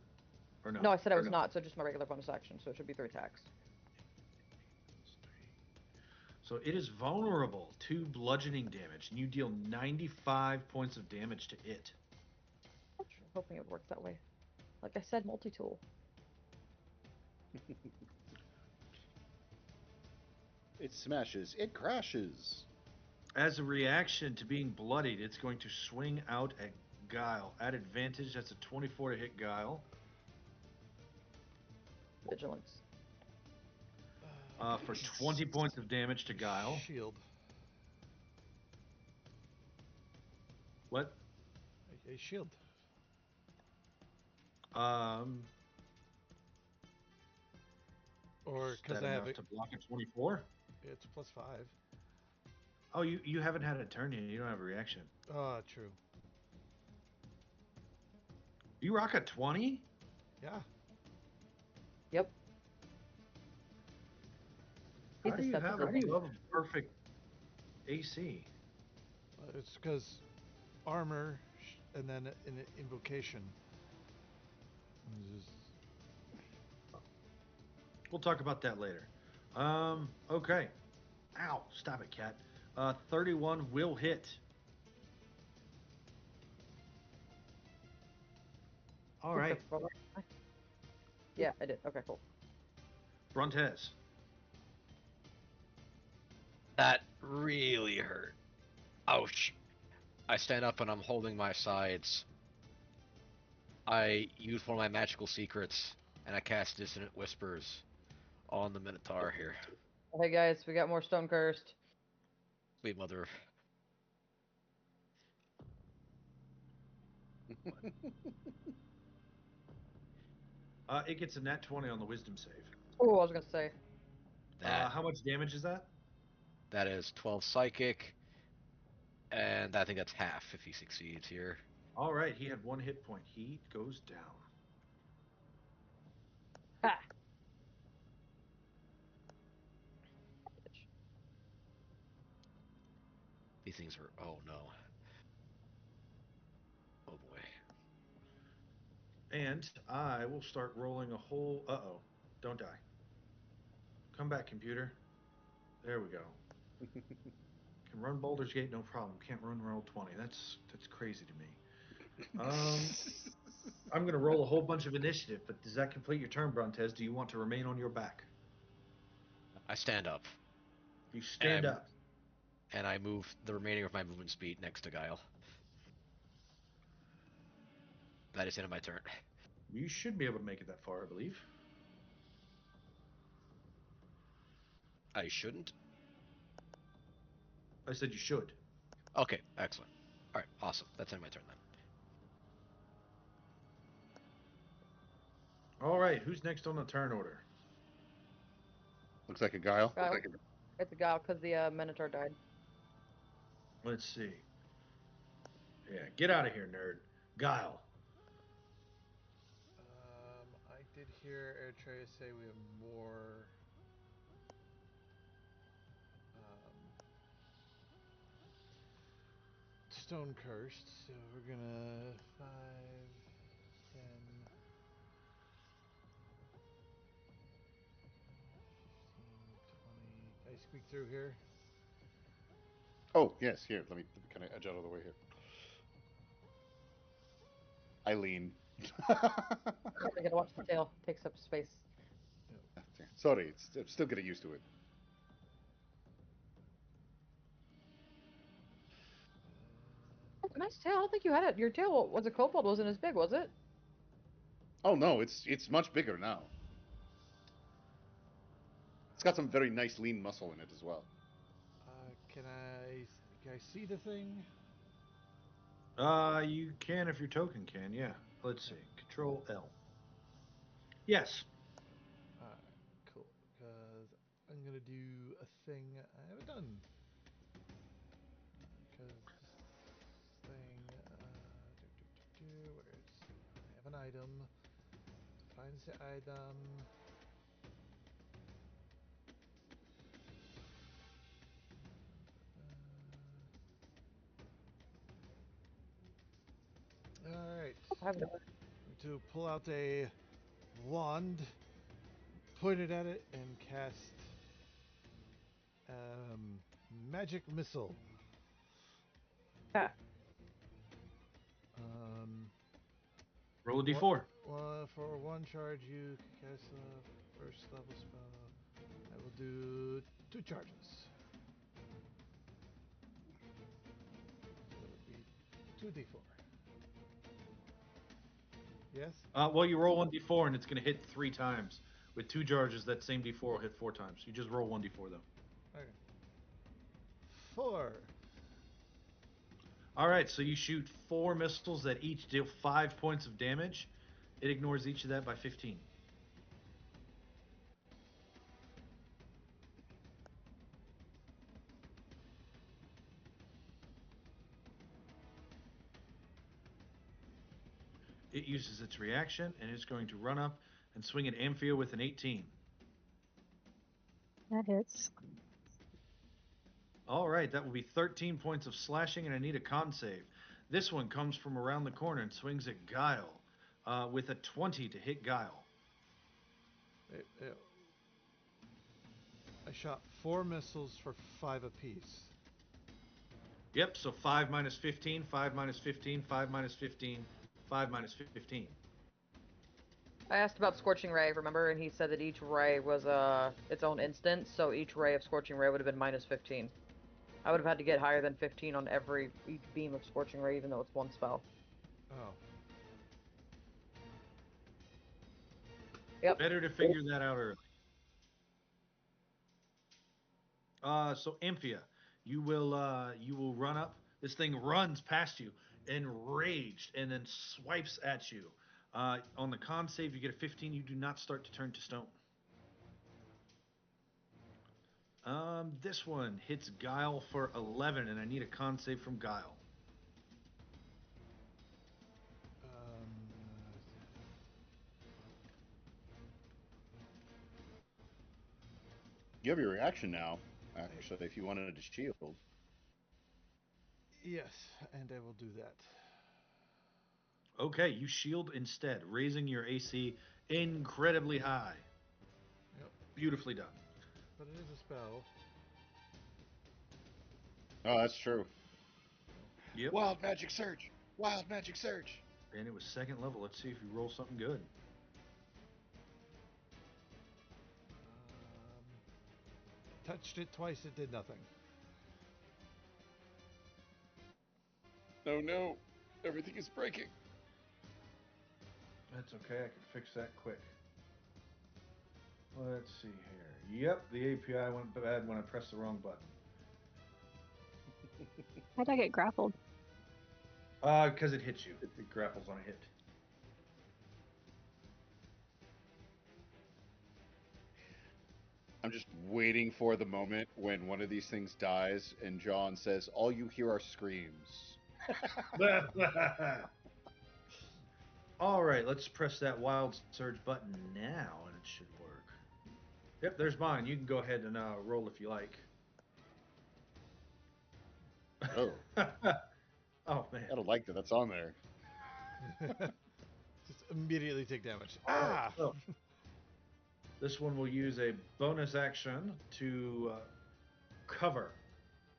Or no? No, I said I was not, so just my regular bonus action, so it should be 3 attacks. So it is vulnerable to bludgeoning damage, and you deal 95 points of damage to it. Hoping it works that way. Like I said, multi-tool. It smashes. It crashes. As a reaction to being bloodied, it's going to swing out at Guile. At advantage, that's a 24 to hit Guile. Vigilance. For 20 points of damage to Guile. Shield. What? A shield. Um, Or is because that I have enough it. to block a 24? It's +5. Oh, you haven't had a turn yet. You don't have a reaction. Oh, true. You rock a 20? Yeah. Yep. How He's do you have susceptible. above perfect AC? It's because armor and then an invocation. Just, We'll talk about that later. Okay. Ow, stop it, cat. 31 will hit. All right. Yeah, I did. Okay, cool. Brontes. That really hurt. Ouch. I stand up and I'm holding my sides. I use one of my magical secrets and I cast Dissonant Whispers on the Minotaur here. Hey guys, we got more stone cursed. Sweet mother of... It gets a nat 20 on the wisdom save. Oh, I was gonna say. That, How much damage is that? that is 12 psychic, and I think that's half if he succeeds here. All right, he had 1 hit point. He goes down. Ha! These things are... Oh no. Oh boy. And I will start rolling a whole... Uh-oh. Don't die. Come back, computer. There we go. Can run Baldur's Gate, no problem. Can't run roll 20. That's crazy to me. I'm going to roll a whole bunch of initiative, but does that complete your turn, Brontes? Do you want to remain on your back? I stand up. You stand And up. and I move the remaining of my movement speed next to Guile. That is the end of my turn. You should be able to make it that far, I believe. I shouldn't? I said you should. Okay, excellent. Alright, awesome. That's the end of my turn then. All right, who's next on the turn order? Looks like a guile. Guile. It's a guile because the Minotaur died. Let's see. Yeah, get out of here, nerd. Guile. I did hear Eritrea say we have more stone cursed, so we're gonna 5, 10, 15, 20. Can I squeak through here? Oh, yes, here. Let me kind of edge out of the way here. Eileen. I gotta watch the tail. Takes up space. Sorry, I'm still getting used to it. Nice tail. I don't think you had it. Your tail was a kobold. Wasn't as big, was it? Oh no, it's much bigger now. It's got some very nice lean muscle in it as well. Can I see the thing? You can if your token can, yeah. Let's see. Control L. Yes. Alright, cool. Because I'm gonna do a thing I haven't done. Because this thing, where is? I have an item. Finds the item. Alright. I have no. To pull out a wand, point it at it, and cast magic missile. Ah. Roll a d4. For one charge, you can cast a first level spell. I will do 2 charges. So it would be 2d4. Yes. Well, you roll 1d4 and it's going to hit 3 times. With 2 charges, that same d4 will hit 4 times. You just roll 1d4 though. Okay. 4. All right, so you shoot 4 missiles that each deal 5 points of damage. It ignores each of that by 15. It uses its reaction and it's going to run up and swing at Amphia with an 18. That hits. All right, that will be 13 points of slashing, and I need a con save. This one comes from around the corner and swings at Guile with a 20 to hit Guile. I shot 4 missiles for 5 apiece. Yep, so 5 minus 15, 5 minus 15, 5 minus 15, 5 minus 15. I asked about Scorching Ray, remember? And he said that each ray was its own instance, so each ray of Scorching Ray would have been minus 15. I would have had to get higher than 15 on each beam of Scorching Ray, even though it's one spell. Oh. Yep. Better to figure that out early. So Amphia, you will run up. This thing runs past you, enraged, and then swipes at you. On the con save, you get a 15. You do not start to turn to stone. This one hits Guile for 11, and I need a con save from Guile. Um, You have your reaction now, actually, if you wanted to shield. yes, and I will do that. Okay, you shield instead, raising your AC incredibly high. Yep. Beautifully done. But it is a spell. Oh, that's true. Yep. Wild magic surge! Wild magic surge! And it was second level. Let's see if you roll something good. Touched it twice, it did nothing. Oh no, everything is breaking. That's okay. I can fix that quick. Let's see here. Yep, the API went bad when I pressed the wrong button. How'd I get grappled? Because it hits you. It grapples on a hit. I'm just waiting for the moment when one of these things dies and John says, all you hear are screams. All right, let's press that wild surge button now, and it should work. Yep, there's mine. You can go ahead and roll if you like. Oh, Oh man. I don't like that that's on there. Just immediately take damage. All right, Ah! so this one will use a bonus action to cover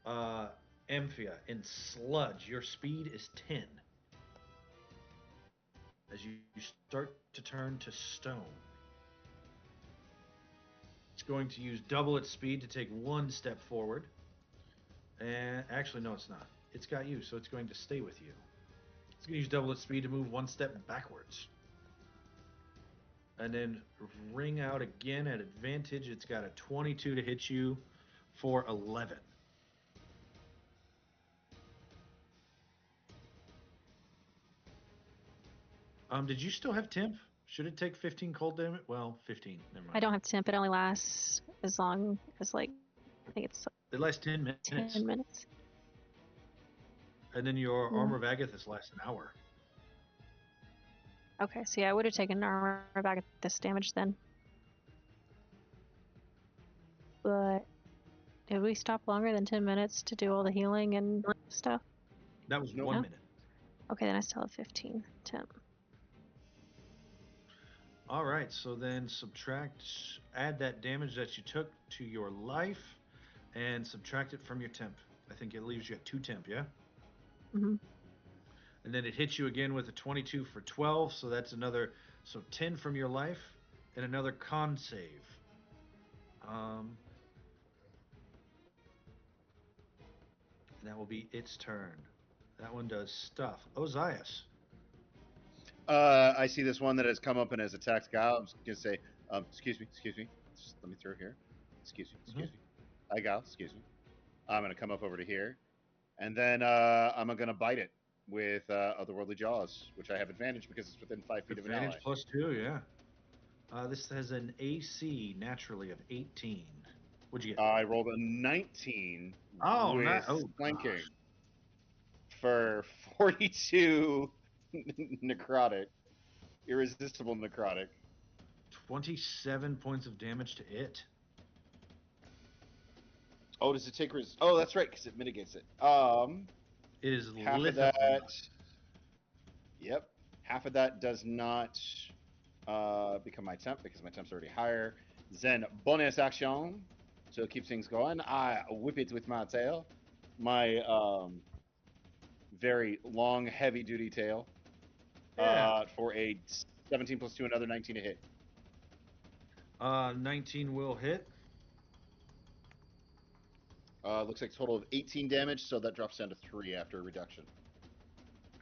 Amphia in sludge. Your speed is 10. As you start to turn to stone, it's going to use double its speed to take 1 step forward. And actually, no, it's not. It's got you, so it's going to stay with you. It's going to use double its speed to move 1 step backwards. And then ring out again at advantage. It's got a 22 to hit you for 11. Did you still have temp? Should it take 15 cold damage? Well, 15. Never mind. I don't have temp. It only lasts as long as I think it's It lasts 10 minutes. 10 minutes. And then your Armor of Agathis lasts an hour. Okay, so yeah, I would have taken armor back at this damage then. But did we stop longer than 10 minutes to do all the healing and stuff? That was Nope. 1 No? minute. Okay, then I still have 15 temp. All right, so then add that damage that you took to your life, and subtract it from your temp. I think it leaves you at 2 temp, yeah? Mm-hmm. And then it hits you again with a 22 for 12, so that's another, so 10 from your life, and another con save. And that will be its turn. That one does stuff. Ozias. I see this one that has come up and has attacked Gal. I'm just gonna say, excuse me, just let me through here. Excuse me. Hi, Gal, excuse me. I'm gonna come up over to here, and then I'm gonna bite it with otherworldly jaws, which I have advantage because it's within 5 feet of an ally. Advantage +2, yeah. This has an AC naturally of 18. What'd you get? I rolled a 19 Oh, with oh flanking gosh. for 42 necrotic, irresistible necrotic. 27 points of damage to it. Oh, does it take Oh, that's right, because it mitigates it. It is Half of lithified. that. Yep, half of that does not become my temp because my temp's already higher. Then bonus action to keep things going. I whip it with my tail, my very long, heavy-duty tail, Yeah. for a 17 plus 2, another 19 to hit. 19 will hit. Looks like a total of 18 damage, so that drops down to 3 after a reduction.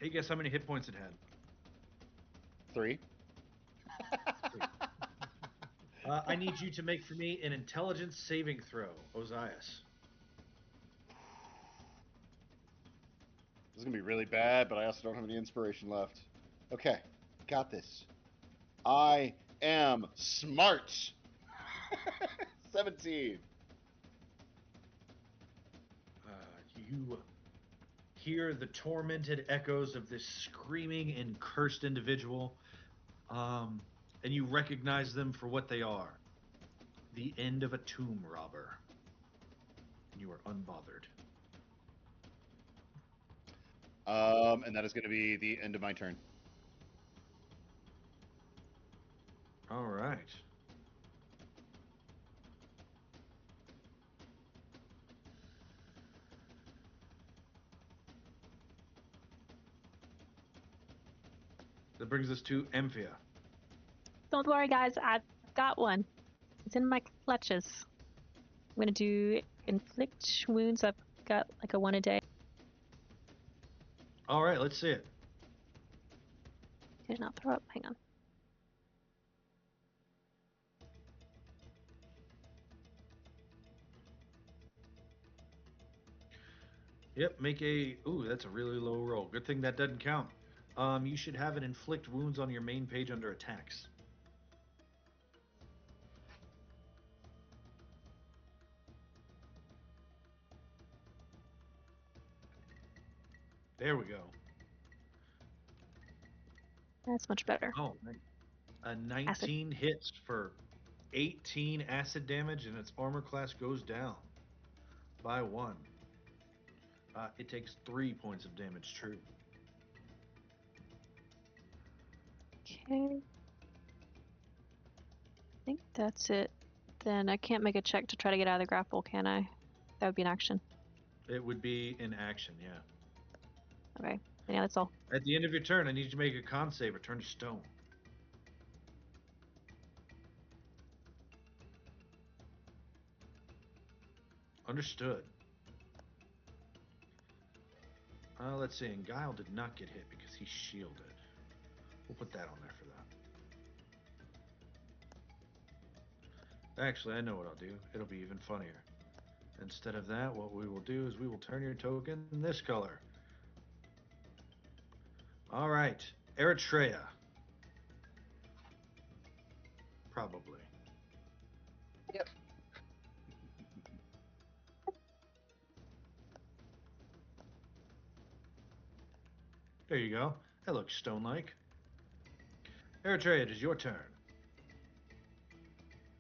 Hey, guess how many hit points it had? 3. I need you to make for me an intelligence saving throw, Ozias. This is gonna be really bad, but I also don't have any inspiration left. Okay, got this. I am smart. 17. You hear the tormented echoes of this screaming and cursed individual, and you recognize them for what they are: the end of a tomb robber. And you are unbothered. And that is going to be the end of my turn. All right. That brings us to Emphia. Don't worry, guys. I've got one. It's in my clutches. I'm gonna do inflict wounds. I've got like a 1 a day. All right, let's see it. Did not throw up. Hang on. Yep, make a... Ooh, that's a really low roll. Good thing that doesn't count. You should have an inflict wounds on your main page under attacks. There we go. That's much better. Oh, nice. A 19 hits for 18 acid damage, and its armor class goes down by 1. It takes 3 points of damage true. Okay. I think that's it. Then I can't make a check to try to get out of the grapple, can I? That would be an action. It would be an action, yeah. Okay. Yeah, that's all. At the end of your turn, I need you to make a con save or turn to stone. Understood. Let's see, and Guile did not get hit because he's shielded. We'll put that on there for that. Actually, I know what I'll do. It'll be even funnier. Instead of that, what we will do is we will turn your token this color. All right, Eritrea. Probably. Yep. There you go. That looks stone-like. Eritrea, it is your turn.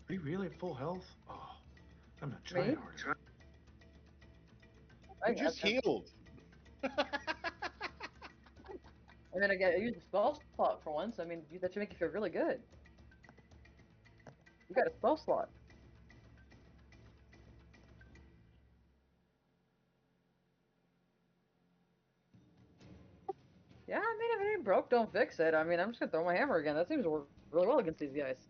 Are you really at full health? Oh, I'm not trying Me? hard. You just healed. I mean, I used a spell slot for once. I mean, that should make you feel really good. You got a spell slot. Yeah, I mean, if it ain't broke, don't fix it. I mean, I'm just gonna throw my hammer again. That seems to work really well against these guys.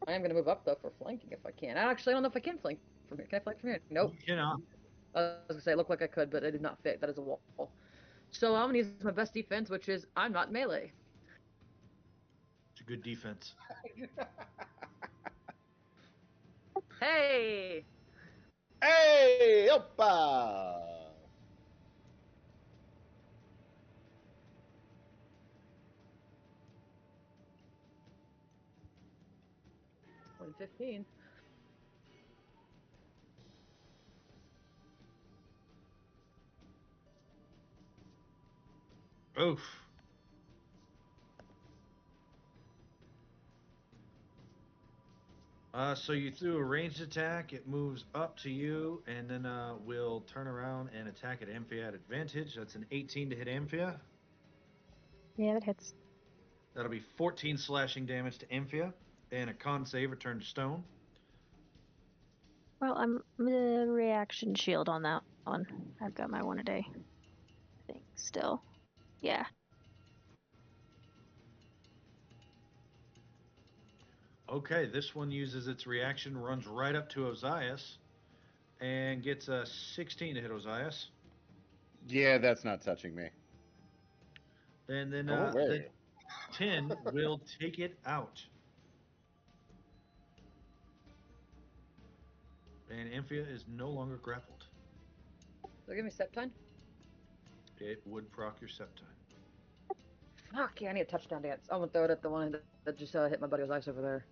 I am gonna move up though for flanking if I can. Actually, I don't know if I can flank from here. Can I flank from here? Nope. You cannot. I was gonna say it looked like I could, but it did not fit. That is a wall. So I'm gonna use my best defense, which is I'm not melee. It's a good defense. Hey! Hey, oppa! Win 15. Oof. So you threw a ranged attack. It moves up to you, and then will turn around and attack at Amphia at advantage. That's an 18 to hit Amphia. Yeah, that hits. That'll be 14 slashing damage to Amphia, and a con save, return to stone. Well, I'm the reaction shield on that one. I've got my one a day thing still. Yeah. Okay, this one uses its reaction, runs right up to Ozias, and gets a 16 to hit Ozias. Yeah, that's not touching me. And then Go the away. 10 will take it out. And Amphia is no longer grappled. So give me Septine. It would proc your Septime. Fuck yeah, I need a touchdown dance. I'm gonna throw it at the one that just hit my buddy's ice over there.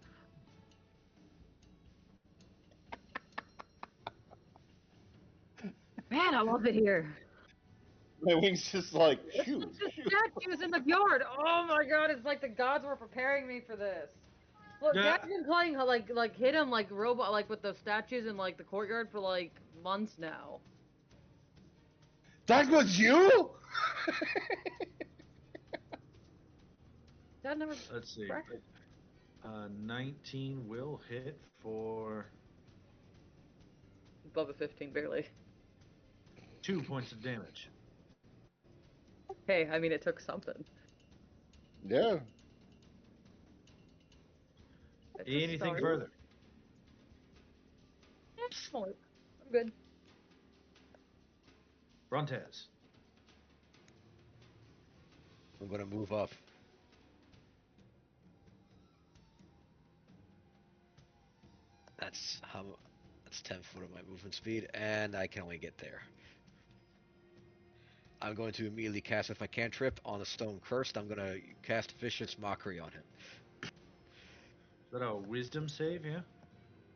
Man, I love it here. My wings just like It's shoo, just shoo. statues in the yard. Oh my god, it's like the gods were preparing me for this. Look, Yeah. Dad's been playing like hit him like robot like with those statues in like the courtyard for like months now. That was you? Dad never Let's see. practiced. 19 will hit for Above a 15 barely. 2 points of damage. Hey, I mean it took something. Yeah. It's a Anything start. further? Excellent. I'm good. Brontez. I'm gonna move up. That's how. That's 10 foot of my movement speed, and I can only get there. I'm going to immediately cast if I can't trip on the stone cursed. I'm gonna cast vicious mockery on him. Is that a wisdom save, yeah?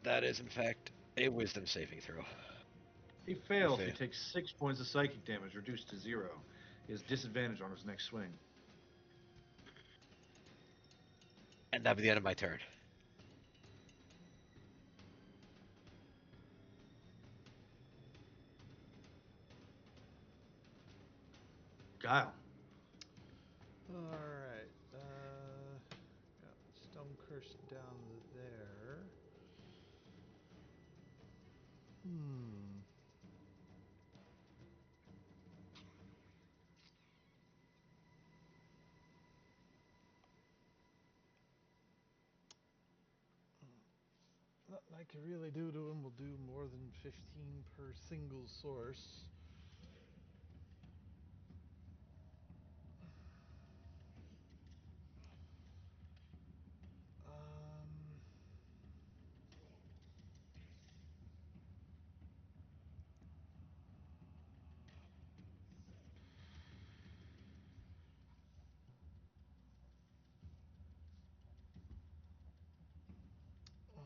That is in fact a wisdom saving throw. He He fails. He failed. takes 6 points of psychic damage, reduced to 0. He has disadvantage on his next swing. And that'll be the end of my turn. Guile. Alright. Got Stone Curse down there. Hmm. Nothing I can really do to him will do more than 15 per single source. Um, um,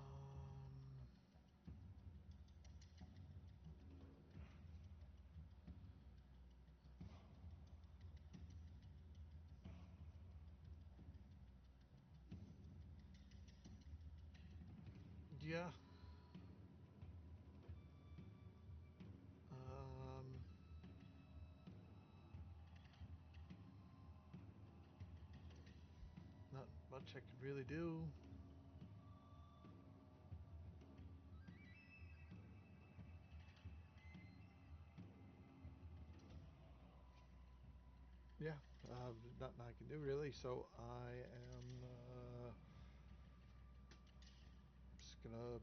yeah. Um, Not much I could really do. Yeah, nothing I can do really. So I am just gonna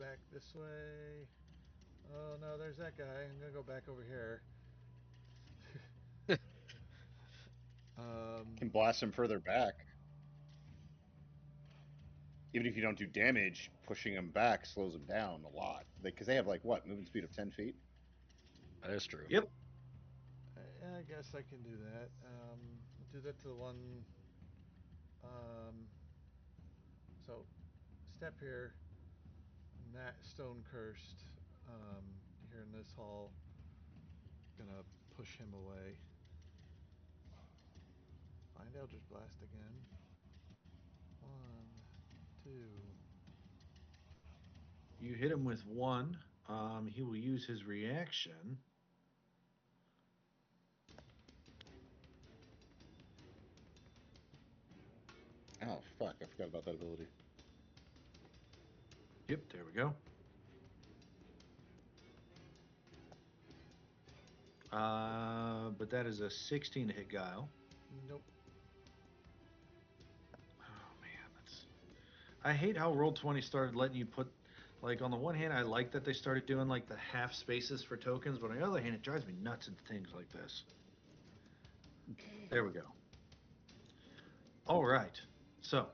back this way. Oh no, there's that guy. I'm gonna go back over here. Can blast him further back. Even if you don't do damage, pushing him back slows them down a lot. Because they have like what, moving speed of 10 feet? That is true. Yep. I guess I can do that. Do that to the one. Um, so, step here. Stone cursed. Here in this hall. Gonna push him away. Find Eldritch Blast again. 1, 2. You hit him with 1. He will use his reaction. Oh, fuck. I forgot about that ability. Yep, there we go. But that is a 16 to hit Guile. Nope. Oh man, that's. I hate how Roll20 started letting you put, like, on the one hand, I like that they started doing like the half spaces for tokens, but on the other hand, it drives me nuts in things like this. There we go. All right, so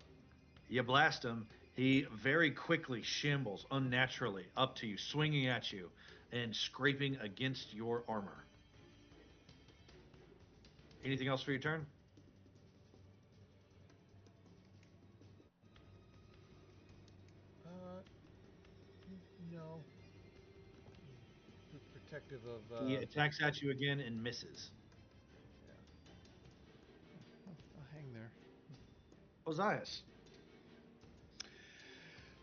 you blast him. He very quickly shambles unnaturally up to you, swinging at you and scraping against your armor. Anything else for your turn? No. Protective of. He attacks at you again and misses. Yeah. I'll hang there. Ozias.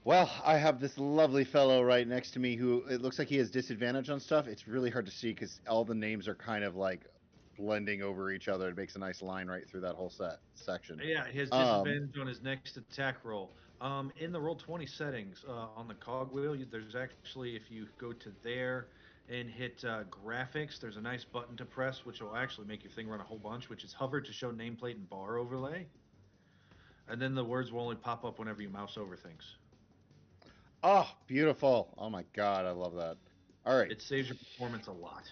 Well, I have this lovely fellow right next to me who it looks like he has disadvantage on stuff. It's really hard to see because all the names are kind of like blending over each other. It makes a nice line right through that whole section. Yeah, he has Um, disadvantage on his next attack roll. In the Roll20 settings, on the cogwheel, there's actually, if you go to there and hit graphics, there's a nice button to press, which will actually make your thing run a whole bunch, which is hover to show nameplate and bar overlay. And then the words will only pop up whenever you mouse over things. oh, beautiful. Oh my god, I love that. All right. It saves your performance a lot.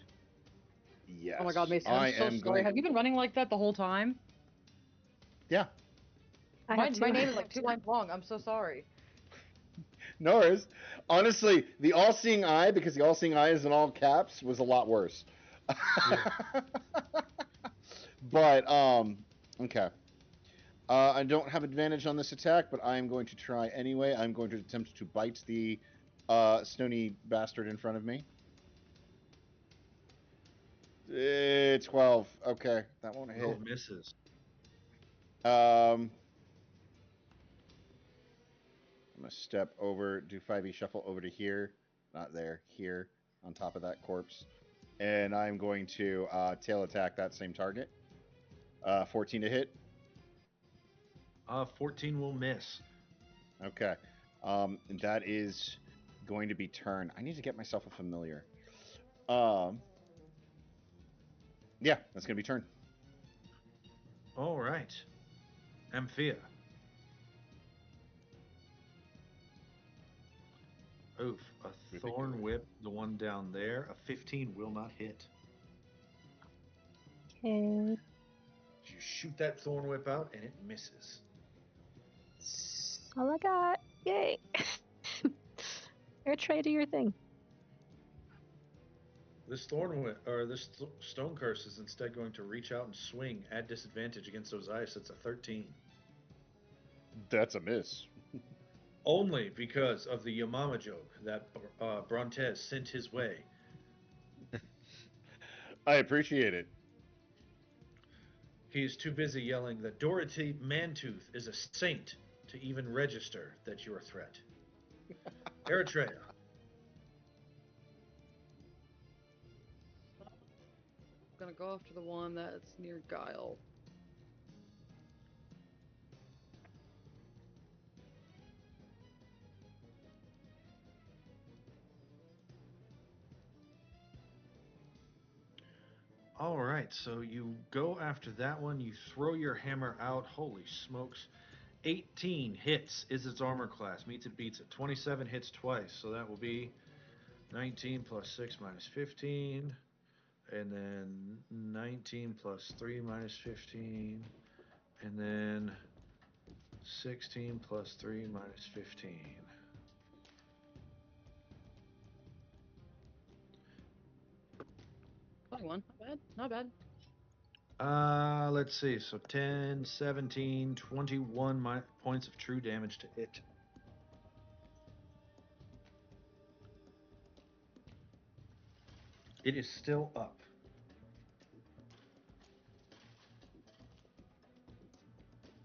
Yes. Oh my god, Mason, I I'm so am sorry. going. Have you been running like that the whole time? Yeah. I My, have my two. name is like 2 lines long. I'm so sorry. No worries. Honestly, the all-seeing eye, because the all-seeing eye is in all caps, was a lot worse. But okay. I don't have advantage on this attack, but I am going to try anyway. I'm going to attempt to bite the stony bastard in front of me. 12. Okay, that won't hit. 12 misses. I'm gonna step over, do 5e shuffle over to here, not there, here, on top of that corpse, and I'm going to tail attack that same target. 14 to hit. 14 will miss. Okay. And that is going to be turn. I need to get myself a familiar. Yeah, that's gonna be turn. All right. Amphia. Oof. A thorn whip, the one down there. A 15 will not hit. Okay. You shoot that thorn whip out and it misses. That's all I got. Yay. Air tray, do your thing. This thorn whip, or this stone curse, is instead going to reach out and swing at disadvantage against Ozias. It's a 13. That's a miss. Only because of the Yamama joke that Brontes sent his way. I appreciate it. He is too busy yelling that Dorothy Mantooth is a saint to even register that you're a threat. Eritrea. I'm gonna go after the one that's near Guile. All right, so you go after that one. You throw your hammer out. Holy smokes. 18 hits is its armor class. Meets it, beats it. 27 hits twice, so that will be 19 plus 6 minus 15. And then 19 plus 3 minus 15. And then 16 plus 3 minus 15. One. Not bad. Not bad. Let's see. So 10, 17, 21 points of true damage to it. It is still up.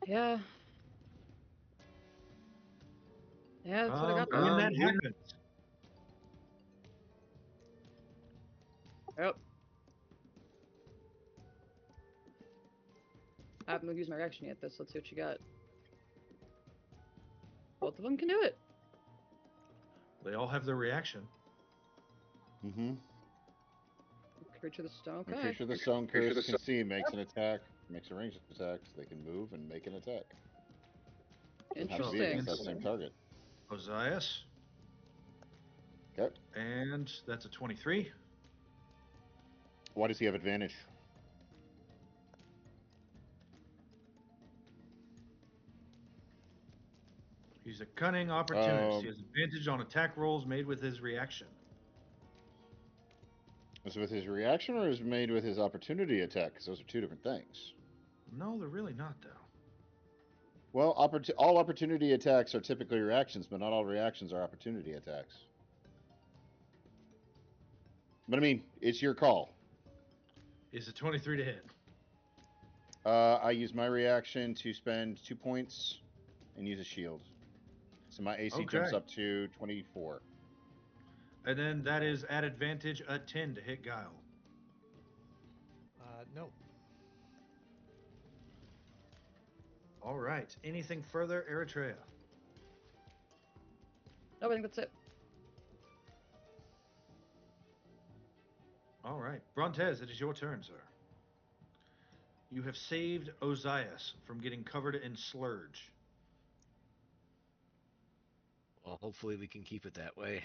Yeah. Yeah, that's what I got. When that happens, Yep. I haven't used my reaction yet, though, so let's see what you got. Both of them can do it. they all have their reaction. Mm-hmm. Creature of the stone. A Okay. creature the stone curse can see makes an attack, makes a ranged attack, so they can move and make an attack. Doesn't have to be Interesting. against that same target. Ozias. Okay. And that's a 23. Why does he have advantage? He's a cunning opportunist. He has advantage on attack rolls made with his reaction. Is it with his reaction or is it made with his opportunity attack? Because those are two different things. No, they're really not, though. Well, all opportunity attacks are typically reactions, but not all reactions are opportunity attacks. But I mean, it's your call. Is a 23 to hit? I use my reaction to spend 2 points and use a shield. So my AC jumps up to 24. And then that is at advantage a 10 to hit Guile. No. All right. Anything further, Eritrea? No, I think that's it. All right. Brontez, it is your turn, sir. You have saved Ozias from getting covered in slurge. Well, hopefully we can keep it that way.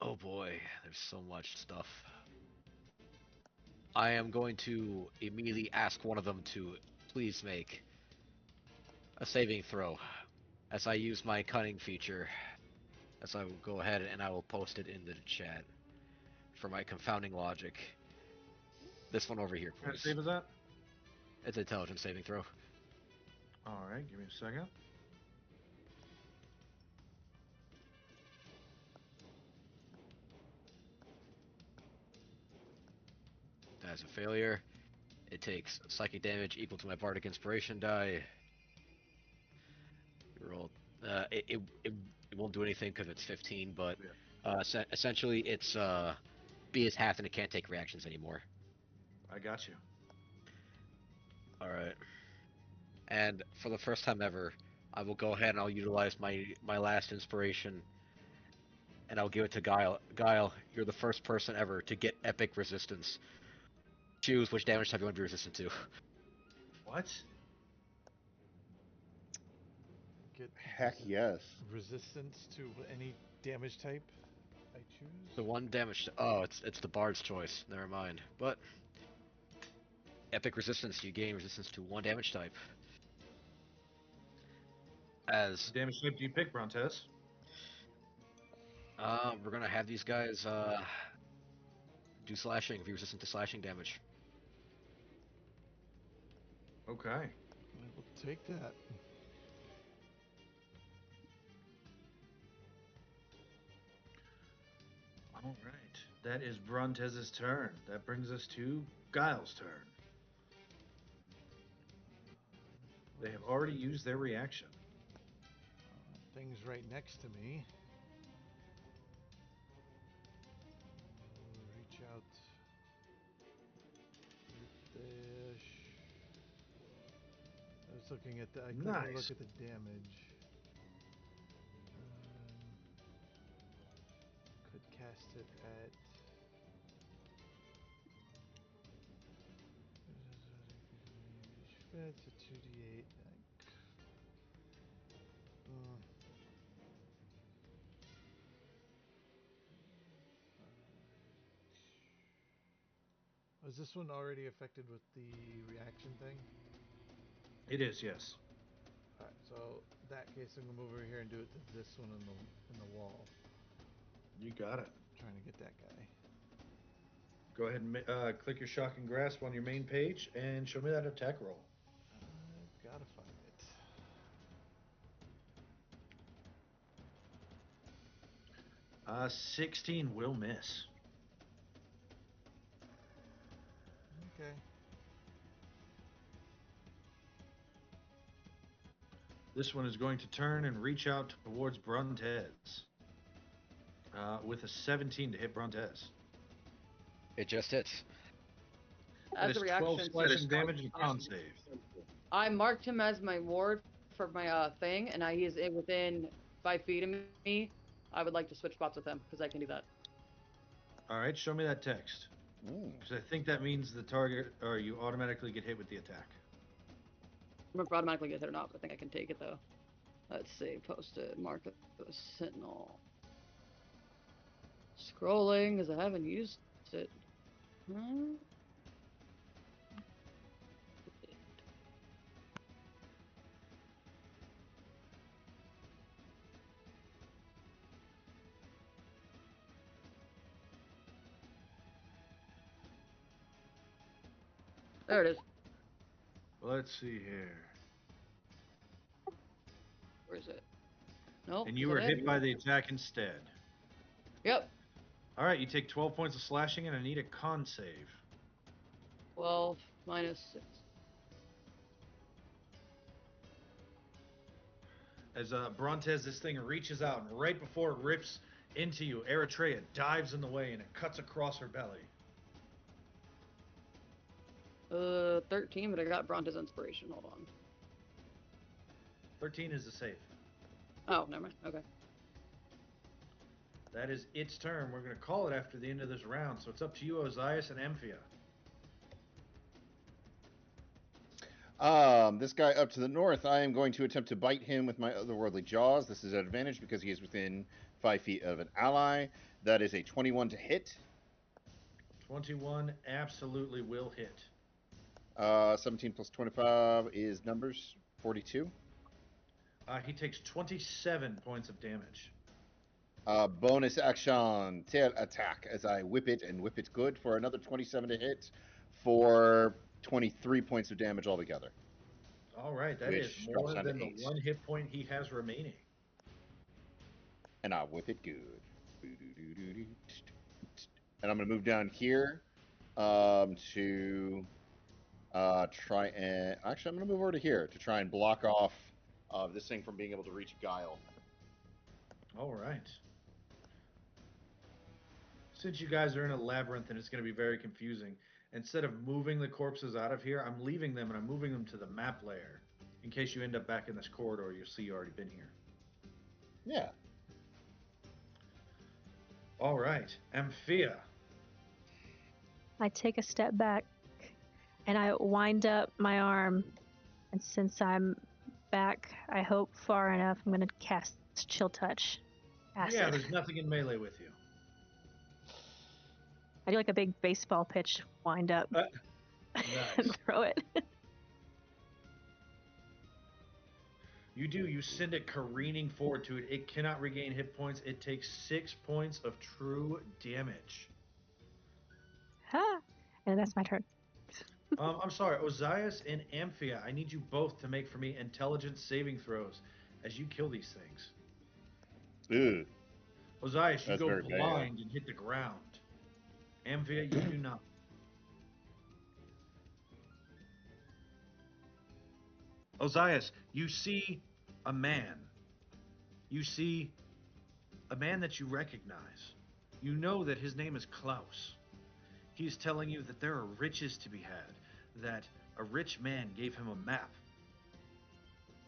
Oh boy, there's so much stuff. I am going to immediately ask one of them to please make a saving throw as I use my cunning feature. As I will go ahead and I will post it in the chat for my confounding logic. This one over here, What kind of please. save is that? It's an intelligence saving throw. All right. Give me a second. That's a failure. It takes psychic damage equal to my bardic inspiration die. Roll. It won't do anything because it's 15, but essentially it's B is half and it can't take reactions anymore. I got you. All right. And for the first time ever, I will go ahead and I'll utilize my last inspiration, and I'll give it to Guile. Guile, you're the first person ever to get epic resistance. Choose which damage type you want to be resistant to. What? Get Heck yes. resistance to any damage type I choose. The one damage. Oh, it's the bard's choice. Never mind. But epic resistance, you gain resistance to one damage type. As Damage type do you pick, Brontez? we're gonna have these guys do slashing, be resistant to slashing damage. Okay. I will take that. All right. That is Brontez's turn. That brings us to Guile's turn. They have already used their reaction. Things right next to me. Reach out. Dish. I was looking at the. I couldn't Nice. look at the damage. Could cast it at. It's a 2d8. Mm. Was this one already affected with the reaction thing? It is, yes. Alright, so in that case I'm gonna move over here and do it to this one in the wall. You got it. Trying to get that guy. Go ahead and click your shock and grasp on your main page and show me that attack roll. I've gotta find it. 16 will miss. Okay. This one is going to turn and reach out towards Brontez. With a 17 to hit Brontez. It just hits. That As is a 12 reaction, slashing damage and a con save. I marked him as my ward for my thing, and he is within 5 feet of me. I would like to switch spots with him because I can do that. All right, show me that text. Because I think that means the target, or you automatically get hit with the attack. I don't know if I automatically get hit or not, but I think I can take it though. Let's see, posted, mark the sentinel. Scrolling because I haven't used it. There it is. Let's see here. Where is it? Nope. And you were hit by the attack instead. Yep. All right, you take 12 points of slashing, and I need a con save. 12 minus 6. As Brontez, this thing reaches out, and right before it rips into you, Eritrea dives in the way, and it cuts across her belly. 13, but I got Bronte's inspiration. Hold on. 13 is the save. Oh, never mind. Okay. That is its turn. We're going to call it after the end of this round, so it's up to you, Ozias and Amphia. This guy up to the north, I am going to attempt to bite him with my otherworldly jaws. This is at advantage because he is within 5 feet of an ally. That is a 21 to hit. 21 absolutely will hit. 17 plus 25 is numbers 42. He takes 27 points of damage. Bonus action, tail attack, as I whip it and whip it good for another 27 to hit for 23 points of damage altogether. All right, that is Which more drops down than to the 8. 1 hit point he has remaining. And I whip it good. And I'm going to move down here to try and... Actually, I'm going to move over to here to try and block off this thing from being able to reach Guile. All right. Since you guys are in a labyrinth and it's going to be very confusing, instead of moving the corpses out of here, I'm leaving them and I'm moving them to the map layer. In case you end up back in this corridor, you'll see you already been here. Yeah. All right, Amphia. I take a step back and I wind up my arm. And since I'm back, I hope far enough, I'm going to cast Chill Touch. Acid. Yeah, there's nothing in melee with you. I do like a big baseball pitch wind up Nice. and throw it. You do. You send it careening forward to it. It cannot regain hit points. It takes 6 points of true damage. Ha! And that's my turn. I'm sorry, Ozias and Amphia, I need you both to make for me intelligence saving throws as you kill these things. Ooh. Ozias, you That's go very bad. blind and hit the ground. Amphia, you do not. Ozias, you see a man. You see a man that you recognize. You know that his name is Klaus. He's telling you that there are riches to be had, that a rich man gave him a map,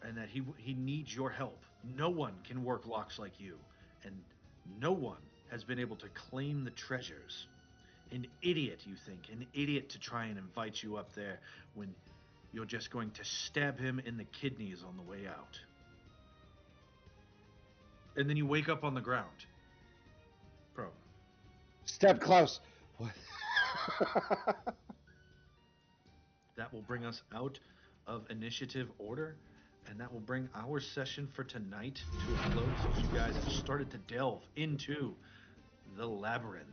and that he needs your help. No one can work locks like you, and no one has been able to claim the treasures. An idiot, you think, an idiot to try and invite you up there when you're just going to stab him in the kidneys on the way out. And then you wake up on the ground. Bro. Stab Klaus. What? That will bring us out of initiative order, and that will bring our session for tonight to a close as you guys have started to delve into the labyrinth.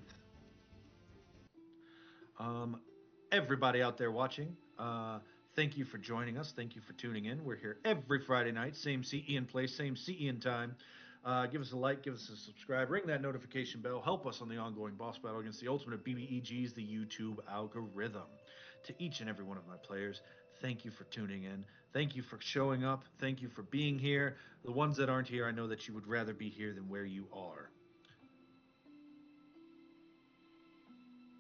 Everybody out there watching, thank you for joining us. Thank you for tuning in. We're here every Friday night, same CEN place, same CEN time. Give us a like, give us a subscribe, ring that notification bell, help us on the ongoing boss battle against the ultimate BBEGs, the YouTube algorithm. To each and every one of my players, thank you for tuning in. Thank you for showing up. Thank you for being here. The ones that aren't here, I know that you would rather be here than where you are.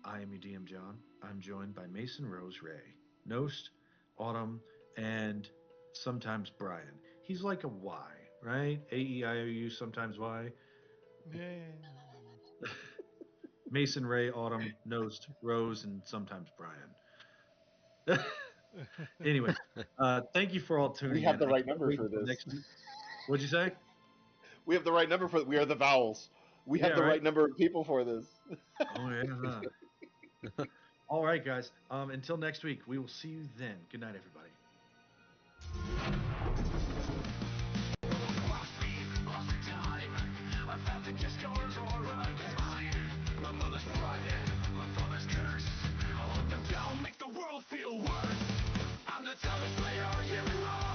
I am your DM, John. I'm joined by Mason, Rose, Ray, Nost, Autumn, and sometimes Brian. He's like a Y, right? A-E-I-O-U, sometimes Y. Yeah. Mason, Ray, Autumn, Nost, Rose, and sometimes Brian. Anyway, thank you for all tuning in. We have the I right can't number wait for until this. next week. What'd you say? We have the right number for. We are the vowels. We have Yeah, the right. right number of people for this. Oh, yeah. All right, guys. Until next week, we will see you then. Good night, everybody. Make the world feel worse. I'm the toughest player here in Rome.